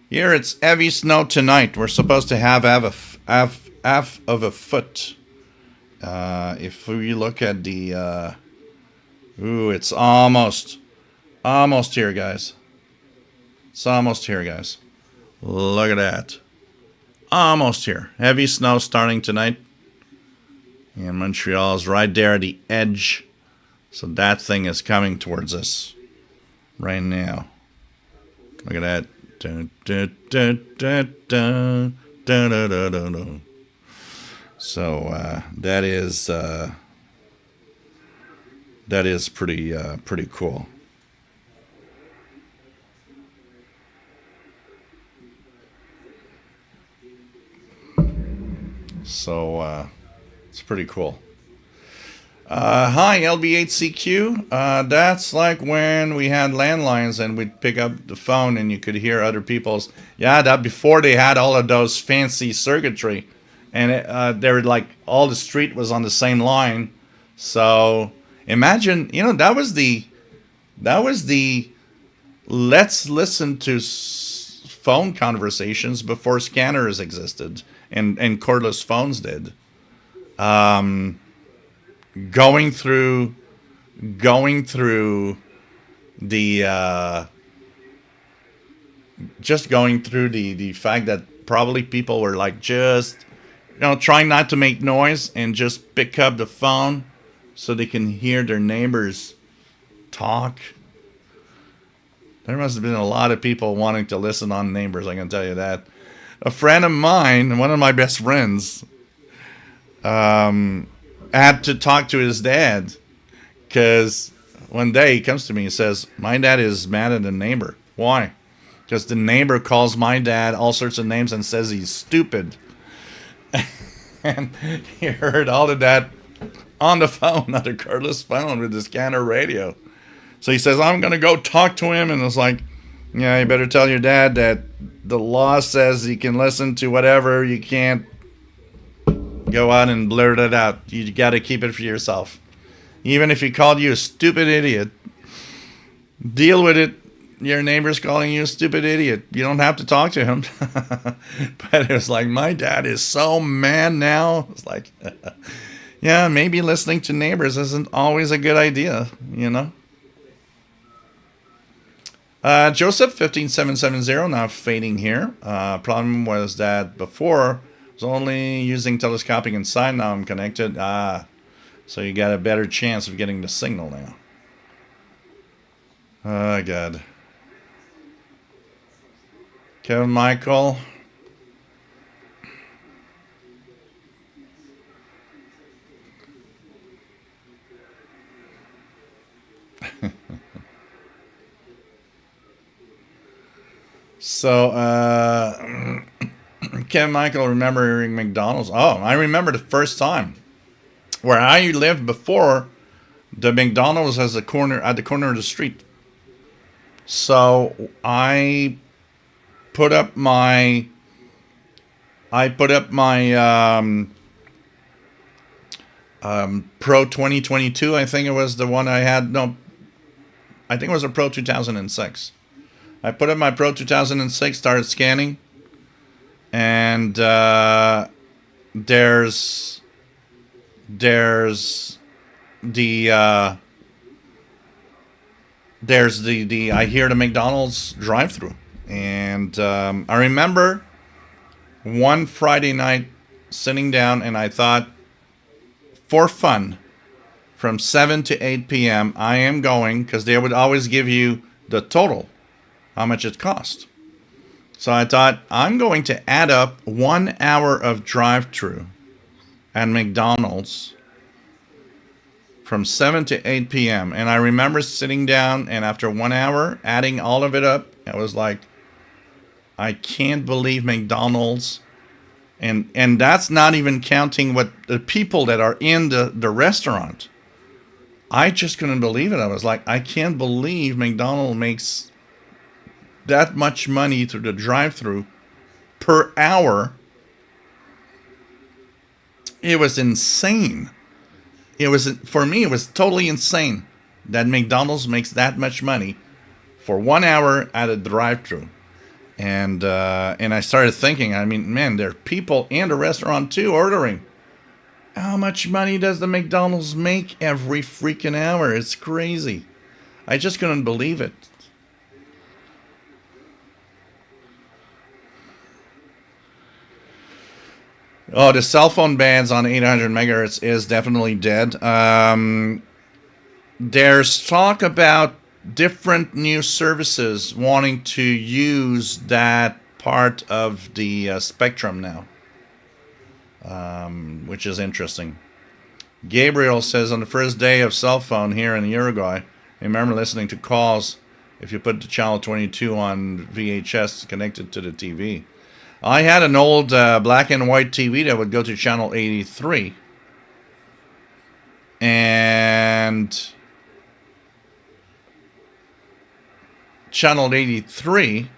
Here it's heavy snow tonight. We're supposed to have half of a foot. If we look at the... it's almost here, guys. It's almost here, guys. Look at that. almost here. Heavy snow starting tonight. And Montreal's right there at the edge. So that thing is coming towards us right now. Look at that. Dun, dun, dun, dun, dun, dun, dun, dun, dun, dun. So that is pretty cool. So it's pretty cool. Hi, LB8CQ. That's like when we had landlines and we'd pick up the phone and you could hear other people's. Yeah, that before they had all of those fancy circuitry, and they were like all the street was on the same line. So imagine, that was the let's listen to phone conversations before scanners existed and cordless phones did. Going through the just going through the fact that probably people were like just trying not to make noise and just pick up the phone so they can hear their neighbors talk. There must have been a lot of people wanting to listen on neighbors, I can tell you that. A friend of mine, one of my best friends, had to talk to his dad because one day he comes to me and says, my dad is mad at the neighbor. Why? Because the neighbor calls my dad all sorts of names and says he's stupid. And he heard all of that on the phone, on the cordless phone with the scanner radio. So he says, I'm going to go talk to him. And it's like, yeah, you better tell your dad that the law says he can listen to whatever. You can't go out and blurt it out. You got to keep it for yourself. Even if he called you a stupid idiot, deal with it. Your neighbor's calling you a stupid idiot. You don't have to talk to him. But it was like, my dad is so mad now. It's like, yeah, maybe listening to neighbors isn't always a good idea, Joseph 15770 now fading here. Problem was that before I was only using telescoping inside. Now I'm connected. So you got a better chance of getting the signal now. Oh God. Kevin Michael. So, Kevin Michael remembering McDonald's. Oh, I remember the first time where I lived before the McDonald's at the corner of the street. So I put up my Pro 2022. I think it was the one I had. No, I think it was a Pro 2006. I put up my Pro 2006, started scanning, and there's the I hear the McDonald's drive-through, and I remember one Friday night sitting down, and I thought, for fun, from 7 to 8 p.m. I am going, because they would always give you the total, how much it cost. So I thought, I'm going to add up 1 hour of drive-through at McDonald's from 7 to 8 p.m. And I remember sitting down, and after 1 hour, adding all of it up, I was like, I can't believe McDonald's. And that's not even counting what the people that are in the restaurant. I just couldn't believe it. I was like, I can't believe McDonald's makes that much money through the drive-through per hour. It was insane. For me, it was totally insane that McDonald's makes that much money for 1 hour at a drive-through. And I started thinking, I mean, man, there are people in the restaurant too ordering. How much money does the McDonald's make every freaking hour? It's crazy. I just couldn't believe it. Oh, the cell phone bands on 800 megahertz is definitely dead. There's talk about different new services wanting to use that part of the spectrum now, which is interesting. Gabriel says, on the first day of cell phone here in Uruguay, I remember listening to calls if you put the channel 22 on VHS connected to the TV. I had an old black and white TV that would go to channel 83. And channel 83,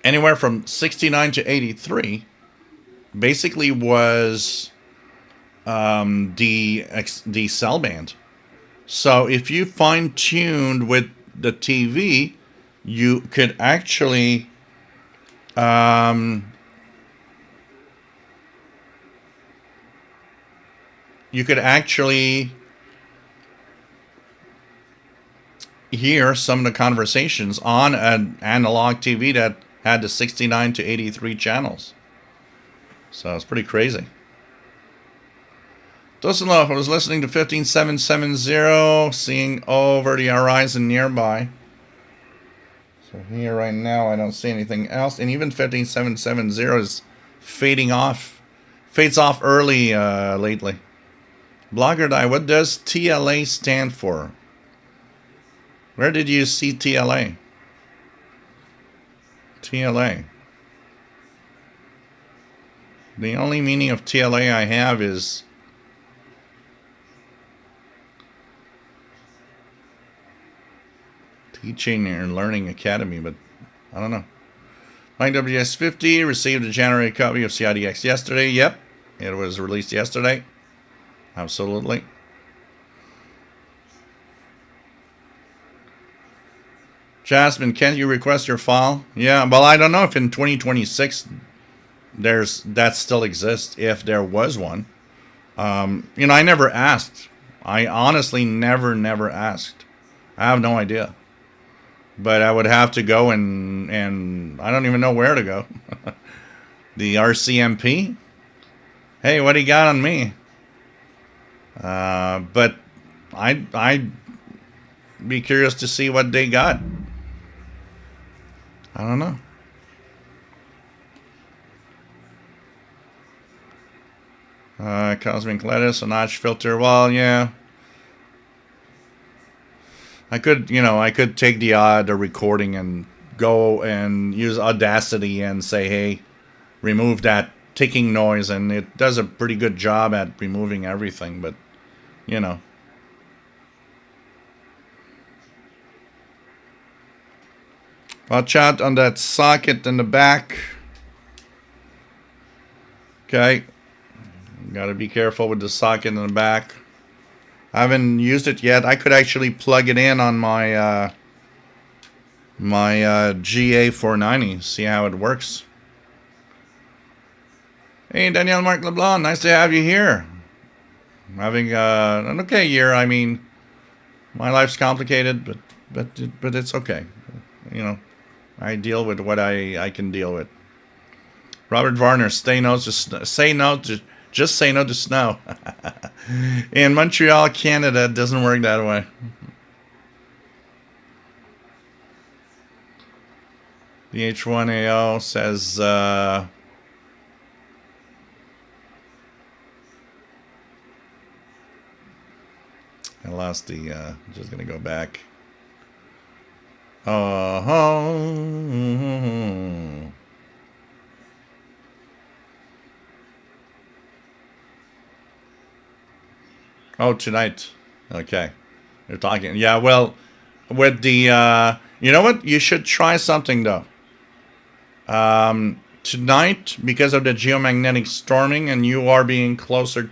anywhere from 69 to 83, basically was the cell band. So if you fine-tuned with the TV, you could actually hear some of the conversations on an analog TV that had the 69 to 83 channels. So it's pretty crazy. Dusseldorf, I was listening to 15770, seeing over the horizon nearby. So here right now I don't see anything else. And even 15770 is fades off early lately. Blogger Die, what does TLA stand for? Where did you see TLA? TLA. The only meaning of TLA I have is Teaching and Learning Academy, but I don't know. Mike WS50 received a January copy of CIDX yesterday. Yep, it was released yesterday. Absolutely. Jasmine, can't you request your file? Yeah, well, I don't know if in 2026 that still exists, if there was one. I never asked. I honestly never asked. I have no idea. But I would have to go and I don't even know where to go. The RCMP? Hey, what do you got on me? But I'd be curious to see what they got. I don't know. Cosmic Lettuce, a notch filter. Well, yeah. I could take the recording and go and use Audacity and say, hey, remove that ticking noise, and it does a pretty good job at removing everything, but, Watch out on that socket in the back. Okay. Got to be careful with the socket in the back. I haven't used it yet. I could actually plug it in on my GA490. See how it works. Hey, Danielle Mark LeBlanc. Nice to have you here. I'm having an okay year. I mean, my life's complicated, but it's okay. I deal with what I can deal with. Robert Varner, say no to snow. In Montreal, Canada, it doesn't work that way. The H1AO says I lost the just gonna go back. Oh, tonight. Okay. You're talking. Yeah, well, with the, you know what? You should try something, though. Tonight, because of the geomagnetic storming, and you are being closer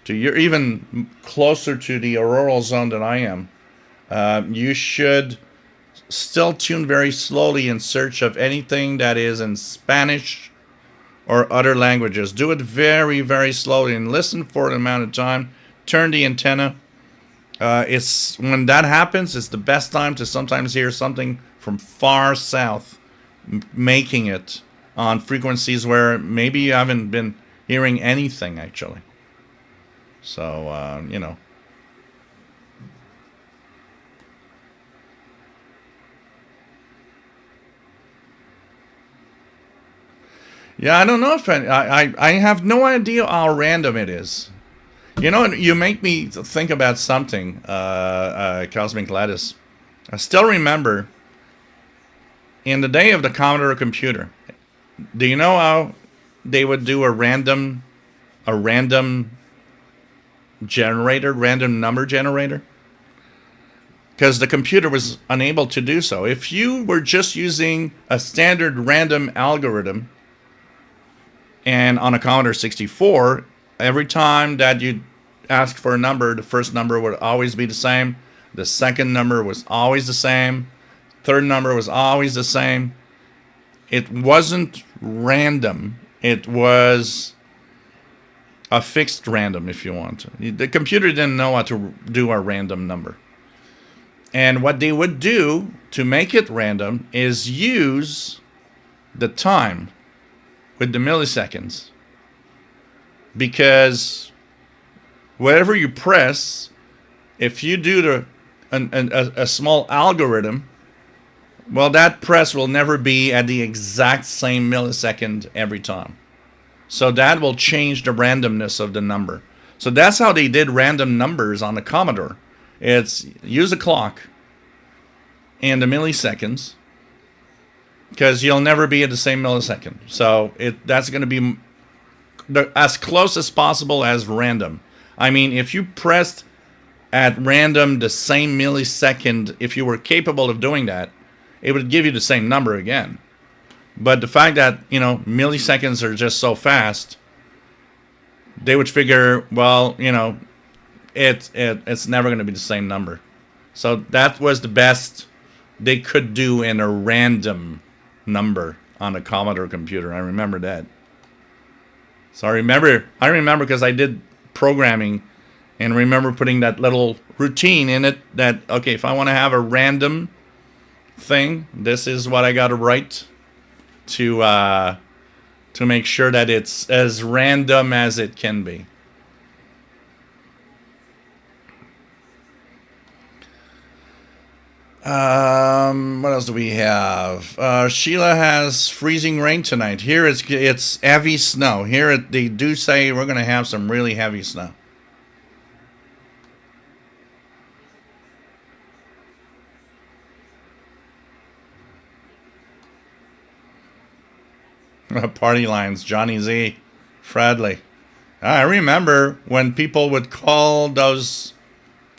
you're even closer to the auroral zone than I am, you should still tune very slowly in search of anything that is in Spanish or other languages. Do it very, very slowly and listen for an amount of time. Turn the antenna. When that happens, it's the best time to sometimes hear something from far south. making it on frequencies where maybe you haven't been hearing anything actually. So, you know. Yeah, I don't know if I have no idea how random it is. You know, you make me think about something, Cosmic Lattice. I still remember in the day of the Commodore computer. Do you know how they would do a random generator, random number generator? Because the computer was unable to do so. If you were just using a standard random algorithm, and on a Commodore 64, every time that you asked for a number, the first number would always be the same. The second number was always the same. Third number was always the same. It wasn't random. It was a fixed random, if you want. The computer didn't know how to do a random number. And what they would do to make it random is use the time with the milliseconds, because whatever you press, if you do a small algorithm, well, that press will never be at the exact same millisecond every time. So that will change the randomness of the number. So that's how they did random numbers on the Commodore. It's use a clock and the milliseconds, because you'll never be at the same millisecond. So that's going to be as close as possible as random. I mean, if you pressed at random the same millisecond, if you were capable of doing that, it would give you the same number again. But the fact that, you know, milliseconds are just so fast, they would figure, well, you know, it's never going to be the same number. So that was the best they could do in a random number on a Commodore computer. I remember that. So I remember because I did programming and remember putting that little routine in it that, okay, if I want to have a random thing, this is what I got to write to make sure that it's as random as it can be. What else do we have? Sheila has freezing rain tonight. Here it's heavy snow. Here they do say we're going to have some really heavy snow. Party lines, Johnny Z, Fradley. I remember when people would call those,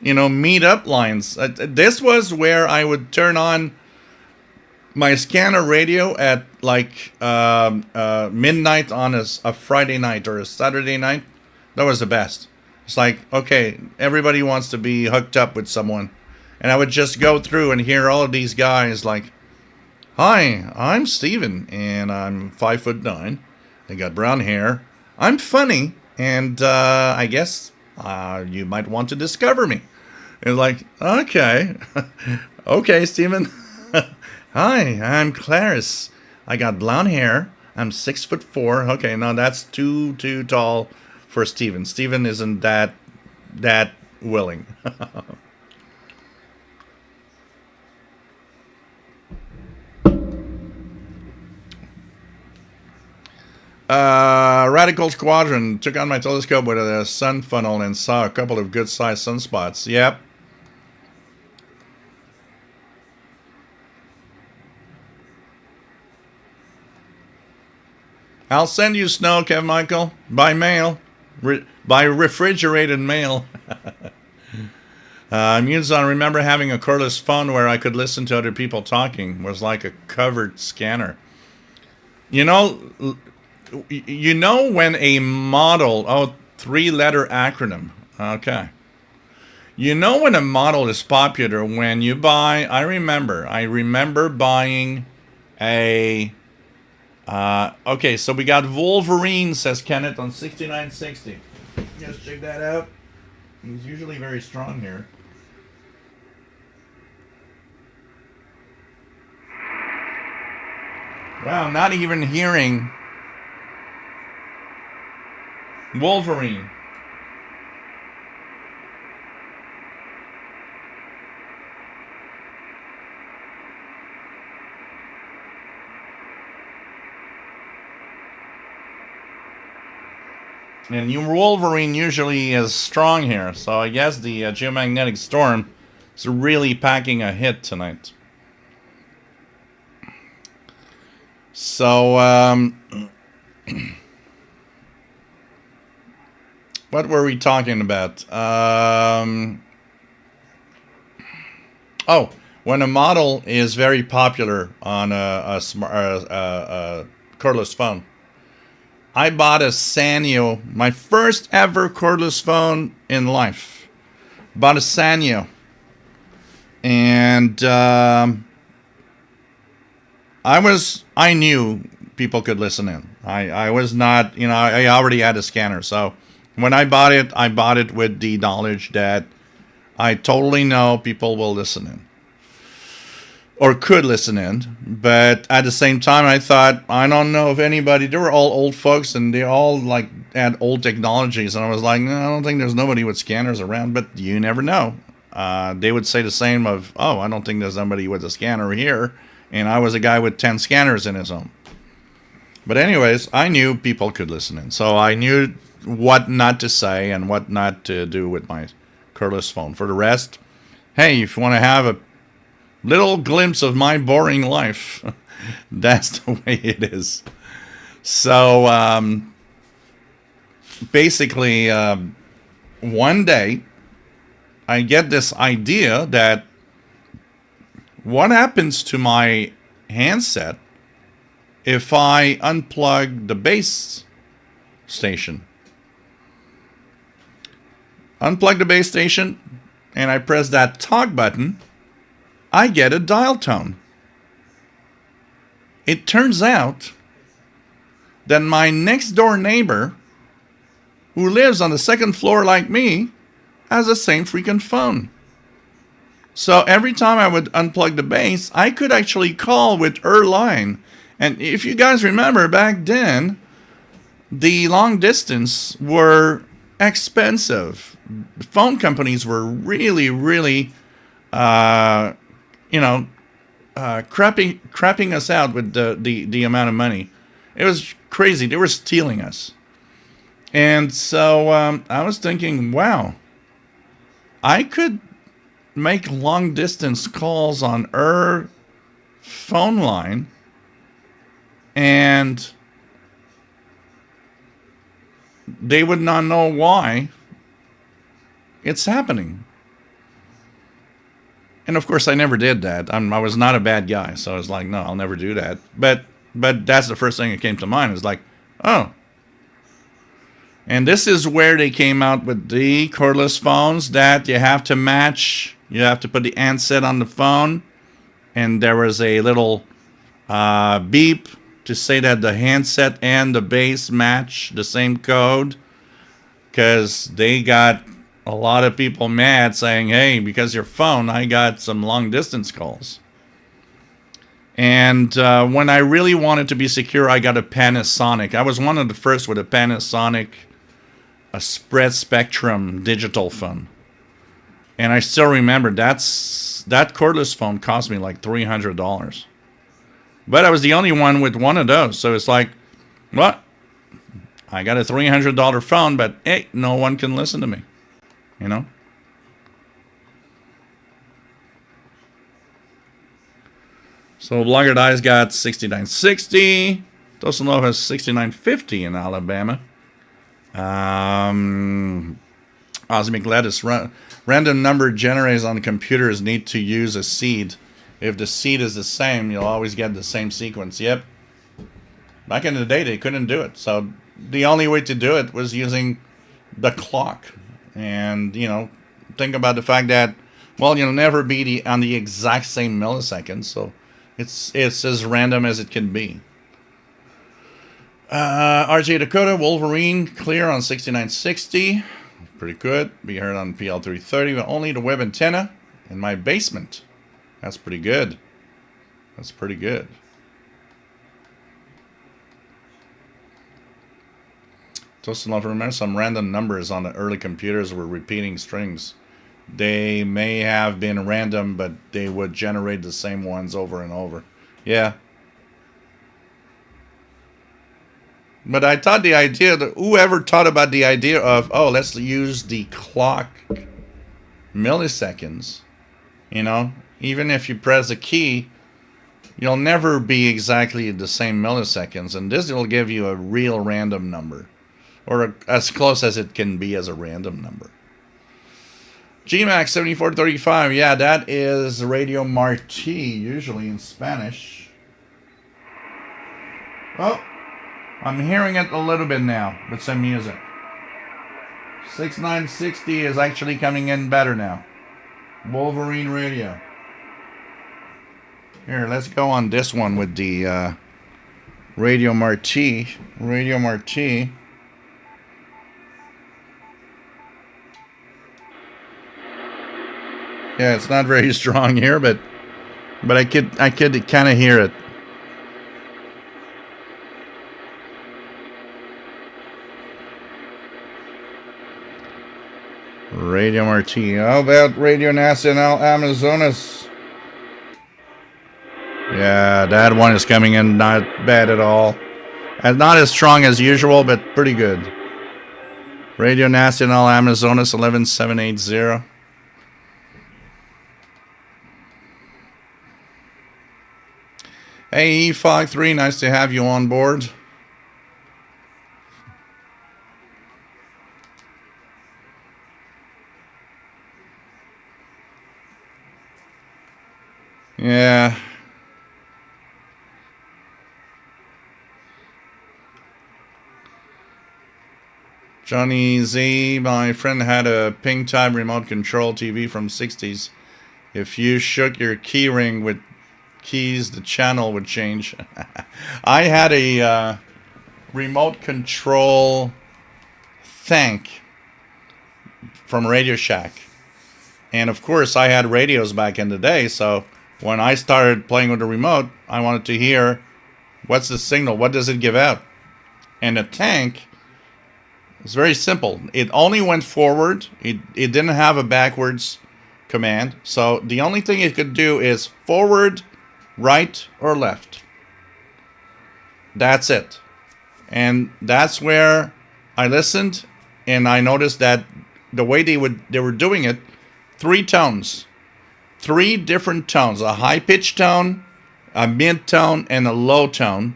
you know, meet-up lines. This was where I would turn on my scanner radio at like midnight on a Friday night or a Saturday night. That was the best. It's like, okay, everybody wants to be hooked up with someone. And I would just go through and hear all of these guys like, hi, I'm Steven, and I'm 5'9". I got brown hair. I'm funny, and I guess you might want to discover me. It's like, okay, okay, Steven. Hi, I'm Clarice. I got blonde hair. I'm 6'4". Okay, no, that's too tall for Steven. Steven isn't that willing. Radical Squadron took on my telescope with a sun funnel and saw a couple of good-sized sunspots. Yep. I'll send you snow, Kev Michael, by mail, by refrigerated mail. Muson, remember having a cordless phone where I could listen to other people talking. It was like a covered scanner. You know when a model, three-letter acronym. Okay. You know when a model is popular when you buy, I remember buying a, okay, so we got Wolverine, says Kenneth, on 6960. Just check that out. He's usually very strong here. Wow, not even hearing Wolverine. And Wolverine usually is strong here, so I guess the geomagnetic storm is really packing a hit tonight. So, what were we talking about? Oh, when a model is very popular on a cordless phone. I bought a Sanyo, my first ever cordless phone in life. Bought a Sanyo. And I knew people could listen in. I was not, I already had a scanner. So when I bought it with the knowledge that I totally know people will listen in. Or could listen in. But at the same time, I thought, I don't know if anybody, they were all old folks and they all like had old technologies. And I was like, no, I don't think there's nobody with scanners around, but you never know. They would say the same of, oh, I don't think there's somebody with a scanner here. And I was a guy with 10 scanners in his home. But anyways, I knew people could listen in. So I knew what not to say and what not to do with my cordless phone. For the rest, hey, if you want to have a little glimpse of my boring life, that's the way it is. So basically, one day I get this idea that what happens to my handset if I unplug the base station? Unplug the base station and I press that talk button, I get a dial tone. It turns out that my next door neighbor, who lives on the second floor like me, has the same freaking phone. So every time I would unplug the base, I could actually call with her line. And if you guys remember back then, the long distance were expensive. Phone companies were really, really, crapping us out with the amount of money. It was crazy. They were stealing us. And so I was thinking, wow, I could make long distance calls on her phone line and they would not know why it's happening. And of course I never did that. I was not a bad guy, so I was like, no, I'll never do that. But that's the first thing that came to mind. Is like, oh. And this is where they came out with the cordless phones that you have to match. You have to put the handset on the phone, and there was a little beep to say that the handset and the base match the same code, because they got a lot of people mad saying, hey, because your phone, I got some long distance calls. And when I really wanted to be secure, I got a Panasonic. I was one of the first with a Panasonic, a spread spectrum digital phone. And I still remember that cordless phone cost me like $300. But I was the only one with one of those. So it's like, what? I got a $300 phone, but hey, no one can listen to me. You know? So Blogger Dice got 6960. Dosanoff has 6950 in Alabama. Osmic Lettuce. Random number generators on computers need to use a seed. If the seed is the same, you'll always get the same sequence. Yep. Back in the day, they couldn't do it. So the only way to do it was using the clock. And, think about the fact that, well, you'll never be on the exact same milliseconds. So it's as random as it can be. RJ Dakota, Wolverine, clear on 6960. Pretty good. Be heard on PL330, but only the web antenna in my basement. That's pretty good. That's pretty good. Just enough to remember some random numbers on the early computers were repeating strings. They may have been random, but they would generate the same ones over and over. Yeah. But I thought the idea that whoever thought about the idea of, oh, let's use the clock milliseconds, you know, even if you press a key, you'll never be exactly the same milliseconds, and this will give you a real random number, or as close as it can be as a random number. GMAX 7435, yeah, that is Radio Marti, usually in Spanish. Oh, I'm hearing it a little bit now with some music. 6960 is actually coming in better now. Wolverine Radio. Here, let's go on this one with the Radio Marti. Radio Marti. Yeah, it's not very strong here, but I could kind of hear it. Radio Marti. How about Radio Nacional Amazonas? Yeah, that one is coming in not bad at all. And not as strong as usual, but pretty good. Radio Nacional Amazonas 11780. Hey, E53, nice to have you on board. Yeah. Johnny Z, my friend had a ping type remote control TV from 60s. If you shook your key ring with keys, the channel would change. I had a remote control tank from Radio Shack. And of course, I had radios back in the day, so when I started playing with the remote, I wanted to hear, what's the signal? What does it give out? And the tank is very simple. It only went forward. It didn't have a backwards command. So the only thing it could do is forward, right, or left. That's it. And that's where I listened, and I noticed that the way they were doing it, 3 tones. 3 different tones. A high-pitched tone, a mid-tone, and a low tone.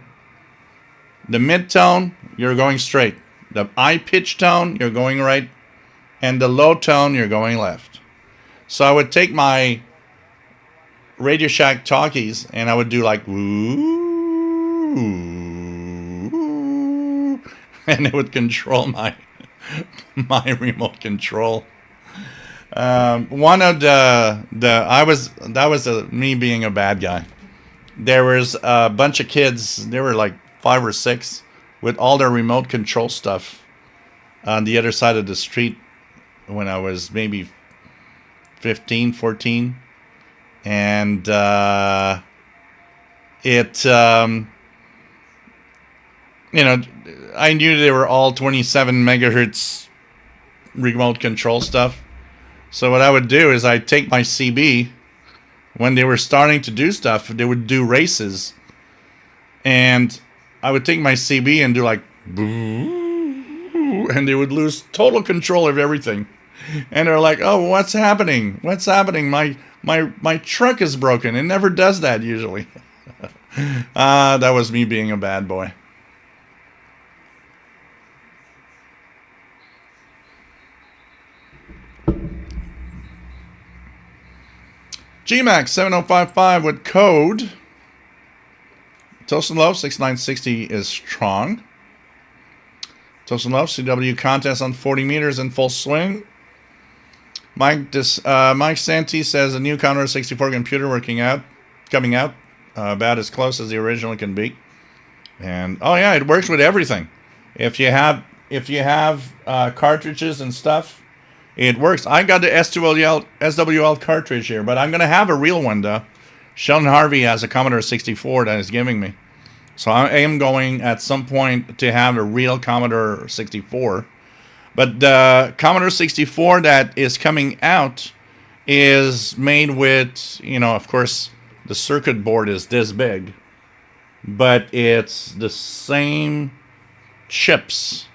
The mid-tone, you're going straight. The high-pitched tone, you're going right. And the low tone, you're going left. So I would take my Radio Shack talkies, and I would do like, woo, and it would control my remote control. One of that was me being a bad guy. There was a bunch of kids. There were like 5 or 6 with all their remote control stuff on the other side of the street when I was maybe 15, 14, and I knew they were all 27 megahertz remote control stuff. So what I would do is I'd take my CB, when they were starting to do stuff, they would do races, and I would take my CB and do like, boo, and they would lose total control of everything. And they're like, oh, what's happening? What's happening? My truck is broken. It never does that usually. That was me being a bad boy. GMAX 7055 with code. Toast and Love 6960 is strong. Toast and Love CW contest on 40 meters in full swing. Mike Santee says a new Commodore 64 computer coming out about as close as the original can be. And oh yeah, it works with everything. If you have cartridges and stuff, it works. I got the SWL cartridge here, but I'm going to have a real one, though. Sheldon Harvey has a Commodore 64 that he's giving me. So I am going at some point to have a real Commodore 64. But the Commodore 64 that is coming out is made with, of course, the circuit board is this big, but it's the same chips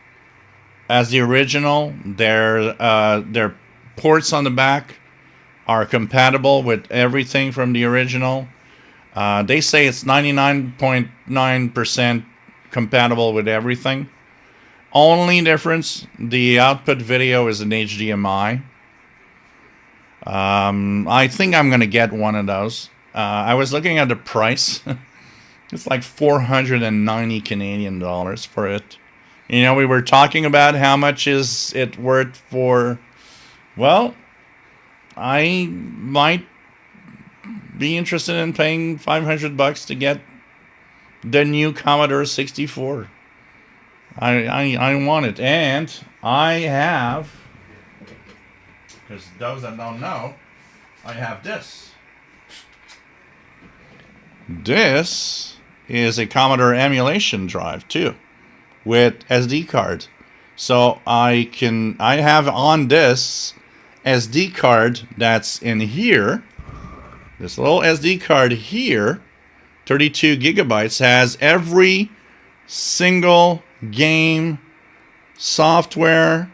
as the original. Their ports on the back are compatible with everything from the original. They say it's 99.9% compatible with everything. Only difference, the output video is an HDMI. I think I'm going to get one of those. I was looking at the price. It's like 490 Canadian dollars for it. We were talking about how much is it worth for... Well, I might be interested in paying $500 to get the new Commodore 64. I want it. And I have... Because those that don't know, I have this. This is a Commodore emulation drive too, with SD card. So I have on this SD card that's in here. This little SD card here, 32 gigabytes, has every single game software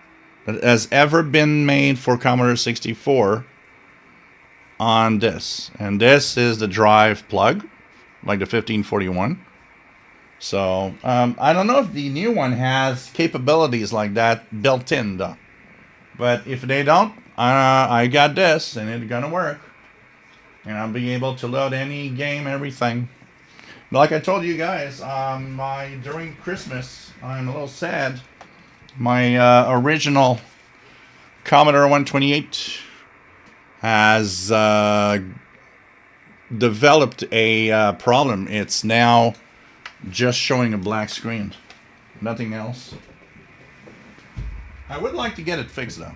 that has ever been made for Commodore 64 on this. And this is the drive plug, like the 1541. So, I don't know if the new one has capabilities like that built in, though. But if they don't, I got this, and it's gonna work. And I'll be able to load any game, everything. Like I told you guys, during Christmas, I'm a little sad. My original Commodore 128 has developed a problem. It's now just showing a black screen. Nothing else. I would like to get it fixed, though.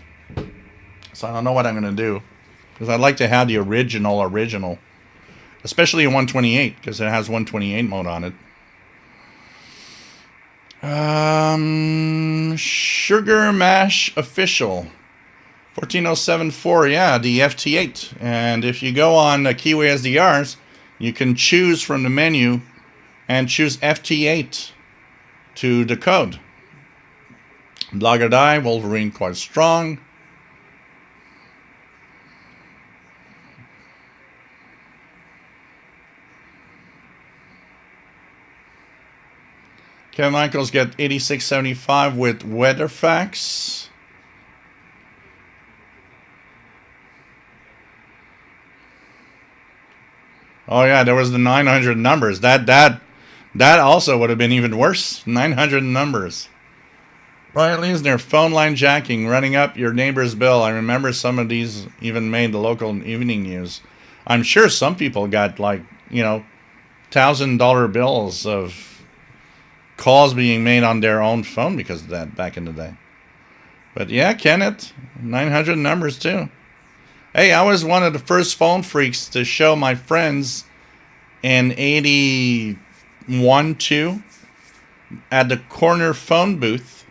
So I don't know what I'm going to do. Because I'd like to have the original. Especially a 128, because it has 128 mode on it. Sugar Mash Official 14074, yeah, the FT8. And if you go on Keyway SDRs, you can choose from the menu and choose FT8 to decode. Blogger Die, Wolverine quite strong. Kevin Michaels get 8675 with Weather Facts. Oh yeah, there was the 900 numbers. That also would have been even worse. 900 numbers. Brian Lee's their phone line jacking, running up your neighbor's bill. I remember some of these even made the local evening news. I'm sure some people got like, $1,000 bills of calls being made on their own phone because of that back in the day. But yeah, Kenneth, 900 numbers too. Hey, I was one of the first phone freaks to show my friends in 81 too at the corner phone booth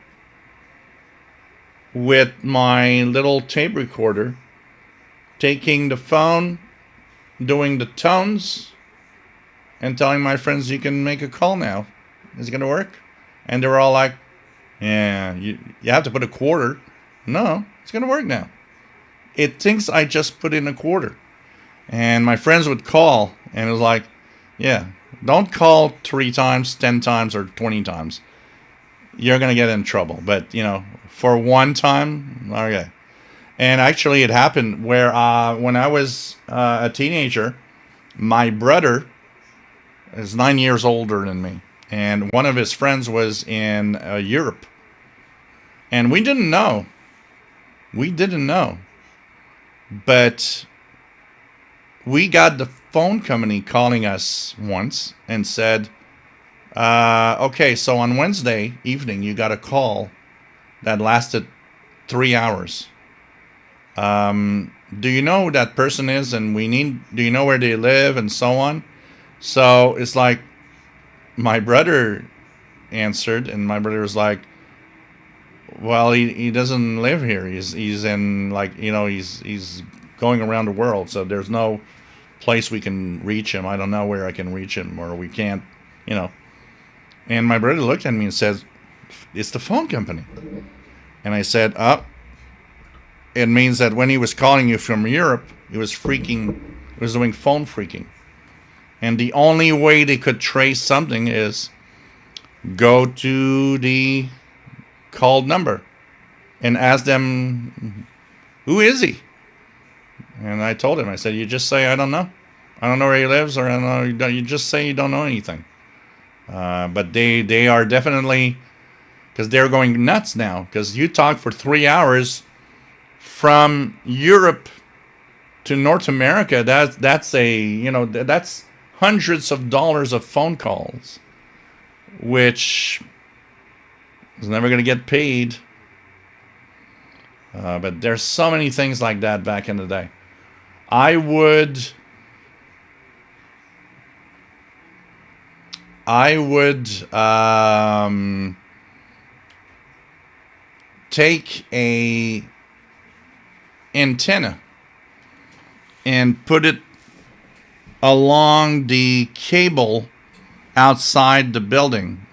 with my little tape recorder, taking the phone, doing the tones, and telling my friends, you can make a call now. Is it going to work? And they were all like, yeah, you have to put a quarter. No, it's going to work now. It thinks I just put in a quarter. And my friends would call, and it was like, yeah, don't call 3 times, 10 times, or 20 times. You're going to get in trouble. But, for one time, okay. And actually it happened where when I was a teenager, my brother is 9 years older than me. And one of his friends was in Europe. And we didn't know. But we got the phone company calling us once and said, okay, so on Wednesday evening, you got a call that lasted 3 hours. Do you know who that person is? And do you know where they live and so on? So it's like, my brother answered, and my brother was like, well, he doesn't live here. He's in, like, he's going around the world, so there's no place we can reach him. I don't know where I can reach him, or we can't, And my brother looked at me and said, it's the phone company. And I said, it means that when he was calling you from Europe, he was doing phone freaking. And the only way they could trace something is go to the called number and ask them, who is he? And I told him, I said, you just say, I don't know. I don't know where he lives, or I don't know. You just say you don't know anything. But they are definitely, because they're going nuts now. Because you talk for 3 hours from Europe to North America. That's that's hundreds of dollars of phone calls, which is never going to get paid. But there's so many things like that back in the day. I would take a antenna and put it along the cable outside the building.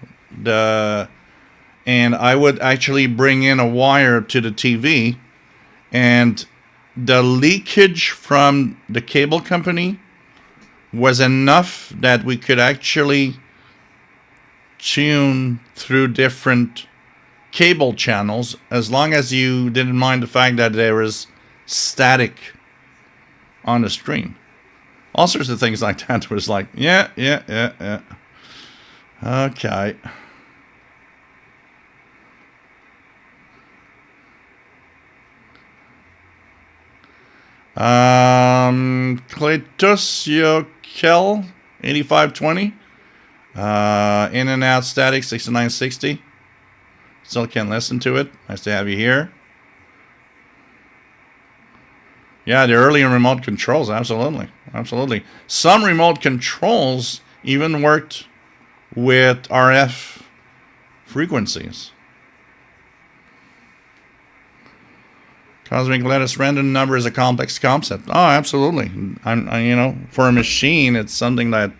And I would actually bring in a wire to the TV, and the leakage from the cable company was enough that we could actually tune through different cable channels, as long as you didn't mind the fact that there was static on the stream. All sorts of things like that was like, yeah. Okay. Cletusio Kel 8520. In and out static 6960. Still can't listen to it. Nice to have you here. Yeah, the early remote controls, absolutely. Some remote controls even worked with RF frequencies. Cosmic lattice random number is a complex concept. Oh, absolutely. For a machine, it's something that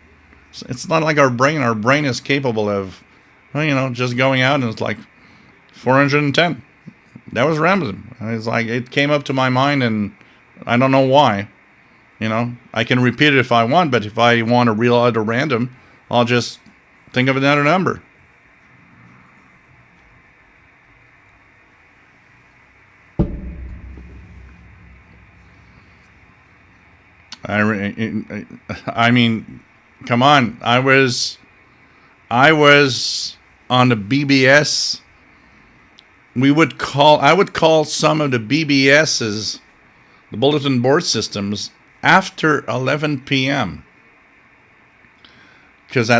it's not like our brain. Our brain is capable of, just going out and it's like 410. That was random. It's like it came up to my mind, and I don't know why. I can repeat it if I want, but if I want a real other random, I'll just think of another number. I mean, come on. I was on the BBS. I would call some of the BBSs, the bulletin board systems, after 11 p.m. Because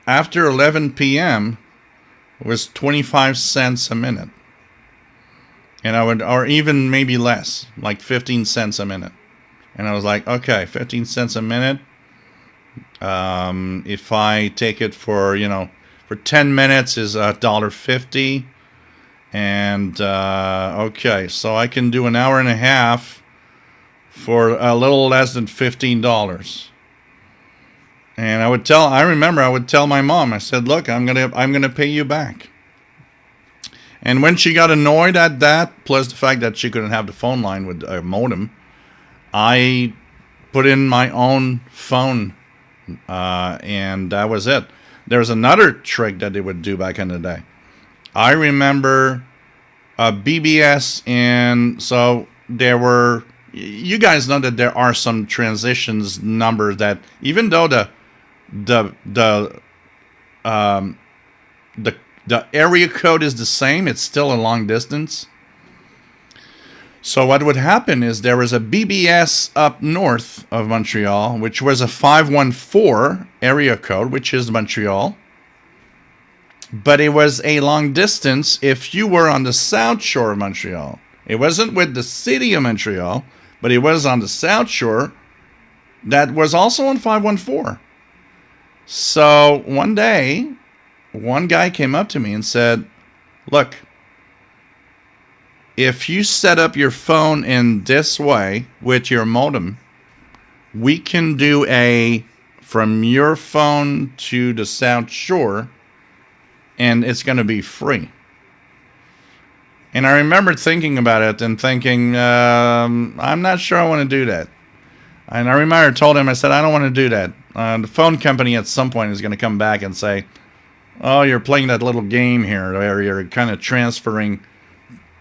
after 11 p.m. was 25 cents a minute. And or even maybe less, like 15 cents a minute. And I was like, okay, 15 cents a minute. If I take it for 10 minutes is $1.50. And, okay, so I can do an hour and a half for a little less than $15. And I remember I would tell my mom, I said, look, I'm gonna pay you back. And when she got annoyed at that, plus the fact that she couldn't have the phone line with a modem, I put in my own phone, and that was it. There's another trick that they would do back in the day. I remember a BBS, and so there were. You guys know that there are some transitions numbers that, even though the area code is the same, it's still a long distance. So what would happen is there was a BBS up north of Montreal, which was a 514 area code, which is Montreal. But it was a long distance if you were on the south shore of Montreal. It wasn't with the city of Montreal, but it was on the south shore that was also on 514. So one day, one guy came up to me and said, look, if you set up your phone in this way with your modem, we can do a from your phone to the South Shore, and it's going to be free. And I remember thinking about it and thinking, I'm not sure I want to do that. And I remember I told him, I said, I don't want to do that. The phone company at some point is going to come back and say, oh, you're playing that little game here where you're kind of transferring,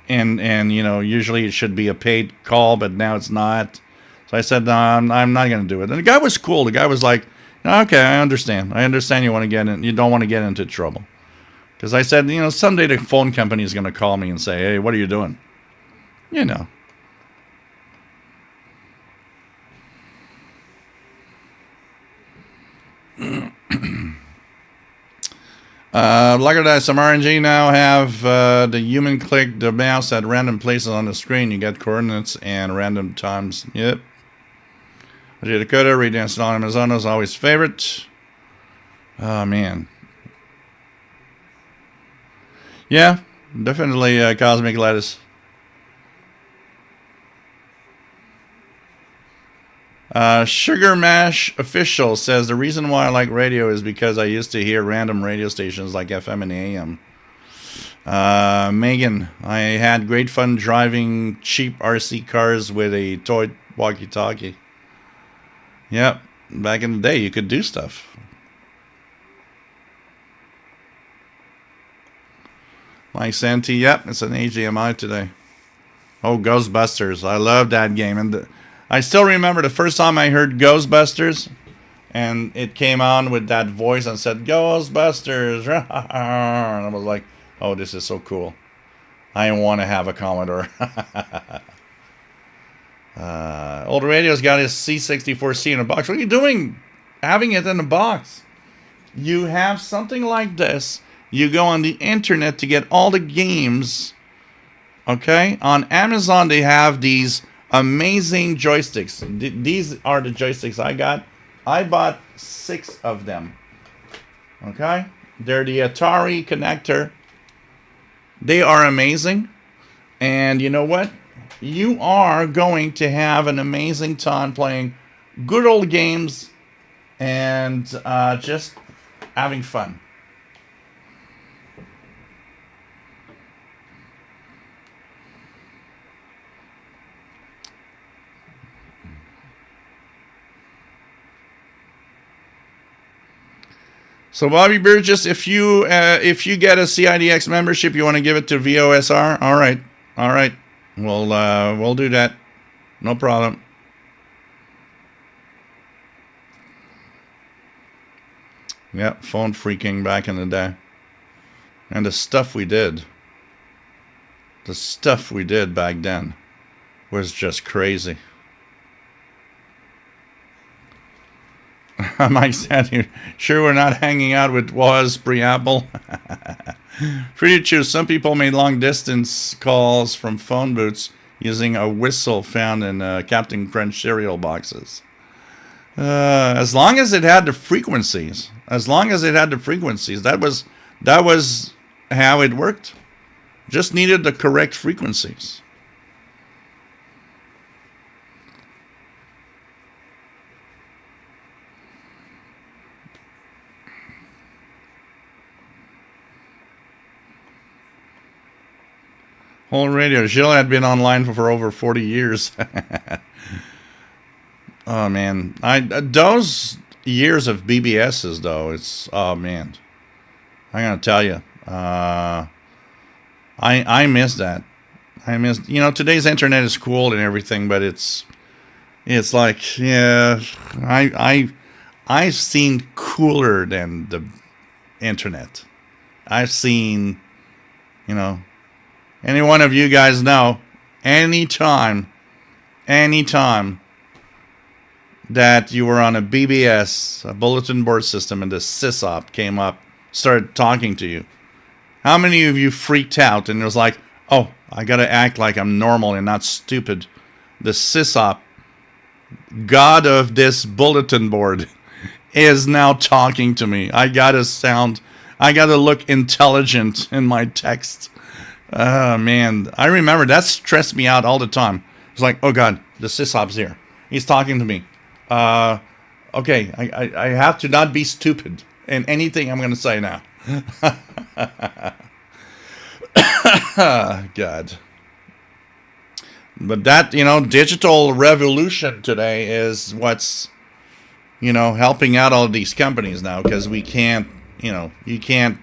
and you know, usually it should be a paid call, but now it's not. So I said, no, I'm not going to do it. And the guy was cool. The guy was like, okay, I understand. I understand you want to get in. You don't want to get into trouble. Because I said, you know, someday the phone company is going to call me and say, hey, what are you doing? You know. Like that, some RNG now have the human click the mouse at random places on the screen. You get coordinates and random times. Yep. Ajay Dakota, read Dance on Amazon is always favorite. Oh, man. Yeah, definitely Cosmic Lettuce. Sugar Mash Official says the reason why I like radio is because I used to hear random radio stations like FM and AM. Megan, I had great fun driving cheap RC cars with a toy walkie-talkie. Yep, back in the day you could do stuff. Mike Santee, yep, it's an HDMI today. Oh, Ghostbusters. I love that game. And I still remember the first time I heard Ghostbusters, and it came on with that voice and said, Ghostbusters. And I was like, oh, this is so cool. I want to have a Commodore. Old Radio's got his C64C in a box. What are you doing having it in a box? You have something like this. You go on the internet to get all the games. Okay? On Amazon, they have these amazing joysticks. These are the joysticks I got. I bought 6 of them. Okay? They're the Atari connector. They are amazing. And you know what? You are going to have an amazing time playing good old games and just having fun. So Bobby Burgess, if you get a CIDX membership, you want to give it to VOSR. All right, we'll do that. No problem. Yeah, phone freaking back in the day, and the stuff we did back then was just crazy. Mike said, sure we're not hanging out with was pre-Apple. Free to choose. Some people made long-distance calls from phone booths using a whistle found in Captain Crunch cereal boxes. As long as it had the frequencies. That was how it worked. Just needed the correct frequencies. Whole radio. Gilles had been online for over 40 years. Oh man, those years of BBSs though, it's oh man, I gotta tell you, I miss that. I miss, today's internet is cool and everything, but it's like, yeah, I've seen cooler than the internet. I've seen, any one of you guys know, anytime that you were on a BBS, a bulletin board system, and the sysop came up, started talking to you, how many of you freaked out and it was like, oh, I gotta act like I'm normal and not stupid? The sysop, god of this bulletin board, is now talking to me. I gotta I gotta look intelligent in my text. Man, I remember that stressed me out all the time. It's like, oh God, the sysop's here. He's talking to me. Okay, I have to not be stupid in anything I'm gonna say now. God. But that, digital revolution today is what's, helping out all of these companies now, because we can't, you can't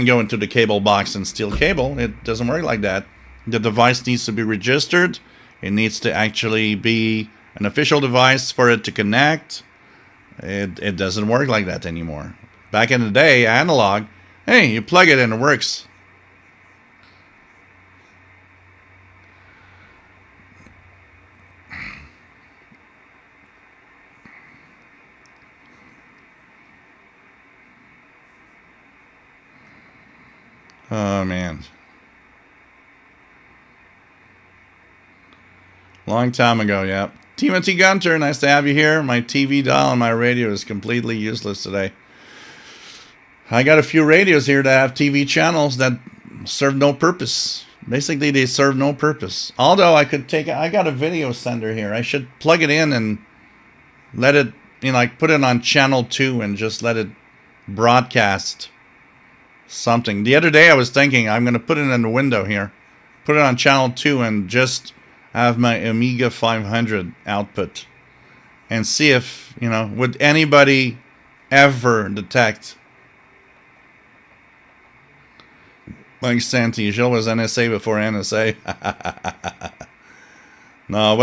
go into the cable box and steal cable. It doesn't work like that. The device needs to be registered. It needs to actually be an official device for it to connect. It doesn't work like that anymore. Back in the day, analog, hey, you plug it and it works. Oh, man. Long time ago, yeah. Timothy Gunter, nice to have you here. My TV dial and my radio is completely useless today. I got a few radios here that have TV channels that serve no purpose. Basically, they serve no purpose. Although I got a video sender here. I should plug it in and let it, put it on channel 2 and just let it broadcast something. The other day I was thinking I'm going to put it in the window here, put it on channel 2 and just have my Amiga 500 output and see if, would anybody ever detect. Like Santi, Gilles was NSA before NSA. No,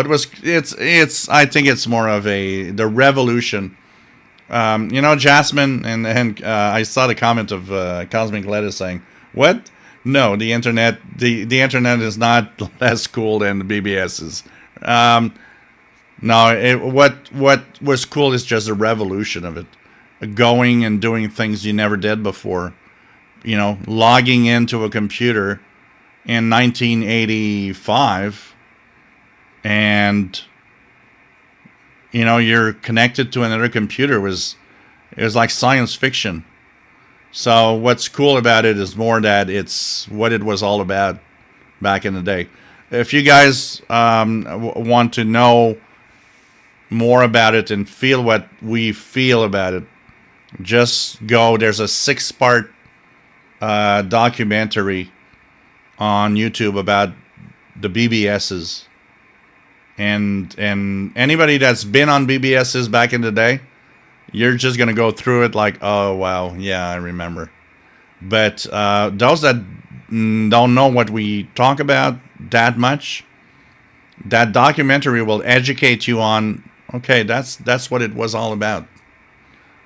I think it's more of the revolution. Jasmine, and I saw the comment of Cosmic Lettuce saying, what? No, the internet is not less cool than the BBS's. No, what was cool is just the revolution of it. Going and doing things you never did before. Logging into a computer in 1985 and you're connected to another computer. It was like science fiction. So what's cool about it is more that it's what it was all about back in the day. If you guys want to know more about it and feel what we feel about it, just go. There's a 6-part documentary on YouTube about the BBSs. And anybody that's been on BBSs back in the day, you're just going to go through it like, oh, wow, yeah, I remember. But those that don't know what we talk about that much, that documentary will educate you on, okay, that's what it was all about.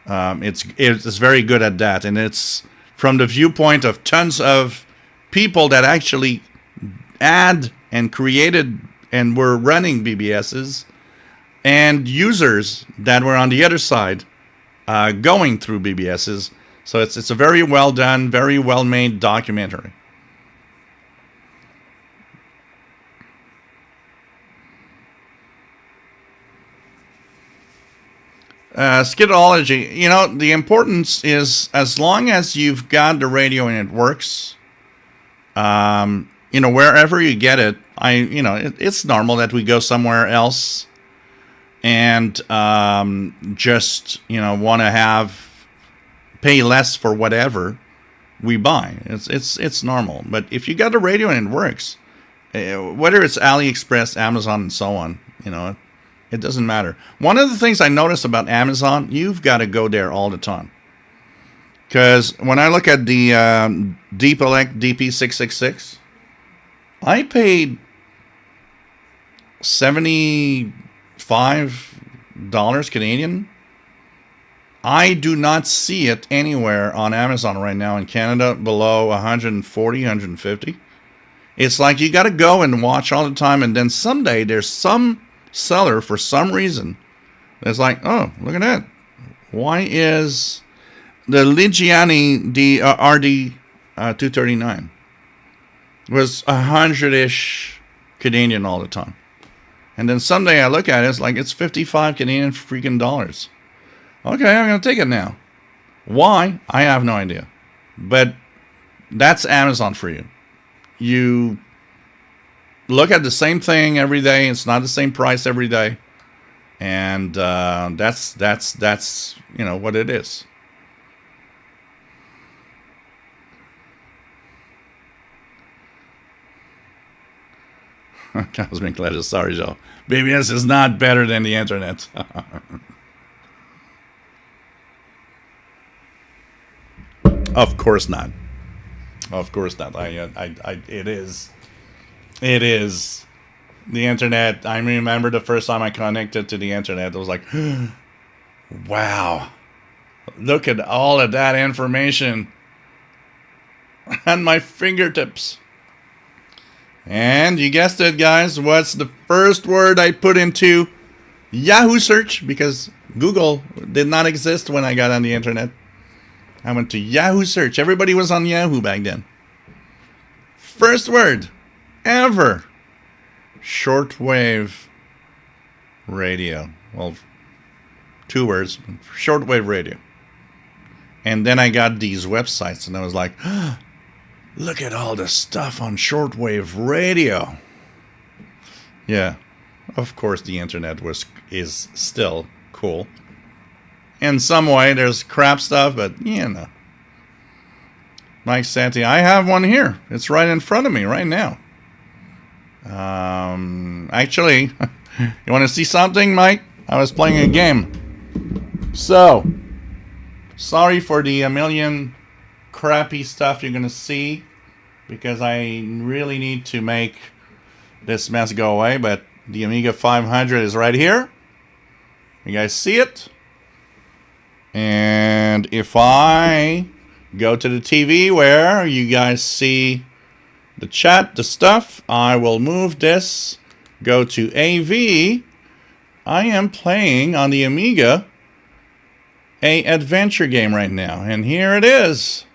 It's very good at that. And it's from the viewpoint of tons of people that actually add and created and were running BBSs, and users that were on the other side going through BBSs. So it's a very well done, very well made documentary. Skidology, the importance is as long as you've got the radio and it works, wherever you get it, it's normal that we go somewhere else and just want to pay less for whatever we buy. It's normal. But if you got a radio and it works, whether it's AliExpress, Amazon, and so on, it doesn't matter. One of the things I noticed about Amazon, you've got to go there all the time. Because when I look at the Deep Elect DP666, I paid $75 Canadian. I do not see it anywhere on Amazon right now in Canada below 140, 150. It's like you got to go and watch all the time, and then someday there's some seller for some reason that's like, oh, look at that. Why is the Ligiani RD 239 was 100-ish Canadian all the time. And then someday I look at it, it's like it's 55 Canadian freaking dollars. Okay, I'm going to take it now. Why? I have no idea. But that's Amazon for you. You look at the same thing every day. It's not the same price every day. And that's what it is. Cosmic Letters, sorry, Joe. BBS is not better than the internet. Of course not. Of course not. It is. It is. The internet. I remember the first time I connected to the internet, I was like, wow. Look at all of that information at my fingertips. And you guessed it, guys. What's the first word I put into Yahoo search? Because Google did not exist when I got on the internet. I went to Yahoo search. Everybody was on Yahoo back then. First word ever. Shortwave radio. Well, 2 words. Shortwave radio. And then I got these websites and I was like, look at all the stuff on shortwave radio. Yeah, of course the internet is still cool. In some way, there's crap stuff, but Mike Santi, I have one here. It's right in front of me right now. Actually, you want to see something, Mike? I was playing a game. So, sorry for the a million crappy stuff you're going to see, because I really need to make this mess go away, but the Amiga 500 is right here. You guys see it? And if I go to the TV where you guys see the chat, the stuff, I will move this, go to AV. I am playing on the Amiga a adventure game right now, and here it is.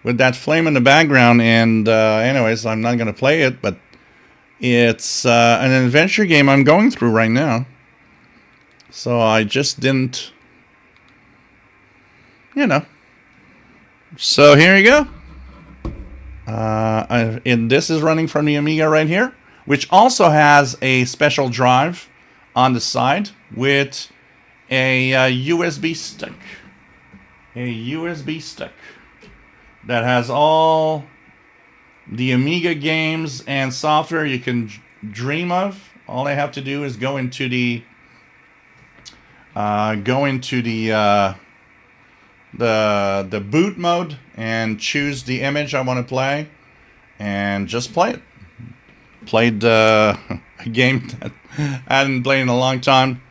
With that flame in the background, and anyways, I'm not going to play it, but it's an adventure game I'm going through right now. So I just didn't, So here you go. And this is running from the Amiga right here, which also has a special drive on the side with a USB stick. A USB stick that has all the Amiga games and software you can dream of. All I have to do is go into the boot mode and choose the image I want to play, and just play it. Played a game that I hadn't played in a long time.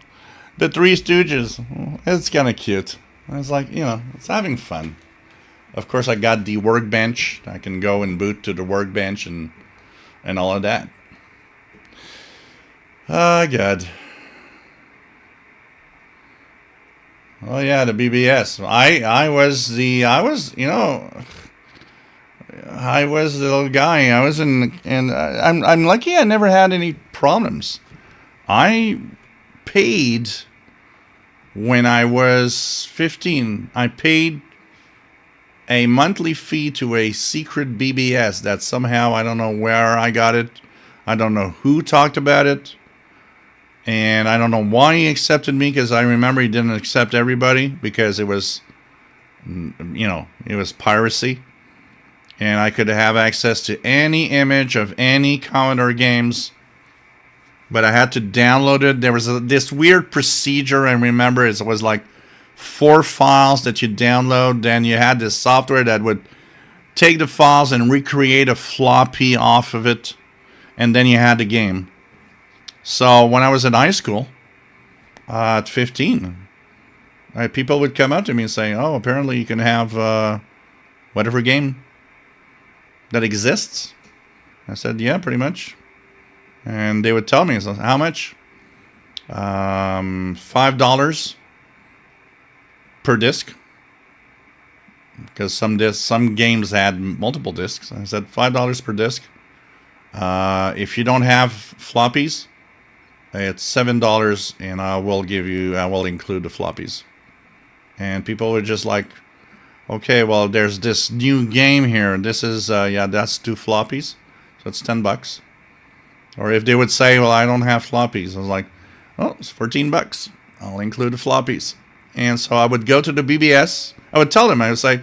The Three Stooges. It's kind of cute. I was like, it's having fun. Of course, I got the workbench. I can go and boot to the workbench and all of that. Oh, God. Oh, yeah, the BBS. I was the little guy. I was I'm lucky I never had any problems. I paid when I was 15. I paid a monthly fee to a secret BBS that somehow, I don't know where I got it. I don't know who talked about it. And I don't know why he accepted me, because I remember he didn't accept everybody, because it was, it was piracy. And I could have access to any image of any Commodore games, but I had to download it. There was this weird procedure, I remember. It was like 4 files that you download. Then you had this software that would take the files and recreate a floppy off of it. And then you had the game. So when I was in high school, at 15, people would come up to me and say, oh, apparently you can have whatever game that exists. I said, yeah, pretty much. And they would tell me, so how much? $5 per disc, because some games had multiple discs. I said $5 per disc. If you don't have floppies, it's $7, and I will include the floppies. And people were just like, okay, well, there's this new game here. This is, yeah, that's 2 floppies. So it's $10. Or if they would say, well, I don't have floppies. I was like, oh, it's $14. I'll include the floppies. And so I would go to the BBS. I would tell them, I would say,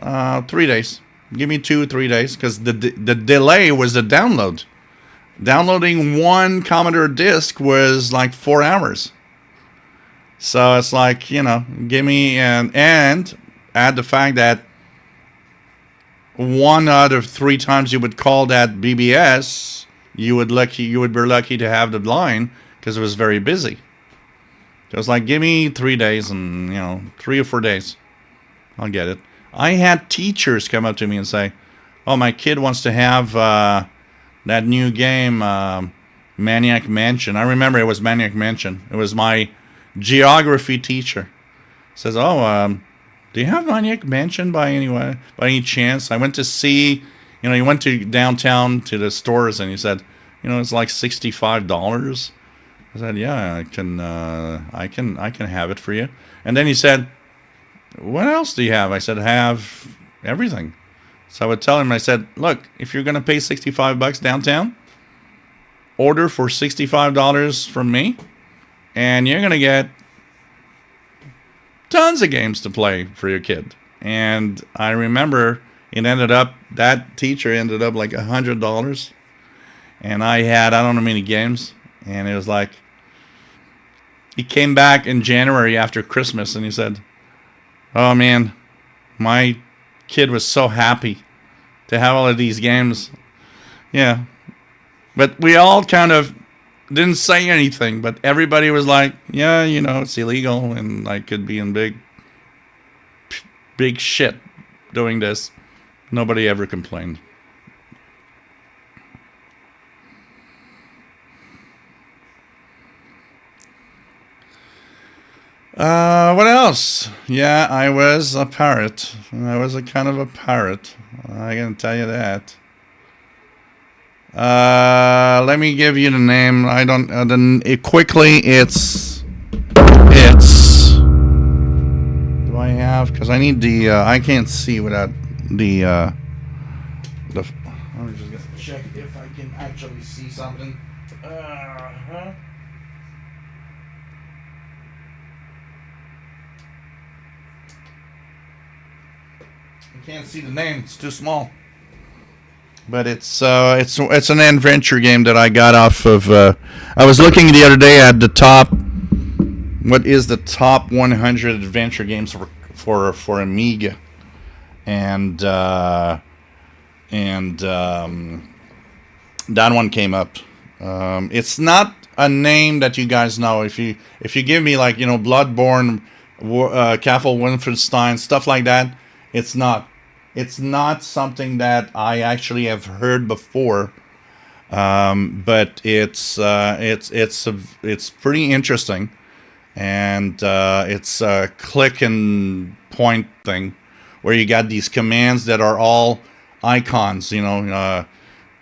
3 days. Give me 2-3 days. Because the delay was the download. Downloading one Commodore disk was like 4 hours. So it's like, you know, give me and add the fact that 1 out of 3 times you would call that BBS, you would be lucky to have the line because it was very busy. So it's like, give me 3 days and, you know, 3 or 4 days. I'll get it. I had teachers come up to me and say, oh, my kid wants to have that new game, Maniac Mansion. I remember it was Maniac Mansion. It was my geography teacher. Says, oh, do you have Maniac Mansion by any chance? I went to see, you know, he went to downtown to the stores and he said, you know, it's like $65. I said, yeah, I can have it for you. And then he said, what else do you have? I said, I have everything. So I would tell him, I said, look, if you're going to pay $65 downtown, order for $65 from me, and you're going to get tons of games to play for your kid. And I remember that teacher ended up like $100. And I had, I don't know how many games. And it was like, he came back in January after Christmas and he said, oh man, my kid was so happy to have all of these games. Yeah. But we all kind of didn't say anything, but everybody was like, yeah, you know, it's illegal and I could be in big shit doing this. Nobody ever complained. What else? Yeah, I was a parrot. I was a kind of a parrot. I can tell you that. Let me give you the name. I don't. Quickly. It's. Do I have? Because I need the. I can't see without the. I'm just gonna check if I can actually see something. I can't see the name. It's too small. But it's an adventure game that I got off of. I was looking the other day at the top. What is the top 100 adventure games for Amiga? And that one came up. It's not a name that you guys know. If you give me like, you know, Bloodborne, Castle Wolfenstein, stuff like that, it's not. It's not something that I actually have heard before, but it's pretty interesting, and it's a click and point thing where you got these commands that are all icons, you know,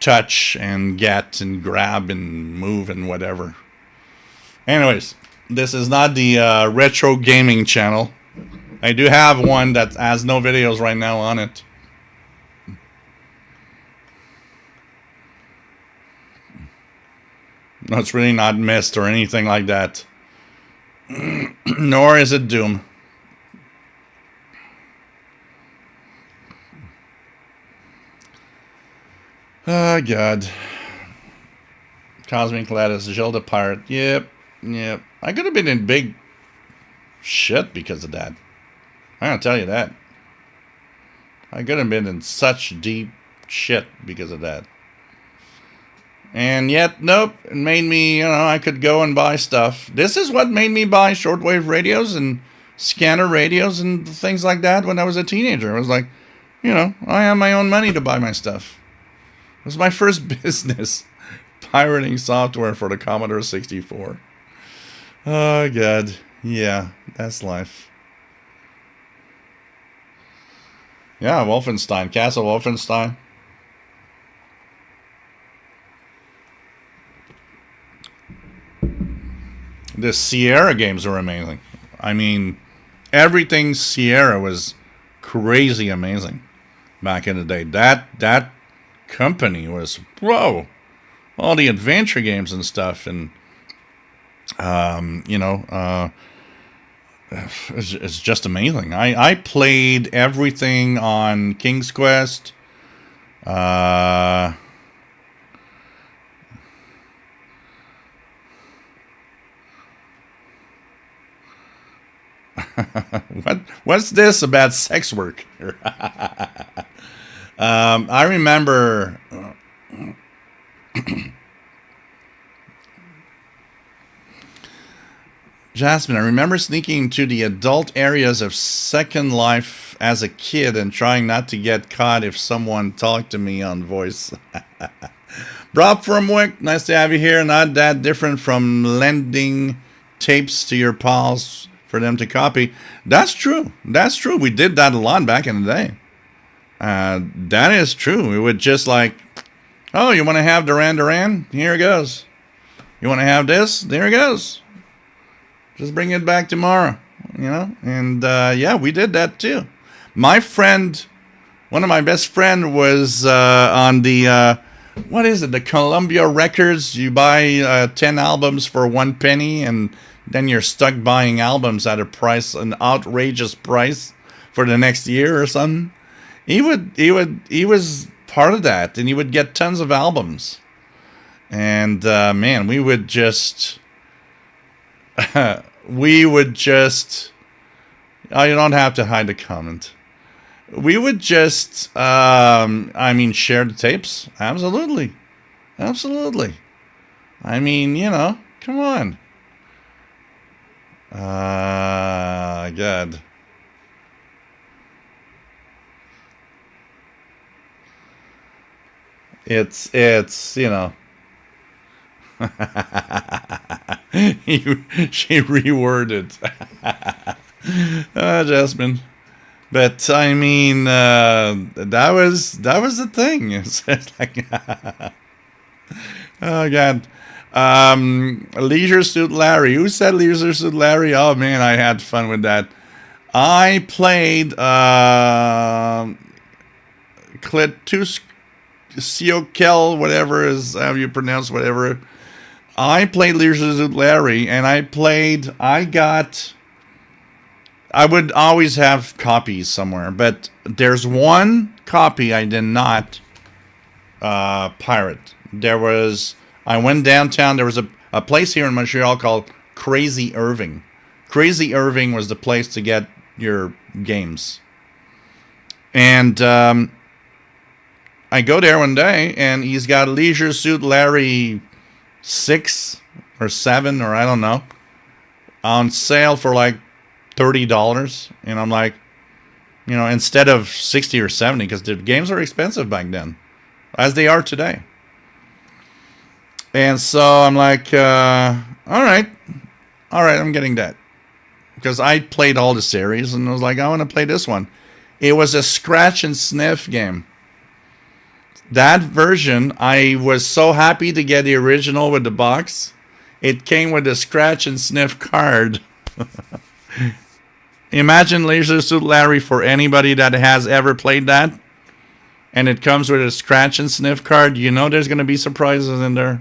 touch and get and grab and move and whatever. Anyways, this is not the retro gaming channel. I do have one that has no videos right now on it. No, it's really not Myst or anything like that. Nor is it Doom. Oh, God. Cosmic Lattice, Jill the Pirate. Yep. I could have been in big shit because of that. I'm going to tell you that. I could have been in such deep shit because of that. And yet, nope, it made me, you know, I could go and buy stuff. This is what made me buy shortwave radios and scanner radios and things like that when I was a teenager. I was like, you know, I have my own money to buy my stuff. It was my first business, pirating software for the Commodore 64. Oh, God. Yeah, that's life. Yeah, Wolfenstein. Castle Wolfenstein. The Sierra games were amazing. I mean, everything Sierra was crazy amazing back in the day. That company was, whoa, all the adventure games and stuff, and it's just amazing. I played everything on King's Quest. What's this about sex work? I remember Jasmine, I remember sneaking into the adult areas of Second Life as a kid and trying not to get caught if someone talked to me on voice. Rob from Wick, nice to have you here. Not that different from lending tapes to your pals for them to copy. That's true. That's true. We did that a lot back in the day. That is true. We would just like, oh, you want to have Duran Duran? Here it goes. You want to have this? There it goes. Just bring it back tomorrow, And yeah, we did that too. My friend, one of my best friend, was on the what is it? The Columbia Records. You buy 10 albums for 1 penny, and then you're stuck buying albums at an outrageous price for the next year or something. He was part of that, and he would get tons of albums. And man, we would just. Oh, you don't have to hide the comment. We would just, share the tapes. Absolutely. Absolutely. Come on. God. It's she reworded. Jasmine. But that was the thing. It's like, oh God. Leisure Suit Larry. Who said Leisure Suit Larry? Oh man, I had fun with that. I played Siokel, whatever is how you pronounce whatever. I played Leisure Suit Larry, and I would always have copies somewhere, but there's one copy I did not pirate. I went downtown, there was a place here in Montreal called Crazy Irving. Crazy Irving was the place to get your games. And I go there one day, and he's got Leisure Suit Larry 6 or 7, or I don't know, on sale for like $30. And I'm like, instead of 60 or 70, because the games are expensive back then, as they are today. And so I'm like, all right, I'm getting that. Because I played all the series, and I was like, I want to play this one. It was a scratch and sniff game. That version, I was so happy to get the original with the box. It came with a scratch and sniff card. Imagine Leisure Suit Larry for anybody that has ever played that. And it comes with a scratch and sniff card. There's going to be surprises in there.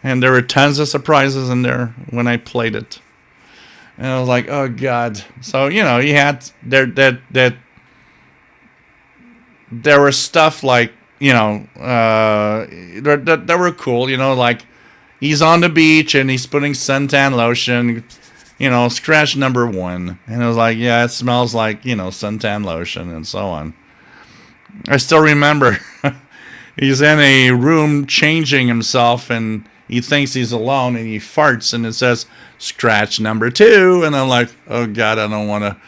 And there were tons of surprises in there when I played it. And I was like, oh God. So, you had there was stuff like, that were cool, like he's on the beach and he's putting suntan lotion, scratch number 1. And I was like, yeah, it smells like, suntan lotion and so on. I still remember he's in a room changing himself and he thinks he's alone and he farts and it says scratch number 2. And I'm like, oh God, I don't want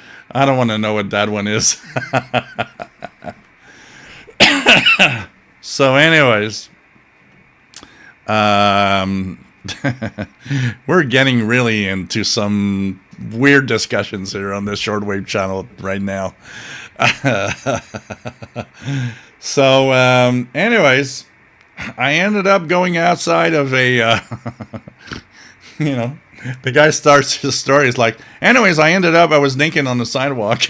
to know what that one is. So anyways, we're getting really into some weird discussions here on this shortwave channel right now. So anyways, I ended up going outside of You know, the guy starts his story. It's like, anyways, I was naked on the sidewalk.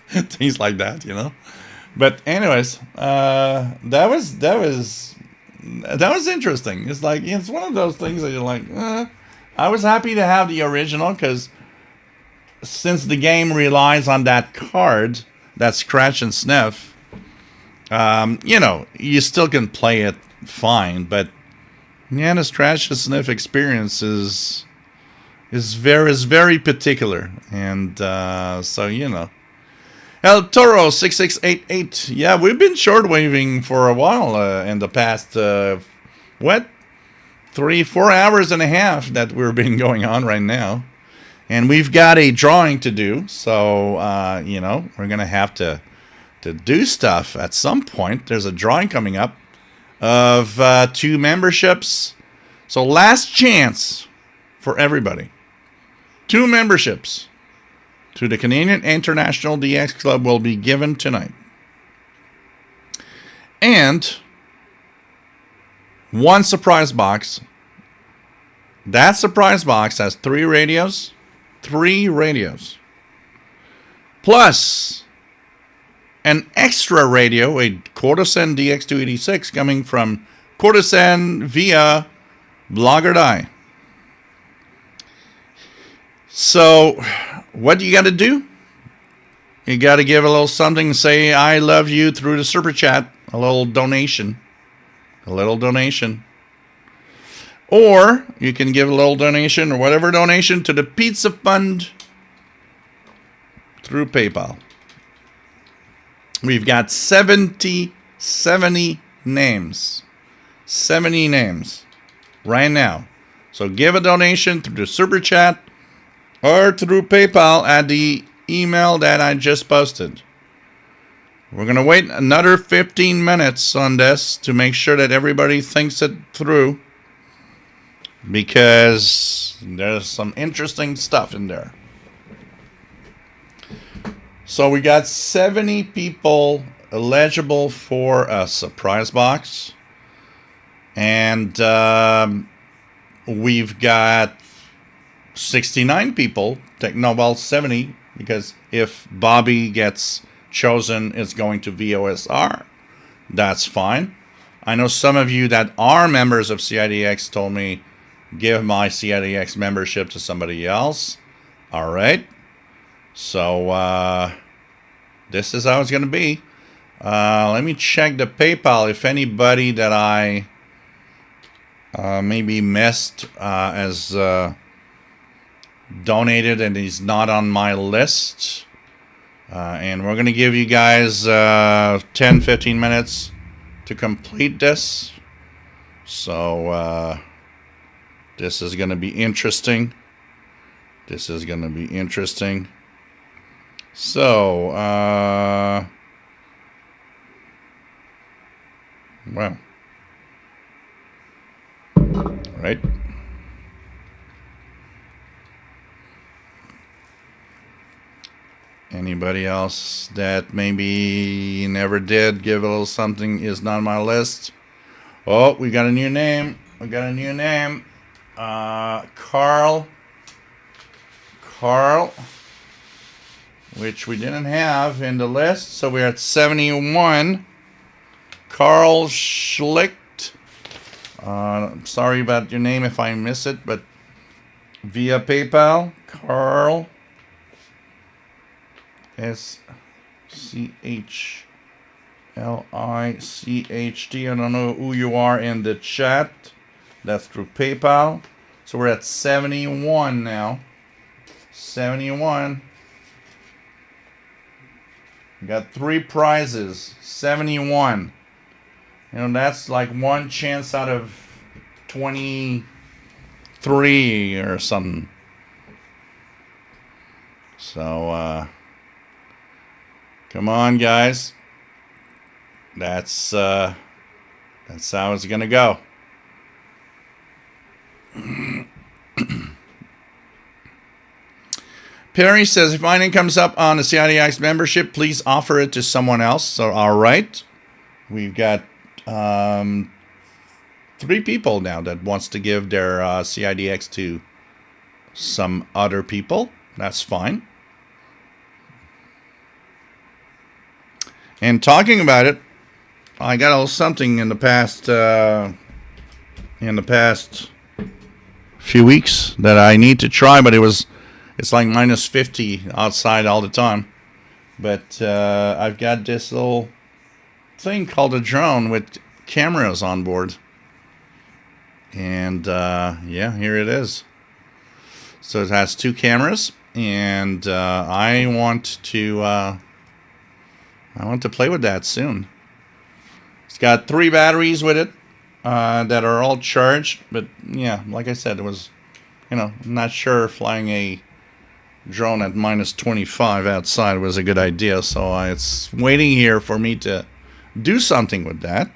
Things like that, you know. But anyways, that was interesting. It's like, it's one of those things that you're like, I was happy to have the original, because since the game relies on that card, that scratch and sniff, you know, you still can play it fine, but yeah, the scratch and sniff experience is very particular, and so, you know. El Toro 6688. Yeah, we've been shortwaving for a while in the past 3-4 hours and a half that we've been going on right now. And we've got a drawing to do, so you know, we're gonna have to do stuff at some point. There's a drawing coming up of 2 memberships. So last chance for everybody. 2 memberships to the Canadian International DX Club will be given tonight. And 1 surprise box. That surprise box has 3 radios. 3 radios. Plus an extra radio, a Courtesan DX286 coming from Courtesan via Blogger Die. So, what you got to do? You got to give a little something, say I love you through the super chat, a little donation. Or you can give a little donation or whatever donation to the Pizza Fund through PayPal. We've got 70 names. 70 names right now. So give a donation through the super chat or through PayPal at the email that I just posted. We're going to wait another 15 minutes on this to make sure that everybody thinks it through, because there's some interesting stuff in there. So we got 70 people eligible for a surprise box. And we've got 69 people, 70, because if Bobby gets chosen, it's going to VOSR. That's fine. I know some of you that are members of CIDX told me, give my CIDX membership to somebody else. All right. So this is how it's going to be. Let me check the PayPal. If anybody that I maybe missed as donated and he's not on my list. And we're going to give you guys 10-15 minutes to complete this. So this is going to be interesting. So, well, right. Anybody else that maybe never did give a little something is not on my list. Oh, we got a new name. Carl, which we didn't have in the list. So we're at 71. Carl Schlicht. Sorry about your name if I miss it, but via PayPal, Carl. SCHLICHT. I don't know who you are in the chat. That's through PayPal. So we're at 71 now. 71. We got 3 prizes. 71. You know, that's like 1 chance out of 23 or something. So, come on, guys. That's how it's gonna go. Perry says, if my name comes up on the CIDX membership, please offer it to someone else. So, all right. We've got 3 people now that wants to give their CIDX to some other people. That's fine. And talking about it, I got a little something in the past few weeks that I need to try, but it's like minus 50 outside all the time. But I've got this little thing called a drone with cameras on board. And yeah, here it is. So it has 2 cameras, and I want to play with that soon. It's got 3 batteries with it that are all charged. But yeah, like I said, it was, I'm not sure flying a drone at minus 25 outside was a good idea. So it's waiting here for me to do something with that.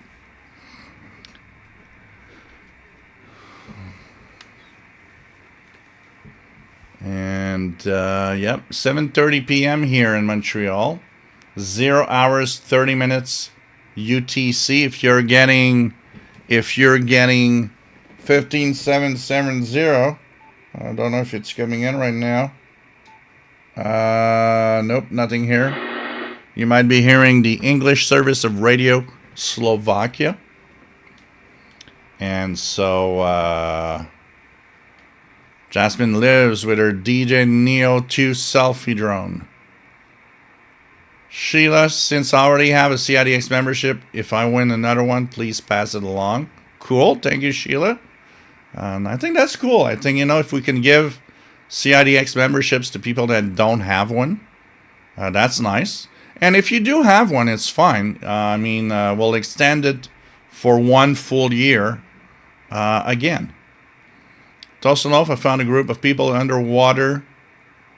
And yep, 7:30 p.m. here in Montreal. 0 hours 30 minutes UTC. If you're getting 15770, I don't know if it's coming in right now. Nope, nothing here. You might be hearing the English service of Radio Slovakia. And so Jasmine lives with her DJ Neo 2 selfie drone. Sheila, since I already have a CIDX membership, if I win another one, please pass it along. Cool. Thank you, Sheila. I think that's cool. I think, if we can give CIDX memberships to people that don't have one, that's nice. And if you do have one, it's fine. We'll extend it for 1 full year again. Tosanov, I found a group of people underwater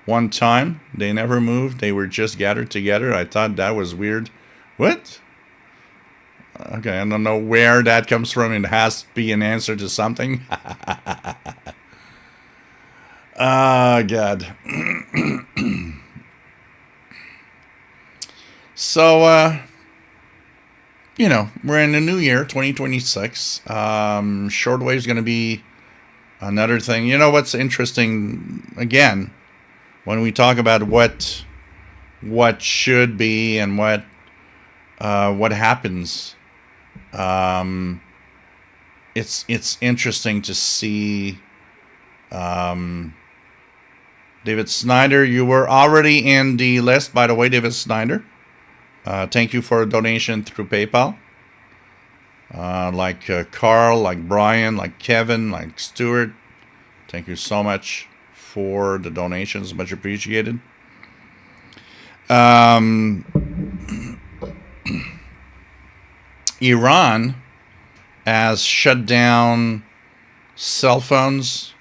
one time. They never moved. They were just gathered together. I thought that was weird. What? Okay, I don't know where that comes from. It has to be an answer to something. God. So, we're in the new year, 2026. Shortwave is going to be another thing. What's interesting, again, when we talk about what should be and what happens, it's interesting to see. David Snyder, you were already in the list, by the way, David Snyder. Thank you for a donation through PayPal. Like Carl, like Brian, like Kevin, like Stuart. Thank you so much for the donations. Much appreciated. Iran has shut down cell phones,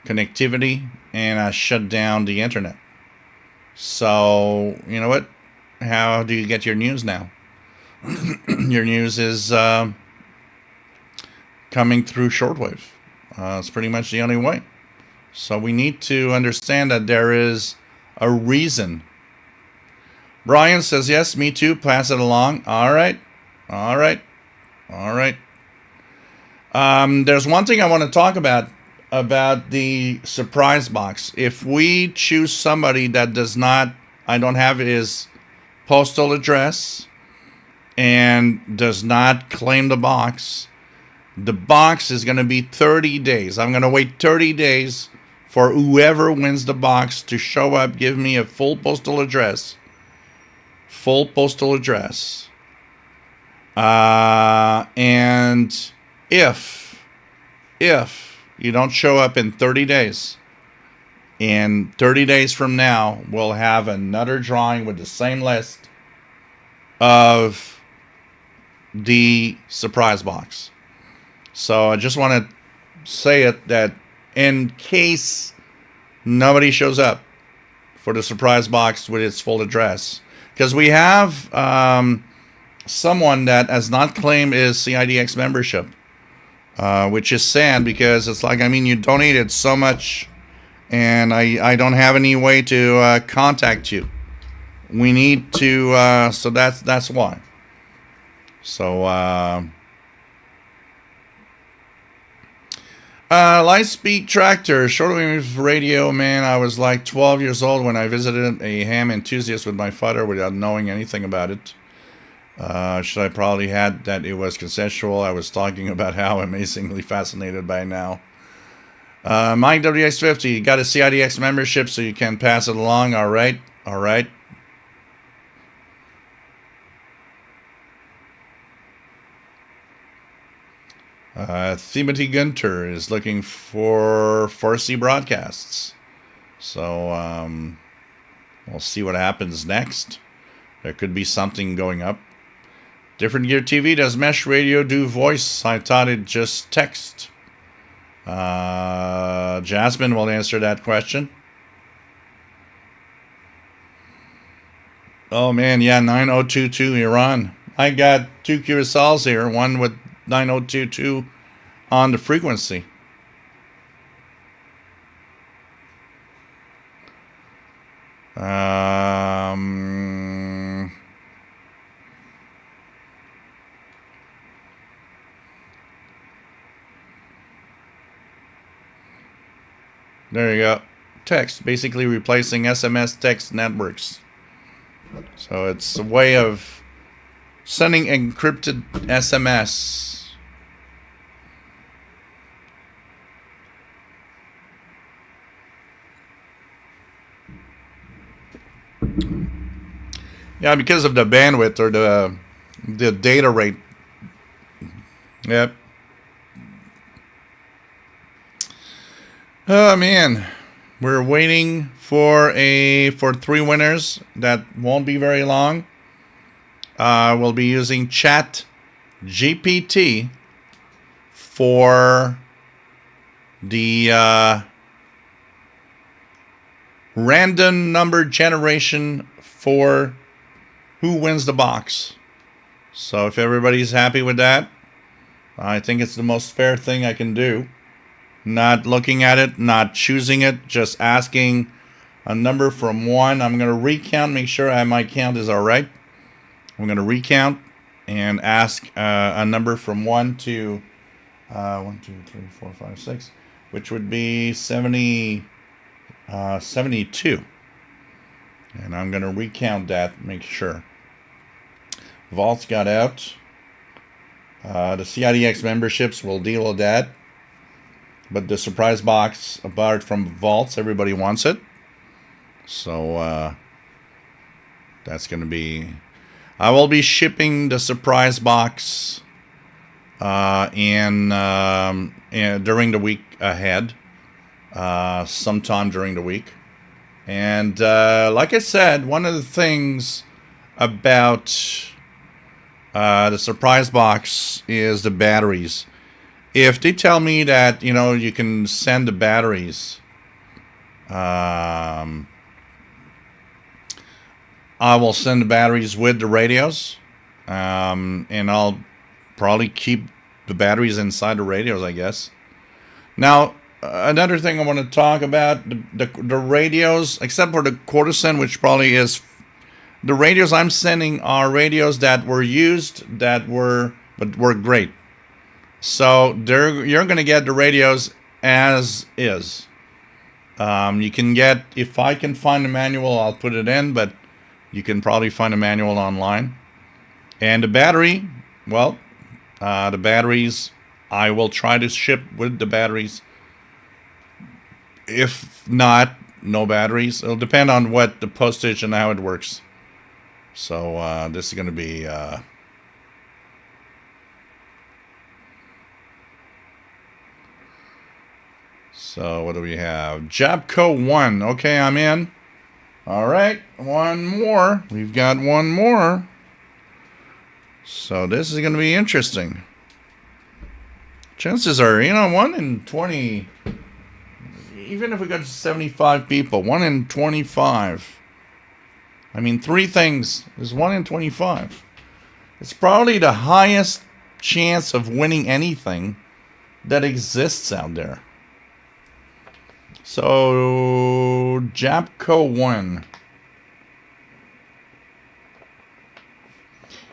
connectivity, and has shut down the internet. So, you know what? How do you get your news now? Your news is coming through shortwave. It's pretty much the only way. So we need to understand that there is a reason. Brian says, yes, me too. Pass it along. All right. There's one thing I want to talk about the surprise box. If we choose somebody that I don't have his postal address and does not claim the box is going to be 30 days. I'm going to wait 30 days for whoever wins the box to show up, give me a full postal address. And if you don't show up in 30 days, in 30 days from now, we'll have another drawing with the same list of the surprise box. So I just want to say it that in case nobody shows up for the surprise box with its full address, because we have someone that has not claimed his CIDX membership, which is sad because it's like, you donated so much and I don't have any way to contact you. We need to, so that's why. So, Lightspeed Tractor, shortwave radio, man. I was like 12 years old when I visited a ham enthusiast with my father without knowing anything about it. Should I probably had that it was consensual? I was talking about how amazingly fascinated by now. Mike WX50, got a CIDX membership so you can pass it along. All right. All right. Timothy Gunter is looking for Farsi broadcasts. So we'll see what happens next. There could be something going up. Different Gear TV, does mesh radio do voice? I thought it just text. Jasmine will answer that question. Oh man, yeah, 9022 Iran. I got two QSLs here, one with 9022 on the frequency. There you go. Text, basically replacing SMS text networks. So it's a way of sending encrypted SMS. Yeah, because of the bandwidth or the data rate. Yep. Oh man, we're waiting for three winners. That won't be very long. We'll be using Chat GPT for the random number generation for who wins the box. So if everybody's happy with that, I think it's the most fair thing I can do. Not looking at it, not choosing it, just asking a number from 1. I'm going to recount, make sure my count is all right. I'm going to recount and ask a number from 1 to 1, 2, 3, 4, 5, 6, which would be 72. And I'm going to recount that, make sure. Vaults got out. The CIDX memberships will deal with that. But the surprise box, apart from vaults, everybody wants it. So that's going to be... I will be shipping the surprise box during the week ahead. Sometime during the week. And like I said, one of the things about the surprise box is the batteries. If they tell me that, you can send the batteries, I will send the batteries with the radios, and I'll probably keep the batteries inside the radios, I guess. Now, another thing I want to talk about, the radios, except for the quarter cent, which probably is, the radios I'm sending are radios that were used, but were great. So you're going to get the radios as is. You can get, if I can find a manual, I'll put it in, but you can probably find a manual online. And the battery, well, the batteries, I will try to ship with the batteries. If not, no batteries. It'll depend on what the postage and how it works. So this is going to be... So what do we have? Jabco 1. Okay, I'm in. All right, one more. We've got one more. So this is going to be interesting. Chances are, 1 in 20. Even if we got 75 people, 1 in 25. I mean, 3 things is 1 in 25. It's probably the highest chance of winning anything that exists out there. So, Jabco 1.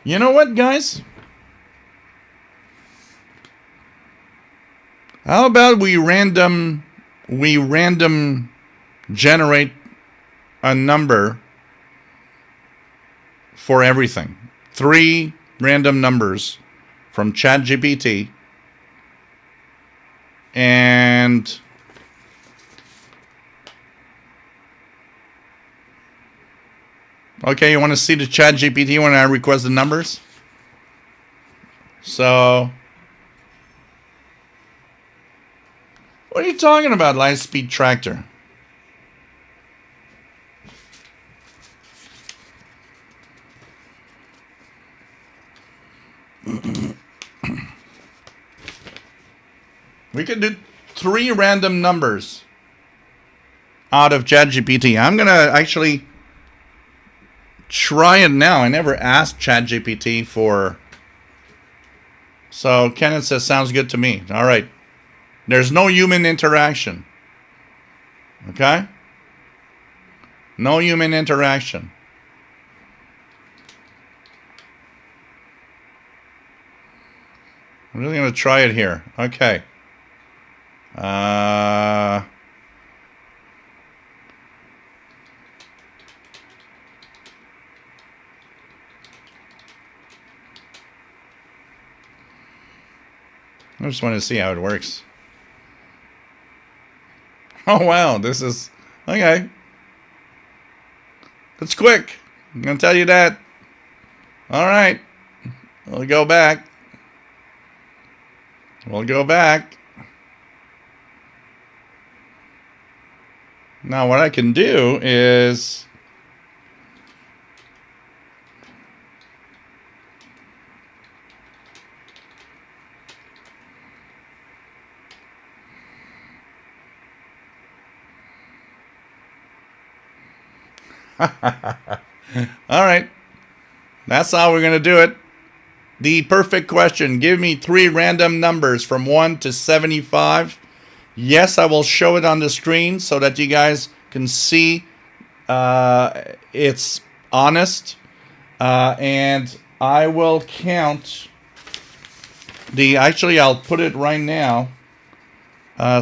You know what, guys? How about we random generate a number for everything? 3 random numbers from ChatGPT, and okay, you want to see the ChatGPT when I request the numbers? So, what are you talking about, Lightspeed Tractor? We could do 3 random numbers out of ChatGPT. I'm going to actually try it now. I never asked ChatGPT for... So Kenneth says, sounds good to me. All right. There's no human interaction. Okay? No human interaction. I'm really going to try it here. Okay. I just want to see how it works. Oh, wow. This is... Okay. It's quick. I'm going to tell you that. All right. We'll go back. We'll go back. Now what I can do is... All right. That's how we're going to do it. The perfect question. Give me 3 random numbers from 1 to 75. Yes, I will show it on the screen so that you guys can see it's honest. And I will count the... Actually, I'll put it right now.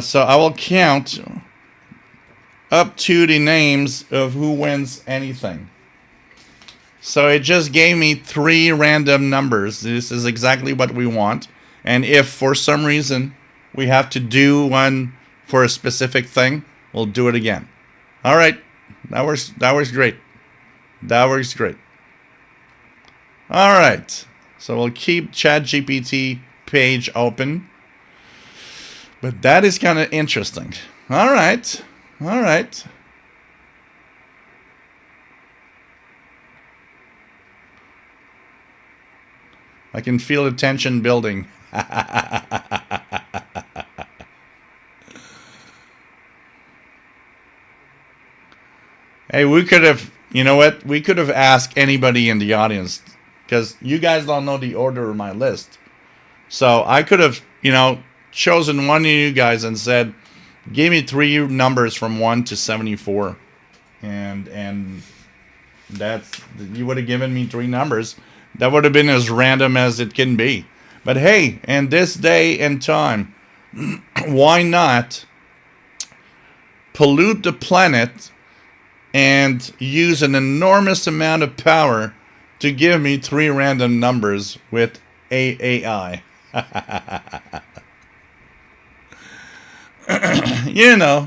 So I will count up to the names of who wins anything. So it just gave me 3 random numbers. This is exactly what we want. And if for some reason we have to do one for a specific thing, we'll do it again. All right. That works great. That works great. All right. So we'll keep ChatGPT page open. But that is kind of interesting. All right. All right. I can feel the tension building. Hey, we could have, you know what? We could have asked anybody in the audience, because you guys don't know the order of my list. So I could have, chosen one of you guys and said, give me 3 numbers from 1 to 74. And that's, you would have given me 3 numbers. That would have been as random as it can be. But hey, in this day and time, why not pollute the planet and use an enormous amount of power to give me 3 random numbers with AI?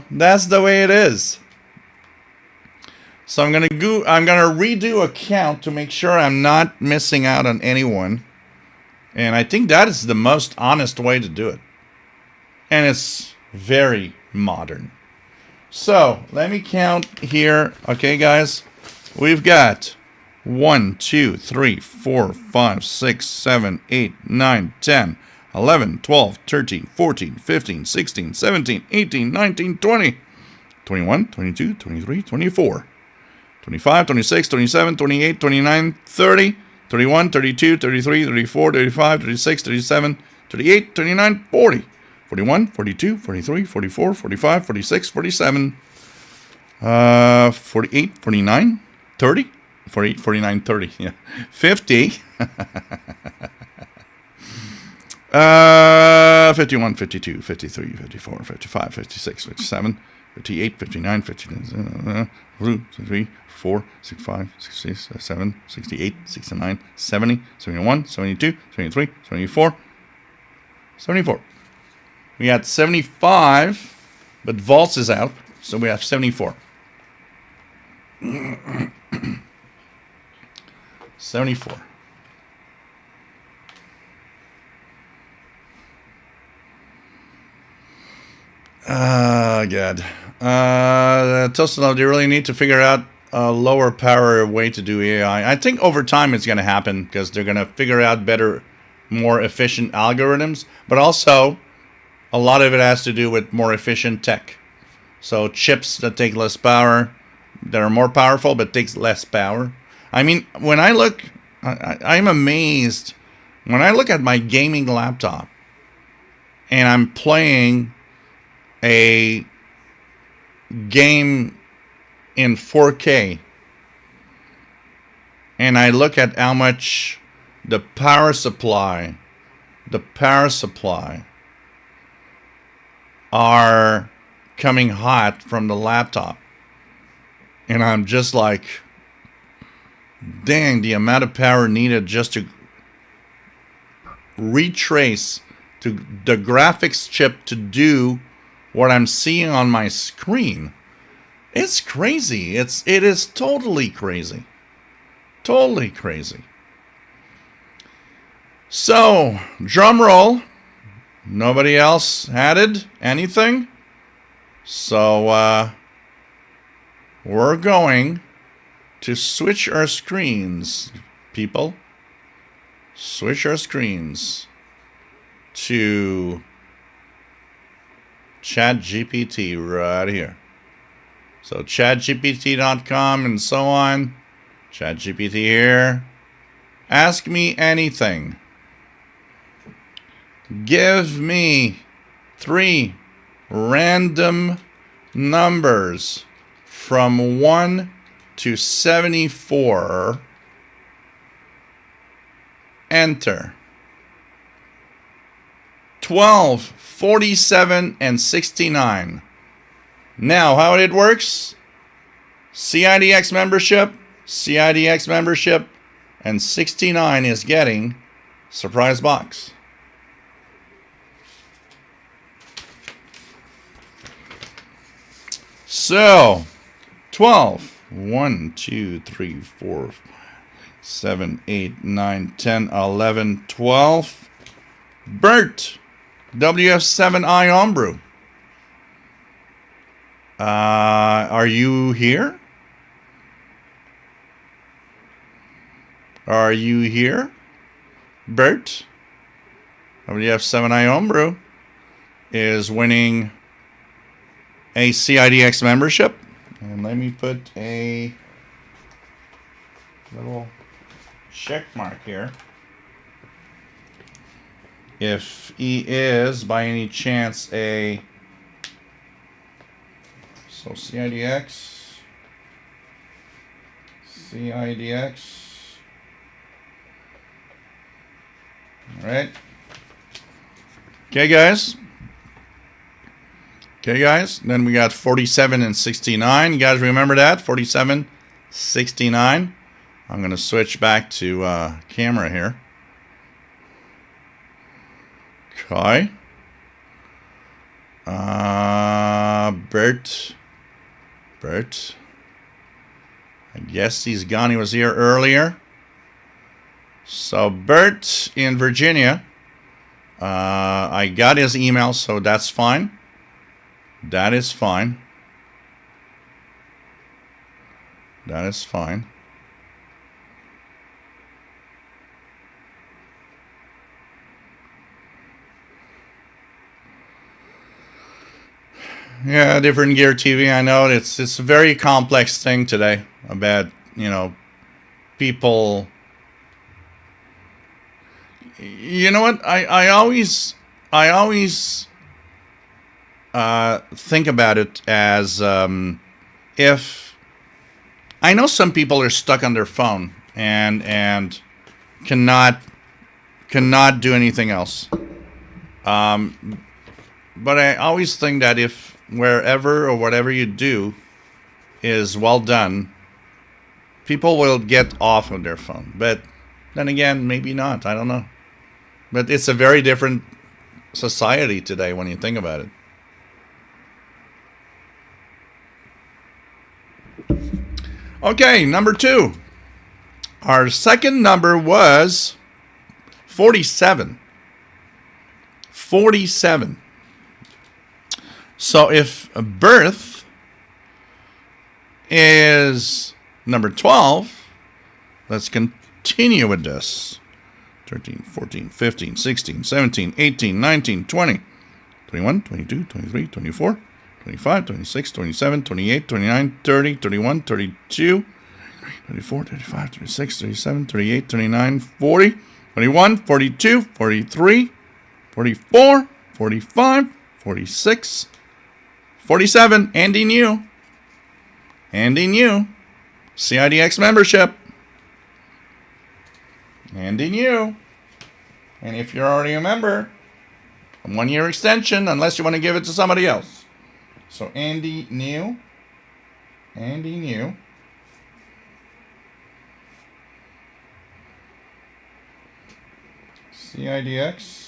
That's the way it is. So I'm gonna redo a count to make sure I'm not missing out on anyone. And I think that is the most honest way to do it. And it's very modern. So let me count here. Okay, guys. We've got 1, 2, 3, 4, 5, 6, 7, 8, 9, 10, 11, 12, 13, 14, 15, 16, 17, 18, 19, 20, 21, 22, 23, 24. 25, 26, 27, 28, 29, 30, 31, 32, 33, 34, 35, 36, 37, 38, 39, 40, 41, 42, 43, 44, 45, 46, 47, 48, 49, 30, 48, 49, 30, yeah, 50, 51, 52, 53, 54, 55, 56, 57, 58, 59, 59, 53, 4, 65, 66, 67, 68, 69, 70, 71, 72, 73, 74, 74. We had 75, but Vaults is out, so we have 74. 74. God. Tosino, do you really need to figure out a lower power way to do AI? I think over time it's going to happen because they're going to figure out better, more efficient algorithms. But also, a lot of it has to do with more efficient tech. So chips that take less power, that are more powerful but takes less power. I mean, when I look, I'm amazed. When I look at my gaming laptop and I'm playing a game in 4K and I look at how much the power supply are coming hot from the laptop, and I'm just like, dang, the amount of power needed just to retrace to the graphics chip to do what I'm seeing on my screen. It's crazy. It is totally crazy. Totally crazy. So, drum roll. Nobody else added anything. So, we're going to switch our screens, people. Switch our screens to ChatGPT right here. So chatgpt.com and so on. ChatGPT here. Ask me anything. Give me 3 random numbers from 1 to 74. Enter. 12, 47, and 69. Now, how it works? CIDX membership, and 69 is getting surprise box. So, 12, 1, 2, 3, 4, 7, 8, 9, 10, 11, 12. Bert, WF7i Homebrew. Are you here? Are you here? Bert, WF7i Homebrew is winning a CIDX membership. And let me put a little check mark here. If he is, by any chance, a... So CIDX. All right. Okay, guys. Then we got 47 and 69. You guys remember that? 47, 69. I'm going to switch back to camera here. Okay. Bert. I guess he's gone. He was here earlier. So Bert in Virginia. I got his email, so that's fine. That is fine. That is fine. Yeah, different gear TV. I know it's a very complex thing today about, you know, people. You know what? I always think about it as if I know some people are stuck on their phone and cannot do anything else. But I always think that if wherever or whatever you do is well done, people will get off of their phone. But then again, maybe not. I don't know. But it's a very different society today when you think about it. Okay, number 2. Our second number was 47. 47. So if birth is number 12, let's continue with this. 13, 14, 15, 16, 17, 18, 19, 20, 21, 22, 23, 24, 25, 26, 27, 28, 29, 30, 31, 32, 34, 35, 36, 37, 38, 39, 40, 41, 42, 43, 44, 45, 46, 47. Andy New. Andy New. CIDX membership. Andy New. And if you're already a member, a 1-year extension, unless you want to give it to somebody else. So Andy New. Andy New. CIDX.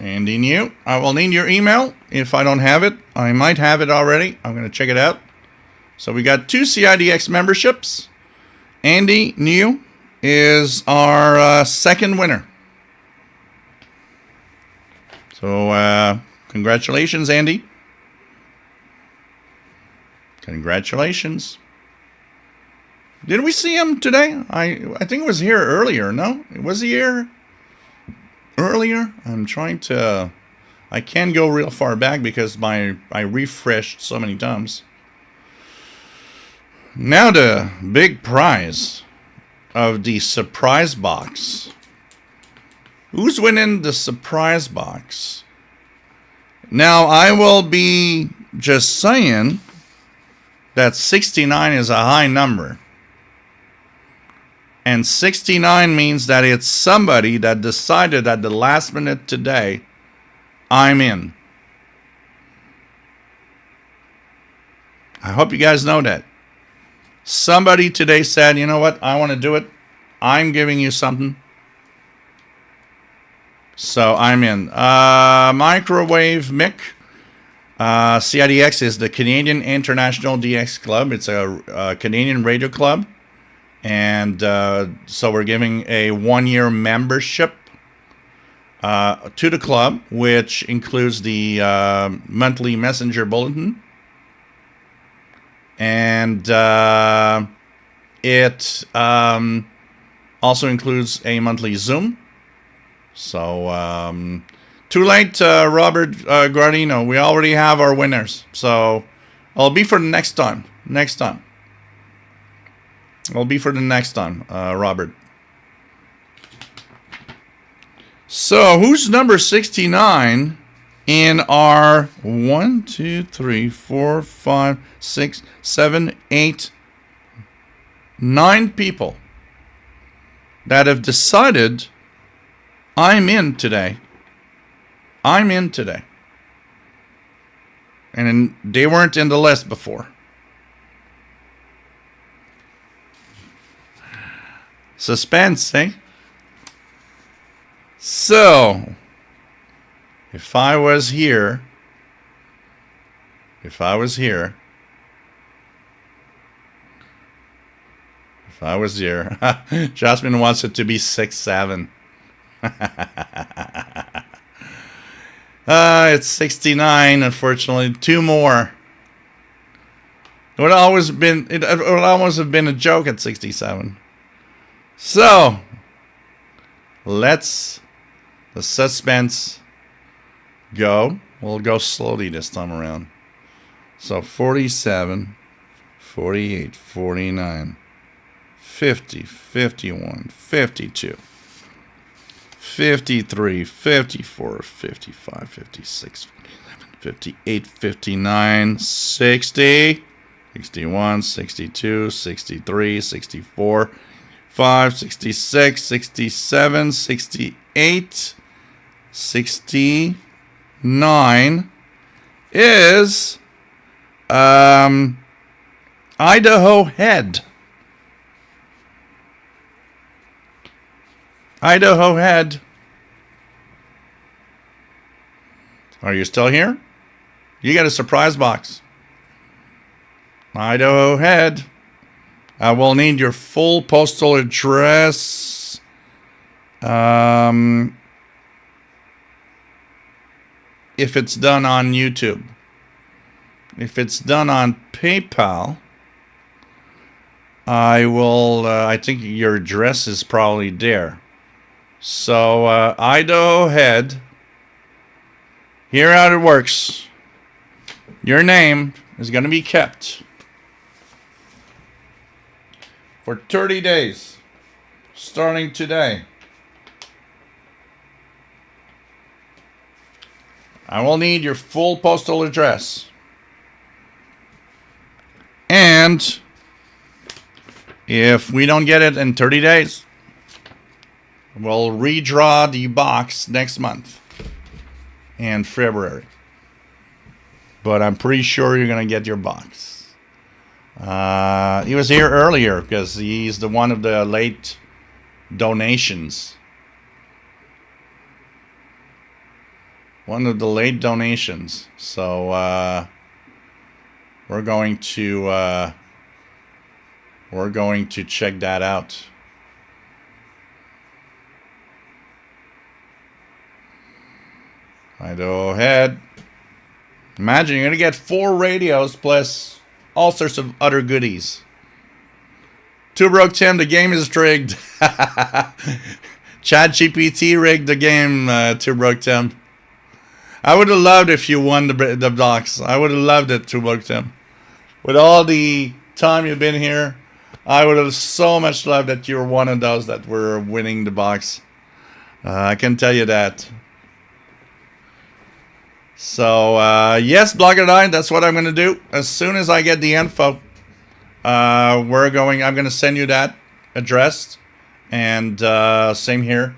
Andy New. I will need your email. If I don't have it, I might have it already. I'm going to check it out. So we got 2 CIDX memberships. Andy New is our second winner. So congratulations, Andy. Congratulations. Did we see him today? I think it was here earlier. No? Was he here earlier? I'm trying to... I can't go real far back because I refreshed so many times. Now the big prize of the surprise box. Who's winning the surprise box? Now I will be just saying that 69 is a high number. And 69 means that it's somebody that decided at the last minute today, I'm in. I hope you guys know that. Somebody today said, you know what, I want to do it. I'm giving you something. So I'm in. Microwave Mick. CIDX is the Canadian International DX Club. It's a Canadian radio club. And so we're giving a 1-year membership to the club, which includes the monthly messenger bulletin. And it also includes a monthly Zoom. So, too late, Robert Guardino. We already have our winners. So, it'll be for the next time. It'll be for the next time, Robert. So, who's number 69 in our 1, 2, 3, 4, 5, 6, 7, 8, 9 people that have decided I'm in today. I'm in today. And they weren't in the list before. Suspense, eh? So, if I was here, Jasmine wants it to be 6-7. It's 69, unfortunately. 2 more. It would almost have been a joke at 67. So, let's the suspense go. We'll go slowly this time around. So 47, 48, 49, 50, 51, 52, 53, 54, 55, 56, 58, 59, 60, 61, 62, 63, 64, 65, 66, 67, 68, 69 is Idaho Head. Idaho Head. Are you still here? You got a surprise box. Idaho Head. I will need your full postal address. If it's done on YouTube. If it's done on PayPal, I will, I think your address is probably there. So, Idaho Head. Here how it works. Your name is going to be kept for 30 days, starting today. I will need your full postal address. And if we don't get it in 30 days, we'll redraw the box next month in February. But I'm pretty sure you're going to get your box. He was here earlier because he's the one of the late donations. One of the late donations. So we're going to check that out. Idaho Head. Imagine you're going to get 4 radios plus all sorts of other goodies. Two Broke Tim, the game is rigged. ChatGPT rigged the game, Two Broke Tim. I would have loved if you won the box. I would have loved it, Two Broke Tim. With all the time you've been here, I would have so much loved that you were one of those that were winning the box. I can tell you that. So, yes, Blogger Nine, that's what I'm going to do. As soon as I get the info, I'm going to send you that address. And same here.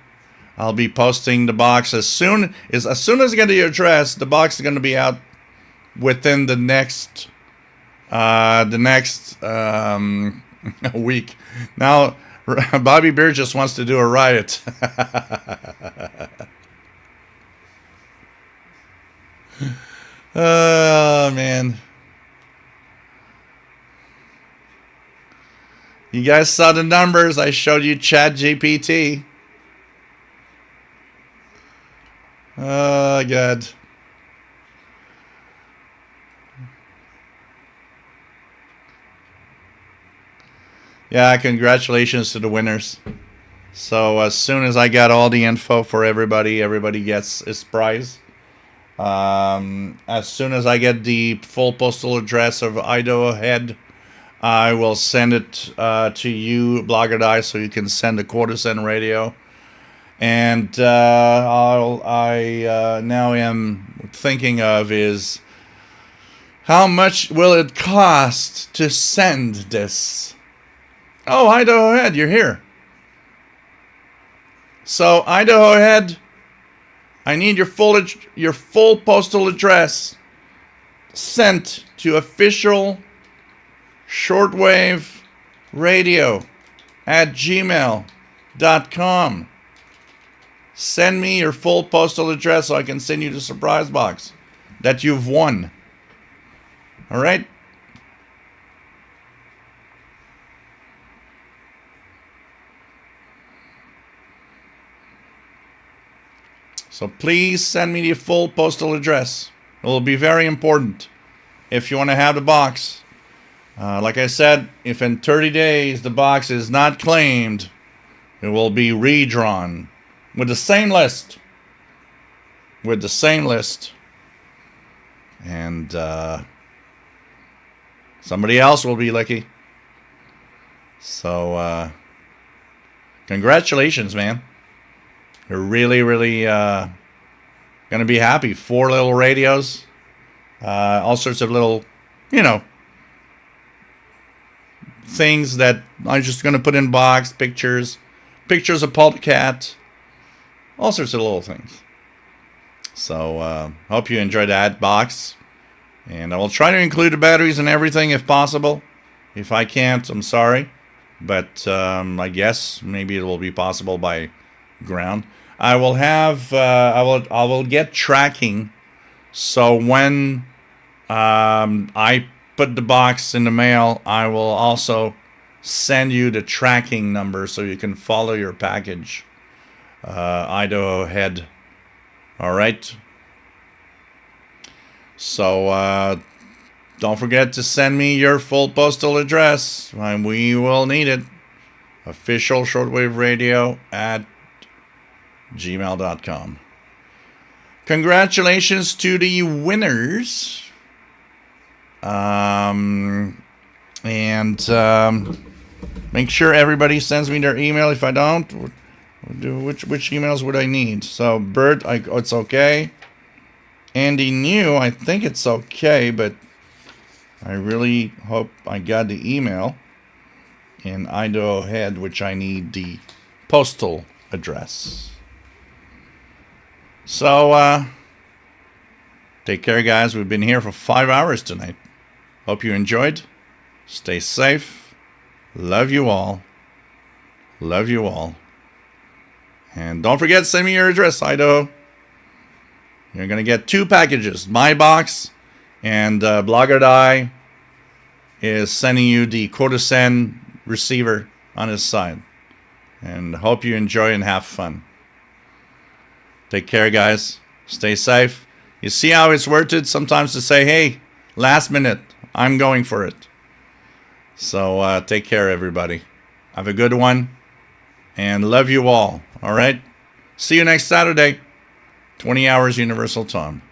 I'll be posting the box as soon as I get the address. The box is going to be out within the next week. Now, Bobby Beer just wants to do a riot. Oh, man. You guys saw the numbers. I showed you ChatGPT. Oh, God. Yeah, congratulations to the winners. So as soon as I got all the info for everybody gets his prize. As soon as I get the full postal address of Idaho Head, I will send it to you, Blogger Die, so you can send a quarter-cent radio. And I now am thinking of is how much will it cost to send this? Oh, Idaho Head, you're here. So Idaho Head, I need your full postal address sent to official Shortwave Radio at gmail.com. Send me your full postal address so I can send you the surprise box that you've won. All right? So please send me the full postal address. It will be very important if you want to have the box. Like I said, if in 30 days the box is not claimed, it will be redrawn with the same list. With the same list. And somebody else will be lucky. So, congratulations, man. You're really, really going to be happy. 4 little radios. All sorts of little, things that I'm just going to put in box, pictures of Poltercat, all sorts of little things. So hope you enjoyed that box. And I will try to include the batteries and everything if possible. If I can't, I'm sorry. But I guess maybe it will be possible by ground. I will have I will get tracking, so when I put the box in the mail, I will also send you the tracking number so you can follow your package. Idaho Head. All right. So don't forget to send me your full postal address. We will need it. Official Shortwave Radio at gmail.com. Congratulations to the winners. Make sure everybody sends me their email. If I don't, which emails would I need? So Bert, it's okay. Andy New, I think it's okay, but I really hope I got the email. In Idaho Head, which I need the postal address. So, take care, guys. We've been here for 5 hours tonight. Hope you enjoyed. Stay safe. Love you all. Love you all. And don't forget, send me your address, Idaho. You're going to get 2 packages. My box and Blogger Die is sending you the Courtesan receiver on his side. And hope you enjoy and have fun. Take care, guys. Stay safe. You see how it's worth it sometimes to say, hey, last minute, I'm going for it. So take care, everybody. Have a good one. And love you all. All right? See you next Saturday. 20 hours Universal Time.